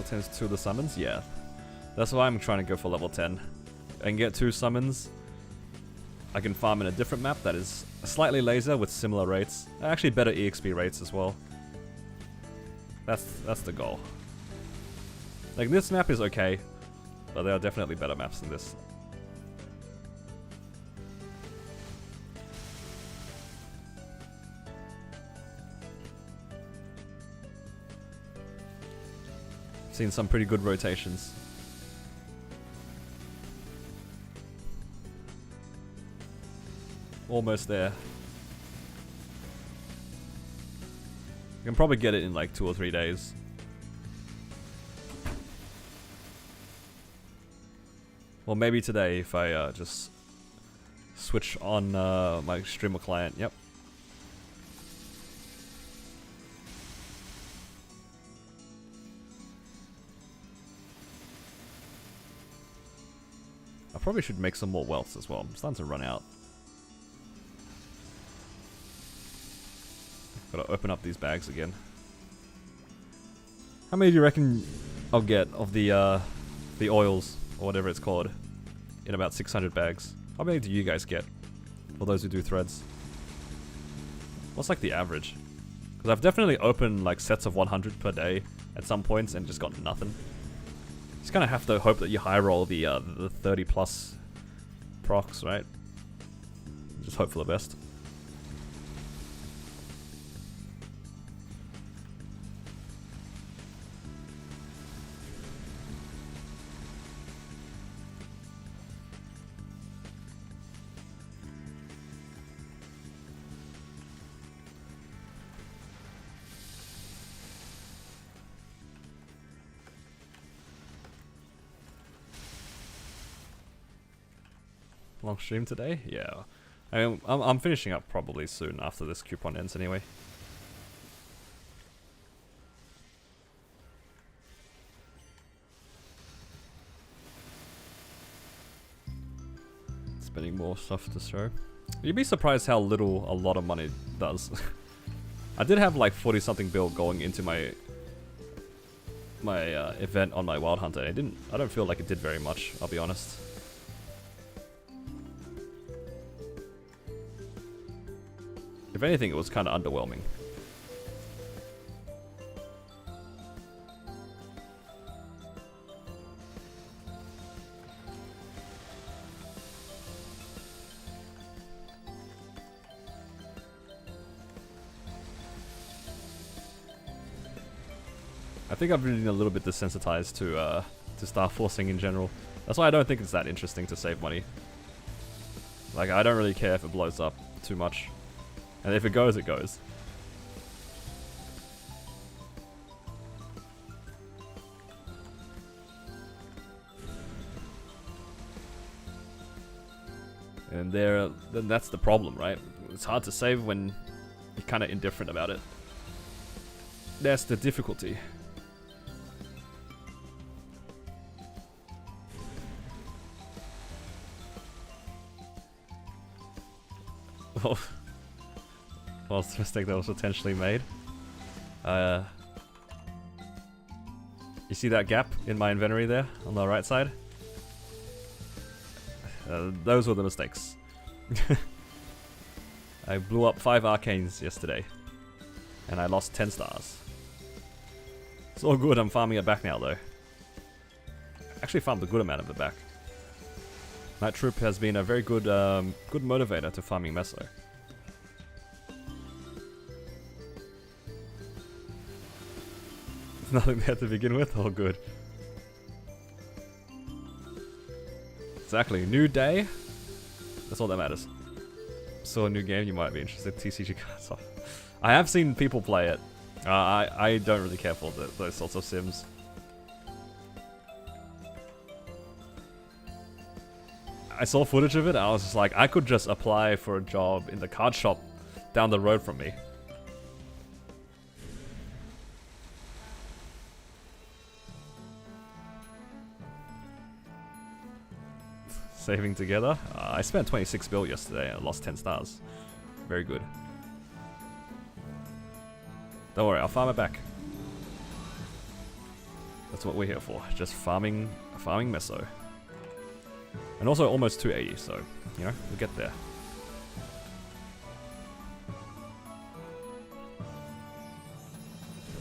10 is 2 of the summons? Yeah. That's why I'm trying to go for level 10. I can get 2 summons. I can farm in a different map that is slightly laser with similar rates. Actually better EXP rates as well. That's the goal. Like, this map is okay, but there are definitely better maps than this. Seen some pretty good rotations. Almost there. You can probably get it in like 2 or 3 days. Well, maybe today if I just switch on my streamer client. Yep. I probably should make some more wealth as well. I'm starting to run out. Gotta open up these bags again. How many do you reckon I'll get of the oils, or whatever it's called, in about 600 bags? How many do you guys get, for those who do threads? What's like the average? Because I've definitely opened like sets of 100 per day at some points and just got nothing. Just kind of have to hope that you high roll the 30 plus procs, right? Just hope for the best. Long stream today? Yeah. I mean, I'm finishing up probably soon after this coupon ends anyway. Spending more stuff to show. You'd be surprised how little a lot of money does. I did have like 40 something bill going into my event on my Wild Hunter. I don't feel like it did very much, I'll be honest. If anything, it was kind of underwhelming. I think I've been a little bit desensitized to Star Forcing in general. That's why I don't think it's that interesting to save money. Like, I don't really care if it blows up too much. And if it goes, it goes. And then that's the problem, right? It's hard to save when you're kind of indifferent about it. That's the difficulty. Oh. Well, it's a mistake that was potentially made. You see that gap in my inventory there on the right side? Those were the mistakes. I blew up 5 arcanes yesterday, and I lost 10 stars. It's all good, I'm farming it back now though. Actually farmed a good amount of it back. Night Troop has been a very good good motivator to farming Meso. Nothing there to begin with? Oh, good. Exactly. New day? That's all that matters. Saw a new game, you might be interested. TCG cards off. I have seen people play it. I don't really care for those sorts of sims. I saw footage of it, and I was just like, I could just apply for a job in the card shop down the road from me. Saving together. I spent 26 bill yesterday and I lost 10 stars. Very good. Don't worry, I'll farm it back. That's what we're here for. Just farming meso. And also almost 280, so, you know, we'll get there.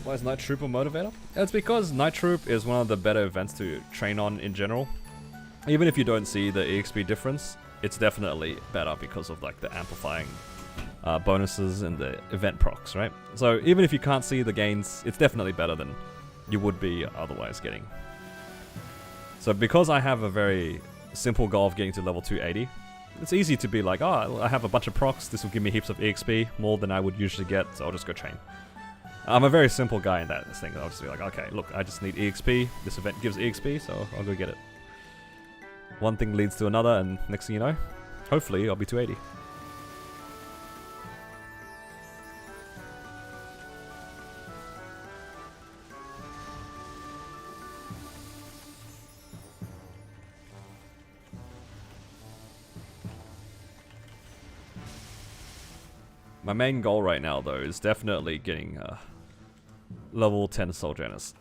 Why is Night Troop a motivator? It's because Night Troop is one of the better events to train on in general. Even if you don't see the EXP difference, it's definitely better because of like the amplifying bonuses and the event procs, right? So even if you can't see the gains, it's definitely better than you would be otherwise getting. So because I have a very simple goal of getting to level 280, it's easy to be like, oh, I have a bunch of procs, this will give me heaps of EXP, more than I would usually get, so I'll just go train. I'm a very simple guy in that thing. I'll just be like, okay, look, I just need EXP. This event gives EXP, so I'll go get it. One thing leads to another, and next thing you know, hopefully I'll be 280. My main goal right now, though, is definitely getting level 10 Soul Janus.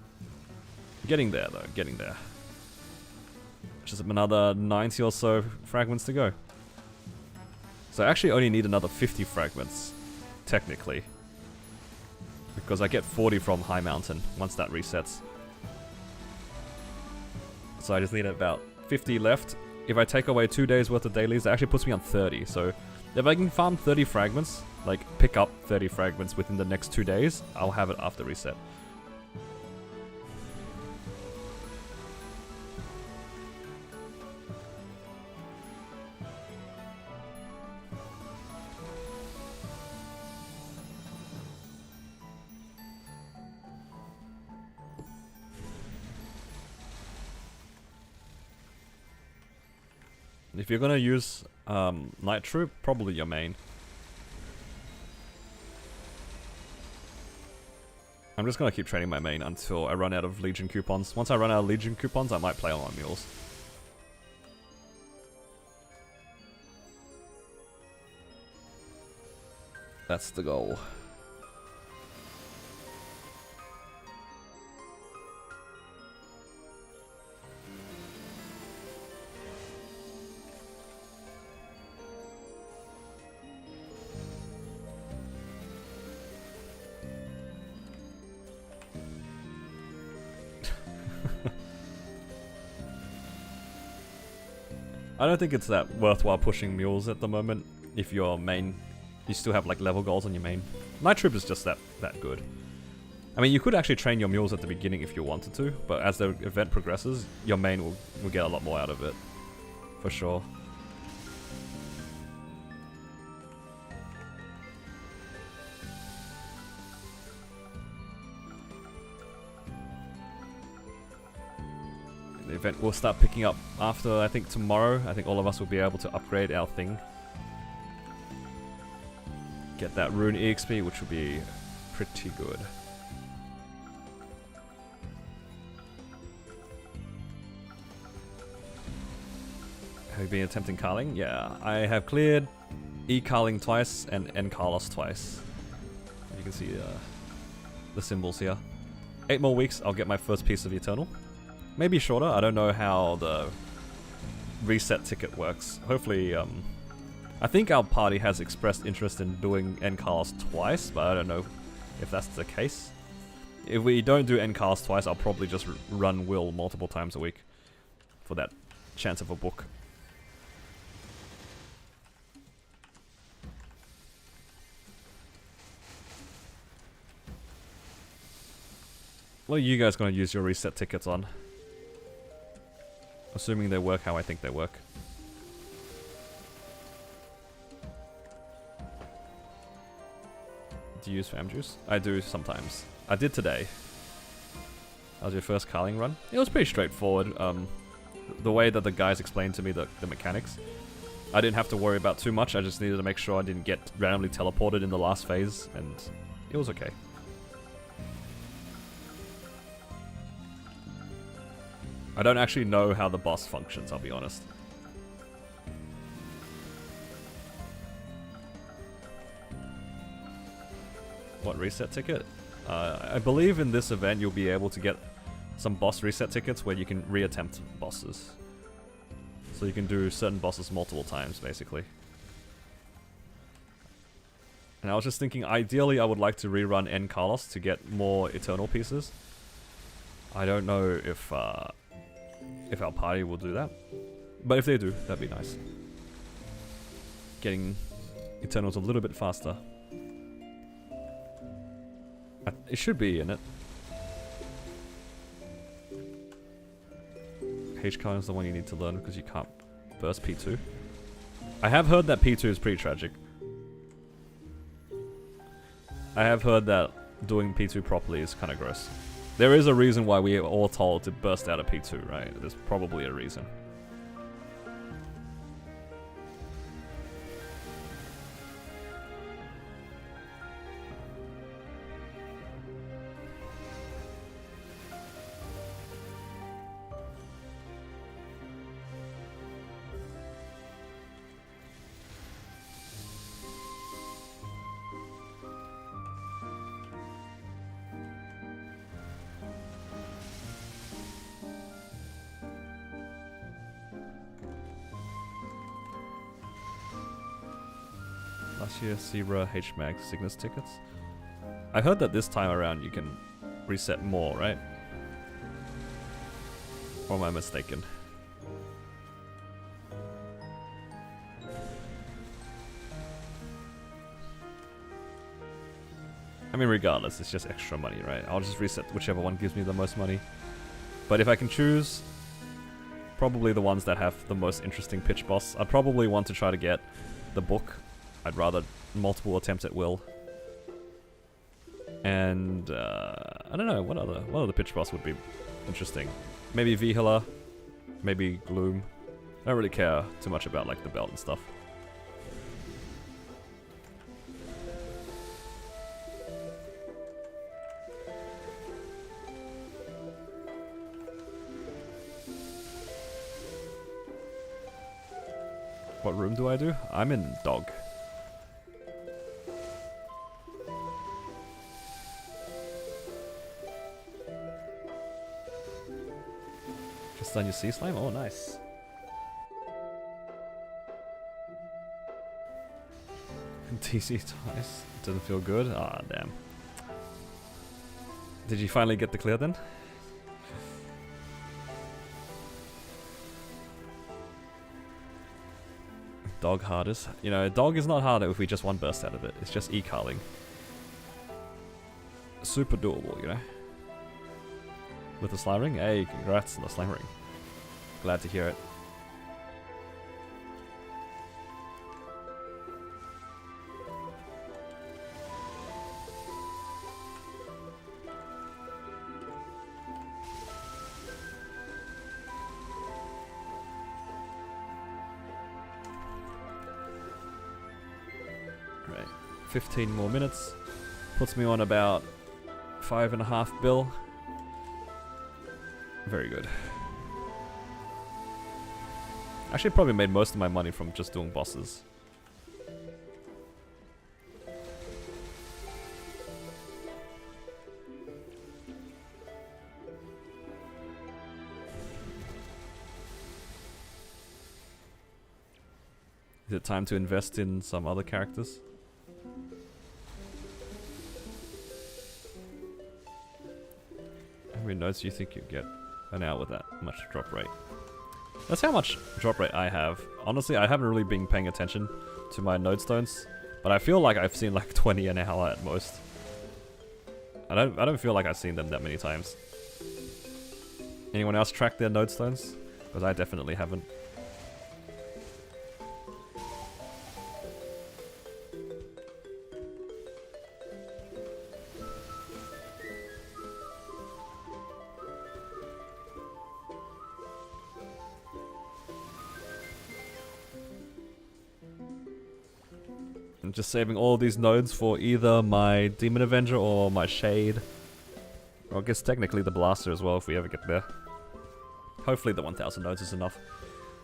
Getting there, though. Getting there. Just another 90 or so fragments to go. So I actually only need another 50 fragments, technically. Because I get 40 from High Mountain once that resets. So I just need about 50 left. If I take away 2 days worth of dailies, that actually puts me on 30. So if I can farm 30 fragments, like pick up 30 fragments within the next 2 days, I'll have it after reset. If you're gonna use Night Troop, probably your main. I'm just gonna keep training my main until I run out of Legion coupons. Once I run out of Legion coupons, I might play on my mules. That's the goal. I don't think it's that worthwhile pushing mules at the moment if your main, you still have like level goals on your main. Night Troop is just that good. I mean, you could actually train your mules at the beginning if you wanted to, but as the event progresses, your main will get a lot more out of it, for sure. The event will start picking up after, I think, tomorrow. I think all of us will be able to upgrade our thing. Get that rune EXP, which will be pretty good. Have you been attempting Carling? Yeah, I have cleared E-Carling twice and N-Carlos twice. You can see the symbols here. 8 more weeks, I'll get my first piece of Eternal. Maybe shorter, I don't know how the reset ticket works. Hopefully, I think our party has expressed interest in doing N-Carlos twice, but I don't know if that's the case. If we don't do N-Carlos twice, I'll probably just run Will multiple times a week for that chance of a book. What are you guys going to use your reset tickets on? Assuming they work how I think they work. Do you use Fam Juice? I do sometimes. I did today. That was your first Carling run? It was pretty straightforward. The way that the guys explained to me the mechanics, I didn't have to worry about too much. I just needed to make sure I didn't get randomly teleported in the last phase, and it was okay. I don't actually know how the boss functions, I'll be honest. What reset ticket? I believe in this event you'll be able to get some boss reset tickets where you can reattempt bosses. So you can do certain bosses multiple times, basically. And I was just thinking, ideally I would like to rerun N Carlos to get more Eternal pieces. I don't know if our party will do that. But if they do, that'd be nice. Getting Eternals a little bit faster. It should be in it. H-Card is the one you need to learn because you can't burst P2. I have heard that P2 is pretty tragic. I have heard that doing P2 properly is kind of gross. There is a reason why we are all told to burst out of P2, right? There's probably a reason. Last year, Zebra HMAG Cygnus tickets. I heard that this time around you can reset more, right? Or am I mistaken? I mean, regardless, it's just extra money, right? I'll just reset whichever one gives me the most money. But if I can choose, probably the ones that have the most interesting pitch boss. I'd probably want to try to get the book. I'd rather multiple attempts at will. And I don't know, what other pitch boss would be interesting? Maybe Vihila, maybe Gloom. I don't really care too much about like the belt and stuff. What room do I do? I'm in Dog. Just done your sea slime? Oh, nice. TC twice. Didn't feel good? Ah, damn. Did you finally get the clear then? Dog hardest. You know, Dog is not harder if we just one burst out of it. It's just e-carling. Super doable, you know? With the slime ring? Hey, congrats on the slime ring. Glad to hear it. Right, 15 more minutes. Puts me on about 5.5 bill. Very good. Actually, probably made most of my money from just doing bosses. Is it time to invest in some other characters? How many notes do you think you get an hour with that much drop rate? That's how much drop rate I have. Honestly, I haven't really been paying attention to my node stones, but I feel like I've seen like 20 an hour at most. I don't feel like I've seen them that many times. Anyone else track their node stones? Because I definitely haven't. I'm just saving all these nodes for either my Demon Avenger or my Shade. Or I guess technically the Blaster as well if we ever get there. Hopefully the 1000 nodes is enough.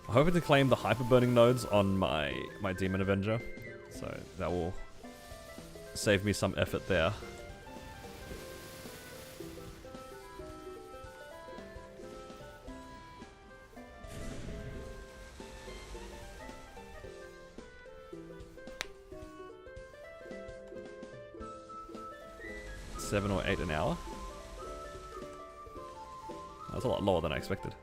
I'm hoping to claim the Hyper Burning nodes on my Demon Avenger. So that will save me some effort there. 7 or 8 an hour. That's a lot lower than I expected.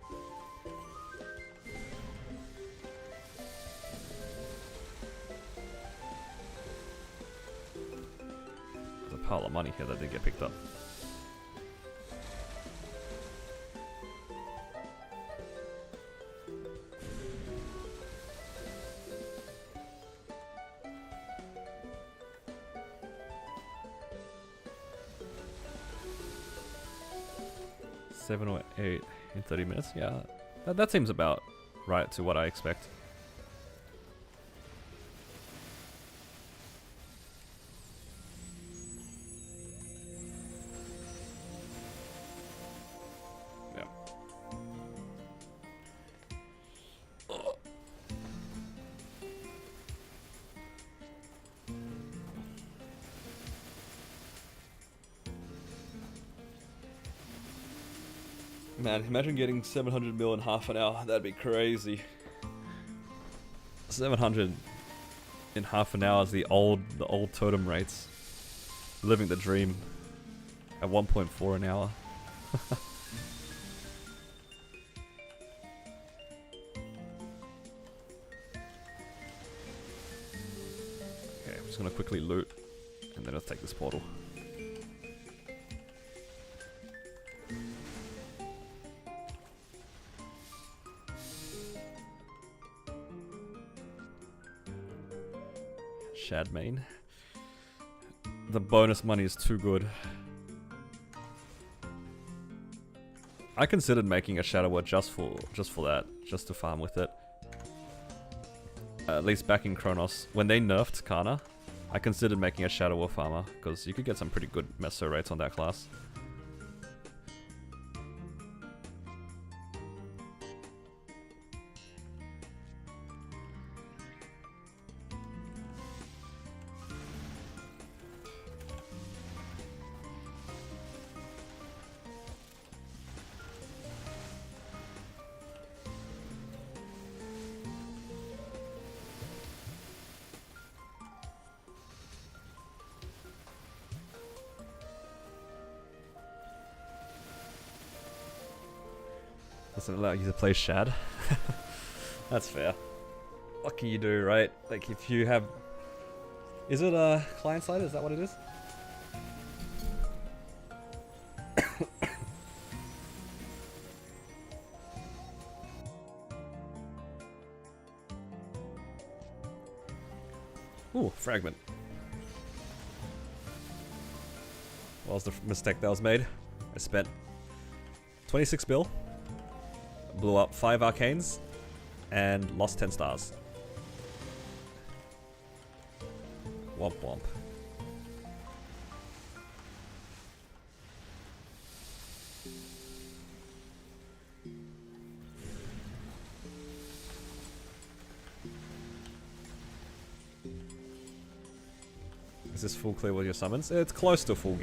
There's a pile of money here that didn't get picked up. Seven or 8 in 30 minutes. Yeah, that seems about right to what I expect. Yeah. Man, imagine getting 700 mil in half an hour. That'd be crazy. 700 in half an hour is the old totem rates. Living the dream. At 1.4 an hour. Okay, I'm just gonna quickly loot, and then I'll take this portal. Shad main. The bonus money is too good. I considered making a Shadow Word just for that, just to farm with it. At least back in Chronos, when they nerfed Kana, I considered making a Shadow War farmer because you could get some pretty good meso rates on that class. Doesn't allow you to play Shad. That's fair. What can you do, right? Like if you have... Is it a client side? Is that what it is? Ooh, fragment. What was the mistake that was made? I spent 26 bill. Blew up 5 arcanes and lost 10 stars. Womp womp. Is this full clear with your summons? It's close to full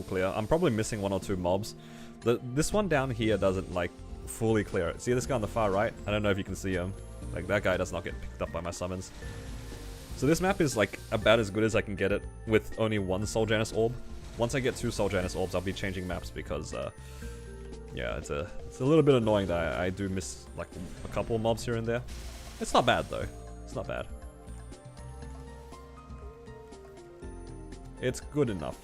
clear. I'm probably missing 1 or 2 mobs. This one down here doesn't like fully clear it. See this guy on the far right? I don't know if you can see him. Like that guy does not get picked up by my summons. So this map is like about as good as I can get it with only 1 Soul Janus orb. Once I get 2 Soul Janus orbs, I'll be changing maps because yeah, it's a little bit annoying that I do miss like a couple mobs here and there. It's not bad though. It's not bad. It's good enough.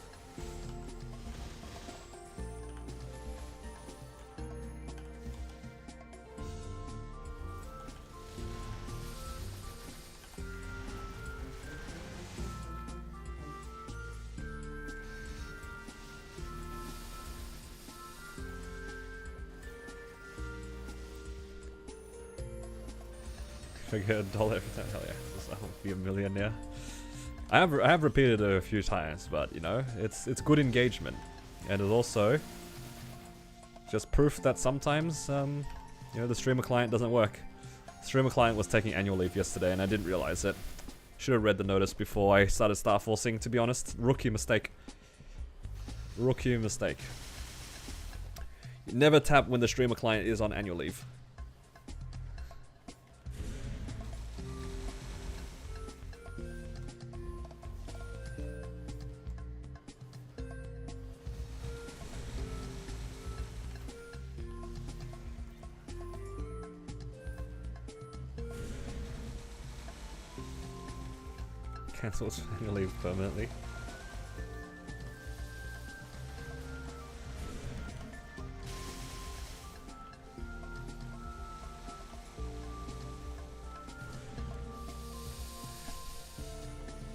If I get $1 every time, hell yeah, I'll be a millionaire. I have repeated it a few times, but you know, it's good engagement, and it's also just proof that sometimes you know, the streamer client doesn't work. Streamer client was taking annual leave yesterday, and I didn't realize it. Should have read the notice before I started star forcing. To be honest, rookie mistake. Rookie mistake. You never tap when the streamer client is on annual leave. cancels annual leave permanently.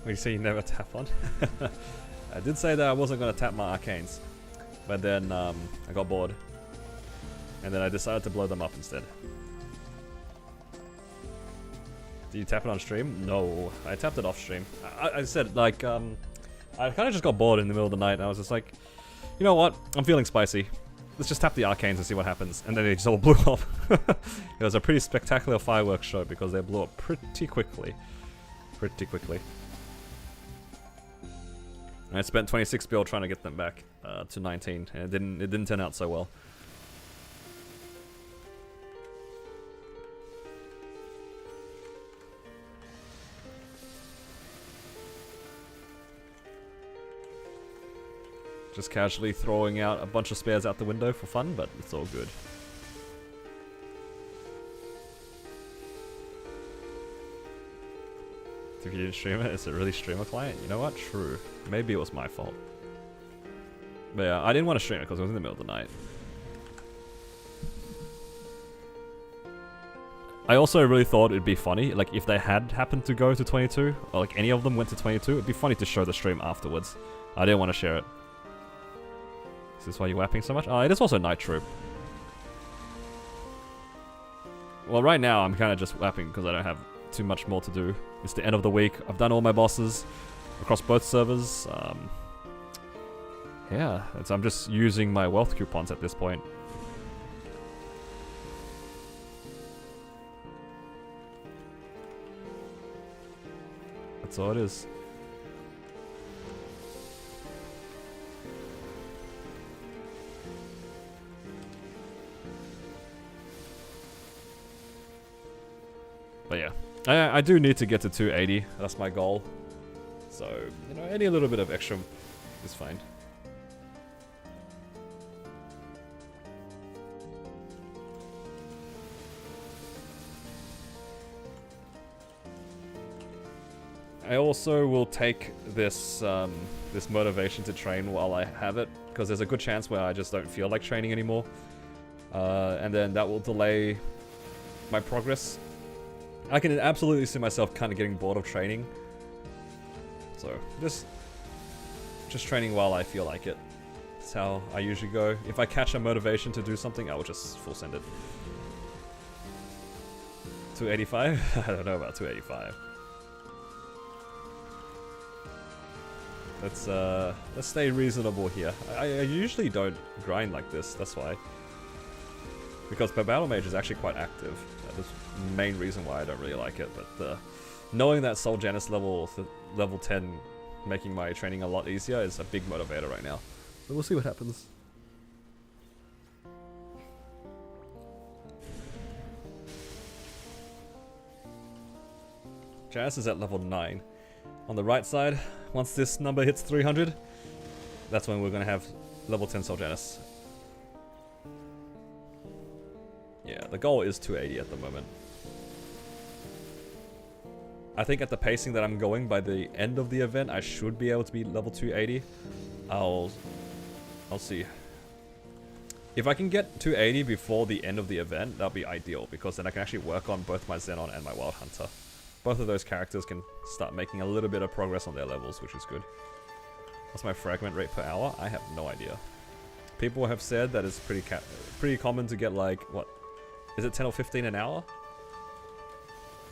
You say you never tap on? I did say that I wasn't going to tap my arcanes, but then I got bored, and then I decided to blow them up instead. Do you tap it on stream? No, I tapped it off stream. I said, like, I kind of just got bored in the middle of the night, and I was just like, you know what? I'm feeling spicy. Let's just tap the arcanes and see what happens. And then they just all blew up. It was a pretty spectacular fireworks show because they blew up pretty quickly. And I spent 26 bill trying to get them back to 19, and it didn't turn out so well. Just casually throwing out a bunch of spares out the window for fun, but it's all good. If you didn't stream it, is it really streamer client? You know what? True. Maybe it was my fault. But yeah, I didn't want to stream it because it was in the middle of the night. I also really thought it'd be funny, like if they had happened to go to 22, or like any of them went to 22, it'd be funny to show the stream afterwards. I didn't want to share it. Is this why you're wapping so much? Oh, it is also Night Troop. Well, right now I'm kind of just wapping because I don't have too much more to do. It's the end of the week. I've done all my bosses across both servers. Yeah, I'm just using my wealth coupons at this point. That's all it is. But yeah, I do need to get to 280. That's my goal. So, you know, any little bit of extra is fine. I also will take this this motivation to train while I have it, because there's a good chance where I just don't feel like training anymore, and then that will delay my progress. I can absolutely see myself kind of getting bored of training, so just training while I feel like it. That's how I usually go. If I catch a motivation to do something, I will just full send it. 285? I don't know about 285. Let's stay reasonable here. I usually don't grind like this, that's why. Because my Battle Mage is actually quite active. That's the main reason why I don't really like it. But knowing that Soul Janus level 10 making my training a lot easier is a big motivator right now. So we'll see what happens. Janus is at level 9. On the right side, once this number hits 300, that's when we're going to have level 10 Soul Janus. Yeah, the goal is 280 at the moment. I think at the pacing that I'm going, by the end of the event, I should be able to be level 280. I'll see. If I can get 280 before the end of the event, that'll be ideal, because then I can actually work on both my Xenon and my Wild Hunter. Both of those characters can start making a little bit of progress on their levels, which is good. What's my fragment rate per hour? I have no idea. People have said that it's pretty common to get like, what? Is it 10 or 15 an hour?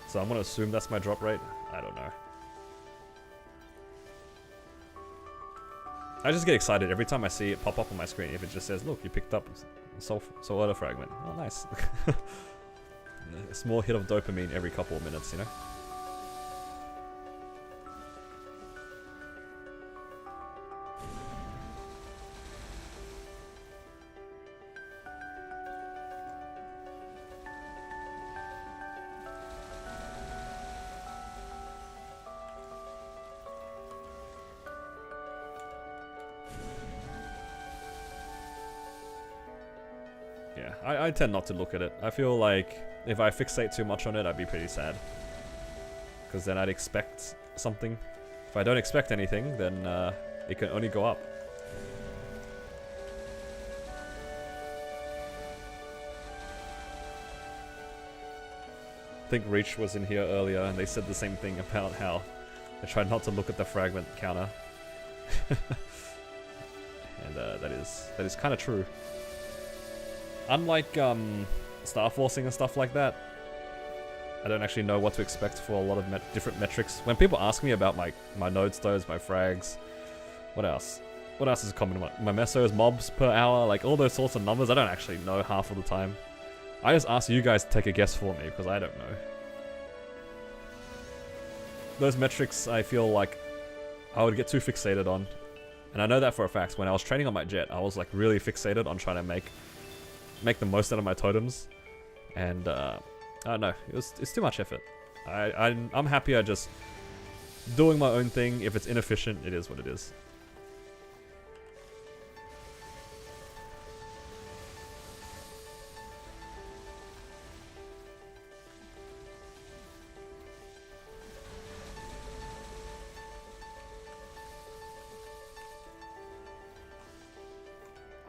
So I'm gonna assume that's my drop rate. I don't know. I just get excited every time I see it pop up on my screen. If it just says, look, you picked up Soul Order Fragment. Oh, nice. A small hit of dopamine every couple of minutes, you know? I tend not to look at it. I feel like if I fixate too much on it, I'd be pretty sad. Because then I'd expect something If I don't expect anything, then it can only go up. I think Reach was in here earlier and they said the same thing about how they tried not to look at the fragment counter. And that is kind of true. Unlike Star Forcing and stuff like that, I don't actually know what to expect for a lot of different metrics. When people ask me about my node stones, my frags, what else? What else is common? My mesos, mobs per hour, like all those sorts of numbers, I don't actually know half of the time. I just ask you guys to take a guess for me, because I don't know. Those metrics, I feel like I would get too fixated on. And I know that for a fact. When I was training on my jet, I was like really fixated on trying to make the most out of my totems. And I don't know, it's too much effort. I'm happier just doing my own thing. If it's inefficient, it is what it is.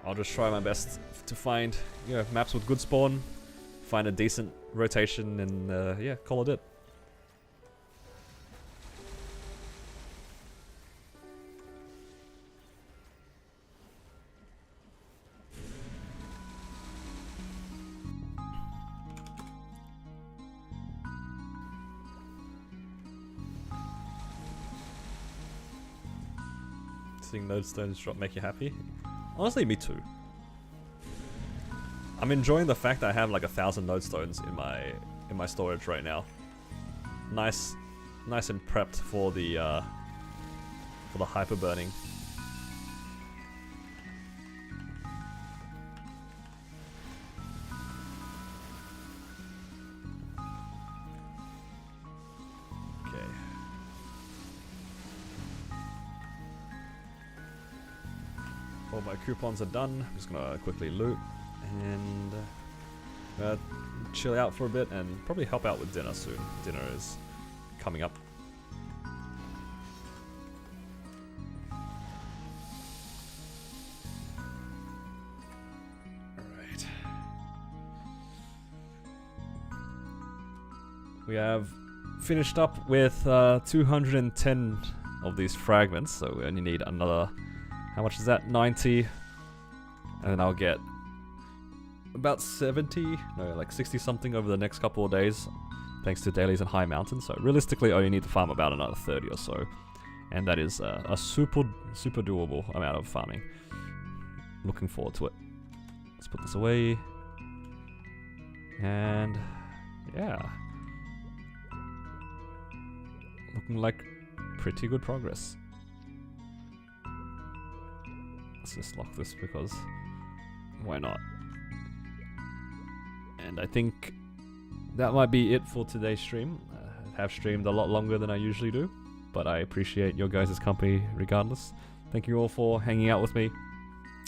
I'll just try my best to find, you know, maps with good spawn, find a decent rotation, and yeah, call it. Seeing node stones drop make you happy? Honestly, me too. I'm enjoying the fact that I have like 1,000 node stones in my storage right now. Nice and prepped for the hyper burning. Okay. All my coupons are done. I'm just gonna quickly loot and chill out for a bit and probably help out with dinner soon. Dinner is coming up. Alright. We have finished up with 210 of these fragments, so we only need another, how much is that? 90. And then I'll get about 70, no, like 60 something over the next couple of days, thanks to dailies and high mountains. So realistically, I only need to farm about another 30 or so, and that is a super doable amount of farming. Looking forward to it. Let's put this away, and yeah, looking like pretty good progress. Let's just lock this because why not? And I think that might be it for today's stream. I have streamed a lot longer than I usually do, but I appreciate your guys' company regardless. Thank you all for hanging out with me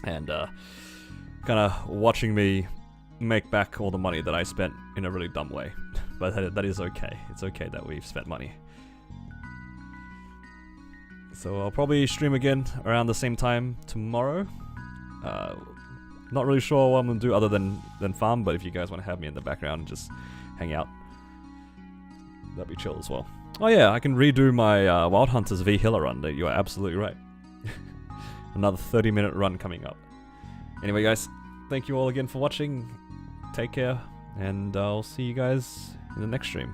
and kind of watching me make back all the money that I spent in a really dumb way. But that is okay. It's okay that we've spent money. So I'll probably stream again around the same time tomorrow. Not really sure what I'm going to do other than farm, but if you guys want to have me in the background and just hang out, that'd be chill as well. Oh yeah, I can redo my Wild Hunters V Hiller run. You are absolutely right. Another 30-minute run coming up. Anyway guys, thank you all again for watching. Take care, and I'll see you guys in the next stream.